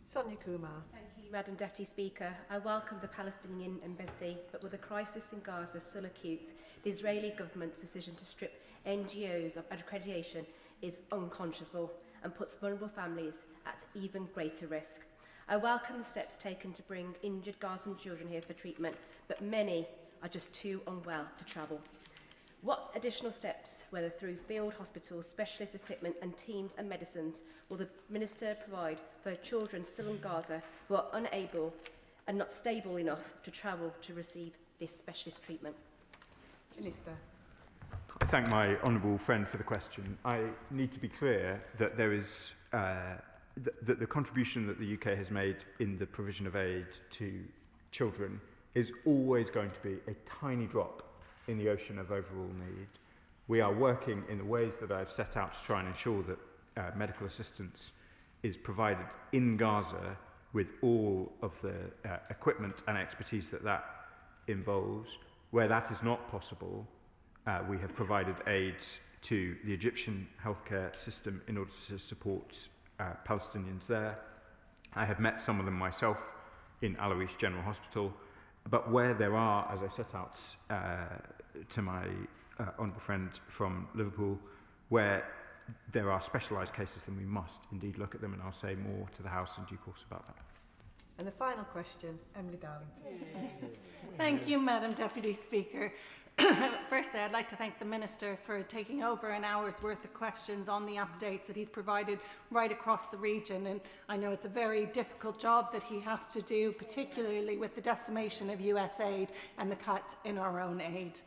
Speaker 8: Sonia Kumar.
Speaker 22: Thank you, Madam Deputy Speaker. I welcome the Palestinian embassy, but with the crisis in Gaza still acute, the Israeli government's decision to strip NGOs of accreditation is unconscionable and puts vulnerable families at even greater risk. I welcome the steps taken to bring injured Gazan children here for treatment, but many are just too unwell to travel. What additional steps, whether through field hospitals, specialist equipment and teams and medicines, will the Minister provide for children still in Gaza who are unable and not stable enough to travel to receive this specialist treatment?
Speaker 8: Minister.
Speaker 20: I thank my honourable friend for the question. I need to be clear that there is that the contribution that the UK has made in the provision of aid to children is always going to be a tiny drop in the ocean of overall need. We are working in the ways that I've set out to try and ensure that medical assistance is provided in Gaza with all of the equipment and expertise that that involves. Where that is not possible, we have provided aid to the Egyptian healthcare system in order to support Palestinians there. I have met some of them myself in Alois General Hospital, but where there are, as I set out to my honourable friend from Liverpool, where there are specialised cases, then we must indeed look at them, and I'll say more to the House in due course about that.
Speaker 8: And the final question, Emily Darlington.
Speaker 23: Thank you, Madam Deputy Speaker. Firstly, I'd like to thank the Minister for taking over an hour's worth of questions on the updates that he's provided right across the region. And I know it's a very difficult job that he has to do, particularly with the decimation of US aid and the cuts in our own aid.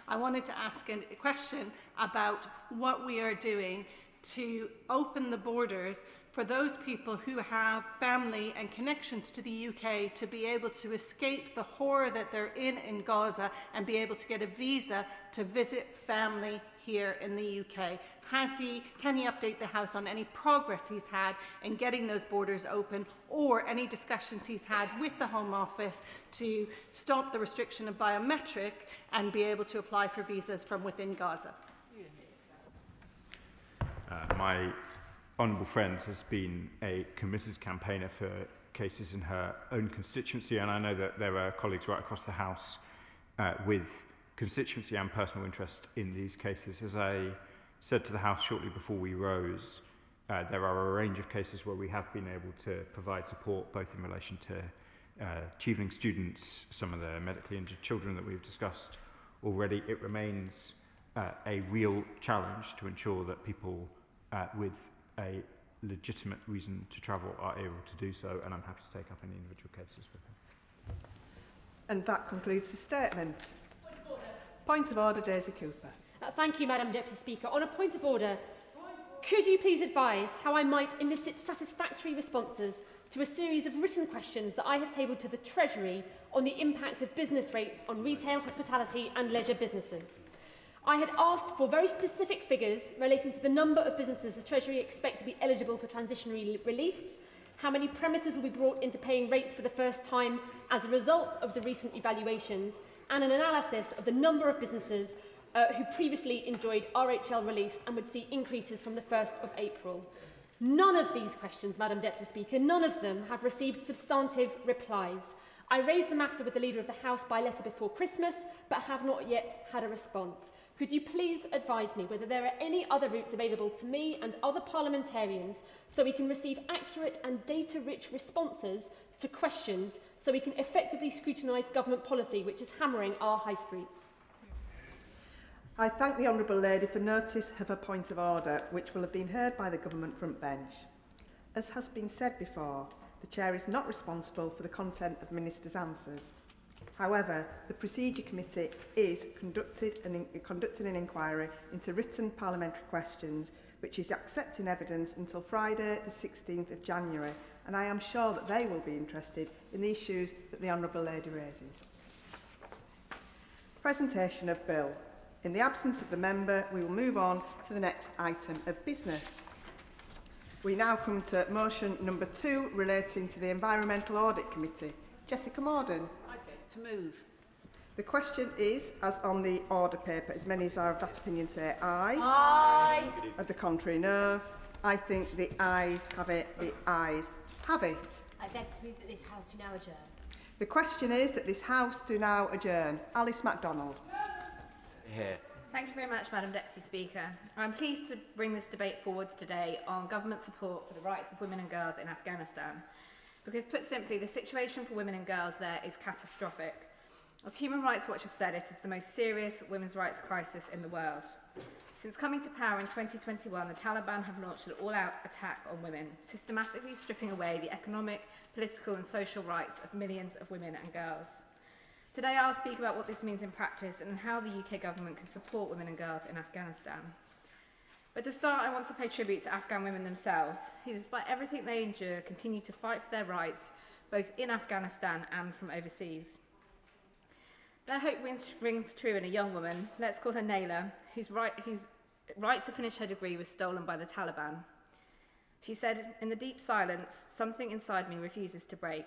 Speaker 23: I wanted to ask a question about what we are doing to open the borders for those people who have family and connections to the UK to be able to escape the horror that they're in Gaza and be able to get a visa to visit family here in the UK? Can he update the House on any progress he's had in getting those borders open, or any discussions he's had with the Home Office to stop the restriction of biometric and be able to apply for visas from within Gaza?
Speaker 20: My honourable friend has been a committed campaigner for cases in her own constituency, and I know that there are colleagues right across the House with constituency and personal interest in these cases. As I said to the House shortly before we rose, there are a range of cases where we have been able to provide support, both in relation to tutoring students, some of the medically injured children that we've discussed already. It remains a real challenge to ensure that people with a legitimate reason to travel are able to do so, and I'm happy to take up any individual cases with them.
Speaker 8: And that concludes the statement. Point of order, Daisy Cooper.
Speaker 4: Thank you, Madam Deputy Speaker. On a point of order, could you please advise how I might elicit satisfactory responses to a series of written questions that I have tabled to the Treasury on the impact of business rates on retail, hospitality and leisure businesses? I had asked for very specific figures relating to the number of businesses the Treasury expect to be eligible for transitionary reliefs, how many premises will be brought into paying rates for the first time as a result of the recent evaluations, and an analysis of the number of businesses who previously enjoyed RHL reliefs and would see increases from the 1st of April. None of these questions, Madam Deputy Speaker, none of them have received substantive replies. I raised the matter with the Leader of the House by letter before Christmas, but have not yet had a response. Could you please advise me whether there are any other routes available to me and other parliamentarians so we can receive accurate and data-rich responses to questions so we can effectively scrutinise government policy which is hammering our high streets?
Speaker 8: I thank the Honourable Lady for notice of her point of order, which will have been heard by the Government front bench. As has been said before, the Chair is not responsible for the content of Ministers' answers. However, the Procedure Committee is conducting an inquiry into written parliamentary questions, which is accepting evidence until Friday the 16th of January, and I am sure that they will be interested in the issues that the Honourable Lady raises. Presentation of Bill. In the absence of the member, we will move on to the next item of business. We now come to motion number 2 relating to the Environmental Audit Committee. Jessica Morden.
Speaker 2: To move.
Speaker 8: The question is, as on the order paper, as many as are of that opinion say aye.
Speaker 2: Aye.
Speaker 8: Of the contrary, no. I think the ayes have it. The ayes have it.
Speaker 22: I beg to move that this House do now adjourn.
Speaker 8: The question is that this House do now adjourn. Alice MacDonald.
Speaker 3: Here.
Speaker 2: Thank you very much, Madam Deputy Speaker. I'm pleased to bring this debate forward today on government support for the rights of women and girls in Afghanistan. Because, put simply, the situation for women and girls there is catastrophic. As Human Rights Watch have said, it is the most serious women's rights crisis in the world. Since coming to power in 2021, the Taliban have launched an all-out attack on women, systematically stripping away the economic, political and social rights of millions of women and girls. Today I'll speak about what this means in practice and how the UK government can support women and girls in Afghanistan. But to start, I want to pay tribute to Afghan women themselves, who, despite everything they endure, continue to fight for their rights, both in Afghanistan and from overseas. Their hope rings true in a young woman, let's call her Naila, whose right to finish her degree was stolen by the Taliban. She said, "In the deep silence, something inside me refuses to break.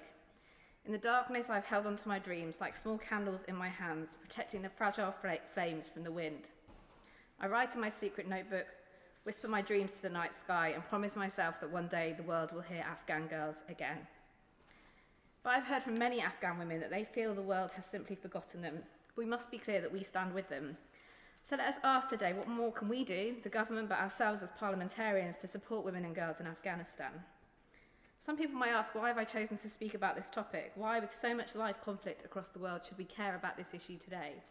Speaker 2: In the darkness, I've held onto my dreams like small candles in my hands, protecting the fragile flames from the wind. I write in my secret notebook, whisper my dreams to the night sky, and promise myself that one day the world will hear Afghan girls again." But I've heard from many Afghan women that they feel the world has simply forgotten them. We must be clear that we stand with them. So let us ask today, what more can we do, the government but ourselves as parliamentarians, to support women and girls in Afghanistan? Some people might ask, why have I chosen to speak about this topic? Why, with so much live conflict across the world, should we care about this issue today?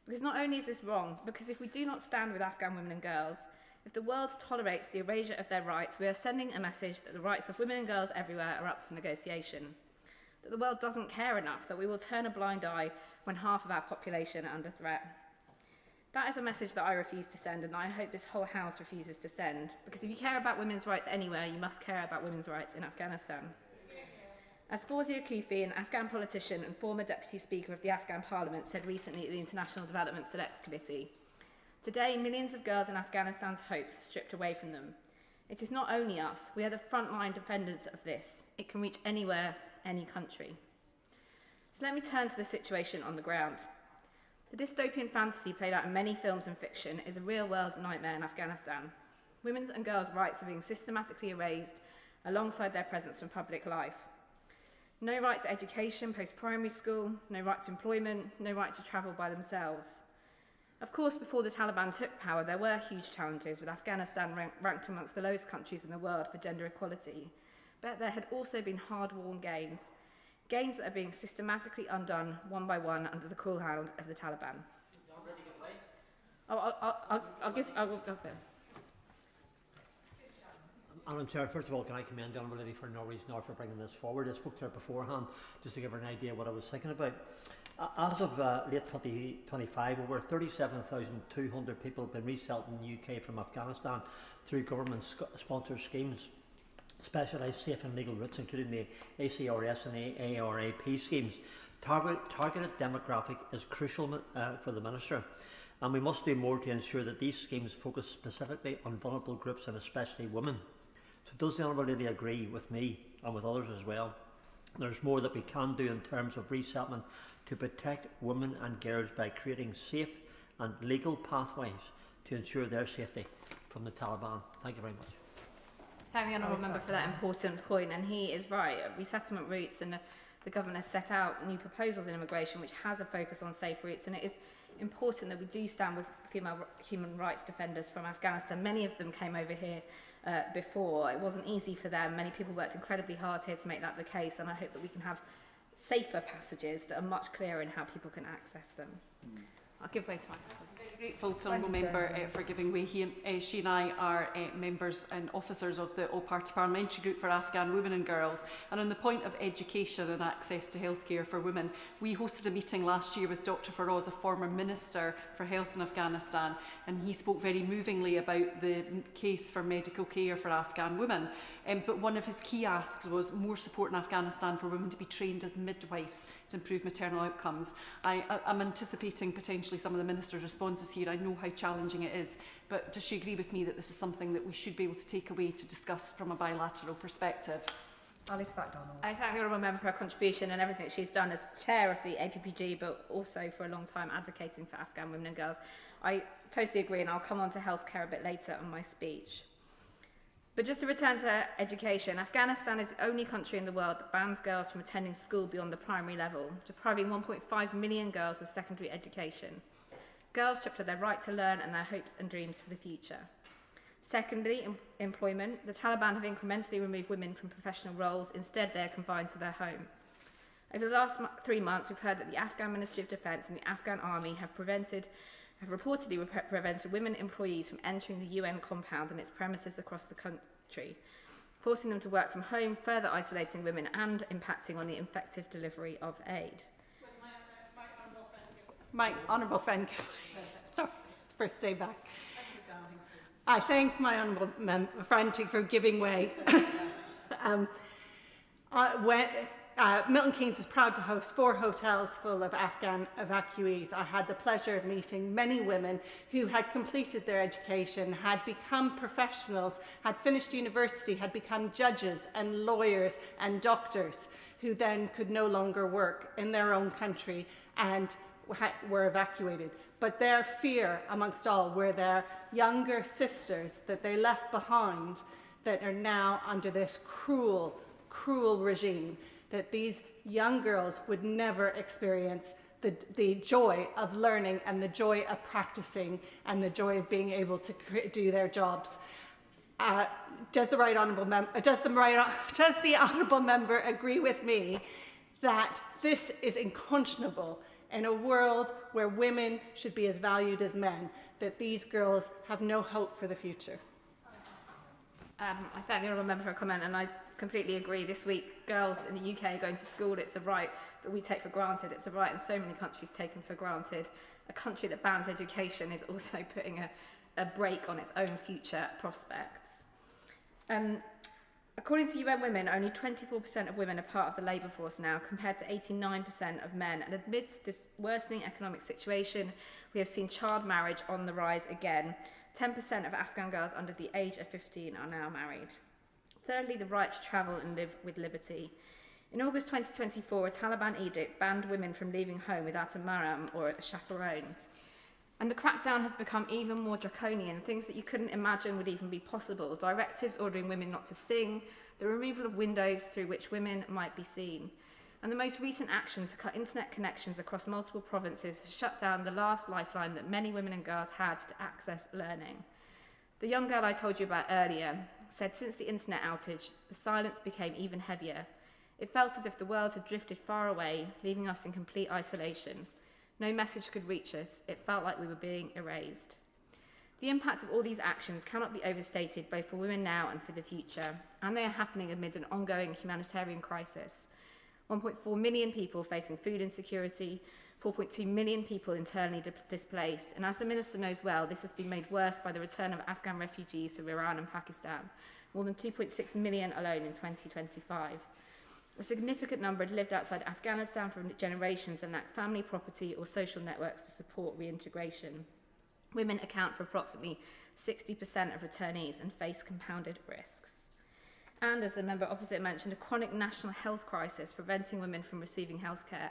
Speaker 2: Because not only is this wrong, because if we do not stand with Afghan women and girls, if the world tolerates the erasure of their rights, we are sending a message that the rights of women and girls everywhere are up for negotiation. That the world doesn't care enough, that we will turn a blind eye when half of our population are under threat. That is a message that I refuse to send, and that I hope this whole House refuses to send. Because if you care about women's rights anywhere, you must care about women's rights in Afghanistan. As Fawzia Koofi, an Afghan politician and former Deputy Speaker of the Afghan Parliament, said recently at the International Development Select Committee, Today, millions of girls in Afghanistan's hopes are stripped away from them. It is not only us, we are the frontline defenders of this. It can reach anywhere, any country. So let me turn to the situation on the ground. The dystopian fantasy played out in many films and fiction is a real-world nightmare in Afghanistan. Women's and girls' rights are being systematically erased alongside their presence from public life. No right to education post-primary school, no right to employment, no right to travel by themselves. Of course, before the Taliban took power, there were huge challenges, with Afghanistan ranked amongst the lowest countries in the world for gender equality. But there had also been hard-won gains that are being systematically undone one by one under the cruel hand of the Taliban. I'll go there.
Speaker 5: Madam Chair, first of all, can I commend the Honourable Lady for no reason or for bringing this forward? I spoke to her beforehand just to give her an idea of what I was thinking about. As of late 2025, over 37,200 people have been resettled in the UK from Afghanistan through government-sponsored schemes, specialised safe and legal routes, including the ACRS and ARAP schemes. Targeted demographic is crucial for the Minister, and we must do more to ensure that these schemes focus specifically on vulnerable groups and especially women. So does the Honourable Lady agree with me and with others as well? There's more that we can do in terms of resettlement to protect women and girls by creating safe and legal pathways to ensure their safety from the Taliban. Thank you very much.
Speaker 2: Thank the Honourable Member for that important point, and he is right. Resettlement routes, and the government has set out new proposals in immigration which has a focus on safe routes, and it is important that we do stand with female human rights defenders from Afghanistan. Many of them came over here before. It wasn't easy for them. Many people worked incredibly hard here to make that the case, and I hope that we can have safer passages that are much clearer in how people can access them. I'll give way to my
Speaker 3: Grateful to Honourable Member for giving way. She and I are members and officers of the All-Party Parliamentary Group for Afghan Women and Girls. And on the point of education and access to healthcare for women, we hosted a meeting last year with Dr Faraz, a former Minister for Health in Afghanistan, and he spoke very movingly about the case for medical care for Afghan women. But one of his key asks was more support in Afghanistan for women to be trained as midwives to improve maternal outcomes. I'm anticipating potentially some of the Minister's responses here. I know how challenging it is, but does she agree with me that this is something that we should be able to take away to discuss from a bilateral perspective?
Speaker 8: Alice MacDonald.
Speaker 2: I thank the Honourable Member for her contribution and everything she's done as chair of the APPG, but also for a long time advocating for Afghan women and girls. I totally agree, and I'll come on to healthcare a bit later in my speech. But just to return to education, Afghanistan is the only country in the world that bans girls from attending school beyond the primary level, depriving 1.5 million girls of secondary education. Girls stripped of their right to learn and their hopes and dreams for the future. Secondly, employment. The Taliban have incrementally removed women from professional roles. Instead, they are confined to their home. Over the last 3 months, we've heard that the Afghan Ministry of Defence and the Afghan Army have reportedly prevented women employees from entering the UN compound and its premises across the country, forcing them to work from home, further isolating women and impacting on the effective delivery of aid.
Speaker 23: My honourable friend, sorry, first day back. I thank my honourable friend for giving way. Milton Keynes is proud to host 4 hotels full of Afghan evacuees. I had the pleasure of meeting many women who had completed their education, had become professionals, had finished university, had become judges and lawyers and doctors, who then could no longer work in their own country and were evacuated. But their fear amongst all were their younger sisters that they left behind, that are now under this cruel regime, that these young girls would never experience the joy of learning and the joy of practicing and the joy of being able to do their jobs. Does the honourable member agree with me that this is unconscionable in a world where women should be as valued as men, that these girls have no hope for the future?
Speaker 2: I thank the Honourable Member for her comment, and I completely agree. This week, girls in the UK are going to school. It's a right that we take for granted. It's a right in so many countries taken for granted. A country that bans education is also putting a brake on its own future prospects. According to UN Women, only 24% of women are part of the labour force now, compared to 89% of men. And amidst this worsening economic situation, we have seen child marriage on the rise again. 10% of Afghan girls under the age of 15 are now married. Thirdly, the right to travel and live with liberty. In August 2024, a Taliban edict banned women from leaving home without a mahram or a chaperone. And the crackdown has become even more draconian, things that you couldn't imagine would even be possible. Directives ordering women not to sing, the removal of windows through which women might be seen. And the most recent action to cut internet connections across multiple provinces has shut down the last lifeline that many women and girls had to access learning. The young girl I told you about earlier said since the internet outage, the silence became even heavier. It felt as if the world had drifted far away, leaving us in complete isolation. No message could reach us. It felt like we were being erased. The impact of all these actions cannot be overstated, both for women now and for the future, and they are happening amid an ongoing humanitarian crisis. 1.4 million people facing food insecurity, 4.2 million people internally displaced, and as the Minister knows well, this has been made worse by the return of Afghan refugees from Iran and Pakistan, more than 2.6 million alone in 2025. A significant number had lived outside Afghanistan for generations and lacked family, property or social networks to support reintegration. Women account for approximately 60% of returnees and face compounded risks. And as the member opposite mentioned, a chronic national health crisis preventing women from receiving healthcare.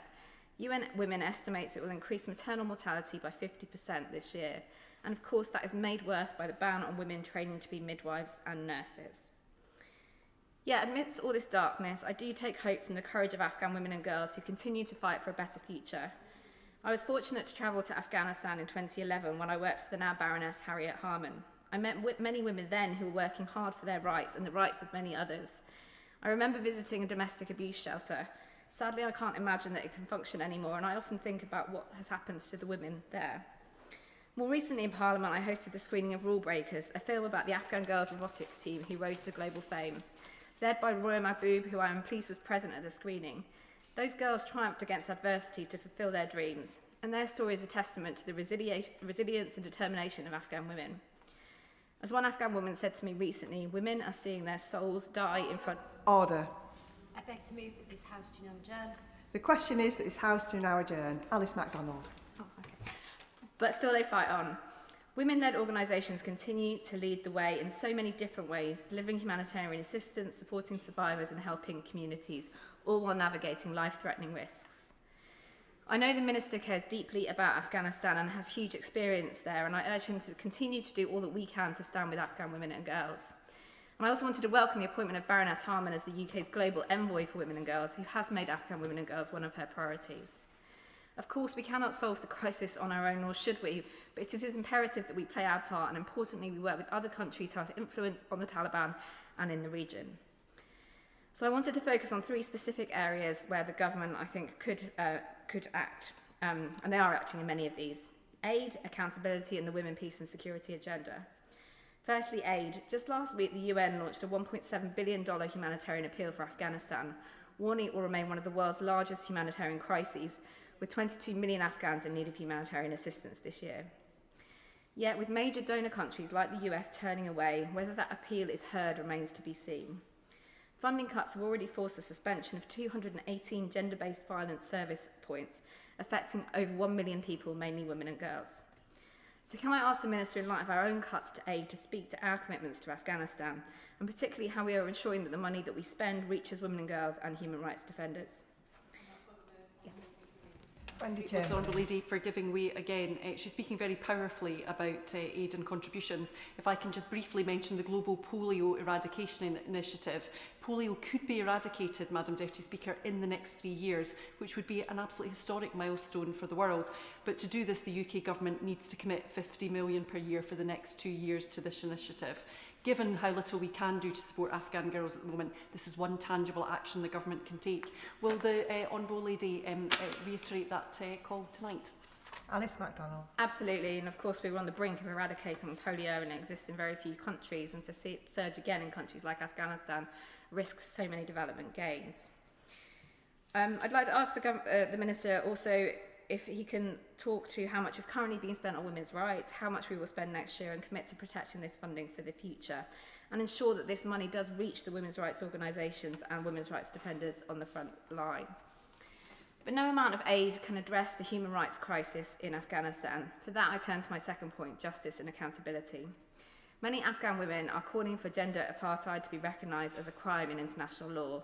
Speaker 2: UN Women estimates it will increase maternal mortality by 50% this year. And of course that is made worse by the ban on women training to be midwives and nurses. Yet amidst all this darkness, I do take hope from the courage of Afghan women and girls who continue to fight for a better future. I was fortunate to travel to Afghanistan in 2011 when I worked for the now Baroness Harriet Harman. I met many women then who were working hard for their rights and the rights of many others. I remember visiting a domestic abuse shelter. Sadly, I can't imagine that it can function anymore, and I often think about what has happened to the women there. More recently in Parliament, I hosted the screening of Rule Breakers, a film about the Afghan girls robotics team who rose to global fame. Led by Roya Mahboob, who I am pleased was present at the screening. Those girls triumphed against adversity to fulfil their dreams, and their story is a testament to the resilience and determination of Afghan women. As one Afghan woman said to me recently, women are seeing their souls die in front...
Speaker 8: Order.
Speaker 6: I beg to move that this House do now adjourn.
Speaker 8: The question is that this House do now adjourn. Alice MacDonald.
Speaker 2: Oh, okay. But still they fight on. Women-led organisations continue to lead the way in so many different ways, delivering humanitarian assistance, supporting survivors and helping communities, all while navigating life-threatening risks. I know the Minister cares deeply about Afghanistan and has huge experience there, and I urge him to continue to do all that we can to stand with Afghan women and girls. And I also wanted to welcome the appointment of Baroness Harman as the UK's global envoy for women and girls, who has made Afghan women and girls one of her priorities. Of course, we cannot solve the crisis on our own, nor should we, but it is imperative that we play our part, and importantly, we work with other countries who have influence on the Taliban and in the region. So I wanted to focus on three specific areas where the government, I think, could act, and they are acting in many of these. Aid, accountability, and the women, peace and security agenda. Firstly, aid. Just last week, the UN launched a $1.7 billion humanitarian appeal for Afghanistan, warning it will remain one of the world's largest humanitarian crises, with 22 million Afghans in need of humanitarian assistance this year. Yet, with major donor countries like the US turning away, whether that appeal is heard remains to be seen. Funding cuts have already forced the suspension of 218 gender-based violence service points, affecting over 1 million people, mainly women and girls. So can I ask the Minister, in light of our own cuts to aid, to speak to our commitments to Afghanistan, and particularly how we are ensuring that the money that we spend reaches women and girls and human rights defenders?
Speaker 3: The Honourable Lady for giving way again. She's speaking very powerfully about aid and contributions. If I can just briefly mention the Global Polio Eradication Initiative. Polio could be eradicated, Madam Deputy Speaker, in the next 3 years, which would be an absolutely historic milestone for the world. But to do this, the UK Government needs to commit £50 million per year for the next 2 years to this initiative. Given how little we can do to support Afghan girls at the moment, this is one tangible action the government can take. Will the Honourable Lady reiterate that call tonight?
Speaker 8: Alice MacDonald.
Speaker 2: Absolutely, and of course we were on the brink of eradicating polio, and it exists in very few countries, and to see it surge again in countries like Afghanistan risks so many development gains. I'd like to ask the Minister also if he can talk to how much is currently being spent on women's rights, how much we will spend next year, and commit to protecting this funding for the future. and ensure that this money does reach the women's rights organisations and women's rights defenders on the front line. But no amount of aid can address the human rights crisis in Afghanistan. For that, I turn to my second point, justice and accountability. Many Afghan women are calling for gender apartheid to be recognised as a crime in international law,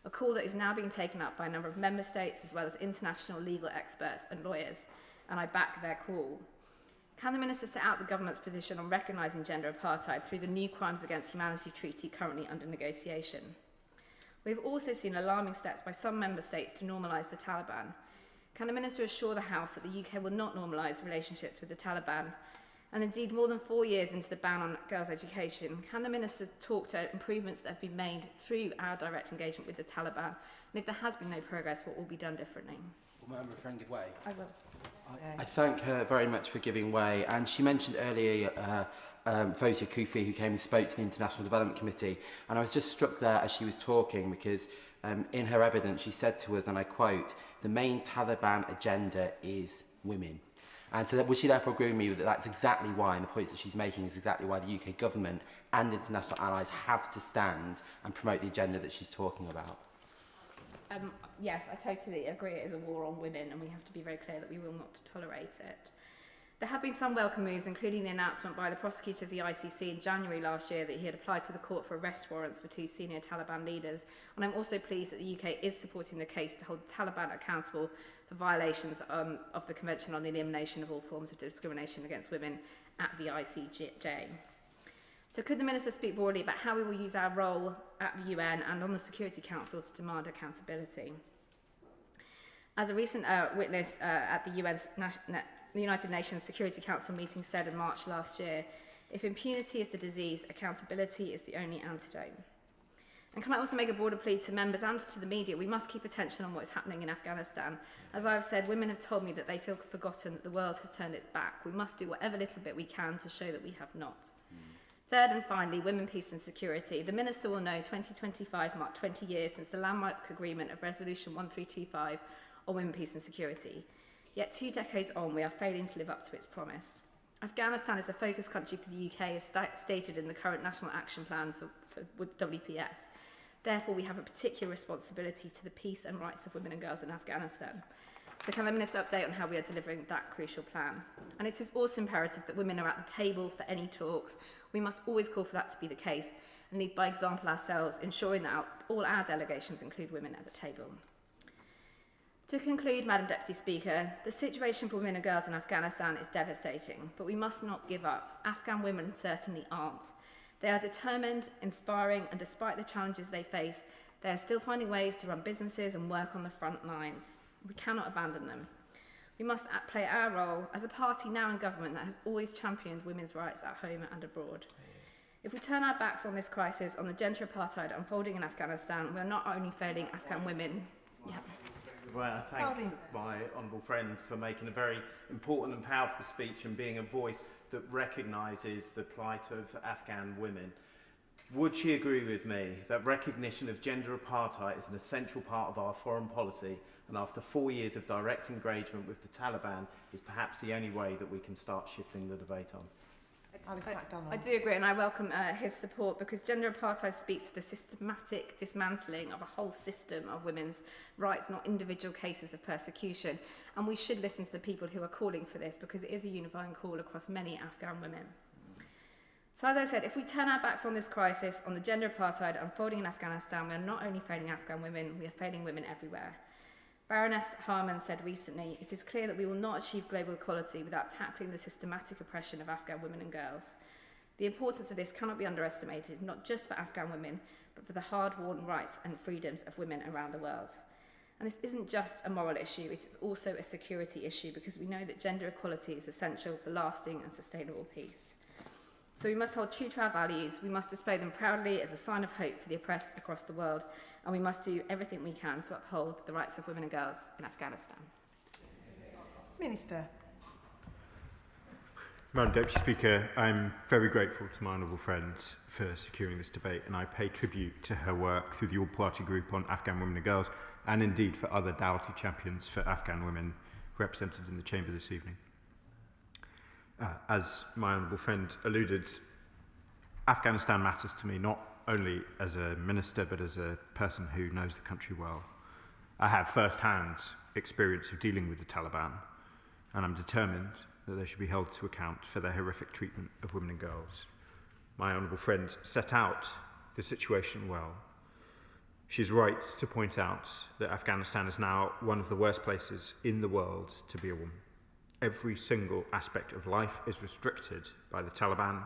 Speaker 2: a call that is now being taken up by a number of member states as well as international legal experts and lawyers, and I back their call. Can the Minister set out the government's position on recognising gender apartheid through the new Crimes Against Humanity Treaty currently under negotiation? We have also seen alarming steps by some member states to normalise the Taliban. Can the Minister assure the House that the UK will not normalise relationships with the Taliban? And indeed, more than 4 years into the ban on girls' education, can the Minister talk to improvements that have been made through our direct engagement with the Taliban? And if there has been no progress, what will be done differently?
Speaker 12: Will my member friend give way?
Speaker 2: I will.
Speaker 12: I thank her very much for giving way. And she mentioned earlier Cilia Flores, who came and spoke to the International Development Committee. And I was just struck there as she was talking because in her evidence she said to us, and I quote, "The main Taliban agenda is women." And so would she therefore agree with me that that's exactly why, and the points that she's making is exactly why the UK government and international allies have to stand and promote the agenda that she's talking about?
Speaker 2: Yes, I totally agree. It is a war on women, and we have to be very clear that we will not tolerate it. There have been some welcome moves, including the announcement by the prosecutor of the ICC in January last year that he had applied to the court for arrest warrants for 2 senior Taliban leaders. And I'm also pleased that the UK is supporting the case to hold the Taliban accountable for violations of the Convention on the Elimination of All Forms of Discrimination Against Women at the ICJ. So could the Minister speak broadly about how we will use our role at the UN and on the Security Council to demand accountability? As a recent witness at the United Nations Security Council meeting said in March last year, if impunity is the disease, accountability is the only antidote. And can I also make a broader plea to members and to the media? We must keep attention on what is happening in Afghanistan. As I've said, women have told me that they feel forgotten, that the world has turned its back. We must do whatever little bit we can to show that we have not. Third and finally, women, peace and security. The Minister will know 2025 marked 20 years since the landmark agreement of Resolution 1325 on women, peace and security. Yet 2 decades on, we are failing to live up to its promise. Afghanistan is a focus country for the UK, as stated in the current National Action Plan for WPS. Therefore, we have a particular responsibility to the peace and rights of women and girls in Afghanistan. So can the Minister update on how we are delivering that crucial plan? And it is also imperative that women are at the table for any talks. We must always call for that to be the case and lead by example ourselves, ensuring that all our delegations include women at the table. To conclude, Madam Deputy Speaker, the situation for women and girls in Afghanistan is devastating, but we must not give up. Afghan women certainly aren't. They are determined, inspiring, and despite the challenges they face, they are still finding ways to run businesses and work on the front lines. We cannot abandon them. We must play our role as a party now in government that has always championed women's rights at home and abroad. If we turn our backs on this crisis, on the gender apartheid unfolding in Afghanistan, we are not only failing Afghan women.
Speaker 15: Well, I thank my honourable friend for making a very important and powerful speech and being a voice that recognises the plight of Afghan women. Would she agree with me that recognition of gender apartheid is an essential part of our foreign policy, and after 4 years of direct engagement with the Taliban is perhaps the only way that we can start shifting the debate on?
Speaker 2: I do agree, and I welcome his support, because gender apartheid speaks to the systematic dismantling of a whole system of women's rights, not individual cases of persecution. And we should listen to the people who are calling for this, because it is a unifying call across many Afghan women. So as I said, if we turn our backs on this crisis, on the gender apartheid unfolding in Afghanistan, we are not only failing Afghan women, we are failing women everywhere. Baroness Harman said recently, it is clear that we will not achieve global equality without tackling the systematic oppression of Afghan women and girls. The importance of this cannot be underestimated, not just for Afghan women, but for the hard-won rights and freedoms of women around the world. And this isn't just a moral issue, it is also a security issue, because we know that gender equality is essential for lasting and sustainable peace. So we must hold true to our values, we must display them proudly as a sign of hope for the oppressed across the world, and we must do everything we can to uphold the rights of women and girls in Afghanistan.
Speaker 8: Minister.
Speaker 20: Madam Deputy Speaker, I'm very grateful to my honourable friend for securing this debate, and I pay tribute to her work through the all-party group on Afghan women and girls, and indeed for other Dowty champions for Afghan women represented in the Chamber this evening. As my honourable friend alluded, Afghanistan matters to me not only as a minister but as a person who knows the country well. I have first-hand experience of dealing with the Taliban, and I'm determined that they should be held to account for their horrific treatment of women and girls. My honourable friend set out the situation well. She's right to point out that Afghanistan is now one of the worst places in the world to be a woman. Every single aspect of life is restricted by the Taliban.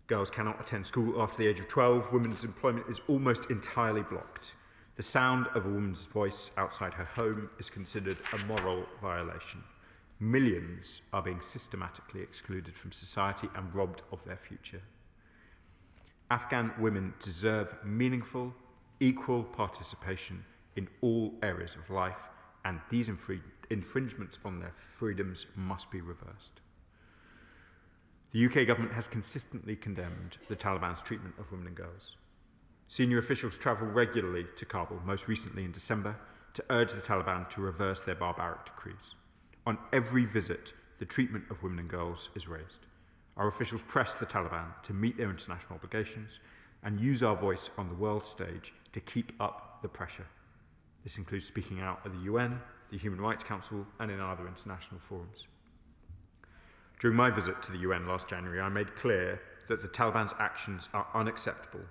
Speaker 20: Girls cannot attend school after the age of 12. Women's employment is almost entirely blocked. The sound of a woman's voice outside her home is considered a moral violation. Millions are being systematically excluded from society and robbed of their future. Afghan women deserve meaningful, equal participation in all areas of life, and these infringements on their freedoms must be reversed. The UK government has consistently condemned the Taliban's treatment of women and girls. Senior officials travel regularly to Kabul, most recently in December, to urge the Taliban to reverse their barbaric decrees. On every visit, the treatment of women and girls is raised. Our officials press the Taliban to meet their international obligations and use our voice on the world stage to keep up the pressure. This includes speaking out at the UN, the Human Rights Council, and in other international forums. During my visit to the UN last January, I made clear that the Taliban's actions are unacceptable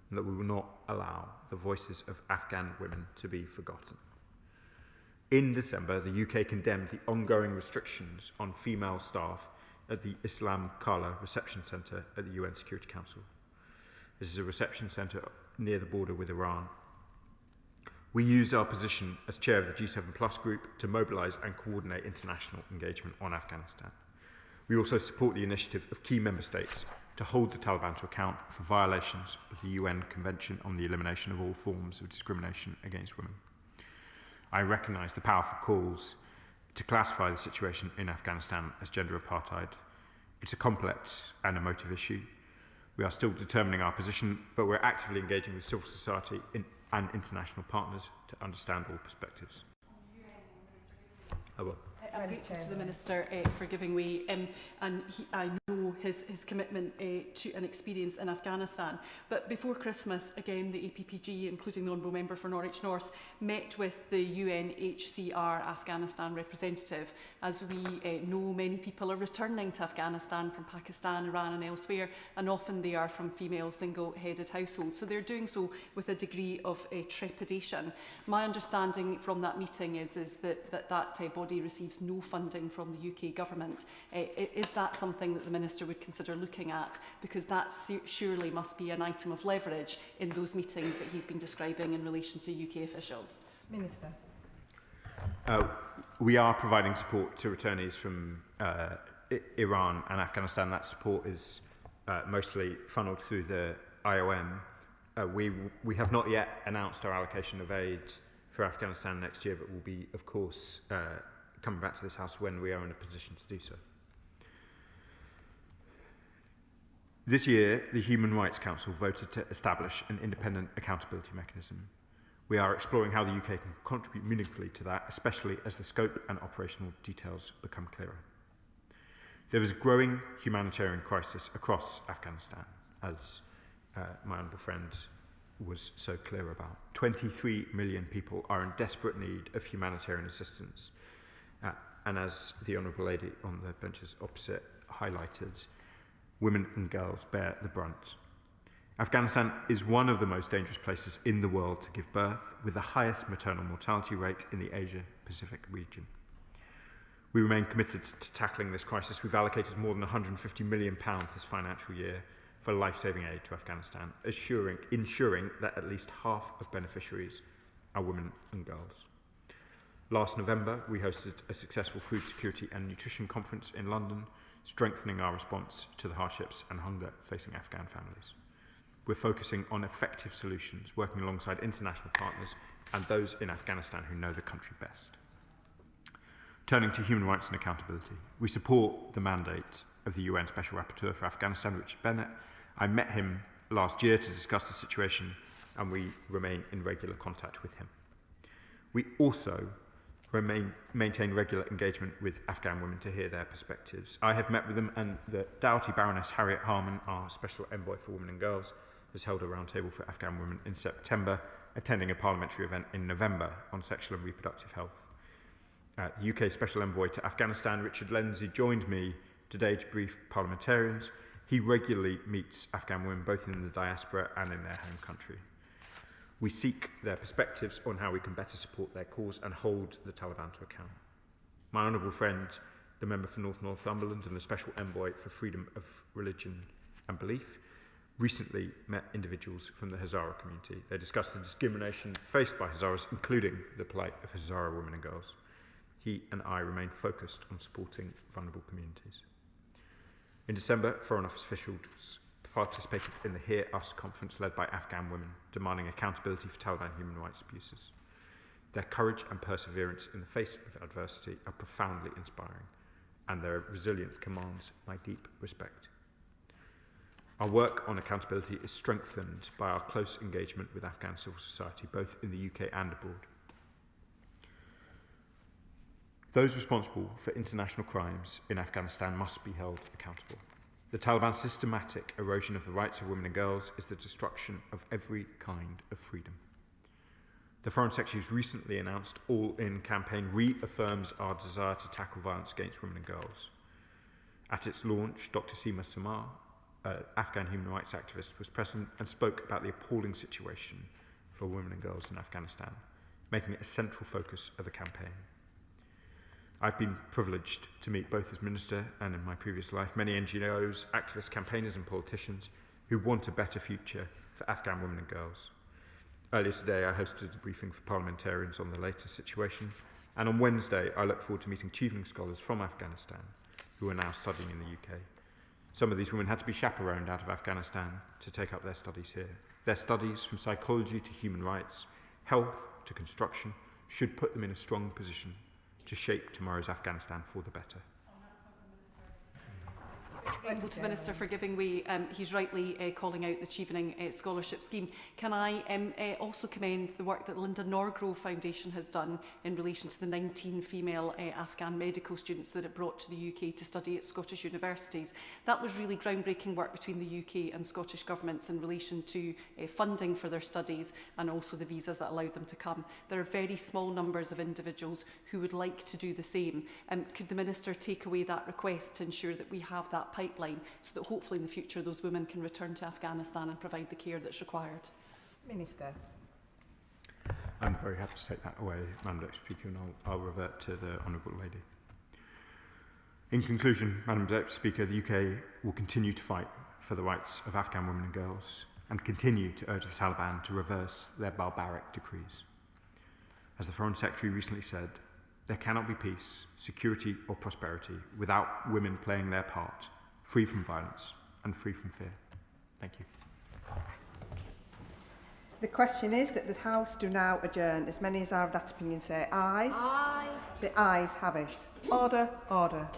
Speaker 20: and that we will not allow the voices of Afghan women to be forgotten. In December, the UK condemned the ongoing restrictions on female staff at the Islam Kala Reception Centre at the UN Security Council. This is a reception centre near the border with Iran. We use our position as chair of the G7+ group to mobilise and coordinate international engagement on Afghanistan. We also support the initiative of key member states to hold the Taliban to account for violations of the UN Convention on the Elimination of All Forms of Discrimination Against Women. I recognise the powerful calls to classify the situation in Afghanistan as gender apartheid. It's a complex and emotive issue. We are still determining our position, but we're actively engaging with civil society and international partners to understand all perspectives. I will.
Speaker 3: I'm grateful to the Minister for giving way, and I know his commitment to an experience in Afghanistan. But before Christmas, again, the APPG, including the Honourable Member for Norwich North, met with the UNHCR Afghanistan representative. As we know, many people are returning to Afghanistan from Pakistan, Iran and elsewhere, and often they are from female single-headed households. So they're doing so with a degree of trepidation. My understanding from that meeting is that body receives no funding from the UK government. Is that something that the Minister would consider looking at? Because that surely must be an item of leverage in those meetings that he's been describing in relation to UK officials.
Speaker 8: Minister.
Speaker 20: We are providing support to returnees from Iran and Afghanistan. That support is mostly funneled through the IOM. We have not yet announced our allocation of aid for Afghanistan next year, but will be, of course, coming back to this House when we are in a position to do so. This year, the Human Rights Council voted to establish an independent accountability mechanism. We are exploring how the UK can contribute meaningfully to that, especially as the scope and operational details become clearer. There is a growing humanitarian crisis across Afghanistan, as my honourable friend was so clear about. 23 million people are in desperate need of humanitarian assistance. And as the Honourable Lady on the benches opposite highlighted, women and girls bear the brunt. Afghanistan is one of the most dangerous places in the world to give birth, with the highest maternal mortality rate in the Asia-Pacific region. We remain committed to tackling this crisis. We've allocated more than £150 million this financial year for life-saving aid to Afghanistan, ensuring that at least half of beneficiaries are women and girls. Last November, we hosted a successful food security and nutrition conference in London, strengthening our response to the hardships and hunger facing Afghan families. We're focusing on effective solutions, working alongside international partners and those in Afghanistan who know the country best. Turning to human rights and accountability, we support the mandate of the UN Special Rapporteur for Afghanistan, Richard Bennett. I met him last year to discuss the situation, and we remain in regular contact with him. We also maintain regular engagement with Afghan women to hear their perspectives. I have met with them, and the Doughty Baroness Harriet Harman, our Special Envoy for Women and Girls, has held a roundtable for Afghan women in September, attending a parliamentary event in November on sexual and reproductive health. The UK Special Envoy to Afghanistan, Richard Lindsay, joined me today to brief parliamentarians. He regularly meets Afghan women both in the diaspora and in their home country. We seek their perspectives on how we can better support their cause and hold the Taliban to account. My honourable friend, the member for North Northumberland and the Special Envoy for Freedom of Religion and Belief, recently met individuals from the Hazara community. They discussed the discrimination faced by Hazaras, including the plight of Hazara women and girls. He and I remain focused on supporting vulnerable communities. In December, Foreign Office officials participated in the Hear Us conference led by Afghan women, demanding accountability for Taliban human rights abuses. Their courage and perseverance in the face of adversity are profoundly inspiring, and their resilience commands my deep respect. Our work on accountability is strengthened by our close engagement with Afghan civil society, both in the UK and abroad. Those responsible for international crimes in Afghanistan must be held accountable. The Taliban's systematic erosion of the rights of women and girls is the destruction of every kind of freedom. The Foreign Secretary's recently announced All-In campaign reaffirms our desire to tackle violence against women and girls. At its launch, Dr. Seema Samar, an Afghan human rights activist, was present and spoke about the appalling situation for women and girls in Afghanistan, making it a central focus of the campaign. I've been privileged to meet both as Minister and in my previous life many NGOs, activists, campaigners and politicians who want a better future for Afghan women and girls. Earlier today I hosted a briefing for parliamentarians on the latest situation, and on Wednesday I look forward to meeting achieving scholars from Afghanistan who are now studying in the UK. Some of these women had to be chaperoned out of Afghanistan to take up their studies here. Their studies, from psychology to human rights, health to construction, should put them in a strong position to shape tomorrow's Afghanistan for the better.
Speaker 3: Grateful to the Minister for giving way. He's rightly calling out the Chevening Scholarship Scheme. Can I also commend the work that the Linda Norgrove Foundation has done in relation to the 19 female Afghan medical students that it brought to the UK to study at Scottish universities. That was really groundbreaking work between the UK and Scottish governments in relation to funding for their studies and also the visas that allowed them to come. There are very small numbers of individuals who would like to do the same. Could the Minister take away that request to ensure that we have that pipeline so that hopefully in the future those women can return to Afghanistan and provide the care that's required?
Speaker 8: Minister.
Speaker 20: I'm very happy to take that away, Madam Deputy Speaker, and I'll revert to the Honourable Lady. In conclusion, Madam Deputy Speaker, the UK will continue to fight for the rights of Afghan women and girls and continue to urge the Taliban to reverse their barbaric decrees. As the Foreign Secretary recently said, there cannot be peace, security or prosperity without women playing their part, free from violence and free from fear. Thank you.
Speaker 8: The question is that the House do now adjourn. As many as are of that opinion say aye.
Speaker 6: Aye.
Speaker 8: The ayes have it. Order, order.